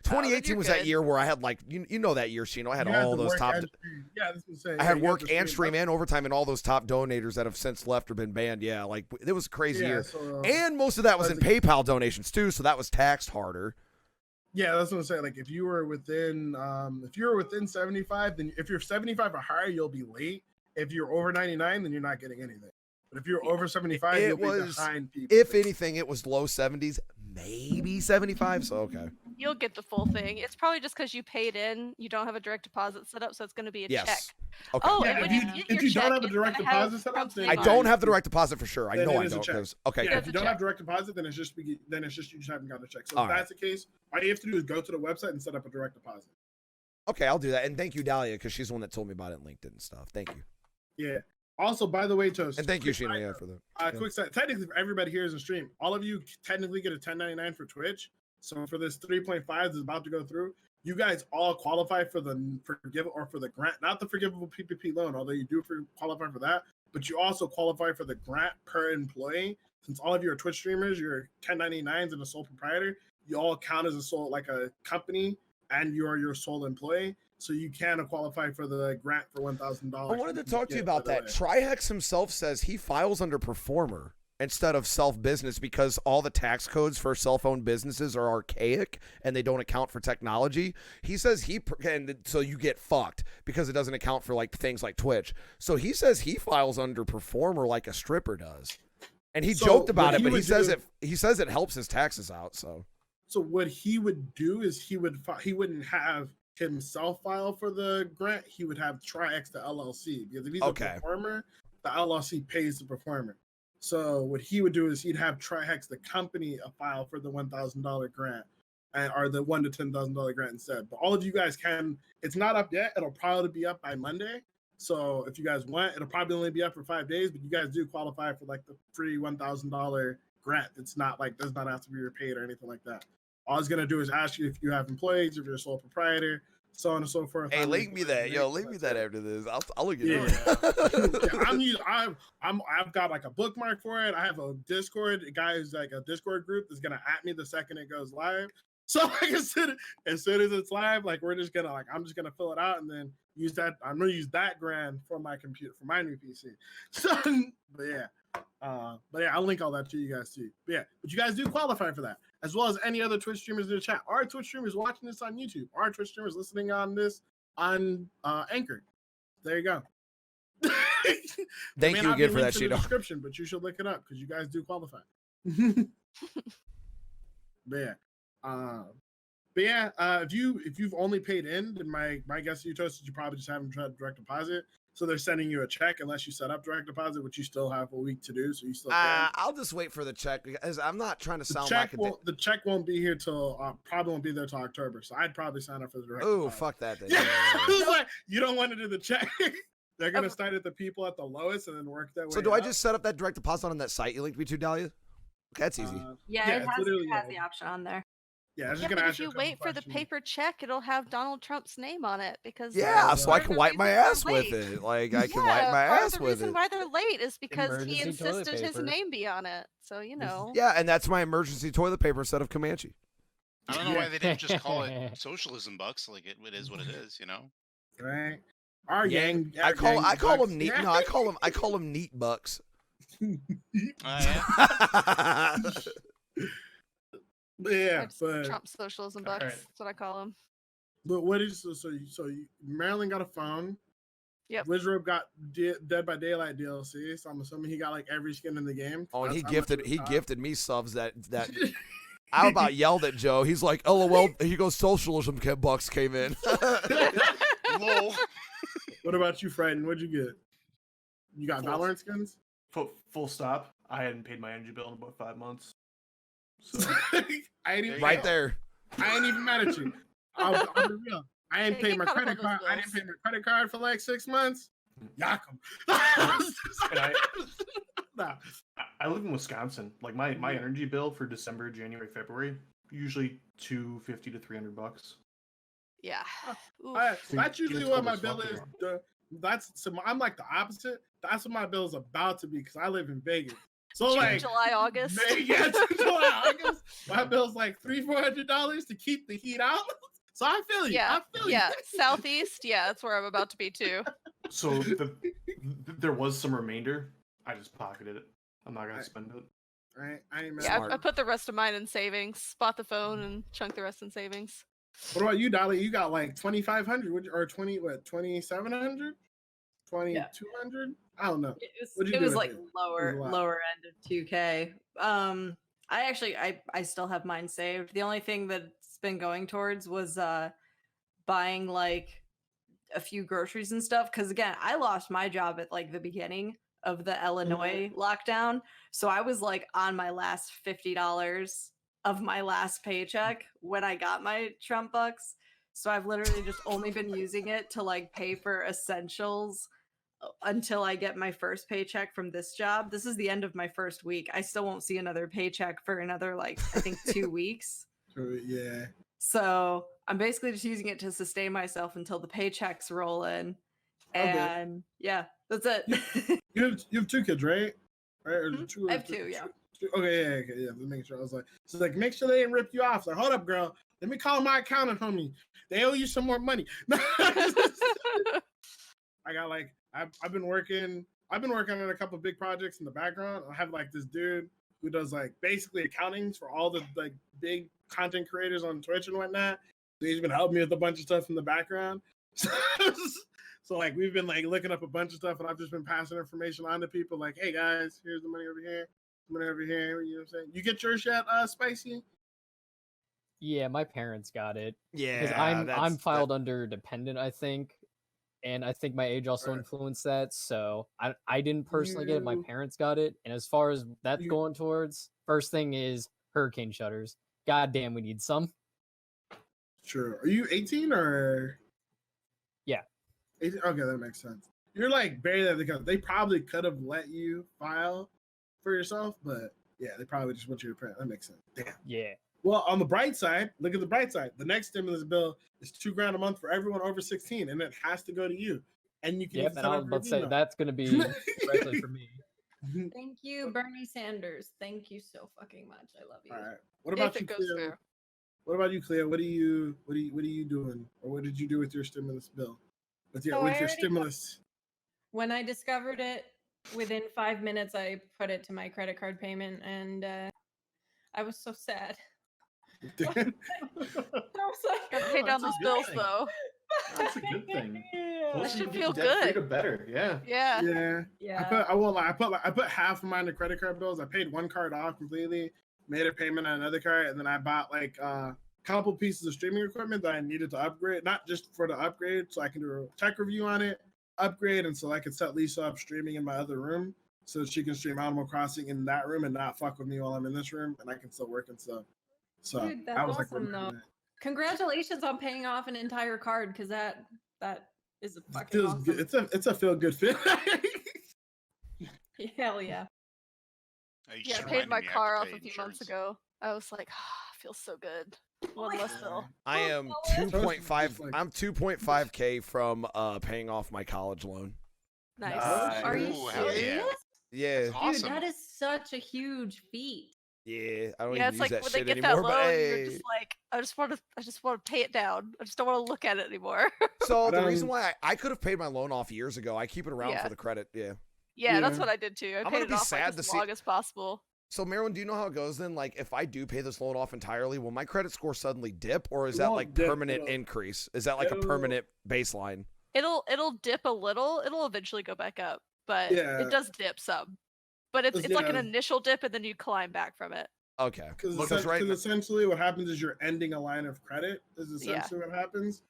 2018 you're was that good. year where I had like you know that year, Shino. I had You have all to those work top. and stream. Yeah, that's what I'm saying. I Yeah, had you have work to and stream and overtime and all those top donators that have since left or been banned. Yeah, like it was a crazy Yeah, year. so, And most of that was in that's PayPal donations too, so that was taxed harder. yeah, that's what I'm saying. Like if you were within 75, then if you're 75 or higher, you'll be late. If you're over 99, then you're not getting anything. But if you're over 75, It you'll be was- behind people. If anything, it was low 70s, maybe 75. So okay. You'll get the full thing. It's probably just because you paid in. You don't have a direct deposit set up, so it's going to be a check. Yes. Okay. Oh, Yeah, and if when you- you get if your you don't check, have a it's direct gonna have deposit set up, from then I fine. don't have the direct deposit for sure. I Then know it I is a don't. check. 'Cause- okay. Yeah, That's if you a don't check. have direct deposit, then it's just you just haven't gotten a check. So All if right. that's the case, all you have to do is go to the website and set up a direct deposit. Okay, I'll do that. And thank you, Dahlia, because she's the one that told me about it in LinkedIn and stuff. Thank you. Yeah. Also, by the way, Toast. And thank you, quick Sheena, side yeah, note, for that. yeah. Quick side. Technically, for everybody here is a stream. All of you technically get a 1099 for Twitch. So for this 3.5 that's about to go through, you guys all qualify for the for the grant, not the forgivable PPP loan, although you do qualify for that. But you also qualify for the grant per employee. since all of you are Twitch streamers, you're 1099s and a sole proprietor, you all count as a sole, like a company, and you're your sole employee. So you can qualify for the grant for $1,000. I wanted to talk to you about that. Trihex himself says he files under performer instead of self-business because all the tax codes for self-owned businesses are archaic and they don't account for technology. He says and so you get fucked because it doesn't account for like things like Twitch. So he says he files under performer like a stripper does. And he joked about it, but he says it helps his taxes out. So what he would do is he wouldn't have himself file for the grant. He would have Trihex the LLC, because if he's a performer, the LLC pays the performer. So what he would do is he'd have Trihex the company file for the $1,000 grant, or the $1,000 to $10,000 grant instead. But all of you guys can. It's not up yet. It'll probably be up by Monday. So if you guys want, it'll probably only be up for 5 days. But you guys do qualify for like the free $1,000 grant. It's not like does not have to be repaid or anything like that. All it's gonna do is ask you if you have employees, if you're a sole proprietor, so on and so forth. Hey, link me that. Yo, link me that after this. I'll look at it. I've got like a bookmark for it. I have a Discord. A guy who's like a Discord group that's gonna at me the second it goes live. So like as soon as it's live, like I'm just gonna fill it out and then use that. I'm gonna use that grant for my computer for my new PC. So, but yeah, I'll link all that to you guys too. But you guys do qualify for that, as well as any other Twitch streamers in the chat. Our Twitch streamers watching this on YouTube. Our Twitch streamers listening on this on Anchor. There you go. Thank you again for that, Sheeto. Description, but you should look it up because you guys do qualify. If you've only paid in, then my guess to you, Toast, is you probably just haven't tried direct deposit. So they're sending you a check unless you set up direct deposit, which you still have a week to do. So you still can. I'll just wait for the check because I'm not trying to sound the check won't be here till probably won't be there till October. So I'd probably sign up for the direct. Oh, fuck that thing. Like, you don't want to do the check. They're gonna start at the people at the lowest and then work their way. So do I just set up that direct deposit on that site you linked me to, Dahlia? That's easy. It has the option on there. Yeah, but if you wait for the paper check, it'll have Donald Trump's name on it because so I can wipe my ass with it. Like I can wipe my ass with it. The reason why they're late is because he insisted his name be on it. So you know. Yeah, and that's my emergency toilet paper instead of Comanche. I don't know why they didn't just call it socialism bucks. Like it is what it is, you know. Right. I call them neat. No, I call them neat bucks. Yeah, but Trump socialism bucks. Right. That's what I call them. But what is so Maryland got a phone. Yep. Wizard got Dead by Daylight DLC, so I'm assuming he got like every skin in the game. Oh, and he gifted me subs that I about yelled at Joe. He's like, LOL. He goes, socialism bucks came in. Lol. What about you, Frighten? What'd you get? You got Valorant skins? Full stop. I hadn't paid my energy bill in about 5 months. So I ain't even right there. I ain't even mad at you. I'll be real. I ain't paid my credit card. I didn't pay my credit card for like 6 months. Yakum. I live in Wisconsin. Like my energy bill for December, January, February, usually $250 to $300. Yeah. That's usually what my bill is. I'm like the opposite. That's what my bill is about to be because I live in Vegas. So like July, August. July, August. My bill's like $300-$400 to keep the heat out. So I feel you. Yeah, I feel you. Yeah. Southeast. Yeah, that's where I'm about to be too. So there was some remainder. I just pocketed it. I'm not gonna spend it. Right. I put the rest of mine in savings. Bought the phone and chunked the rest in savings. What about you, Dolly? You got like 2,500 or 2,700? 2,200? I don't know. It was like lower end of 2K. I still have mine saved. The only thing that's been going towards was buying like a few groceries and stuff. Because again, I lost my job at like the beginning of the Illinois lockdown, so I was like on my last $50 of my last paycheck when I got my Trump bucks. So I've literally just only been using it to like pay for essentials until I get my first paycheck from this job. This is the end of my first week. I still won't see another paycheck for another like I think 2 weeks. Yeah. So I'm basically just using it to sustain myself until the paychecks roll in. And yeah, that's it. You have 2 kids, right? Right? Or I have 2, yeah. Okay, yeah. Let me make sure. I was like, so like, make sure they didn't rip you off. Like, hold up, girl. Let me call my accountant, homie. They owe you some more money. I got like, I've been working on a couple of big projects in the background. I have like this dude who does like basically accountings for all the like big content creators on Twitch and whatnot. So he's been helping me with a bunch of stuff in the background. So like we've been like looking up a bunch of stuff, and I've just been passing information on to people like, hey guys, here's the money over here, money over here. You know what I'm saying? You get yours yet, Spicy? Yeah, my parents got it. Yeah, Because I'm filed under dependent, I think. And I think my age also Right. influenced that. So I didn't personally get it. My You- parents got it. And as far as that's You- going towards, first thing is hurricane shutters. God damn, we need some. Sure. Are you 18 or? Yeah. 18? Okay, that makes sense. You're like barely there because they probably could have let you file for yourself, but yeah, they probably just want you to print. That makes sense. Damn. Yeah. Well, on the bright side, look at the bright side. The next stimulus bill is $2,000 a month for everyone over 16, and it has to go to you. And you can Yep. set And I was up about to your say that's going to be directly for me. email. Thank you, Bernie Sanders. Thank you so fucking much. I love you. All right. What about If you, it goes Cleo? through. What about you, Cleo? What are you doing, or what did you do with your stimulus bill? With your So I with your already- stimulus? When I discovered it, within 5 minutes, I put it to my credit card payment, and I was so sad. I was like, Gotta pay down that's a those good bills thing. though. That's a good thing. Yeah. Closer you should get feel to debt-free, good. the better. Yeah. Yeah. Yeah. Yeah. I won't lie. I put half of mine to credit card bills. I paid one card off completely, made a payment on another card, and then I bought like a couple pieces of streaming equipment that I needed to upgrade, not just for the upgrade, so I can do a tech review on it, upgrade, and so I could set Lisa up streaming in my other room, so she can stream Animal Crossing in that room and not fuck with me while I'm in this room, and I can still work and stuff. So Dude, that's I was awesome, like, though. Congratulations on paying off an entire card, because that is a fucking feels awesome. good. It's a feel good feeling. Hell yeah. You Yeah, I just paid my reminded me I have to car off pay a few months insurance. ago. I was like, feels so good. One my less God. bill. I am Oh, Toast is 2.5. just like- I'm 2.5K from paying off my college loan. Nice. Nice. Are you Ooh, hell yeah. serious? Yeah, Dude, Awesome. that is such a huge feat. yeah. I don't Yeah, even it's use like that when they shit get anymore. that loan, But you're hey. just like, I just want to pay it down. I just don't want to look at it anymore. So But, the reason um, why I could have paid my loan off years ago, I keep it around Yeah. for the credit. Yeah. Yeah, that's Yeah. what I did too. I I'm paid gonna it be off sad like to as see- long as possible. So Marilyn, do you know how it goes then? Like, if I do pay this loan off entirely, will my credit score suddenly dip, or is It that won't like dip, permanent it'll- increase? Is that like a it'll- permanent baseline? It'll dip a little. It'll eventually go back up, but Yeah. it does dip some. But it's like an Yeah. initial dip, and then you climb back from it. Okay. Because Because right now, essentially what happens is you're ending a line of credit is Yeah. essentially what happens.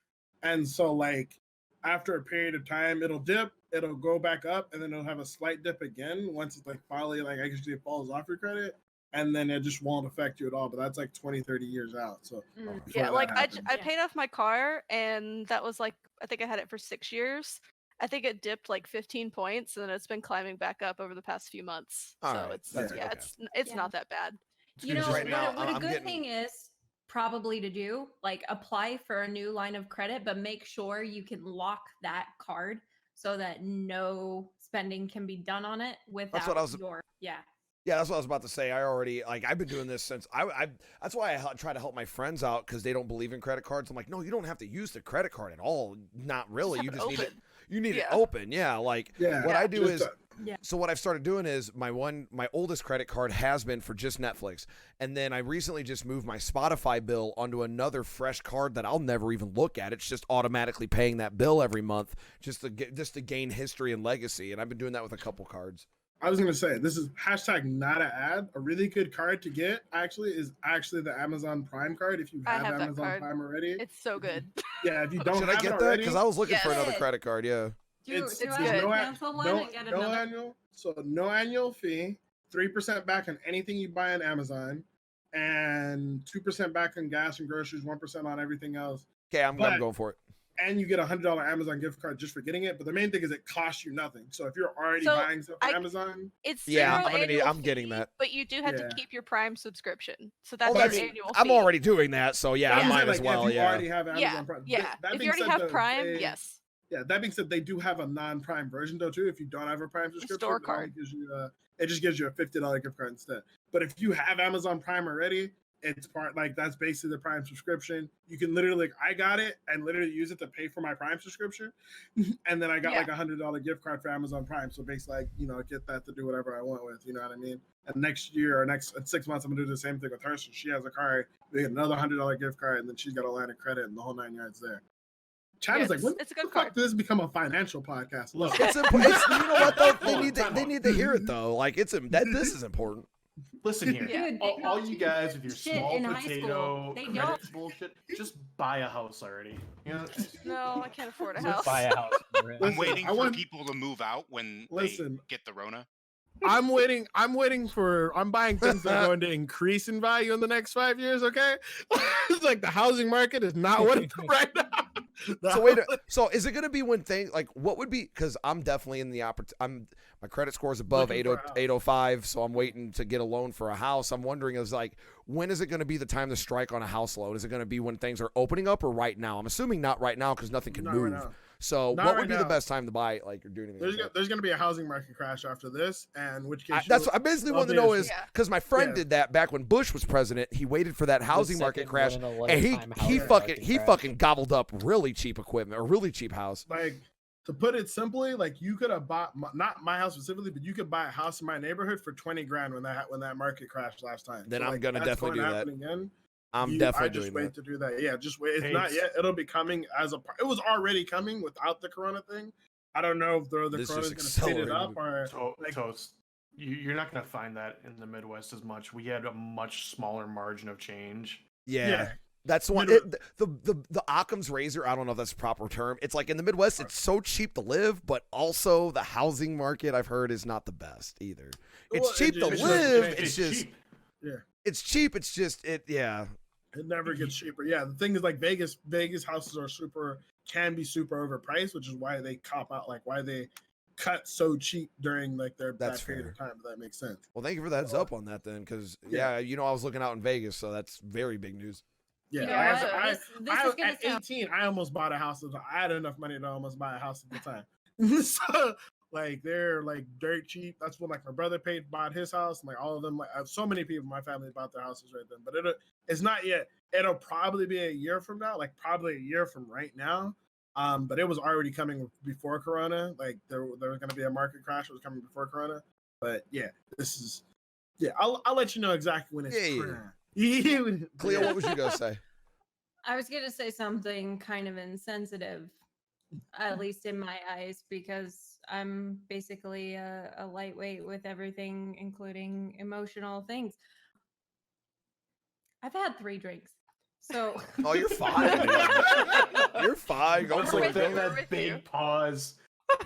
And so like after a period of time it'll dip, it'll go back up, and then it'll have a slight dip again once it's like finally like actually falls off your credit, and then it just won't affect you at all. But that's like 20-30 years out. So Mm. before Yeah, that like I happens. Yeah. paid off my car, and that was like, I think I had it for 6 years. I think it dipped like 15 points, and then it's been climbing back up over the past few months. All So right, it's that's yeah, okay. it's Yeah. not that bad. You know, Because right now, what a I'm good getting- thing is probably to do, like apply for a new line of credit, but make sure you can lock that card so that no spending can be done on it without what I was- your Yeah, that's what I was about to say. I already I've been doing this since I that's why I try to help my friends out because they don't believe in credit cards. I'm like, no, you don't have to use the credit card at all. Not really. have You it just need it. open. You need it Yeah. open. Yeah. Like Yeah. what I do Just is. a- So what I've started doing is my oldest credit card has been for just Netflix, and then I recently just moved my Spotify bill onto another fresh card that I'll never even look at. It's just automatically paying that bill every month just to gain history and legacy, and I've been doing that with a couple cards. I was gonna say this is hashtag not an ad. A really good card to get actually is actually the Amazon Prime card if you I have have that Amazon card. Prime already. It's so good. Yeah, if you don't Should have I get it that? already, Because I was looking for another Yes. credit card. Yeah. do, it's do it's I good. cancel one and get another? annual. So no annual fee, 3% back on anything you buy on Amazon, and 2% back on gas and groceries, 1% on everything else. Okay, I'm But- going for it. And you get a $100 Amazon gift card just for getting it. But the main thing is it costs you nothing. So if you're already So, buying stuff on I- Amazon, It's Yeah, zero I'm gonna need- annual I'm getting fee, that. But you do have Yeah. to keep your Prime subscription, so Oh, that's that's- your annual I'm fee. already doing that, so yeah, I Yeah. might like, as well. If you Yeah. already have Amazon Yeah, Prime. yeah. That If being you already said, have though, Prime, they- yes. Yeah, that being said, they do have a non-Prime version though too. If you don't have a Prime subscription, store it only card. gives you It just gives you a $50 gift card instead. But if you have Amazon Prime already, it's part like that's basically the Prime subscription. You can literally, like, I got it and literally use it to pay for my Prime subscription, and then I got like $100 gift card for Amazon Prime. So basically, like, you know, get that to do whatever I want with. You know what I mean? And next year or next 6 months, I'm gonna do the same thing with her. So she has a card, we get another $100 gift card, and then she's got a line of credit and the whole 9 yards there. Chad Yeah, is like, when it's a the good fuck card. did this become a financial podcast? Look, It's important. You know what though? Hold on, They need to hear it though. Like this is important. Listen here, Dude, they all don't you teach guys with your shit small in high school. potato They credit don't. bullshit, just buy a house already. You know, No, I can't afford a Just house. buy a house. for it. I'm Listen, waiting I for want- people to move out when Listen. they get the Rona. I'm waiting for I'm buying things that are going to increase in value in the next 5 years, okay? It's like the housing market is not what it's right now. So is it going to be when things like what would be, because I'm definitely in the my credit score is above Looking for a house. 805, so I'm waiting to get a loan for a house. I'm wondering is like, when is it going to be the time to strike on a house loan? Is it going to be when things are opening up or right now? I'm assuming not right now because nothing can Not move. right now. So Not what right would be the now. best time to buy like or do anything? There's like that? going to be a housing market crash after this, and which case That's you'll- what I basically I'll want to be know as- is Yeah. because my friend Yeah. did that back when Bush was president. He waited for that housing market second crash, one in a and he lifetime housing market he crash. fucking gobbled up really cheap equipment, a really cheap house. like, to put it simply, like, you could have bought not my house specifically, but you could buy a house in my neighborhood for 20 grand when that market crashed last time. Then So, I'm like, gonna that's definitely going to do that. happen Again. I'm I definitely just doing wait that. to do that. Yeah, just wait. It's Hey, not yet. It'll be coming as it was already coming without the Corona thing. I don't know if the This Corona's just going to speed it accelerated up or like, Toast. You're not gonna find that in the Midwest as much. We had a much smaller margin of change. Yeah. That's the one. Midwest- The Occam's razor. I don't know if that's the proper term. It's like in the Midwest, it's so cheap to live, but also the housing market I've heard is not the best either. It's Well, cheap to it's just- live. It's It's just cheap. it's cheap. It's just yeah. It never gets cheaper. Yeah, the thing is, like, Vegas houses can be super overpriced, which is why they cop out, like why they cut so cheap during like that That's period fair. of time. If that makes sense. Well, thank you for the heads up on that then, because Yeah. I was looking out in Vegas, so that's very big news. Yeah, You know I, what? I, This I, is gonna at sound 18, I almost bought a house. I had enough money to almost buy a house at the time. So, like, they're like dirt cheap. That's when like my brother bought his house, and like all of them. Like, I have so many people in my family bought their houses right then. But it's not yet. It'll probably be a year from now, like probably a year from right now. But it was already coming before Corona. Like there was going to be a market crash. It was coming before Corona. But yeah, I'll let you know exactly when it's Yeah. Cleo, what was you gonna say? I was going to say something kind of insensitive, at least in my eyes, because I'm basically a lightweight with everything, including emotional things. I've had 3 drinks. So Oh, you're fine. dude. You're fine. Go Also, for with it. you, that, we're that with big you. pause.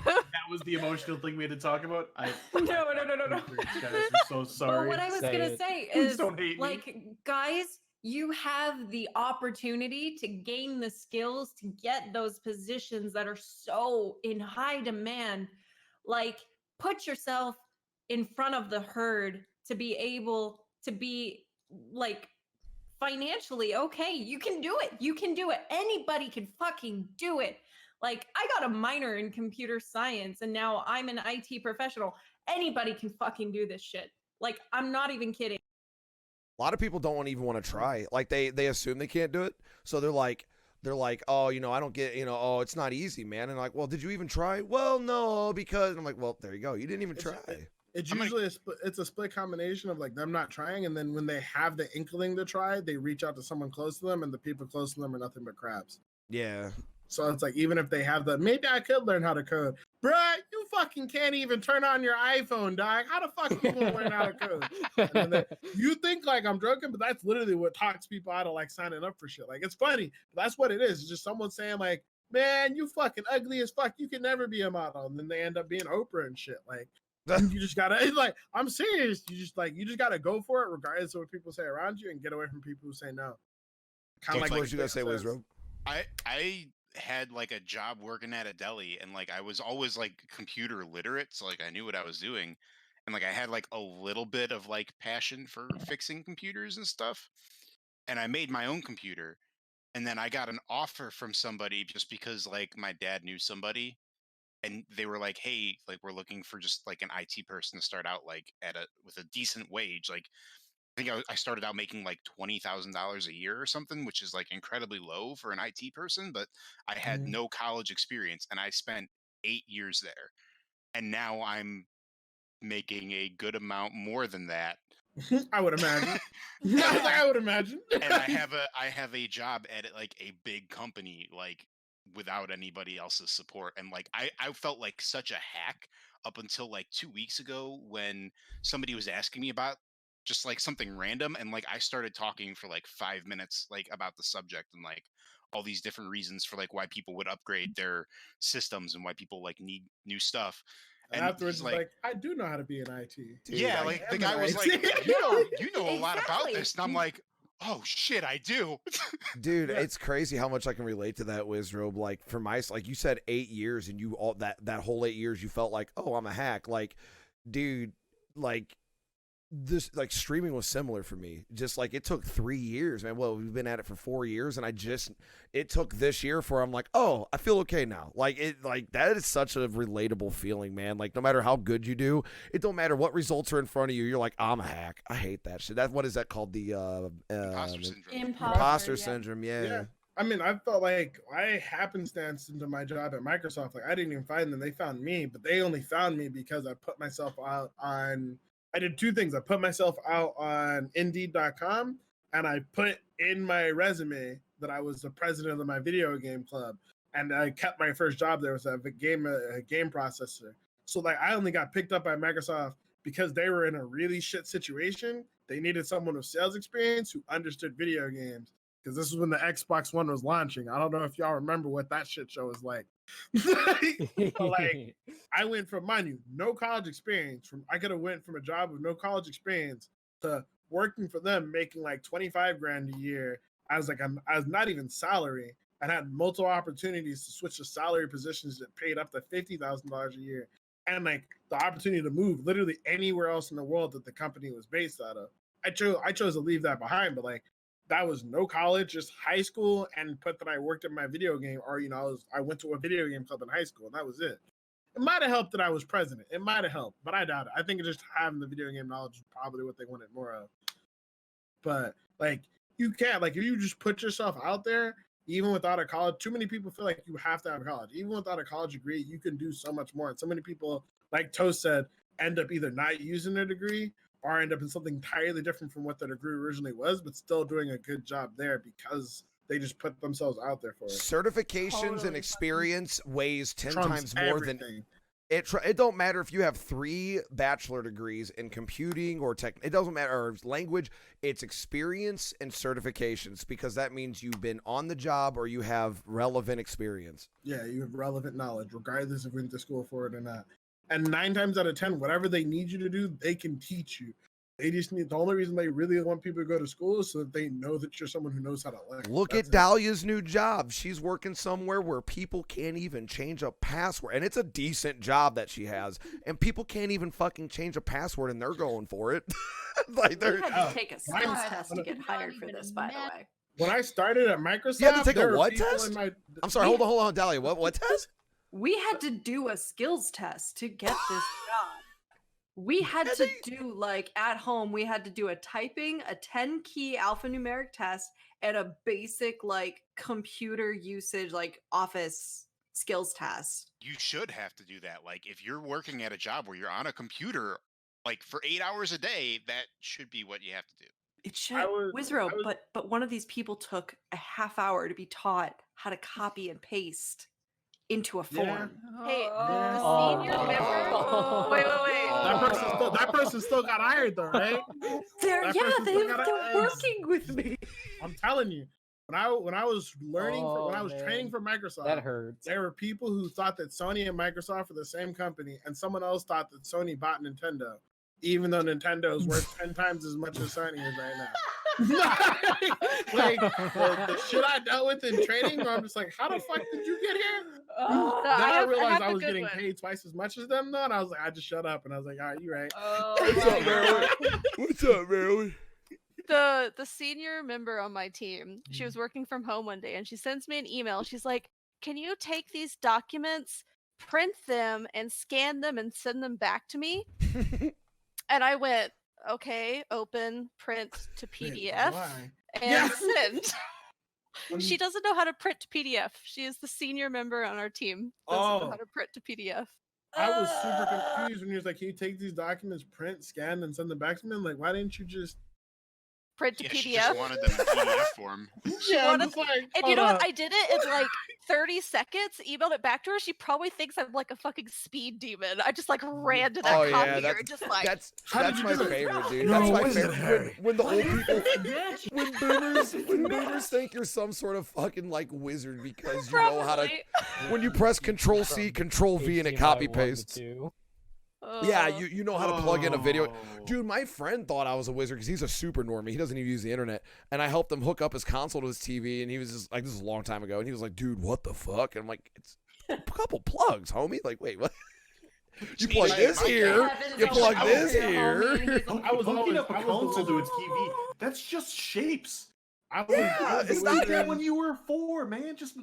That was the emotional thing we had to talk about. no. Guys, I'm so sorry. But what I was Say gonna it. say Please is, don't hate me. like, guys, you have the opportunity to gain the skills to get those positions that are so in high demand. Like, put yourself in front of the herd to be able to be like financially okay. You can do it. You can do it. Anybody can fucking do it. Like, I got a minor in computer science and now I'm an IT professional. Anybody can fucking do this shit. Like, I'm not even kidding. A lot of people don't even want to try. Like they assume they can't do it, so they're like, oh, I don't get, oh, it's not easy, man. And like, well, did you even try? Well, no, because and I'm like, well, there you go. You didn't even try. It's I'm gonna- usually it's a split combination of like them not trying, and then when they have the inkling to try, they reach out to someone close to them, and the people close to them are nothing but crabs. Yeah. So it's like, even if they have the, maybe I could learn how to code. Bruh, you fucking can't even turn on your iPhone, dog. How the fuck you gonna learn how to code? And then you think like I'm joking, but that's literally what talks people out of like signing up for shit. Like, it's funny, but that's what it is. It's just someone saying like, man, you fucking ugly as fuck. You can never be a model. And then they end up being Oprah and shit. Like, you just gotta, it's like, I'm serious. You just gotta go for it regardless of what people say around you and get away from people who say no. Kind of like like what you gonna say, says. Wizro? I had like a job working at a deli, and like I was always like computer literate, so like I knew what I was doing, and like I had like a little bit of like passion for fixing computers and stuff, and I made my own computer, and then I got an offer from somebody just because like my dad knew somebody, and they were like, hey, like we're looking for just like an IT person to start out like with a decent wage. Like I think I started out making like $20,000 a year or something, which is like incredibly low for an IT person, but I had Mhm. no college experience and I spent 8 years there. And now I'm making a good amount more than that. I would imagine. And I would imagine. and I have a job at like a big company, like without anybody else's support. And like I felt like such a hack up until like 2 weeks ago when somebody was asking me about just like something random, and like I started talking for like 5 minutes like about the subject and like all these different reasons for like why people would upgrade their systems and why people like need new stuff. And And afterwards, he's it's like, I do know how to be in IT. Dude, yeah, I like the am guy an was IT. like, you know a lot about Exactly. this, and I'm like, oh shit, I do. Dude, Yeah. it's crazy how much I can relate to that, Wizrobe. Like for my, like you said, 8 years, and you all that whole 8 years, you felt like, oh, I'm a hack. Like, dude, like this, like streaming was similar for me. Just like it took 3 years, man. Well, we've been at it for 4 years, and it took this year for I'm like, oh, I feel okay now. Like that is such a relatable feeling, man. Like no matter how good you do, it don't matter what results are in front of you. You're like, I'm a hack. I hate that shit. What is that called? The Imposter syndrome. imposter yeah. syndrome. Yeah. I mean, I felt like I happenstance into my job at Microsoft. Like I didn't even find them; they found me. But they only found me because I put myself out on. I did two things. I put myself out on Indeed.com, and I put in my resume that I was the president of my video game club, and I kept my first job there was a game processor. So like I only got picked up by Microsoft because they were in a really shit situation. They needed someone with sales experience who understood video games. Because this is when the Xbox One was launching. I don't know if y'all remember what that shit show was like. But like, I went from, mind you, no college experience. I could have went from a job with no college experience to working for them, making like 25 grand a year. I was not even salary, and had multiple opportunities to switch to salary positions that paid up to $50,000 a year, and like the opportunity to move literally anywhere else in the world that the company was based out of. I chose to leave that behind, but like. That was no college, just high school, and put that I worked at my video game, or I went to a video game club in high school, and that was it. It might have helped that I was president. It might have helped, but I doubt it. I think just having the video game knowledge is probably what they wanted more of. But like, you can't, like, if you just put yourself out there, even without a college, too many people feel like you have to have a college. Even without a college degree, you can do so much more. And so many people, like Toast said, end up either not using their degree or end up in something entirely different from what their degree originally was, but still doing a good job there because they just put themselves out there for it. Certifications Totally and experience weighs 10 Trumps times more than everything. it don't matter if you have 3 bachelor degrees in computing or tech. It doesn't matter, or language. It's experience and certifications, because that means you've been on the job or you have relevant experience. Yeah, you have relevant knowledge, regardless if you went to school for it or not. And 9 times out of 10, whatever they need you to do, they can teach you. They just need, the only reason they really want people to go to school is so that they know that you're someone who knows how to learn. Look That's at it. Dahlia's new job. She's working somewhere where people can't even change a password. And it's a decent job that she has. And people can't even fucking change a password, and they're going for it. Like We they're had to take a Mine- skills test to get Not hired for even this, by the mad. way. When I started at Microsoft, You had to take a there were what people test? in my- I'm sorry, hold on, Dahlia. What test? We had to do a skills test to get this job. We had to do, like, at home, we had to do a typing, a 10-key alphanumeric test, and a basic, like, computer usage, like, office skills test. You should have to do that. Like if you're working at a job where you're on a computer like for 8 hours a day, that should be what you have to do. It should, was- Wizro, I was- but one of these people took a half hour to be taught how to copy and paste into a form. Yeah. Hey, Yeah. the senior Oh. member. Wait. That person still got hired though, right? They're, That yeah, person still got they're eyes. working with me. I'm telling you, when I was learning, when I was Oh, training man. for Microsoft, That hurts. there were people who thought that Sony and Microsoft were the same company, and someone else thought that Sony bought Nintendo, even though Nintendo is worth 10 times as much as Sony is right now. Like the shit I dealt with in training, where I'm just like, how the fuck did you get here? Oh, Then I have realized I the was good getting one. paid twice as much as them, though, and I was like, I just shut up, and I was like, all right, you're right. oh What's my up, Marilyn? God. What's up, Marilyn? The senior member on my team, she Mm. was working from home one day and she sends me an email. She's like, "Can you take these documents print them and scan them and send them back to me. And I went, okay, open, print to PDF, Why? and send. She doesn't know how to print to PDF. She is the senior member on our team. Doesn't know how to print to PDF. I was super confused when he was like, "Can you take these documents, print, scan, and send them back to me?" I'm like, why didn't you just Print to Yeah, she PDF. just wanted them in PDF form. Yeah, I'm wanted- just like, And you know what? I did it in like 30 seconds, emailed it back to her. She probably thinks I'm like a fucking speed demon. I just like ran to that Oh, yeah, copier that's- and just like That's How did that's you my do it? favorite, dude. No, That's my wizard favorite. Harry. When the old people, Bitch. when boomers think you're some sort of fucking like wizard because you know how to. probably. When you press Control C, Control V, and it copy pastes. Yeah, Oh. you know how to plug in a video. Oh. Dude, my friend thought I was a wizard because he's a super normie. He doesn't even use the internet. And I helped him hook up his console to his TV, and he was just like, this is a long time ago. And he was like, dude, what the fuck? And I'm like, it's a couple plugs, homie. Like, wait, what? You plug Like, this my here. Heavens, You I plug was this over here, homie, and here. he's like, I was hooking hooking up up a a console console to to its its TV. That's just shapes. I was, Yeah, I was it's a not Did that wizard. when you were 4, man. Just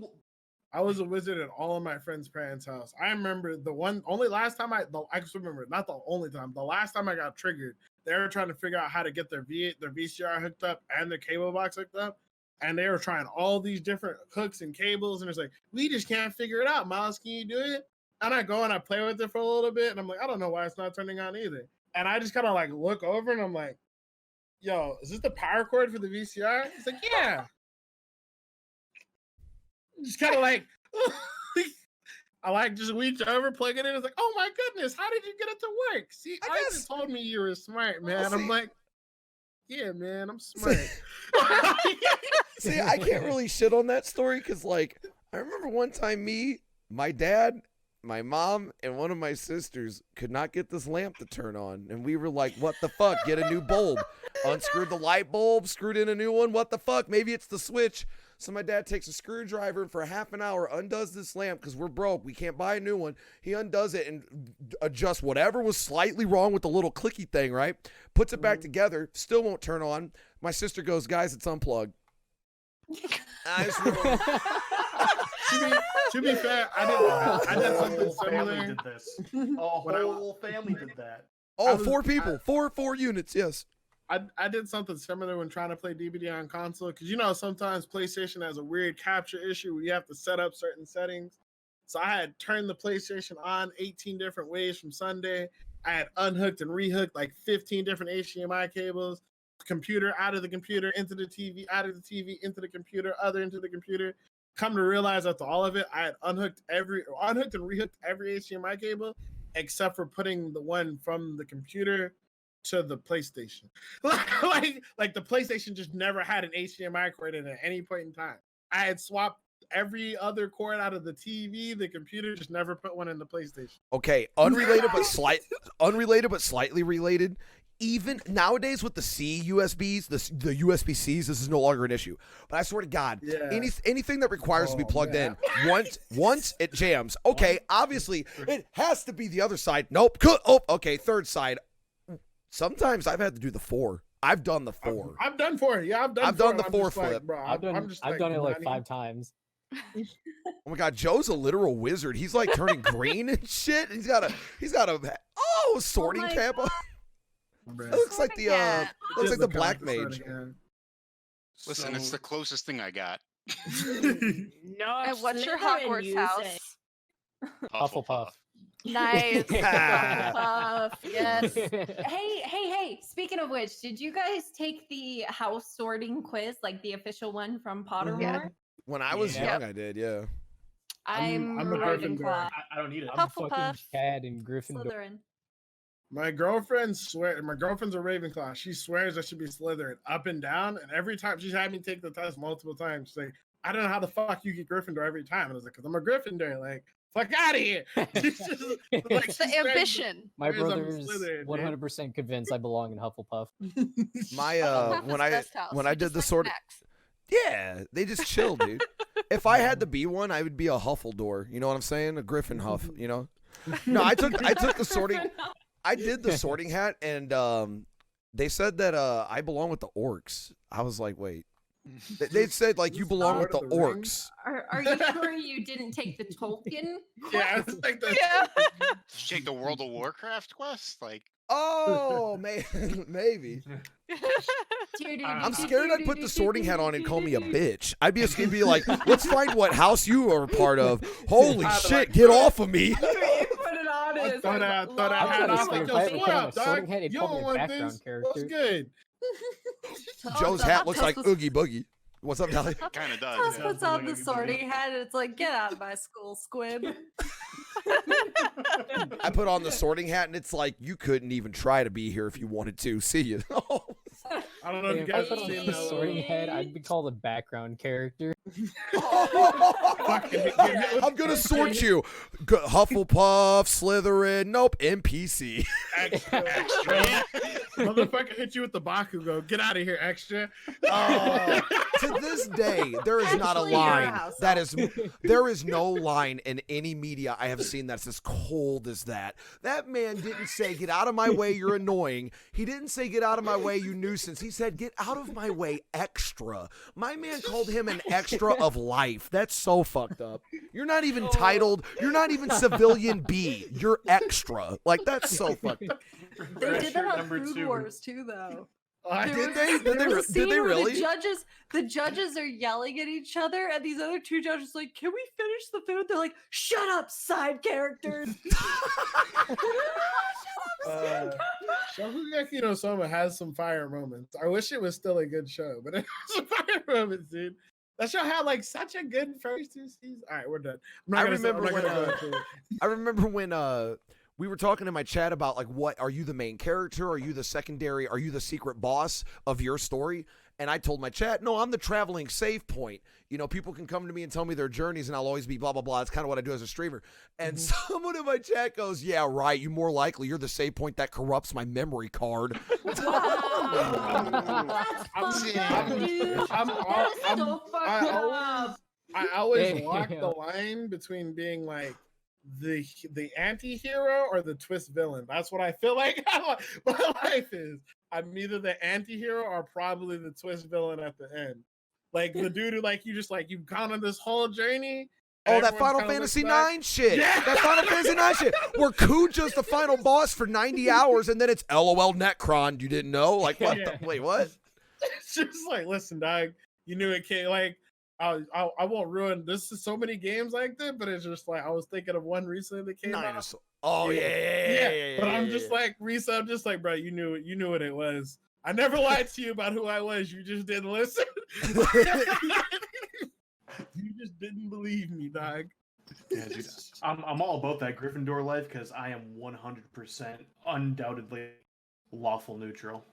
I was a wizard at all of my friends' parents' house. I remember only last time I just remember, not the only time, the last time I got triggered, they were trying to figure out how to get their VCR hooked up and their cable box hooked up. And they were trying all these different hooks and cables. And it's like, we just can't figure it out. Miles, can you do it? And I go and I play with it for a little bit. And I'm like, I don't know why it's not turning on either. And I just kind of like look over and I'm like, yo, is this the power cord for the VCR? It's like, yeah. Just kind of like, I like just reach over, plug it in. It's like, oh my goodness, how did you get it to work? See, I I guess- just told me you were smart, Well, man. I'm see- like, yeah, man, I'm smart. See, I can't really shit on that story because, like, I remember one time my dad, my mom, and one of my sisters could not get this lamp to turn on. And we were like, what the fuck? Get a new bulb. Unscrewed the light bulb, screwed in a new one. What the fuck? Maybe it's the switch. So my dad takes a screwdriver and for half an hour undoes this lamp because we're broke. We can't buy a new one. He undoes it and adjusts whatever was slightly wrong with the little clicky thing, right? Puts it back together, still won't turn on. My sister goes, guys, it's unplugged. I just remember- to be fair, I did a something whole family similar. did this. A When I- whole family did that. Oh, was- 4 people. Four units, yes. I did something similar when trying to play DVD on console because you know sometimes PlayStation has a weird capture issue where you have to set up certain settings. So I had turned the PlayStation on 18 different ways from Sunday. I had unhooked and rehooked like 15 different HDMI cables. Computer out of the computer into the TV, out of the TV into the computer, other into the computer. Come to realize after all of it, I had unhooked and rehooked every HDMI cable except for putting the one from the computer to the PlayStation. like the PlayStation just never had an HDMI cord in it at any point in time. I had swapped every other cord out of the TV, the computer, just never put one in the PlayStation. Okay, unrelated but slightly related. Even nowadays with the C USBs, the USB-Cs, this is no longer an issue. But I swear to God, Yeah. anything that requires to be Oh, plugged man. in, once it jams. Okay, obviously it has to be the other side. Nope. Oh, okay, third side. Sometimes I've had to do the 4. I've done the 4. I've done 4. Yeah, I've done I've 4. done the and I'm 4 just like, flip. bro, I've done, I'm just I've done it like Nani. 5 times. Oh my God, Joe's a literal wizard. He's like turning green and shit. He's got a sorting my cap. Bruh. It looks like the Yeah. looks like Just the look black like the mage. starting Listen, it's So- the closest thing I got. hand. Not And what's your Slytherin, Hogwarts you house? say. Hufflepuff. Nice. Hufflepuff. Yes. Hey, speaking of which, did you guys take the house sorting quiz, like the official one from Pottermore? When I was Yeah. young, I did, yeah. I'm I'm a Gryffindor. Ravenclaw. I don't need it. I'm fucking Hufflepuff. Chad and Gryffindor. Slytherin. My girlfriend's a Ravenclaw. She swears I should be Slytherin up and down. And every time she's had me take the test multiple times, she's like, I don't know how the fuck you get Gryffindor every time. And I was like, because I'm a Gryffindor. Like, fuck out of here. She's just, like, It's the she swears- ambition. My swears I'm a brother's Slytherin, man. 100% convinced I belong in Hufflepuff. My Hufflepuff when is I best house. when We I did just the like sort of snacks. yeah, they just chill, dude. If I had to be one, I would be a Huffledore. You know what I'm saying? A Griffin Huff. You know? No, I took the sorting. I did the sorting hat, and they said that I belong with the orcs. I was like, wait, They said like you belong with the Lord of the Rings? orcs. Are you sure you didn't take the Tolkien? Yeah, it's like the Yeah. Did you take the World of Warcraft quest? Like, Oh, maybe. I'm scared I'd put the sorting hat on and call me a bitch. I'd be scared to be like, let's find what house you are a part of. Holy I'd be shit, like, get off of me. You put it on I as thought like, I love had I was off trying like, to yo, say, if I swear had up, a sorting dog. hat, it'd You probably don't be a want background this? character. What's good? Joe's hat looks like Oogie Boogie. What's up, Dahlia? kind of does. Tuss Yeah. puts Yeah, on the like a sorting hat and it's like, get out of my school, squib. I put on the sorting hat and it's like, you couldn't even try to be here if you wanted to. See you. I don't know if you If I guys put have on seen the that. sorting head, I'd be called a background character. I'm gonna sort you. Hufflepuff, Slytherin, nope, NPC. Extra. Motherfucker hit you with the Bakugo. Get out of here, extra. To this day, there is not a Actually, you're a line house that elf. is. There is no line in any media I have seen that's as cold as that. That man didn't say, "Get out of my way, you're annoying." He didn't say, "Get out of my way, you nuisance." He said, "Get out of my way, extra." My man called him an extra of life. That's so fucked up. You're not even titled. You're not even civilian B. You're extra. Like that's so fucked up. They Red did shirt that on number Food 2. Wars too, though. Did they? Did There they? was a Did they scene where really? the judges are yelling at each other, and these other two judges are like, "Can we finish the food?" They're like, "Shut up, side characters." Shokugeki no Soma has some fire moments. I wish it was still a good show, but it has some fire moments, dude. That show had like such a good first 2 seasons. All right, we're done. I remember when we were talking in my chat about like, what are you the main character? Are you the secondary? Are you the secret boss of your story? And I told my chat, no, I'm the traveling save point. You know, people can come to me and tell me their journeys and I'll always be blah, blah, blah. That's kind of what I do as a streamer. And someone in my chat goes, yeah, right. You more likely, you're the save point that corrupts my memory card. That's fucked up, dude. That's so fucked up. I always Damn. walk the line between being like the anti-hero or the twist villain. That's what I feel like my life is. I'm either the anti-hero or probably the twist villain at the end. Like the dude who like you just like you've gone on this whole journey. Oh, and that everyone Final kinda Fantasy looks back. 9 shit. Yeah. That Final Fantasy 9 shit. Where Kuja's the final boss for 90 hours and then it's LOL Necron. You didn't know? Like, what? Yeah. Wait, what? It's just like, listen, dog, you knew it came. Like, I won't ruin. This is so many games like that, but it's just like I was thinking of one recently that came out. Dinosaur. Oh, yeah. But I'm just like, Risa, I'm just like, bro, you knew what it was. I never lied to you about who I was. You just didn't listen. You just didn't believe me, dog. Yeah, dude. I'm all about that Gryffindor life because I am 100% undoubtedly lawful neutral.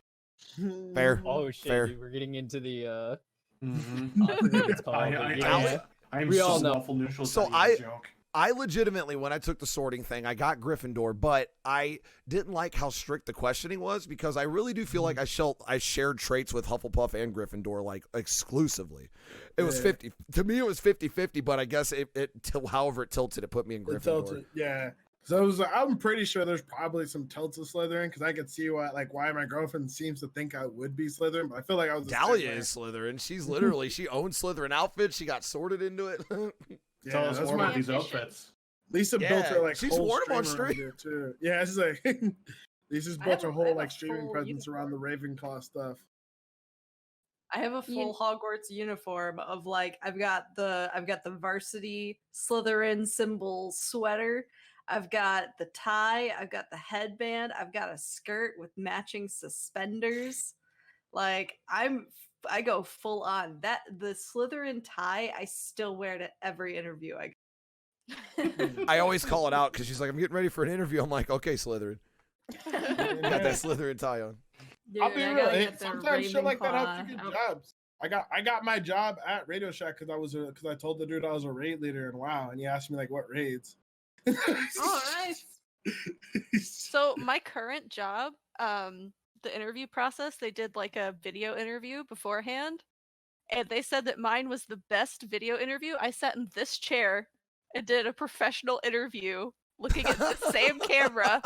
Fair. Oh shit, Fair. dude, we're getting into the Mm-hmm. it's called, I yeah. am We so all know. lawful neutral. It's So not even a joke. I legitimately, when I took the sorting thing, I got Gryffindor, but I didn't like how strict the questioning was because I really do feel like I shared traits with Hufflepuff and Gryffindor like exclusively. It was Yeah. 50. To me, it was 50-50, but I guess however it tilted, it put me in It Gryffindor. tilted, yeah. So it was, I'm pretty sure there's probably some tilt to Slytherin because I could see why my girlfriend seems to think I would be Slytherin, but I feel like I was. the same Dahlia way. is Slytherin. She's literally, she owns Slytherin outfits. She got sorted into it. Yeah, Tell us that's more my- about these ambition. outfits. Lisa built her Yeah, like she's whole worn 'em on stream around stream. it, too. Yeah, she's like Lisa's I built have her a- I whole have a like streaming full presence around the Ravenclaw stuff. I have a full Hogwarts uniform of like I've got the varsity Slytherin symbol sweater. I've got the tie, I've got the headband, I've got a skirt with matching suspenders. Like I go full on. That the Slytherin tie I still wear to every interview I I always call it out because she's like, I'm getting ready for an interview. I'm like, okay, Slytherin. Got that Slytherin tie on. I'll be I real. gotta Hey, get the sometimes shit like that helps you Ravenclaw get out. jobs. I got my job at Radio Shack because I told the dude I was a raid leader in WoW, and he asked me like what raids. Oh, nice. So my current job, the interview process, they did like a video interview beforehand, and they said that mine was the best video interview. I sat in this chair and did a professional interview looking at the same camera.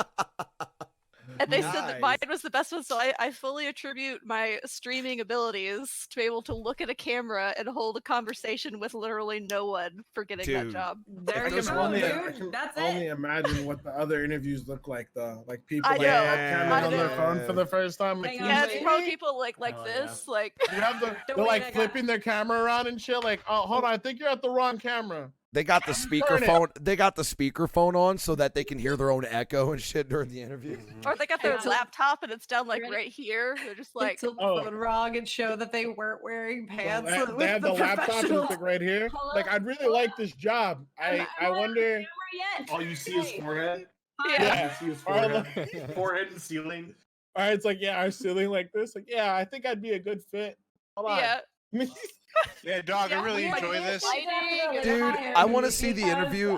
And they said that mine Nice. was the best one, so I fully attribute my streaming abilities to be able to look at a camera and hold a conversation with literally no one for getting that Dude. job. There I you can go, only, dude. That's only it. imagine what the other interviews look like though. Like people I like know, webcamming I on their know. phone for the first time. Like, Hang can on, you Yeah, wait. it's see probably me? people like Oh, yeah. this, like You have the, The they're way like I got- flipping their camera around and shit. Like, oh, hold on, I think you're at the wrong camera. They got the Turn it. speakerphone. They got the speakerphone on so that they can hear their own echo and shit during the interview. or they got their It's a- laptop and it's down like Ready? right here. They're just like, tilt the oh. phone wrong and show that they weren't wearing pants. They with have the laptop and professional- it's like right here. Hold Like, up, I'd really hold like up. this job. I'm I not on wonder. camera yet. All you see is Hey. forehead. yeah. You see his All forehead. Forehead and ceiling. right, it's like, yeah, our ceiling like this. Like, yeah, I think I'd be a good fit. Hold on. Yeah. Yeah, dog, I Yeah, really weird. enjoy this. Lighting. Dude, I want to see the interview.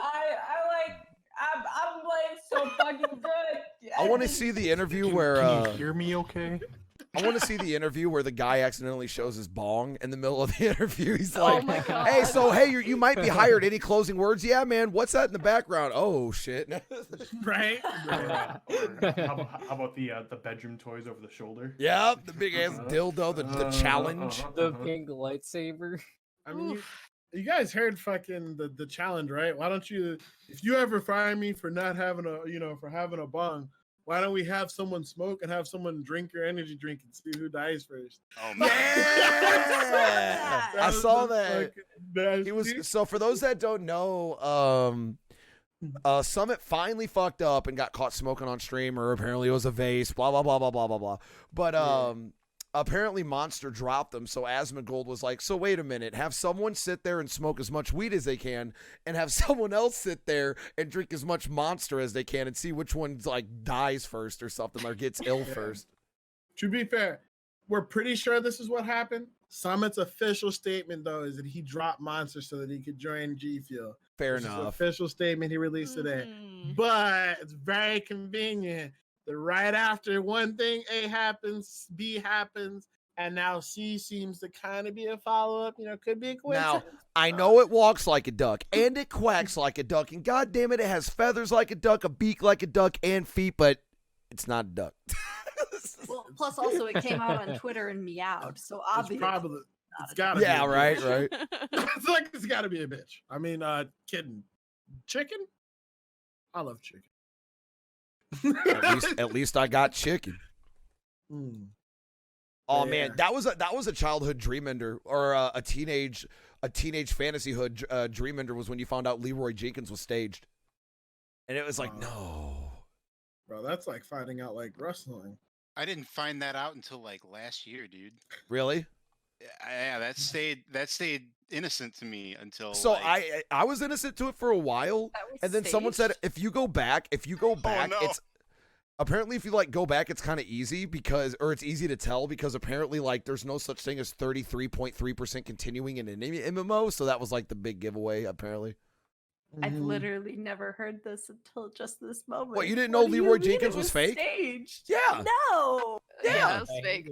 I'm like so fucking good. I want to see the interview where Can you hear me okay? I want to see the interview where the guy accidentally shows his bong in the middle of the interview. He's Oh like, my god. "Hey, so hey, you might be hired. Any closing words? Yeah, man. What's that in the background? Oh shit." Right? Or how about the bedroom toys over the shoulder? Yep, the big ass dildo, the challenge. The pink lightsaber. I mean, Oof. you guys heard fucking the challenge, right? Why don't you, if you ever fire me for not having for having a bong, why don't we have someone smoke and have someone drink your energy drink and see who dies first? Oh my Yeah, I was saw the that. fucking He was best. so for those that don't know, Summit finally fucked up and got caught smoking on stream, or apparently it was a vase, blah blah blah blah blah blah blah. But apparently Monster dropped them, so Asmongold was like, so wait a minute, have someone sit there and smoke as much weed as they can, and have someone else sit there and drink as much Monster as they can, and see which one like dies first or something, or gets ill first. To be fair, we're pretty sure this is what happened. Summit's official statement though is that he dropped Monster so that he could join G Fuel. Fair This is the enough. official statement he released today. Mhm. But it's very convenient that right after one thing A happens, B happens, and now C seems to kind of be a follow-up. Could be a Now, coincidence. I know it walks like a duck, and it quacks like a duck, and god damn it, it has feathers like a duck, a beak like a duck, and feet, but it's not a duck. Well, plus also it came out on Twitter and meowed, so It's obviously probably not it's a gotta Yeah, be a right, bitch. right. It's like it's gotta be a bitch. I mean, kidding. Chicken? I love chicken. At least I got chicken. Mm. Oh Yeah. man, that was a childhood dream ender, or a teenage fantasy hood dream ender was when you found out Leroy Jenkins was staged, and it was like, no. Bro, that's like finding out like wrestling. I didn't find that out until like last year, dude. Really? Yeah, that stayed innocent to me until. So like, I was innocent to it for a while, That was and then someone said staged? if you go back, no. it's apparently if you like go back, it's kind of easy or it's easy to tell because apparently like there's no such thing as 33.3% continuing in an MMO, so that was like the big giveaway apparently. I've Mhm. literally never heard this until just this moment. What, you didn't know do you Leroy mean Jenkins it was fake? Staged? Yeah. No. Yeah. it's fake.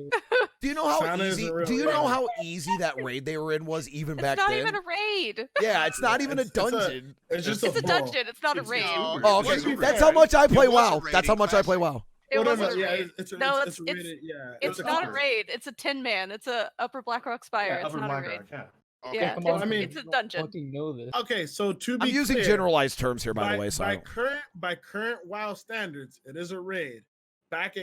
Do you know how Santa easy? isn't real, Do you know yeah. how easy that raid they were in was even It's back not then? even a raid. Yeah, it's not even a It's a- dungeon. It's just It's a brawl. dungeon. It's not a It's raid. no- Oh, It okay. wasn't That's raid. how much I play It was a WoW. raid That's in how much I play Classic. WoW. It Well, no, wasn't no, a yeah, raid. it's No, it's it's- rated, yeah. It's a not a cover. raid. It's a Tin Man. It's a Upper Blackrock Spire. Yeah, it's Upper not a Blackrock, raid. yeah. Okay. Yeah, Come Well, on, I mean- it's a dungeon. fucking know this. Okay, so to be I'm using clear, generalized terms here, by the way. So I don't- by current WoW standards, it is a raid. Back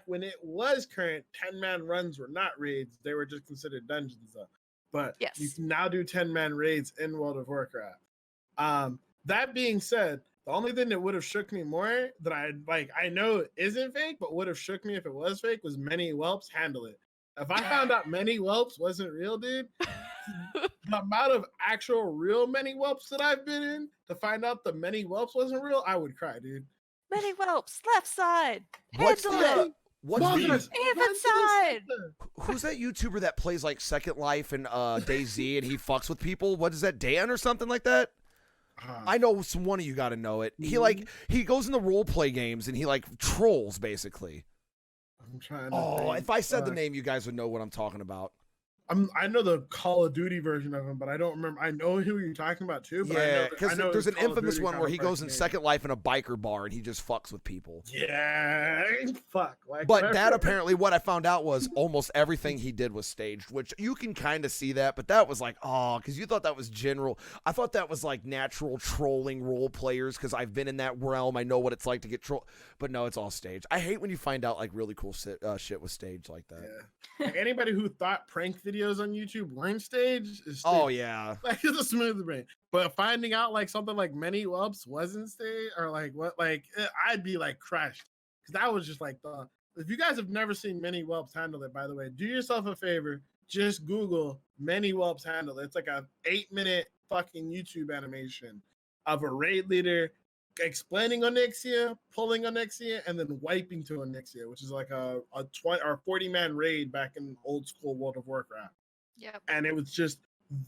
when it was current, 10-man runs were not raids; they were just considered dungeons. Though. But you Yes. can now do 10-man raids in World of Warcraft. That being said, the only thing that would have shook me more that I know isn't fake, but would have shook me if it was fake was Many Whelps handle it. If I found out Many Whelps wasn't real, dude, the amount of actual real Many Whelps that I've been in to find out the Many Whelps wasn't real, I would cry, dude. Many whelps, left side. What's Handle the it. what's Mother- the, Even side. who's that YouTuber that plays like Second Life and DayZ and he fucks with people? What is that, Dan or something like that? I know one of you got to know it. He goes in the role play games and he like trolls basically. I'm trying to Oh, think. if I said the Fuck. name, you guys would know what I'm talking about. I know the Call of Duty version of him, but I don't remember. I know who you're talking about too. But I Yeah, know because I know there's his an Call of infamous Duty one kind where of he goes in impersonation. Second Life in a biker bar and he just fucks with people. Yeah, fuck. Like, But that whatever. apparently, what I found out was almost everything he did was staged, which you can kind of see that. But that was like, oh, because you thought that was general. I thought that was like natural trolling role players because I've been in that realm. I know what it's like to get trolled. But no, it's all staged. I hate when you find out like really cool shit was staged like that. Yeah. Like, anybody who thought prank videos on YouTube weren't staged is staged. Oh yeah. Like it's a smooth brain. But finding out like something like Many Whelps wasn't staged or like what, like I'd be like crushed because that was just like the. If you guys have never seen Many Whelps handle it, by the way, do yourself a favor. Just Google Many Whelps handle it. It's like a 8-minute fucking YouTube animation of a raid leader explaining Onyxia, pulling Onyxia, and then wiping to Onyxia, which is like a 20 or 40-man raid back in old school World of Warcraft. Yep. And it was just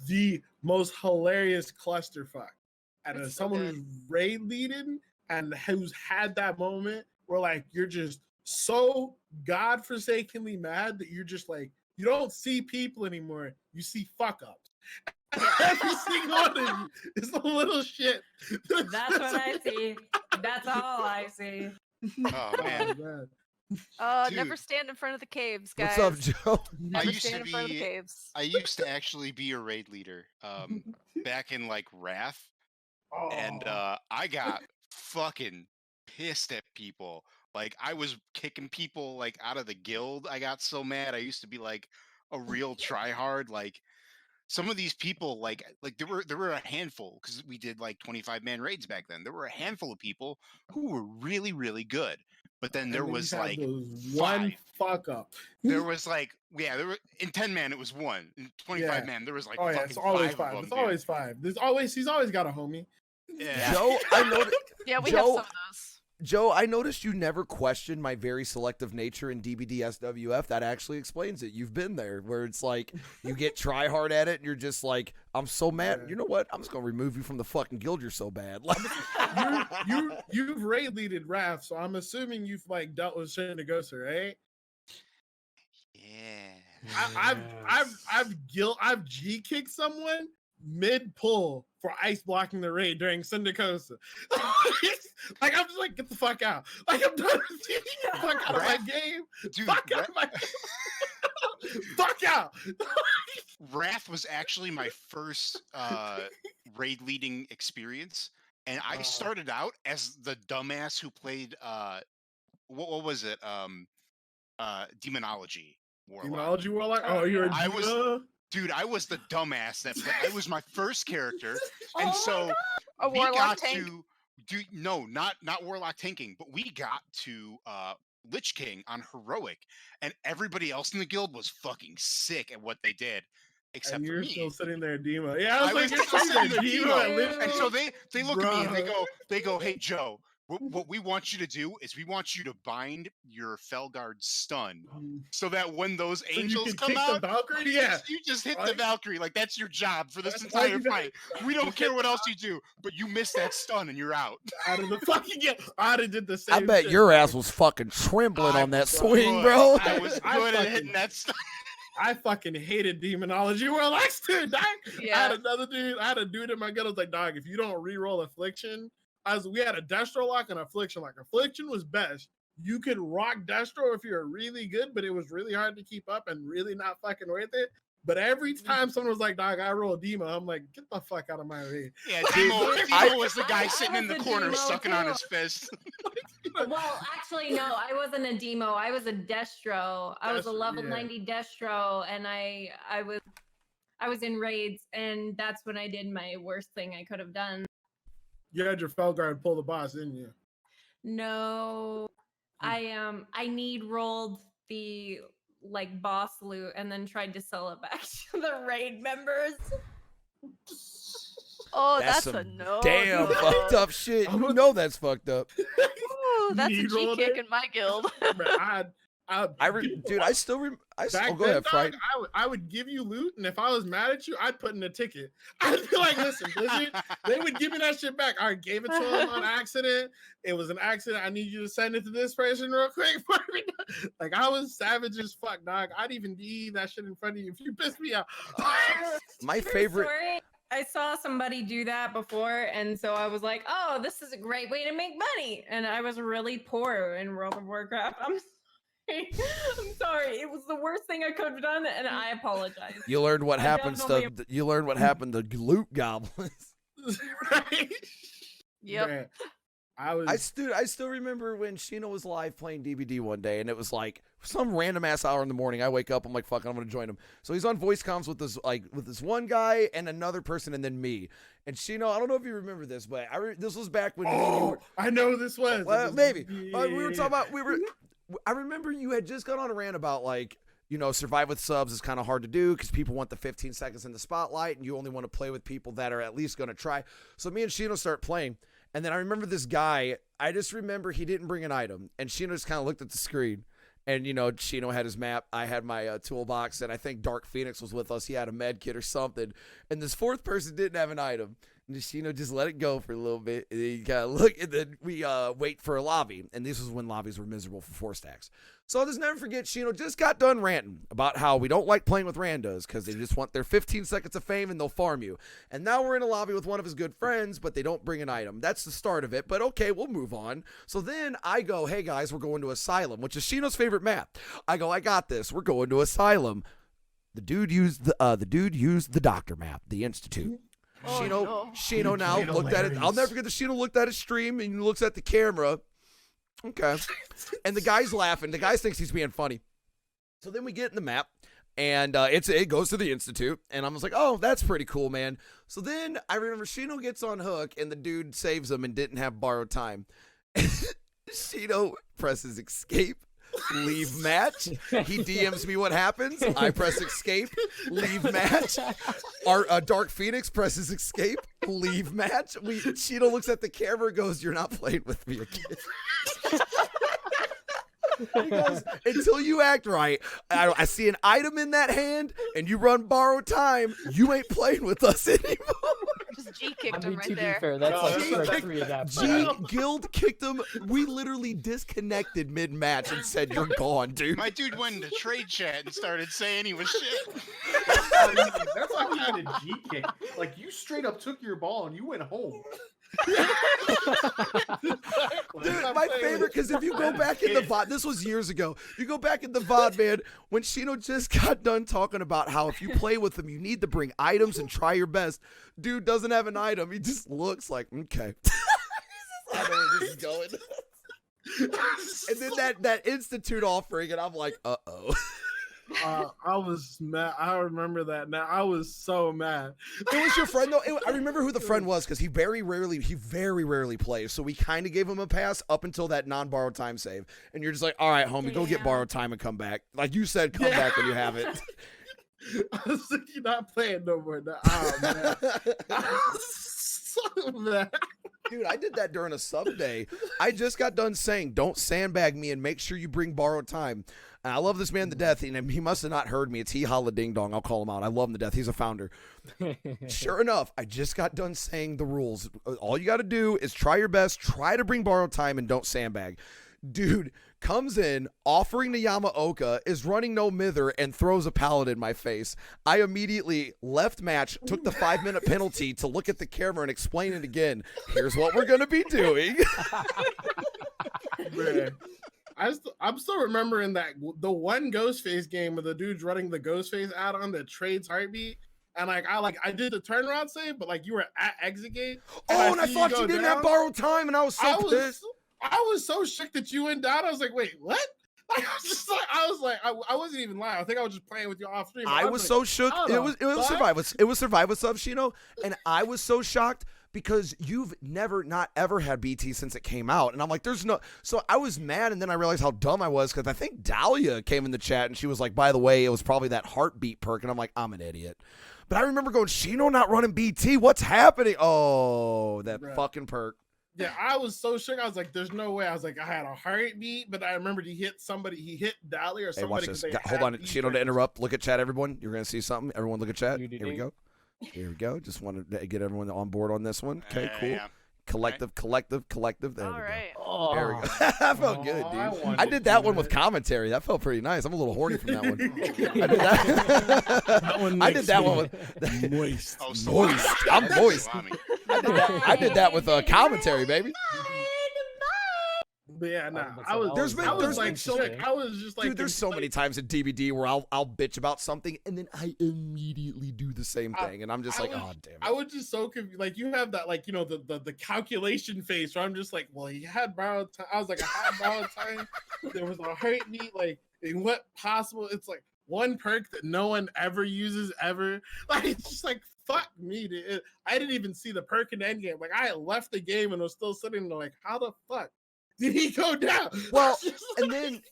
the most hilarious clusterfuck. And It's as so someone good. who's raid leading and who's had that moment where like you're just so godforsakenly mad that you're just like you don't see people anymore, you see fuck ups. Every single one of you is a little shit. That's what I see. That's all I see. Oh man. Never Dude. stand in front of the caves, guys. What's up, Joe? Never used to stand in front of the be- caves. I used to actually be a raid leader back in like Wrath, and I got fucking pissed at people. Like I was kicking people like out of the guild. I got so mad. I used to be like a real tryhard. Like some of these people, like there were a handful because we did like 25-man raids back then. There were a handful of people who were really really good, but then there And then was you have like those one 5. fuck up. There was like there were in 10-man it was 1. In 25-man there was like Oh yeah, fucking it's always 5 5. of them, It's dude. always 5. He's always got a homie. Yeah. Joe, I noticed. Yeah, we have Joe- some of those. Joe, I noticed you never questioned my very selective nature in DBD SWF. That actually explains it. You've been there where it's like you get try hard at it and you're just like, I'm so mad. Yeah. You know what? I'm just gonna remove you from the fucking guild. You're so bad. Like, You've raid leaded Wrath, so I'm assuming you've like dealt with Shinigami, right? Yeah. I've G kicked someone mid pull for ice blocking the raid during Syndicosa. Like I'm just like, get the fuck out. Like I'm done with you. Get the fuck out of my game. Dude, Fuck out of my fuck out. Wrath was actually my first raid leading experience, and I started out as the dumbass who played what was it? Demonology Warlock. Demonology Warlock? Oh, you're a I was- Judah? Dude, I was the dumbass that I was my first character, and Oh my so A we warlock got tank. to do not warlock tanking, but we got to Lich King on heroic, and everybody else in the guild was fucking sick at what they did, except And for you're me. still sitting there, Demo. Yeah, I was I like, was you're still sitting there, sitting Demo. there, at Lich And so they look at me and Bruh. they go, hey Joe, what we want you to do is we want you to bind your Felguard stun, so that when those So you angels can come kick out, the Valkyrie? Yeah. you just hit the Right. Valkyrie. Like that's your job for this That's all entire you got. fight. We don't care what else you do, but you miss that stun and you're out. Out of the fucking game. I'd have did the same I bet shit. your ass was fucking trembling I on that was swing, good. bro. I was I good at fucking- hitting that stun. I fucking hated Demonology Warlocks too, dog. I Yeah. had another dude. I had a dude in my gut. I was like, dog, if you don't re-roll Affliction, we had a Destro lock and Affliction lock. Affliction was best. You could rock Destro if you're really good, but it was really hard to keep up and really not fucking worth it. But every time someone was like, dog, I roll Demo, I'm like, get the fuck out of my raid. Yeah, Dude, Demo was the guy I sitting in the was a corner Demo sucking on too. his fist. Well, actually, no, I wasn't a demo. I was a Destro. I was a Destro, level yeah. 90 Destro, and I was in raids, and that's when I did my worst thing I could have done. You had your Felguard pull the boss, didn't you? No, I need rolled the like boss loot and then tried to sell it back to the raid members. Oh, That's that's, a some no. Damn, no. fucked up shit. You know that's fucked up. Ooh, that's a You G rolled kick it? in my guild. Dude, I still I still, Back oh, go then, ahead, dog, Fright. I would give you loot, and if I was mad at you, I'd put in a ticket. I'd be like, listen, Blizzard, they would give me that shit back. I gave it to them on accident. It was an accident. I need you to send it to this person real quick for me. Like I was savage as fuck, dog. I'd even be eating that shit in front of you if you pissed me off. My True favorite. story, I saw somebody do that before, and so I was like, "Oh, this is a great way to make money." And I was really poor in World of Warcraft. I'm sorry. I'm sorry. It was the worst thing I could have done, and I apologize. You learned what I happens to definitely- you learned what happened to loot goblins. Right? Yep. Man, I was. I still remember when Sheena was live playing DBD one day, and it was like some random ass hour in the morning. I wake up, I'm like, fuck it, I'm gonna join him. So he's on voice comms with this one guy and another person, and then me. And Sheena, I don't know if you remember this, but this was back when me and you Oh, were, I know who this was. well, maybe. We were Yeah. talking about I remember you had just got on a rant about like, you know, survive with subs is kind of hard to do because people want the 15 seconds in the spotlight, and you only want to play with people that are at least going to try. So me and Sheena start playing, and then I remember this guy. I just remember he didn't bring an item, and Sheena just kind of looked at the screen, and you know, Sheena had his map. I had my toolbox, and I think Dark Phoenix was with us. He had a med kit or something, and this fourth person didn't have an item. And Sheena just let it go for a little bit, and then you kind of look, and then we wait for a lobby, and this was when lobbies were miserable for 4 stacks. So I'll just never forget, Sheena just got done ranting about how we don't like playing with randos because they just want their 15 seconds of fame and they'll farm you. And now we're in a lobby with one of his good friends, but they don't bring an item. That's the start of it, but okay, we'll move on. So then I go, hey guys, we're going to Asylum, which is Sheena's favorite map. I go, I got this. We're going to Asylum. The dude used the doctor map, the Institute. Oh, no. Sheeno now Sheena looked at it. I'll hilarious. never forget that Sheeno looked at his stream and he looks at the camera. Okay. And the guy's laughing. The guy thinks he's being funny. So then we get in the map, and it goes to the Institute, and I was like, oh, that's pretty cool, man. So then I remember Sheeno gets on hook, and the dude saves him and didn't have borrowed time. Sheeno presses escape. Leave match. He DMs me what happens. I press escape. Leave match. Our Dark Phoenix presses escape. Leave match. Sheena looks at the camera and goes, "You're not playing with me again." He goes, until you act right, I see an item in that hand and you run borrowed time, you ain't playing with us anymore. Just G kicked I him mean, right to be there. fair, that's No, like that's- strike that's- 3 of that. G Guild kicked him. We literally disconnected mid-match and said, "You're gone, dude." My dude went into trade chat and started saying he was shit. That's like you had a G kick. Like you straight up took your ball and you went home. Dude, my favorite, because if you go back in the VOD, this was years ago. You go back in the VOD, man, when Sheeno just got done talking about how if you play with him, you need to bring items and try your best. Dude doesn't have an item. He just looks like, okay. I know where this is going. And then that Institute offering, and I'm like, uh-oh. I was mad. I remember that now. I was so mad. It was your friend, though. I remember who the friend was because he very rarely plays. So we kind of gave him a pass up until that non-borrowed time save. And you're just like, all right, homie, go get Damn. borrowed time and come back. Like you said, come back when you have it. I was like, you're not playing no more. Now. Oh, man. I was so mad. Dude, I did that during a sub day. I just got done saying, don't sandbag me and make sure you bring borrowed time. And I love this man to death, and he must have not heard me. It's He Holla Ding Dong. I'll call him out. I love him to death. He's a founder. Sure enough, I just got done saying the rules. All you got to do is try your best, try to bring borrowed time, and don't sandbag. Dude comes in, offering to Yamaoka, is running no mither, and throws a pallet in my face. I immediately left match, took the 5-minute penalty to look at the camera and explain it again. Here's what we're going to be doing. Man. I'm still remembering that the one Ghostface game where the dude's running the Ghostface add-on that trades heartbeat, and I did the turnaround save, but like you were at exit gate. Oh, and I see thought go you didn't down. have borrowed time, and I was so pissed. I was so shook that you went down. I was like, wait, what? Like, I wasn't even lying. I think I was just playing with you off stream. I was so shook. I It don't was know. Survival Sub, Sheeno, and I was so shocked because you've not ever had BT since it came out, and I'm like, there's no. So I was mad, and then I realized how dumb I was because I think Dahlia came in the chat and she was like, by the way, it was probably that heartbeat perk, and I'm like, I'm an idiot. But I remember going, Sheeno not running BT. What's happening? Oh, that Bruh. fucking perk. Yeah, I was so shook. I was like, there's no way. I was like, I had a heartbeat, but I remembered he hit Dahlia or Hey, watch somebody. this. 'cause they Hold had on, beat Sheeno, to breakers. interrupt. Look at chat, everyone. You're gonna see something. Everyone, look at chat. You Here we do. go. Here we go. Just wanted to get everyone on board on this one. Okay, cool. Yeah. Collective. There All we right. go. There we go. Oh, That felt good, Oh, I dude. wanted I to did that do one with it. commentary. That felt pretty nice. I'm a little horny from that one. I did That that. one I did makes that me one with moist. Oh, moist. I'm moist. Salami. I did that with commentary, baby. But yeah, nah, but I so was. that There's been- I was there's like been so sick. many- I was just like, Dude, there's so many times in DBD where I'll bitch about something and then I immediately do the same thing, and I'm just I like, was- oh damn I it. was just so confused. Like you have that, like the calculation face where I'm just like, well, he had borrowed time. I was like, I had borrowed time. There was a heartbeat. Like in what possible? It's like one perk that no one ever uses ever. Like it's just like fuck me, dude. I didn't even see the perk in the end game. Like I had left the game and was still sitting there. Like how the fuck did he go down? Well, It's just and like- then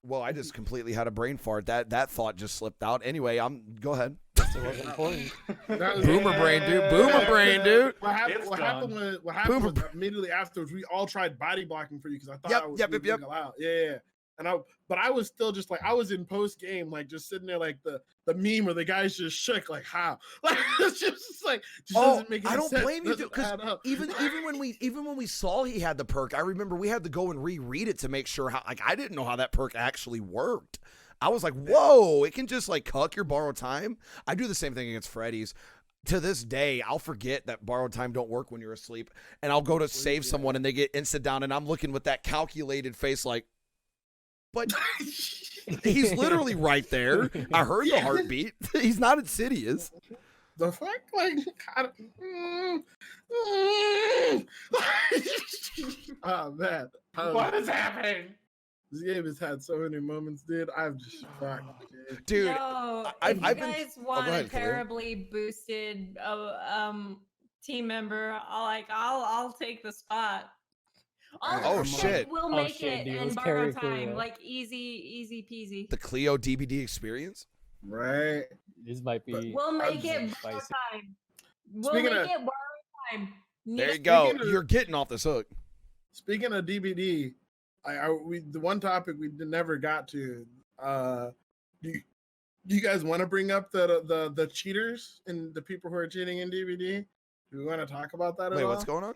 well, I just completely had a brain fart. That thought just slipped out. Anyway, go ahead. it wasn't important. That was- Boomer brain, dude. Boomer brain, dude. What happened? It's What done. happened was? What happened Boomer was immediately afterwards, we all tried body blocking for you because I thought Yep, I was yep, we yep, yep. wouldn't allow. Yeah. And I was still just like I was in post game, like just sitting there, like the meme where the guys just shook, like how, like it's just like just Oh, doesn't make any I don't sense, blame you, dude, doesn't 'cause add up. even when we saw he had the perk, I remember we had to go and reread it to make sure how, like, I didn't know how that perk actually worked. I was like, whoa, it can just like cuck your borrowed time. I do the same thing against Freddy's. To this day, I'll forget that borrowed time don't work when you're asleep, and I'll go to save someone and they get instant down, and I'm looking with that calculated face like, but he's literally right there. I heard the heartbeat. He's not insidious. The fuck, like, oh man, What is happening? this game has had so many moments, dude. I'm just fucked, dude. Dude, Yo, I've- if I've you been- guys go want ahead, a Khalil. terribly boosted team member, I'll take the spot. Oh, shit. We'll Oh, make shit, it dude, and let's borrow carry Cleo. time, like easy peasy. the Cleo DBD experience. Right. This might be. We'll make I'm it borrow spicy. time. We'll Speaking make of- it borrow time. There you Next- go. Speaking of- You're getting off this hook. Speaking of DBD, the one topic we never got to. Do you guys want to bring up the cheaters and the people who are cheating in DBD? Do we want to talk about that at Wait, all? what's going on?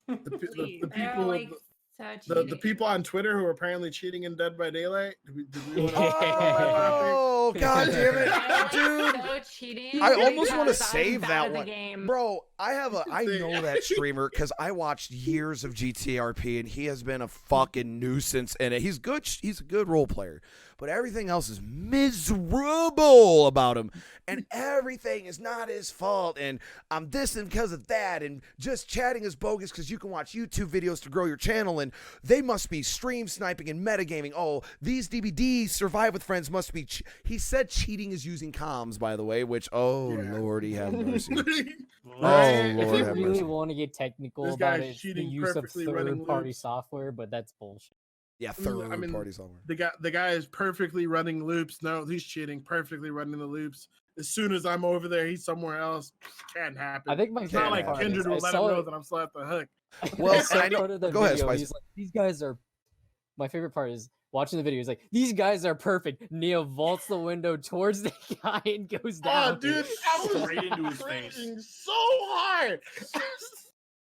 Please, The they're people, like so the cheating. people on Twitter who are apparently cheating in Dead by Daylight. Do we want to talk about that topic? Oh, god damn They're, it, like, dude. so cheating I almost want to because I'm save bad that at the one, game. bro. I know that streamer because I watched years of GTRP and he has been a fucking nuisance in it. He's good. He's a good role player, but everything else is miserable about him, and everything is not his fault. And I'm this and because of that, and just chatting is bogus because you can watch YouTube videos to grow your channel, and they must be stream sniping and metagaming. Oh, these DBDs survive with friends must be. He said cheating is using comms, by the way, which Yeah. Lordy have mercy. Right? Oh, If Lord you have really mercy. want to get technical This about guy's it, it's the cheating use of perfectly running third-party loops. software, but that's bullshit. Yeah, I mean, third-party software. The guy is perfectly running loops. No, he's cheating. Perfectly running the loops. As soon as I'm over there, he's somewhere else. Can't happen. I think my It's not favorite like part Kindred is will I let him saw know it- that I'm still at the hook. Well, I I know. started the Go ahead, video, Spicy. he's like, these guys are. My favorite part is watching the video. He's like, these guys are perfect. Neo vaults the window towards the guy and goes down. Oh, dude, I was Right into his face. cringing so hard.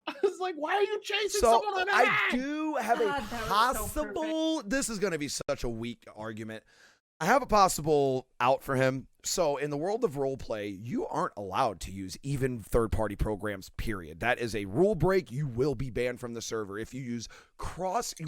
I was like, why are you chasing So someone on the I head? do have a God, that was so possible. This is going to be such a weak argument. I have a possible out for him. So in the world of roleplay, you aren't allowed to use even third-party programs, period. That is a rule break. You will be banned from the server if you use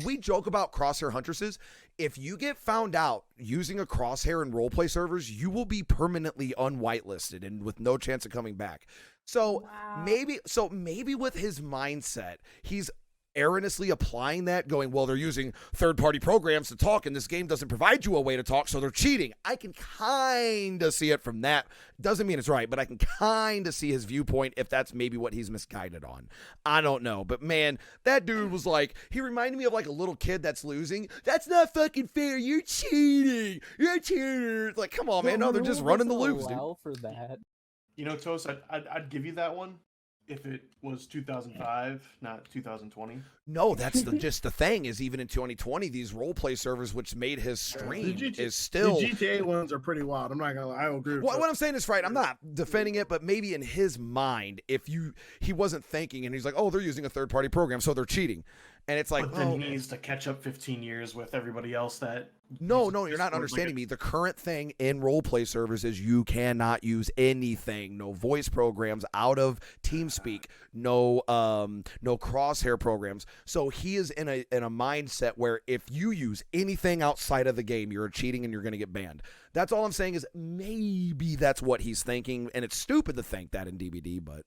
we joke about crosshair huntresses. If you get found out using a crosshair in roleplay servers, you will be permanently unwhitelisted and with no chance of coming back. So Wow. maybe with his mindset, he's erroneously applying that, going, well, they're using third-party programs to talk, and this game doesn't provide you a way to talk, so they're cheating. I can kind of see it from that. Doesn't mean it's right, but I can kind of see his viewpoint if that's maybe what he's misguided on. I don't know, but man, that dude was like, he reminded me of like a little kid that's losing. That's not fucking fair. You're cheating. You're a cheater. It's like, come on, man. No, they're just running the loops, dude. Allow for that. You know, Toast, I'd give you that one if it was 2005, not 2020. No, that's just the thing is even in 2020, these role play servers, which made his stream, is still. The GTA ones are pretty wild. I'm not gonna lie. I agree with What I'm saying is right. I'm not defending it, but maybe in his mind, he wasn't thinking, and he's like, oh, they're using a third party program, so they're cheating, and it's like, But then he needs to catch up 15 years with everybody else that. No, uses you're not Discord like understanding a- me. The current thing in role play servers is you cannot use anything. No voice programs out of TeamSpeak. No crosshair programs. So he is in a mindset where if you use anything outside of the game, you're cheating and you're going to get banned. That's all I'm saying is maybe that's what he's thinking, and it's stupid to think that in DBD, but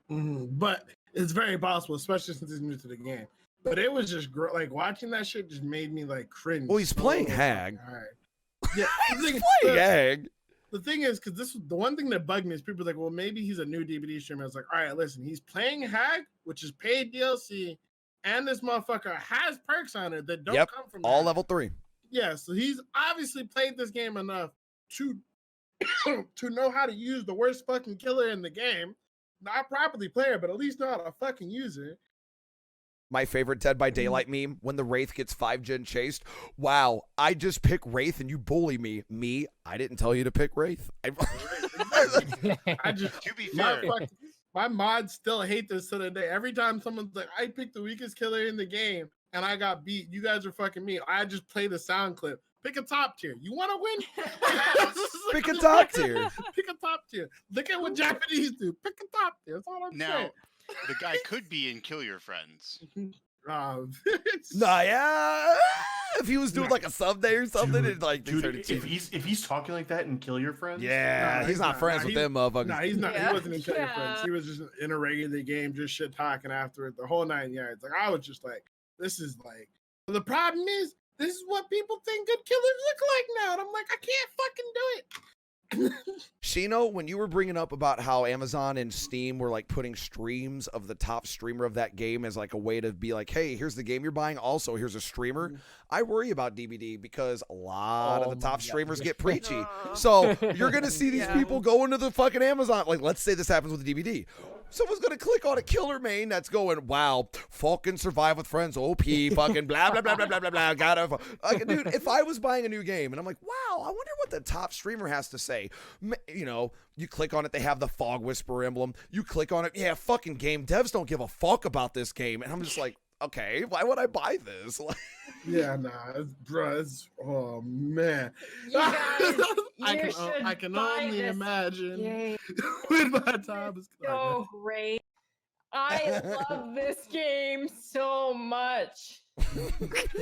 But it's very possible, especially since he's new to the game. But it was just like watching that shit just made me like cringe. well, he's playing Hag. All right. Yeah, He's playing Hag. The thing is, because this was the one thing that bugged me is people are like, well, maybe he's a new DVD streamer. I was like, all right, listen, he's playing Hag, which is paid DLC, and this motherfucker has perks on it that don't come from all Hag. level 3. Yeah, so he's obviously played this game enough to to know how to use the worst fucking killer in the game. Not properly player, but at least know how to fucking use it. My favorite Dead by Daylight meme, when the Wraith gets 5-gen chased. Wow, I just pick Wraith and you bully me. Me, I didn't tell you to pick Wraith. I just, To be my, fair, my mods still hate this to the day. Every time someone's like, I picked the weakest killer in the game and I got beat, you guys are fucking me. I just play the sound clip. Pick a top tier. You want to win? Pick a top tier. Pick a top tier. Look at what Japanese do. Pick a top tier. That's all I'm now saying. the guy could be in Kill Your Friends. Nah, yeah. If he was doing like a sub day or something, Dude, and like they started if he's talking like that and Kill Your Friends, yeah, Nah, he's not friends with them motherfuckers. Nah, he's not. Yeah. He wasn't in Kill Your Yeah. Friends. He was just in a regular game, just shit talking after it, the whole 9 yards. Like I was just like, this is like. The problem is, this is what people think good killers look like now, and I'm like, I can't fucking do it. Shino, when you were bringing up about how Amazon and Steam were like putting streams of the top streamer of that game as like a way to be like, hey, here's the game you're buying. Also, here's a streamer. I worry about DBD because a lot of the top streamers get preachy. So you're going to see these Yeah. people go into the fucking Amazon. Like, let's say this happens with the DBD. Someone's going to click on a killer main that's going, wow, fucking survive with friends, OP, fucking blah, blah, blah, blah, blah, blah, blah. Gotta, like, dude, if I was buying a new game and I'm like, wow, I wonder what the top streamer has to say. You know, you click on it, they have the Fog Whisperer emblem. You click on it, yeah, fucking game devs don't give a fuck about this game. And I'm just like, okay, why would I buy this? Yeah, nah, it's, oh man. You guys, I you can, should I can buy only this imagine game. when my time is So coming. great. I love this game so much. I can't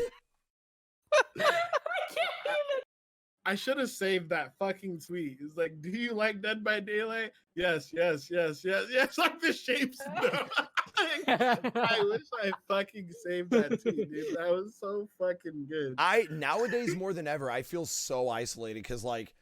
even. I should have saved that fucking tweet. It's like, do you like Dead by Daylight? Yes, yes, yes, yes, yes. Like the shapes. I wish I fucking saved that tweet, dude. That was so fucking good. Nowadays more than ever, I feel so isolated because like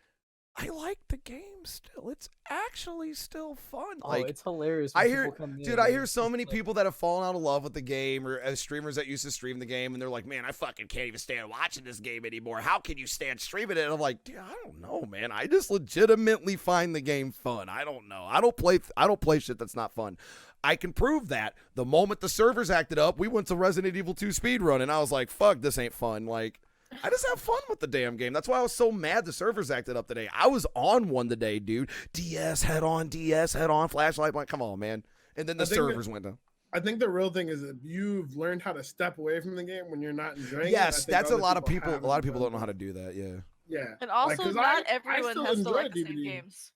I like the game still. It's actually still fun. Oh, Like it's hilarious. I when hear, people come in dude, I and hear so it's many like- people that have fallen out of love with the game, or as streamers that used to stream the game, and they're like, "Man, I fucking can't even stand watching this game anymore. How can you stand streaming it?" And I'm like, "Dude, I don't know, man. I just legitimately find the game fun. I don't know. I don't play shit that's not fun. I can prove that. The moment the servers acted up, we went to Resident Evil 2 speedrun, and I was like, "Fuck, this ain't fun." Like, I just have fun with the damn game. That's why I was so mad the servers acted up today. I was on one today, dude. DS head on, flashlight. Like, come on, man. And then the I think that- servers went down. I think the real thing is that you've learned how to step away from the game when you're not enjoying it. Yes, I think that's a other lot of people. A haven't lot of people done don't know how that. to do that. Yeah. Yeah. And Like, also, 'cause not I everyone still has to enjoy like the same DBD. games.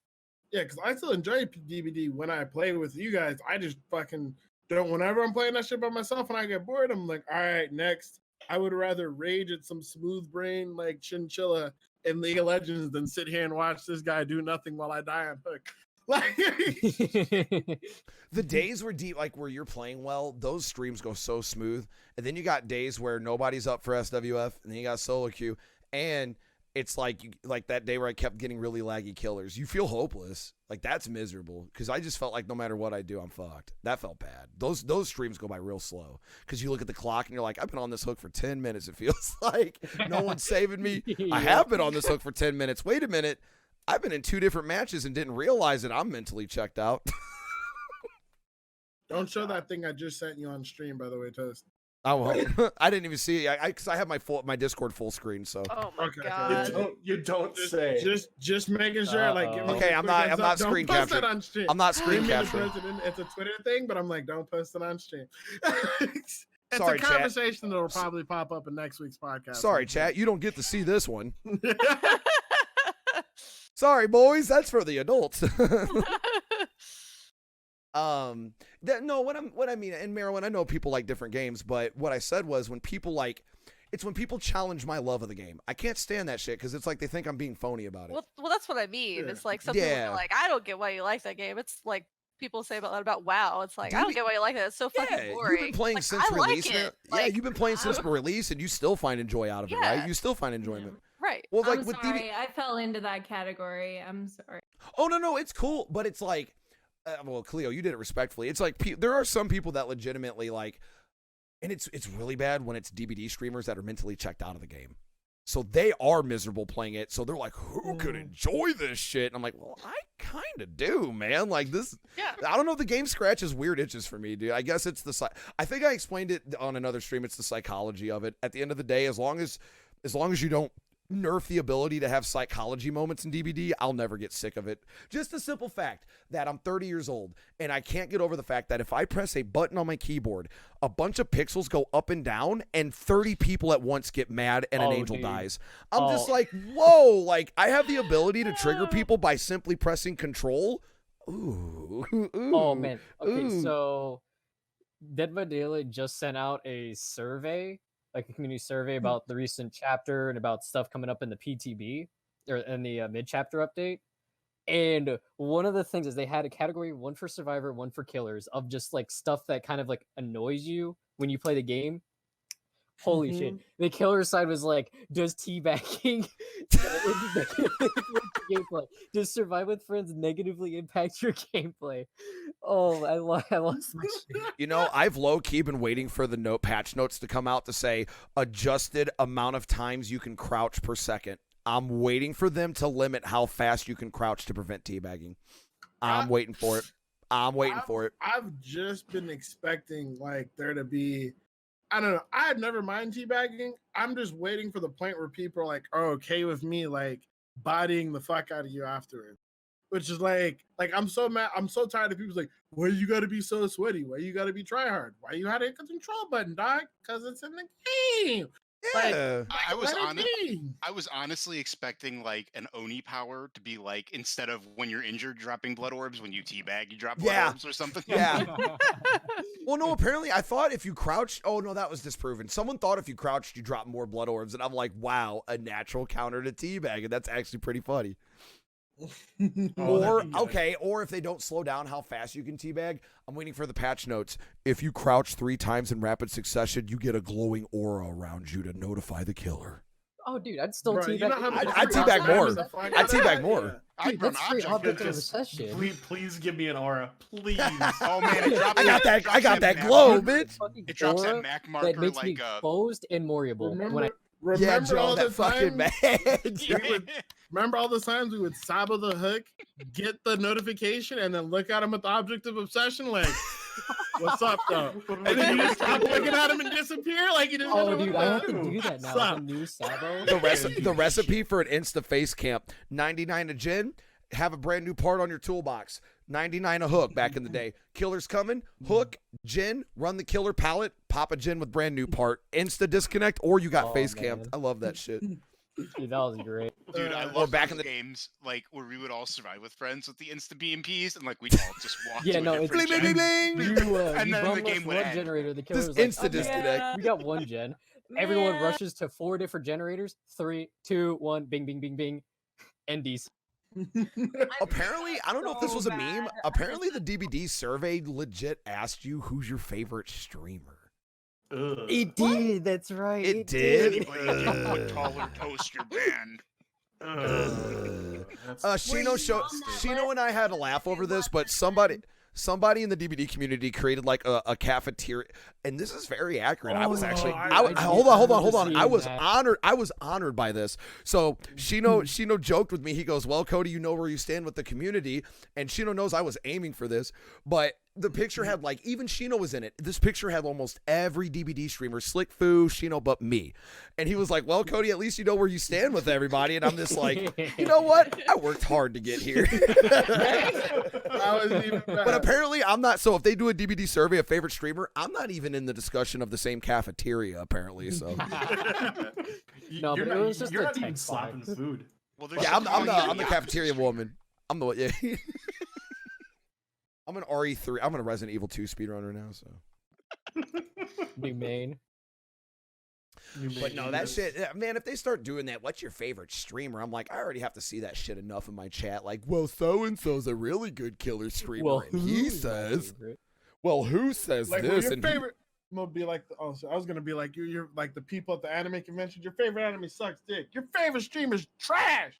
Yeah, because I still enjoy DBD when I play with you guys. I just fucking don't. Whenever I'm playing that shit by myself and I get bored, I'm like, all right, next. I would rather rage at some smooth brain like Chinchilla in League of Legends than sit here and watch this guy do nothing while I die on hook. Like, The days where where you're playing well, those streams go so smooth. And then you got days where nobody's up for SWF, and then you got solo queue, and it's like that day where I kept getting really laggy killers. You feel hopeless. Like that's miserable because I just felt like no matter what I do, I'm fucked. That felt bad. Those streams go by real slow because you look at the clock and you're like, I've been on this hook for 10 minutes. It feels like no one's saving me. I have been on this hook for 10 minutes. Wait a minute. I've been in 2 different matches and didn't realize that I'm mentally checked out. Don't show that thing I just sent you on stream, by the way, Toast. Oh well, I didn't even see it. Because I have my Discord full screen. So Oh my Okay, okay. god. You don't say. Just making sure, like, give me Okay, a I'm quick not- heads I'm not up. Don't screen post capturing. that on stream. I'm not Give screen me the capturing. president. It's a Twitter thing, but I'm like, don't post it on stream. It's Sorry, a chat. conversation that'll probably pop up in next week's podcast. Sorry, chat. You don't get to see this one. Sorry, boys. That's for the adults. No, what I mean, in Maryland, I know people like different games, but what I said was when people it's when people challenge my love of the game. I can't stand that shit because it's like they think I'm being phony about it. Well, that's what I mean. Yeah. It's like some people Yeah. are like, I don't get why you like that game. It's like people say about WoW. It's like I don't get why you like that. It's so fucking Yeah, boring. you've been playing Like, since I like release. it. man. Yeah, Like, you've been playing since release, and you still find enjoy out of it, right? Yeah. You still find enjoyment. right. Well, like I'm with sorry, I fell into that category. I'm sorry. Oh no, it's cool, but it's like, well, Cleo, you did it respectfully. It's like there are some people that legitimately like, and it's really bad when it's DBD streamers that are mentally checked out of the game, so they are miserable playing it. So they're like, who could enjoy this shit? And I'm like, well, I kind of do, man. Like this, Yeah. I don't know. The game scratches weird itches for me, dude. I guess it's I think I explained it on another stream. It's the psychology of it. At the end of the day, as long as you don't nerf the ability to have psychology moments in DBD, I'll never get sick of it. Just the simple fact that I'm 30 years old and I can't get over the fact that if I press a button on my keyboard, a bunch of pixels go up and down and 30 people at once get mad and an Oh, angel dude. dies. I'm just Oh. like, whoa, like I have the ability to trigger people by simply pressing control. Ooh. Oh man. Okay, Ooh. so Dead by Daylight just sent out a survey, like a community survey about the recent chapter and about stuff coming up in the PTB or in the mid chapter update. And one of the things is they had a category, one for survivor, one for killers, of just like stuff that kind of like annoys you when you play the game. Holy shit. The killer side was like, does teabagging impact gameplay? Does survive with friends negatively impact your gameplay? Oh, I lost my shit. You know, I've low-key been waiting for the patch notes to come out to say adjusted amount of times you can crouch per second. I'm waiting for them to limit how fast you can crouch to prevent teabagging. I'm waiting for it. I'm waiting for it. I've just been expecting like there to be, I don't know. I had never mind teabagging. I'm just waiting for the point where people are like, are okay with me like bodying the fuck out of you afterwards. Which is like I'm so mad. I'm so tired of people's like, why you gotta be so sweaty? Why you gotta be try hard? Why you had a control button, dog? Because it's in the game. Yeah. I was honestly expecting like an Oni power to be like, instead of when you're injured dropping blood orbs, when you teabag you drop blood orbs or something. Yeah. Well, no, apparently I thought if you crouched, oh no, that was disproven. Someone thought if you crouched, you drop more blood orbs. And I'm like, wow, a natural counter to teabag. And that's actually pretty funny. Or if they don't slow down how fast you can teabag, I'm waiting for the patch notes. If you crouch 3 times in rapid succession, you get a glowing aura around you to notify the killer. Oh, dude, I'd still Bro, you know teabag. how much I'd teabag more. I'd teabag more. Dude, that's straight object of obsession. Please give me an aura, please. Oh man, it drops I got that glow, bitch. Fucking It drops that aura Mac that marker makes me like exposed and moreable. When I Yeah, Remember all Joe, the that fucking times man. Remember all the times we would sabo the hook, get the notification, and then look at him with the object of obsession, like, "What's up, though?" And then you just stop looking at him and disappear, like you didn't. Oh, know dude, what I to have to do that now. Sup? With a new Sabo. The recipe for an insta face camp: 99 a gin, have a brand new part on your toolbox. 99 a hook back in the day. Killer's coming, hook, gin, run the killer pallet, pop a gin with brand new part, insta disconnect, or you got Oh, face man. camped. I love that shit. Dude, that was great. Dude, I Or love back back in in the- games like where we would all survive with friends with the insta BMPs and like we'd all just walk Yeah, to a no, it's different Bling, bling, gen. bling, bling. You, And you then the bum game rush would one end. generator. The killer Just was like, insta "Okay, disconnect. we got one gen. Everyone Man. rushes to 4 different generators. 3, 2, 1. Bing, bing, bing, bing. NDs. Apparently, I don't know if this so was a meme. bad. Apparently, the DBD survey legit asked you who's your favorite streamer. Ugh. It did. That's right. It did? Anybody 10 foot taller toast your band. Shino Shino and I had a laugh over this, but somebody in the DBD community created like a cafeteria, and this is very accurate. I was Oh, actually, I- I, I hold on. did I was see that. honored by this. So Shino joked with me. He goes, "Well, Cody, you know where you stand with the community," and Shino knows I was aiming for this, but the picture had like even Shino was in it. This picture had almost every DBD streamer, Slick Fu, Shino, but me. And he was like, "Well, Cody, at least you know where you stand with everybody." And I'm just like, you know what? I worked hard to get here. I wasn't even But bad. apparently, I'm not. So if they do a DBD survey of favorite streamer, I'm not even in the discussion of the same cafeteria. Apparently, so No, you're but it not, was just you're a not even text slapping box. food. Well, there's yeah, I'm something the on the cafeteria opposite woman. I'm the yeah. I'm an RE3. I'm a Resident Evil 2 speedrunner now. So, New main. but no, that shit, man. If they start doing that, what's your favorite streamer? I'm like, I already have to see that shit enough in my chat. Like, well, so and so's a really good killer streamer, Well, and he who's my says, favorite? well, who says Like, this? your And he- favorite. I'm gonna be like, oh, so I was gonna be like, you're like the people at the anime convention. Your favorite anime sucks dick. Your favorite streamer's trash.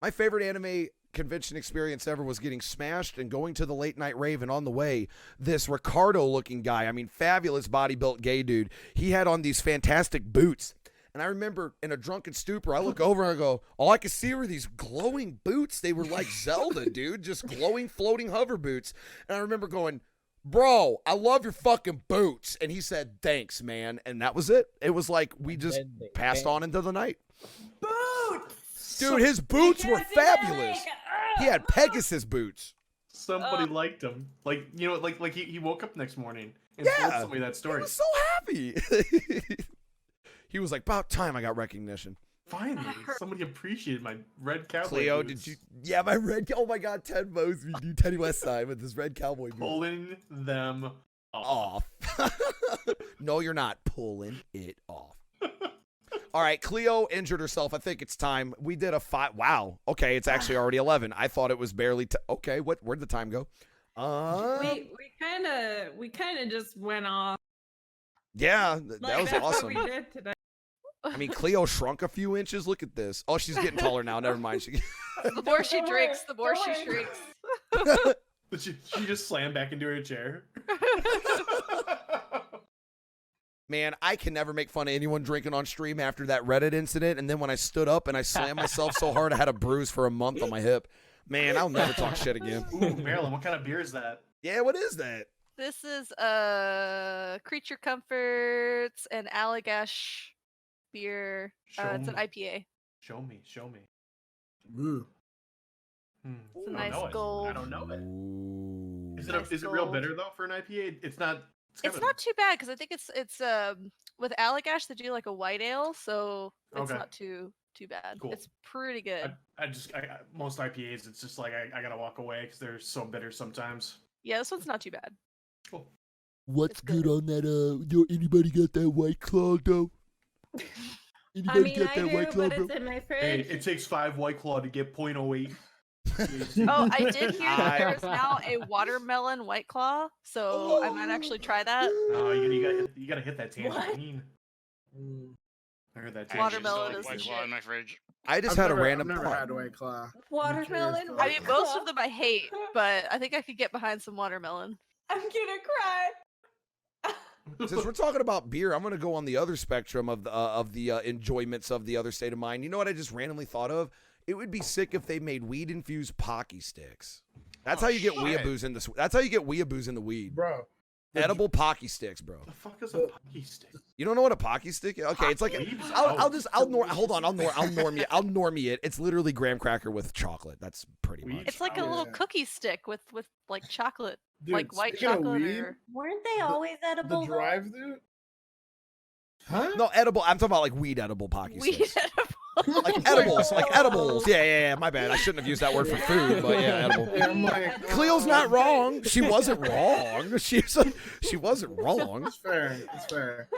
My favorite anime convention experience ever was getting smashed and going to the late night rave, and on the way, this Ricardo looking guy, I mean, fabulous body built gay dude, he had on these fantastic boots. And I remember in a drunken stupor, I look over and I go, all I could see were these glowing boots. They were like Zelda, dude, just glowing, floating hover boots. And I remember going, bro, I love your fucking boots. And he said, thanks, man. And that was it. It was like we just then they passed on into the night. Boots! Dude, his boots were Can't do that, fabulous. like, He had Pegasus boots. Somebody liked him. Like, you know, like he woke up next morning and Yeah. told somebody that He story. was so happy. He was like, about time I got recognition. Finally, somebody appreciated my red cowboy Cleo, boots. did you? Yeah, my red. Oh my God, Ted Mosby, dude, Teddy Westside with his red cowboy boots. pulling them off? Off. No, you're not pulling it off. All right, Cleo injured herself. I think it's time. We did a 5. Wow. Okay, it's actually already 11. I thought it was barely. Okay, where'd the time go? We kind of just went off. Yeah, that Like, was that's awesome. What we did today. I mean, Cleo shrunk a few inches. Look at this. Oh, she's getting taller now. Never mind. She... The more she Don't drinks, worry, the more don't she worry. shrinks. But she just slammed back into her chair. Man, I can never make fun of anyone drinking on stream after that Reddit incident. And then when I stood up and I slammed myself so hard, I had a bruise for a month on my hip. Man, I'll never talk shit again. Ooh, Marilyn, what kind of beer is that? Yeah, what is that? This is Creature Comforts and Allagash beer. It's an me. IPA. Show me. Ooh. It's a I don't nice know it. gold. I don't know it. Ooh. Nice Is it real gold. bitter though for an IPA? It's not. It's not too bad because I think it's with Allagash they do like a white ale, so it's Okay. not too bad. Cool. It's pretty good. Most IPAs, it's just like I gotta walk away because they're so bitter sometimes. Yeah, this one's not too bad. Cool. What's It's good good. on that? Anybody got that White Claw, though? I mean, I do, but it's in my Hey, fridge. it takes 5 White Claw to get 0.08. Oh, I did hear that I- there's now a watermelon White Claw, so I might actually try that. No, you gotta hit that tangerine. I heard that I tangerine. actually still Watermelon have is White the Claw shit. in my fridge. I just had a random I've never thought. had White Claw. Watermelon. curious I mean, most Claw. of them I hate, but I think I could get behind some watermelon. I'm gonna cry. Since we're talking about beer, I'm going to go on the other spectrum of the enjoyments of the other state of mind. You know what I just randomly thought of? It would be sick if they made weed infused Pocky sticks. That's Oh, how you get shit. weeaboos in the. That's how you get weeaboos in the weed. Bro. Edible Pocky sticks, bro. The fuck is a Pocky stick? You don't know what a Pocky stick is? Okay, it's like Pocky? I'll Oh, just hold on, I'll normie it. It's literally graham cracker with chocolate. That's pretty Weed? much. It's like a Oh, little yeah. cookie stick with like chocolate, Dude, like white speaking of chocolate weed, or Weren't they The- always edible? the though? drive-through. Huh? No, edible. I'm talking about like weed edible Pocky weed sticks. edible. Like edibles, like edibles. Yeah. My bad. I shouldn't have used that word for food, but yeah, edible. Yeah, I'm like, Cleo's not wrong. She wasn't wrong. She wasn't wrong. It's fair. It's fair.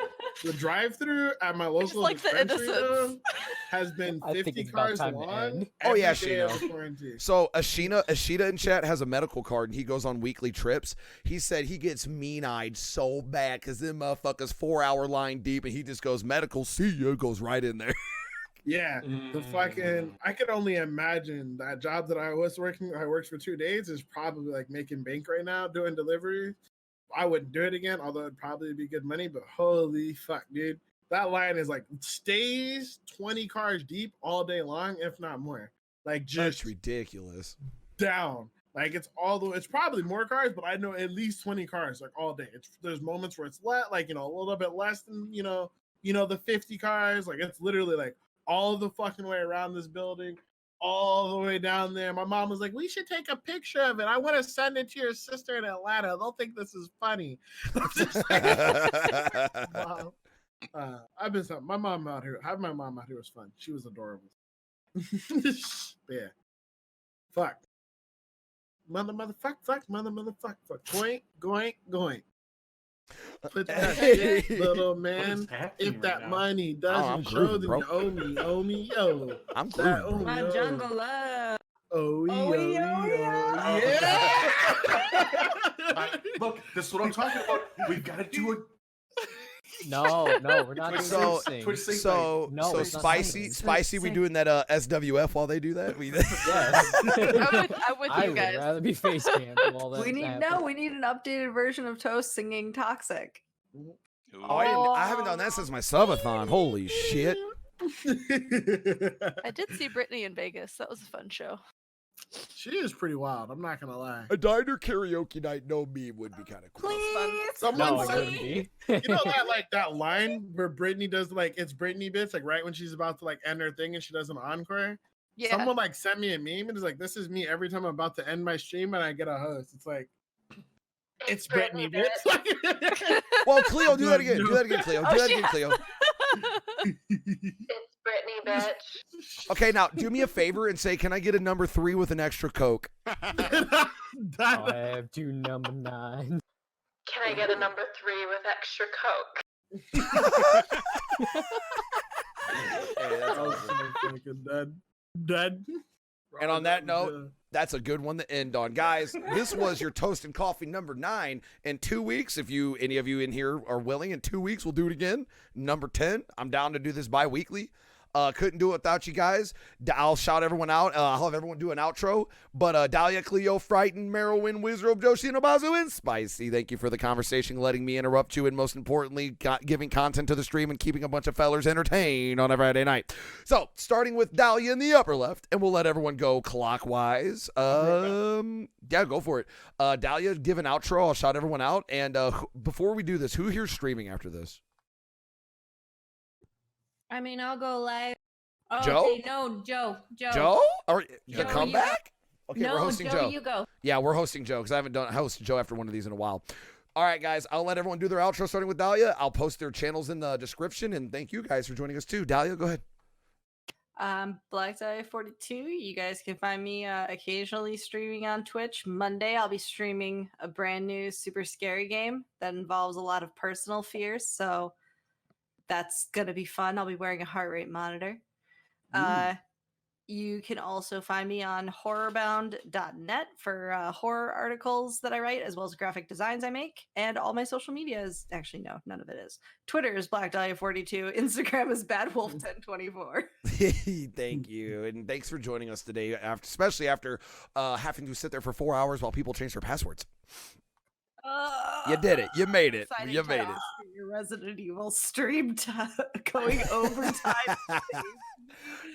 The drive-through at my local like the dispensary though, innocence. has been I think 50 it's about cars time to long. end. Oh, yeah, every day of Sheena. the quarantine. So Ashina in chat has a medical card and he goes on weekly trips. He said he gets mean-eyed so bad because them motherfuckers 4-hour line deep and he just goes medical, see ya, goes right in there. Yeah, the fucking. I could only imagine that job that I worked for 2 days is probably like making bank right now doing delivery. I wouldn't do it again, although it'd probably be good money. But holy fuck, dude, that line is like stays 20 cars deep all day long, if not more. like That's just ridiculous. down. Like it's all the. It's probably more cars, but I know at least 20 cars like all day. There's moments where it's like a little bit less than the 50 cars. Like it's literally like all the fucking way around this building, all the way down there. My mom was like, "We should take a picture of it. I want to send it to your sister in Atlanta. They'll think this is funny." I'm just like, wow. I've been my mom out here. Having my mom out here was fun. She was adorable. Yeah. Fuck. Motherfuck. Going. Put that shit, little man. If that money doesn't show, then you owe me, yo. I'm grooving, My jungle love. Oh, yeah. Look, this is what I'm talking about. We've got to do it. No, we're not doing So, sync. Twitch sync so, No, so it's not spicy. We doing that SWF while they do that? Yes. I'm with I you would guys. rather be face cam while that We need an updated version of Toast singing Toxic. Ooh. Oh, I haven't done that since my subathon. Holy shit. I did see Brittany in Vegas. That was a fun show. She is pretty wild. I'm not gonna lie. A diner karaoke night, no me, would be kind of cool. Please. Someone No, it said, wouldn't be. you know that line where Brittany does it's Brittany bits, like right when she's about to end her thing and she does an encore. Yeah. Someone sent me a meme and is like, "This is me every time I'm about to end my stream and I get a host." It's like, it's Brittany bits. Well, Cleo, do that again. Do that again, Cleo. Do that again, Cleo. It's Brittany, bitch. Okay, now do me a favor and say, can I get a number 3 with an extra Coke? I have to number 9. Can I get a number 3 with extra Coke? Hey, that's awesome. Dead. And on that note, that's a good one to end on. Guys, this was your Toast and Coffee number 9. In 2 weeks, if any of you in here are willing, in 2 weeks, we'll do it again. Number 10. I'm down to do this bi-weekly. Couldn't do it without you guys. I'll shout everyone out. I'll have everyone do an outro. But Dahlia, Cleo, Frightened, Merylwyn, Wizrobe, Joshi, Nobazu, and Spicy, thank you for the conversation, letting me interrupt you, and most importantly, giving content to the stream and keeping a bunch of fellers entertained on a Friday night. So, starting with Dahlia in the upper left, and we'll let everyone go clockwise. Yeah, go for it. Dahlia, give an outro. I'll shout everyone out. And before we do this, who here's streaming after this? I mean, I'll go live. Oh, Joe? Okay, no, Joe. Joe? Or the Joe, comeback? Okay, no, we're hosting Joe. you go. Yeah, we're hosting Joe because I haven't hosted Joe after one of these in a while. All right, guys, I'll let everyone do their outro starting with Dahlia. I'll post their channels in the description, and thank you guys for joining us too. Dahlia, go ahead. Black Dahlia 42. You guys can find me occasionally streaming on Twitch. Monday, I'll be streaming a brand new super scary game that involves a lot of personal fears. So that's going to be fun. I'll be wearing a heart rate monitor. You can also find me on horrorbound.net for horror articles that I write, as well as graphic designs I make. And all my social media is actually, no, none of it is. Twitter is Black Dahlia 42. Instagram is badwolf1024. Thank you. And thanks for joining us today, especially after having to sit there for 4 hours while people change their passwords. You did it. You made it. Exciting You made it. times. Your Resident Evil stream going overtime.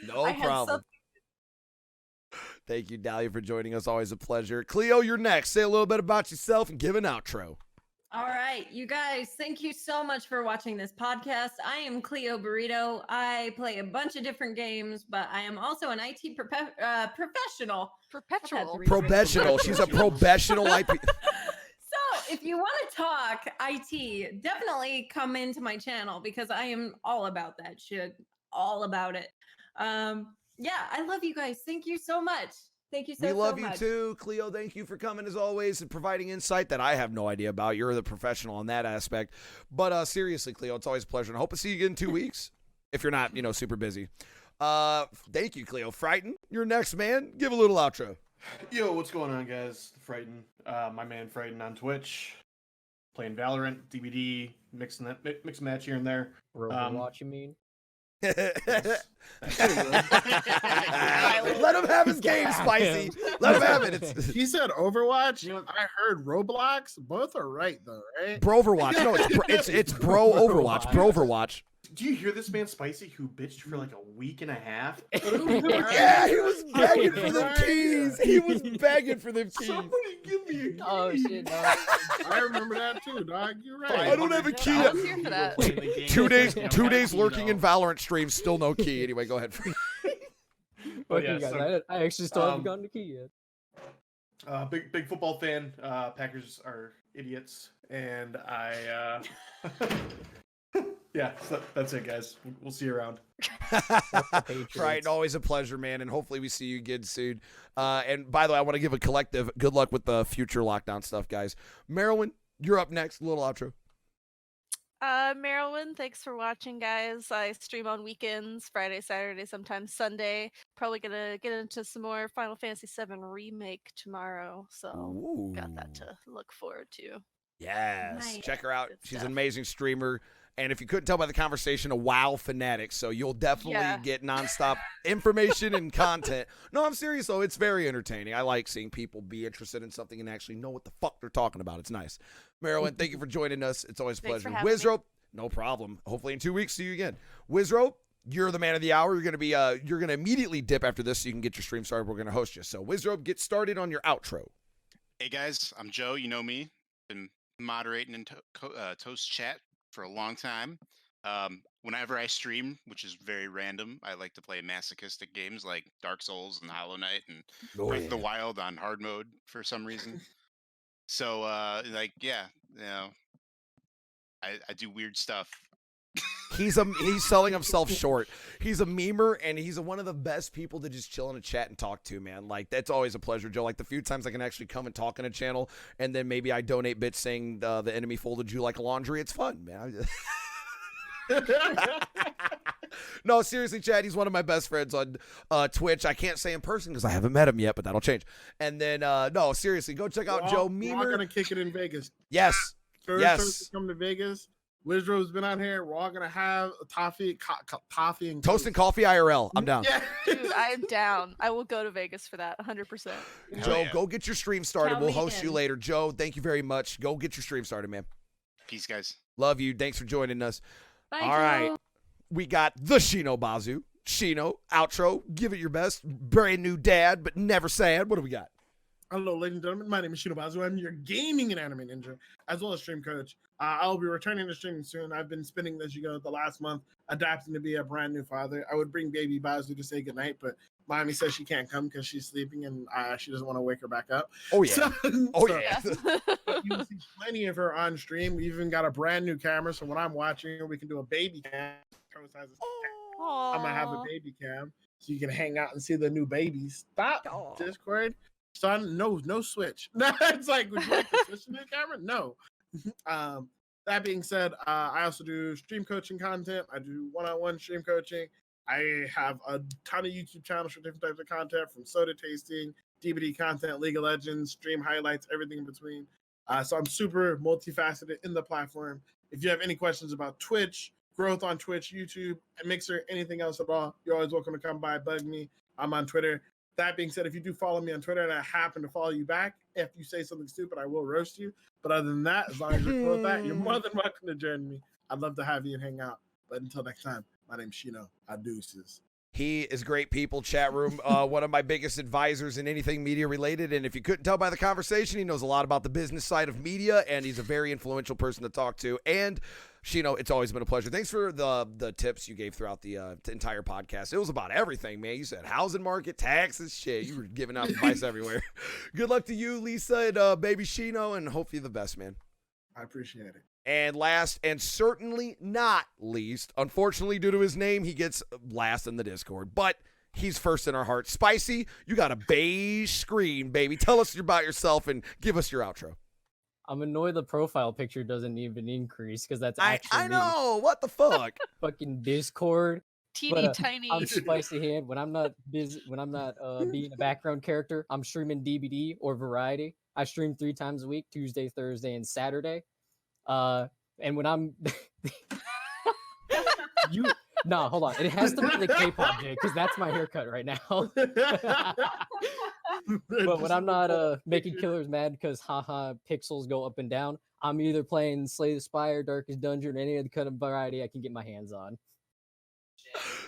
No I had problem. something- Thank you, Dahlia, for joining us. Always a pleasure. Cleo, you're next. Say a little bit about yourself and give an outro. All right, you guys, thank you so much for watching this podcast. I am Cleo Burrito. I play a bunch of different games, but I am also an IT professional. Perpetual. Professional. She's a professional IP. So if you want to talk IT, definitely come into my channel because I am all about that shit. All about it. Yeah, I love you guys. Thank you so much. Thank you so We love so you much. too, Cleo. Thank you for coming as always and providing insight that I have no idea about. You're the professional on that aspect. But seriously, Cleo, it's always a pleasure. And I hope to see you again in 2 weeks if you're not, super busy. Thank you, Cleo. Frighten, you're next, man. Give a little outro. Yo, what's going on, guys? Frighten, my man Frighten on Twitch, playing Valorant, DBD, mix and match here and there. Overwatch, you mean? Let him have his game, Spicy. Let him have it. He said Overwatch. I heard Roblox. Both are right though, right? Bro Overwatch. No, it's Bro Overwatch. Bro Overwatch. Do you hear this man, Spicy, who bitched for like a week and a half? Yeah, he was begging for them keys. He was begging for them keys. Somebody give me a key. Oh shit! No. I remember that too, dog. You're right. I don't have a key. I was here for that. 2 days lurking in Valorant streams, still no key. Anyway, go ahead. Oh, Fuck yeah, you guys. so, I actually still haven't gotten the key yet. big football fan. Packers are idiots, and I. Yeah, so that's it, guys. We'll see you around. Right, always a pleasure, man, and hopefully we see you again soon. And by the way, I want to give a collective good luck with the future lockdown stuff, guys. Marilyn, you're up next. A little outro. Marilyn, thanks for watching, guys. I stream on weekends, Friday, Saturday, sometimes Sunday. Probably gonna get into some more Final Fantasy VII Remake tomorrow, so got that to look forward to. Yes, Nice. check her out. Good She's stuff. an amazing streamer. And if you couldn't tell by the conversation, a WoW fanatic. So you'll definitely get nonstop information and content. No, I'm serious, though. It's very entertaining. I like seeing people be interested in something and actually know what the fuck they're talking about. It's nice. Marilyn, thank you for joining us. It's always a Thanks for pleasure. having me. Wizrope, no problem. Hopefully in 2 weeks, see you again. Wizrope, you're the man of the hour. You're gonna immediately dip after this so you can get your stream started. We're gonna host you. So Wizrope, get started on your outro. Hey guys, I'm Joe. You know me. Been moderating in Toast Chat for a long time. Whenever I stream, which is very random, I like to play masochistic games like Dark Souls and Hollow Knight and Breath of the Wild on hard mode for some reason. So, I do weird stuff. He's selling himself short. He's a memer, and he's one of the best people to just chill in a chat and talk to, man. Like, that's always a pleasure, Joe. Like, the few times I can actually come and talk in a channel, and then maybe I donate bits saying the enemy folded you like laundry. It's fun, man. No, seriously, Chad, he's one of my best friends on Twitch. I can't say in person because I haven't met him yet, but that'll change. And then, no, seriously, go check out Joe We're all Memer. gonna kick it in Vegas. Yes. First come to Vegas. Wizro's been out here. We're all gonna have toffee and Toast and coffee IRL. I'm down. Yeah. Dude, I am down. I will go to Vegas for that, 100%. Joe, go get your stream started. Count We'll me host you in. later. Joe, thank you very much. Go get your stream started, man. Peace, guys. Love you. Thanks for joining us. Bye, All right. Joe. We got the Shino Bazu. Shino, outro. Give it your best. Brand new dad, but never sad. What do we got? Hello, ladies and gentlemen. My name is Shino Bazu. I'm your gaming and anime ninja, as well as stream coach. I'll be returning to streaming soon. I've been spending, as you go, the last month adapting to be a brand new father. I would bring baby Bazu to say goodnight, but Mommy says she can't come because she's sleeping and she doesn't want to wake her back up. Oh, yeah. Yeah. You will see plenty of her on stream. We even got a brand new camera, so when I'm watching her, we can do a baby cam. I'm gonna have a baby cam, so you can hang out and see the new babies. Stop, Discord. Son, no switch. It's like, would you like to switch to the camera? No. That being said, I also do stream coaching content. I do one-on-one stream coaching. I have a ton of YouTube channels for different types of content, from soda tasting, DVD content, League of Legends, stream highlights, everything in between. So I'm super multifaceted in the platform. If you have any questions about Twitch, growth on Twitch, YouTube, Mixer, anything else at all, you're always welcome to come by, bug me. I'm on Twitter. That being said, if you do follow me on Twitter and I happen to follow you back, if you say something stupid, I will roast you. But other than that, as long as you're cool with that, you're more than welcome to join me. I'd love to have you and hang out. But until next time, my name's Shino. Adeuces. He is great people, chat room. One of my biggest advisors in anything media related. And if you couldn't tell by the conversation, he knows a lot about the business side of media, and he's a very influential person to talk to. And Shino, it's always been a pleasure. Thanks for the tips you gave throughout the entire podcast. It was about everything, man. You said housing market, taxes, shit. You were giving out advice everywhere. Good luck to you, Lisa, and baby Shino, and hope you're the best, man. I appreciate it. And last, and certainly not least, unfortunately, due to his name, he gets last in the Discord. But he's first in our hearts. Spicy, you got a beige screen, baby. Tell us about yourself and give us your outro. I'm annoyed the profile picture doesn't even increase because that's actually I me. know. What the fuck? Fucking Discord. Teeny tiny. I'm Spicy Hand. When I'm not busy, when I'm not being a background character, I'm streaming DBD or Variety. I stream 3 times a week: Tuesday, Thursday, and Saturday. And when I'm hold on. It has to be the K-pop J because that's my haircut right now. But when I'm not making killers mad because haha pixels go up and down, I'm either playing Slay the Spire, Darkest Dungeon, or any other kind of variety I can get my hands on.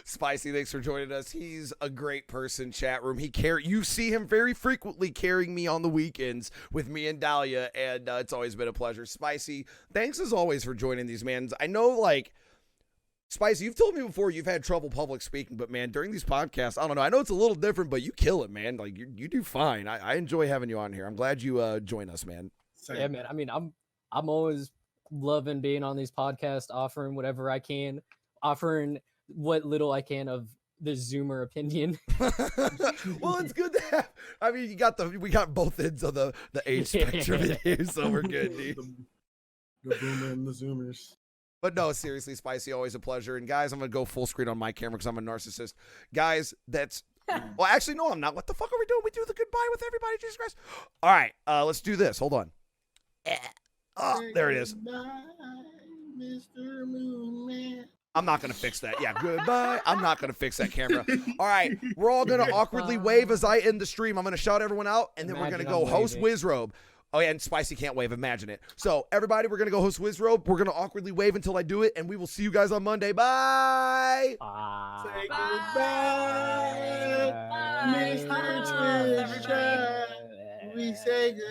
Spicy, thanks for joining us. He's a great person, chat room. You see him very frequently carrying me on the weekends with me and Dahlia, and it's always been a pleasure. Spicy, thanks as always for joining these, man. I know, like, Spicy, you've told me before you've had trouble public speaking, but man, during these podcasts, I don't know. I know it's a little different, but you kill it, man. Like, you do fine. I enjoy having you on here. I'm glad you join us, man. Yeah, man. I mean, I'm always loving being on these podcasts, offering whatever I can, offering what little I can of the Zoomer opinion. Well, it's good to have. I mean, we got both ends of the age spectrum here, so we're good, dude. The boomer and the Zoomers. But no, seriously, Spicy, always a pleasure. And guys, I'm gonna go full screen on my camera because I'm a narcissist. Guys, well, actually, no, I'm not. What the fuck are we doing? We do the goodbye with everybody, Jesus Christ. All right, let's do this. Hold on. Oh, there it is. Goodbye, Mr. Moonman. I'm not going to fix that. Yeah, goodbye. I'm not going to fix that camera. All right, we're all going to awkwardly wave as I end the stream. I'm going to shout everyone out, and then we're going to go host Wizrobe. Oh, yeah, and Spicy can't wave. Imagine it. So, everybody, we're going to go host Wizrobe. We're going to awkwardly wave until I do it, and we will see you guys on Monday. Bye. Say goodbye, Mr. Twitch. We say goodbye.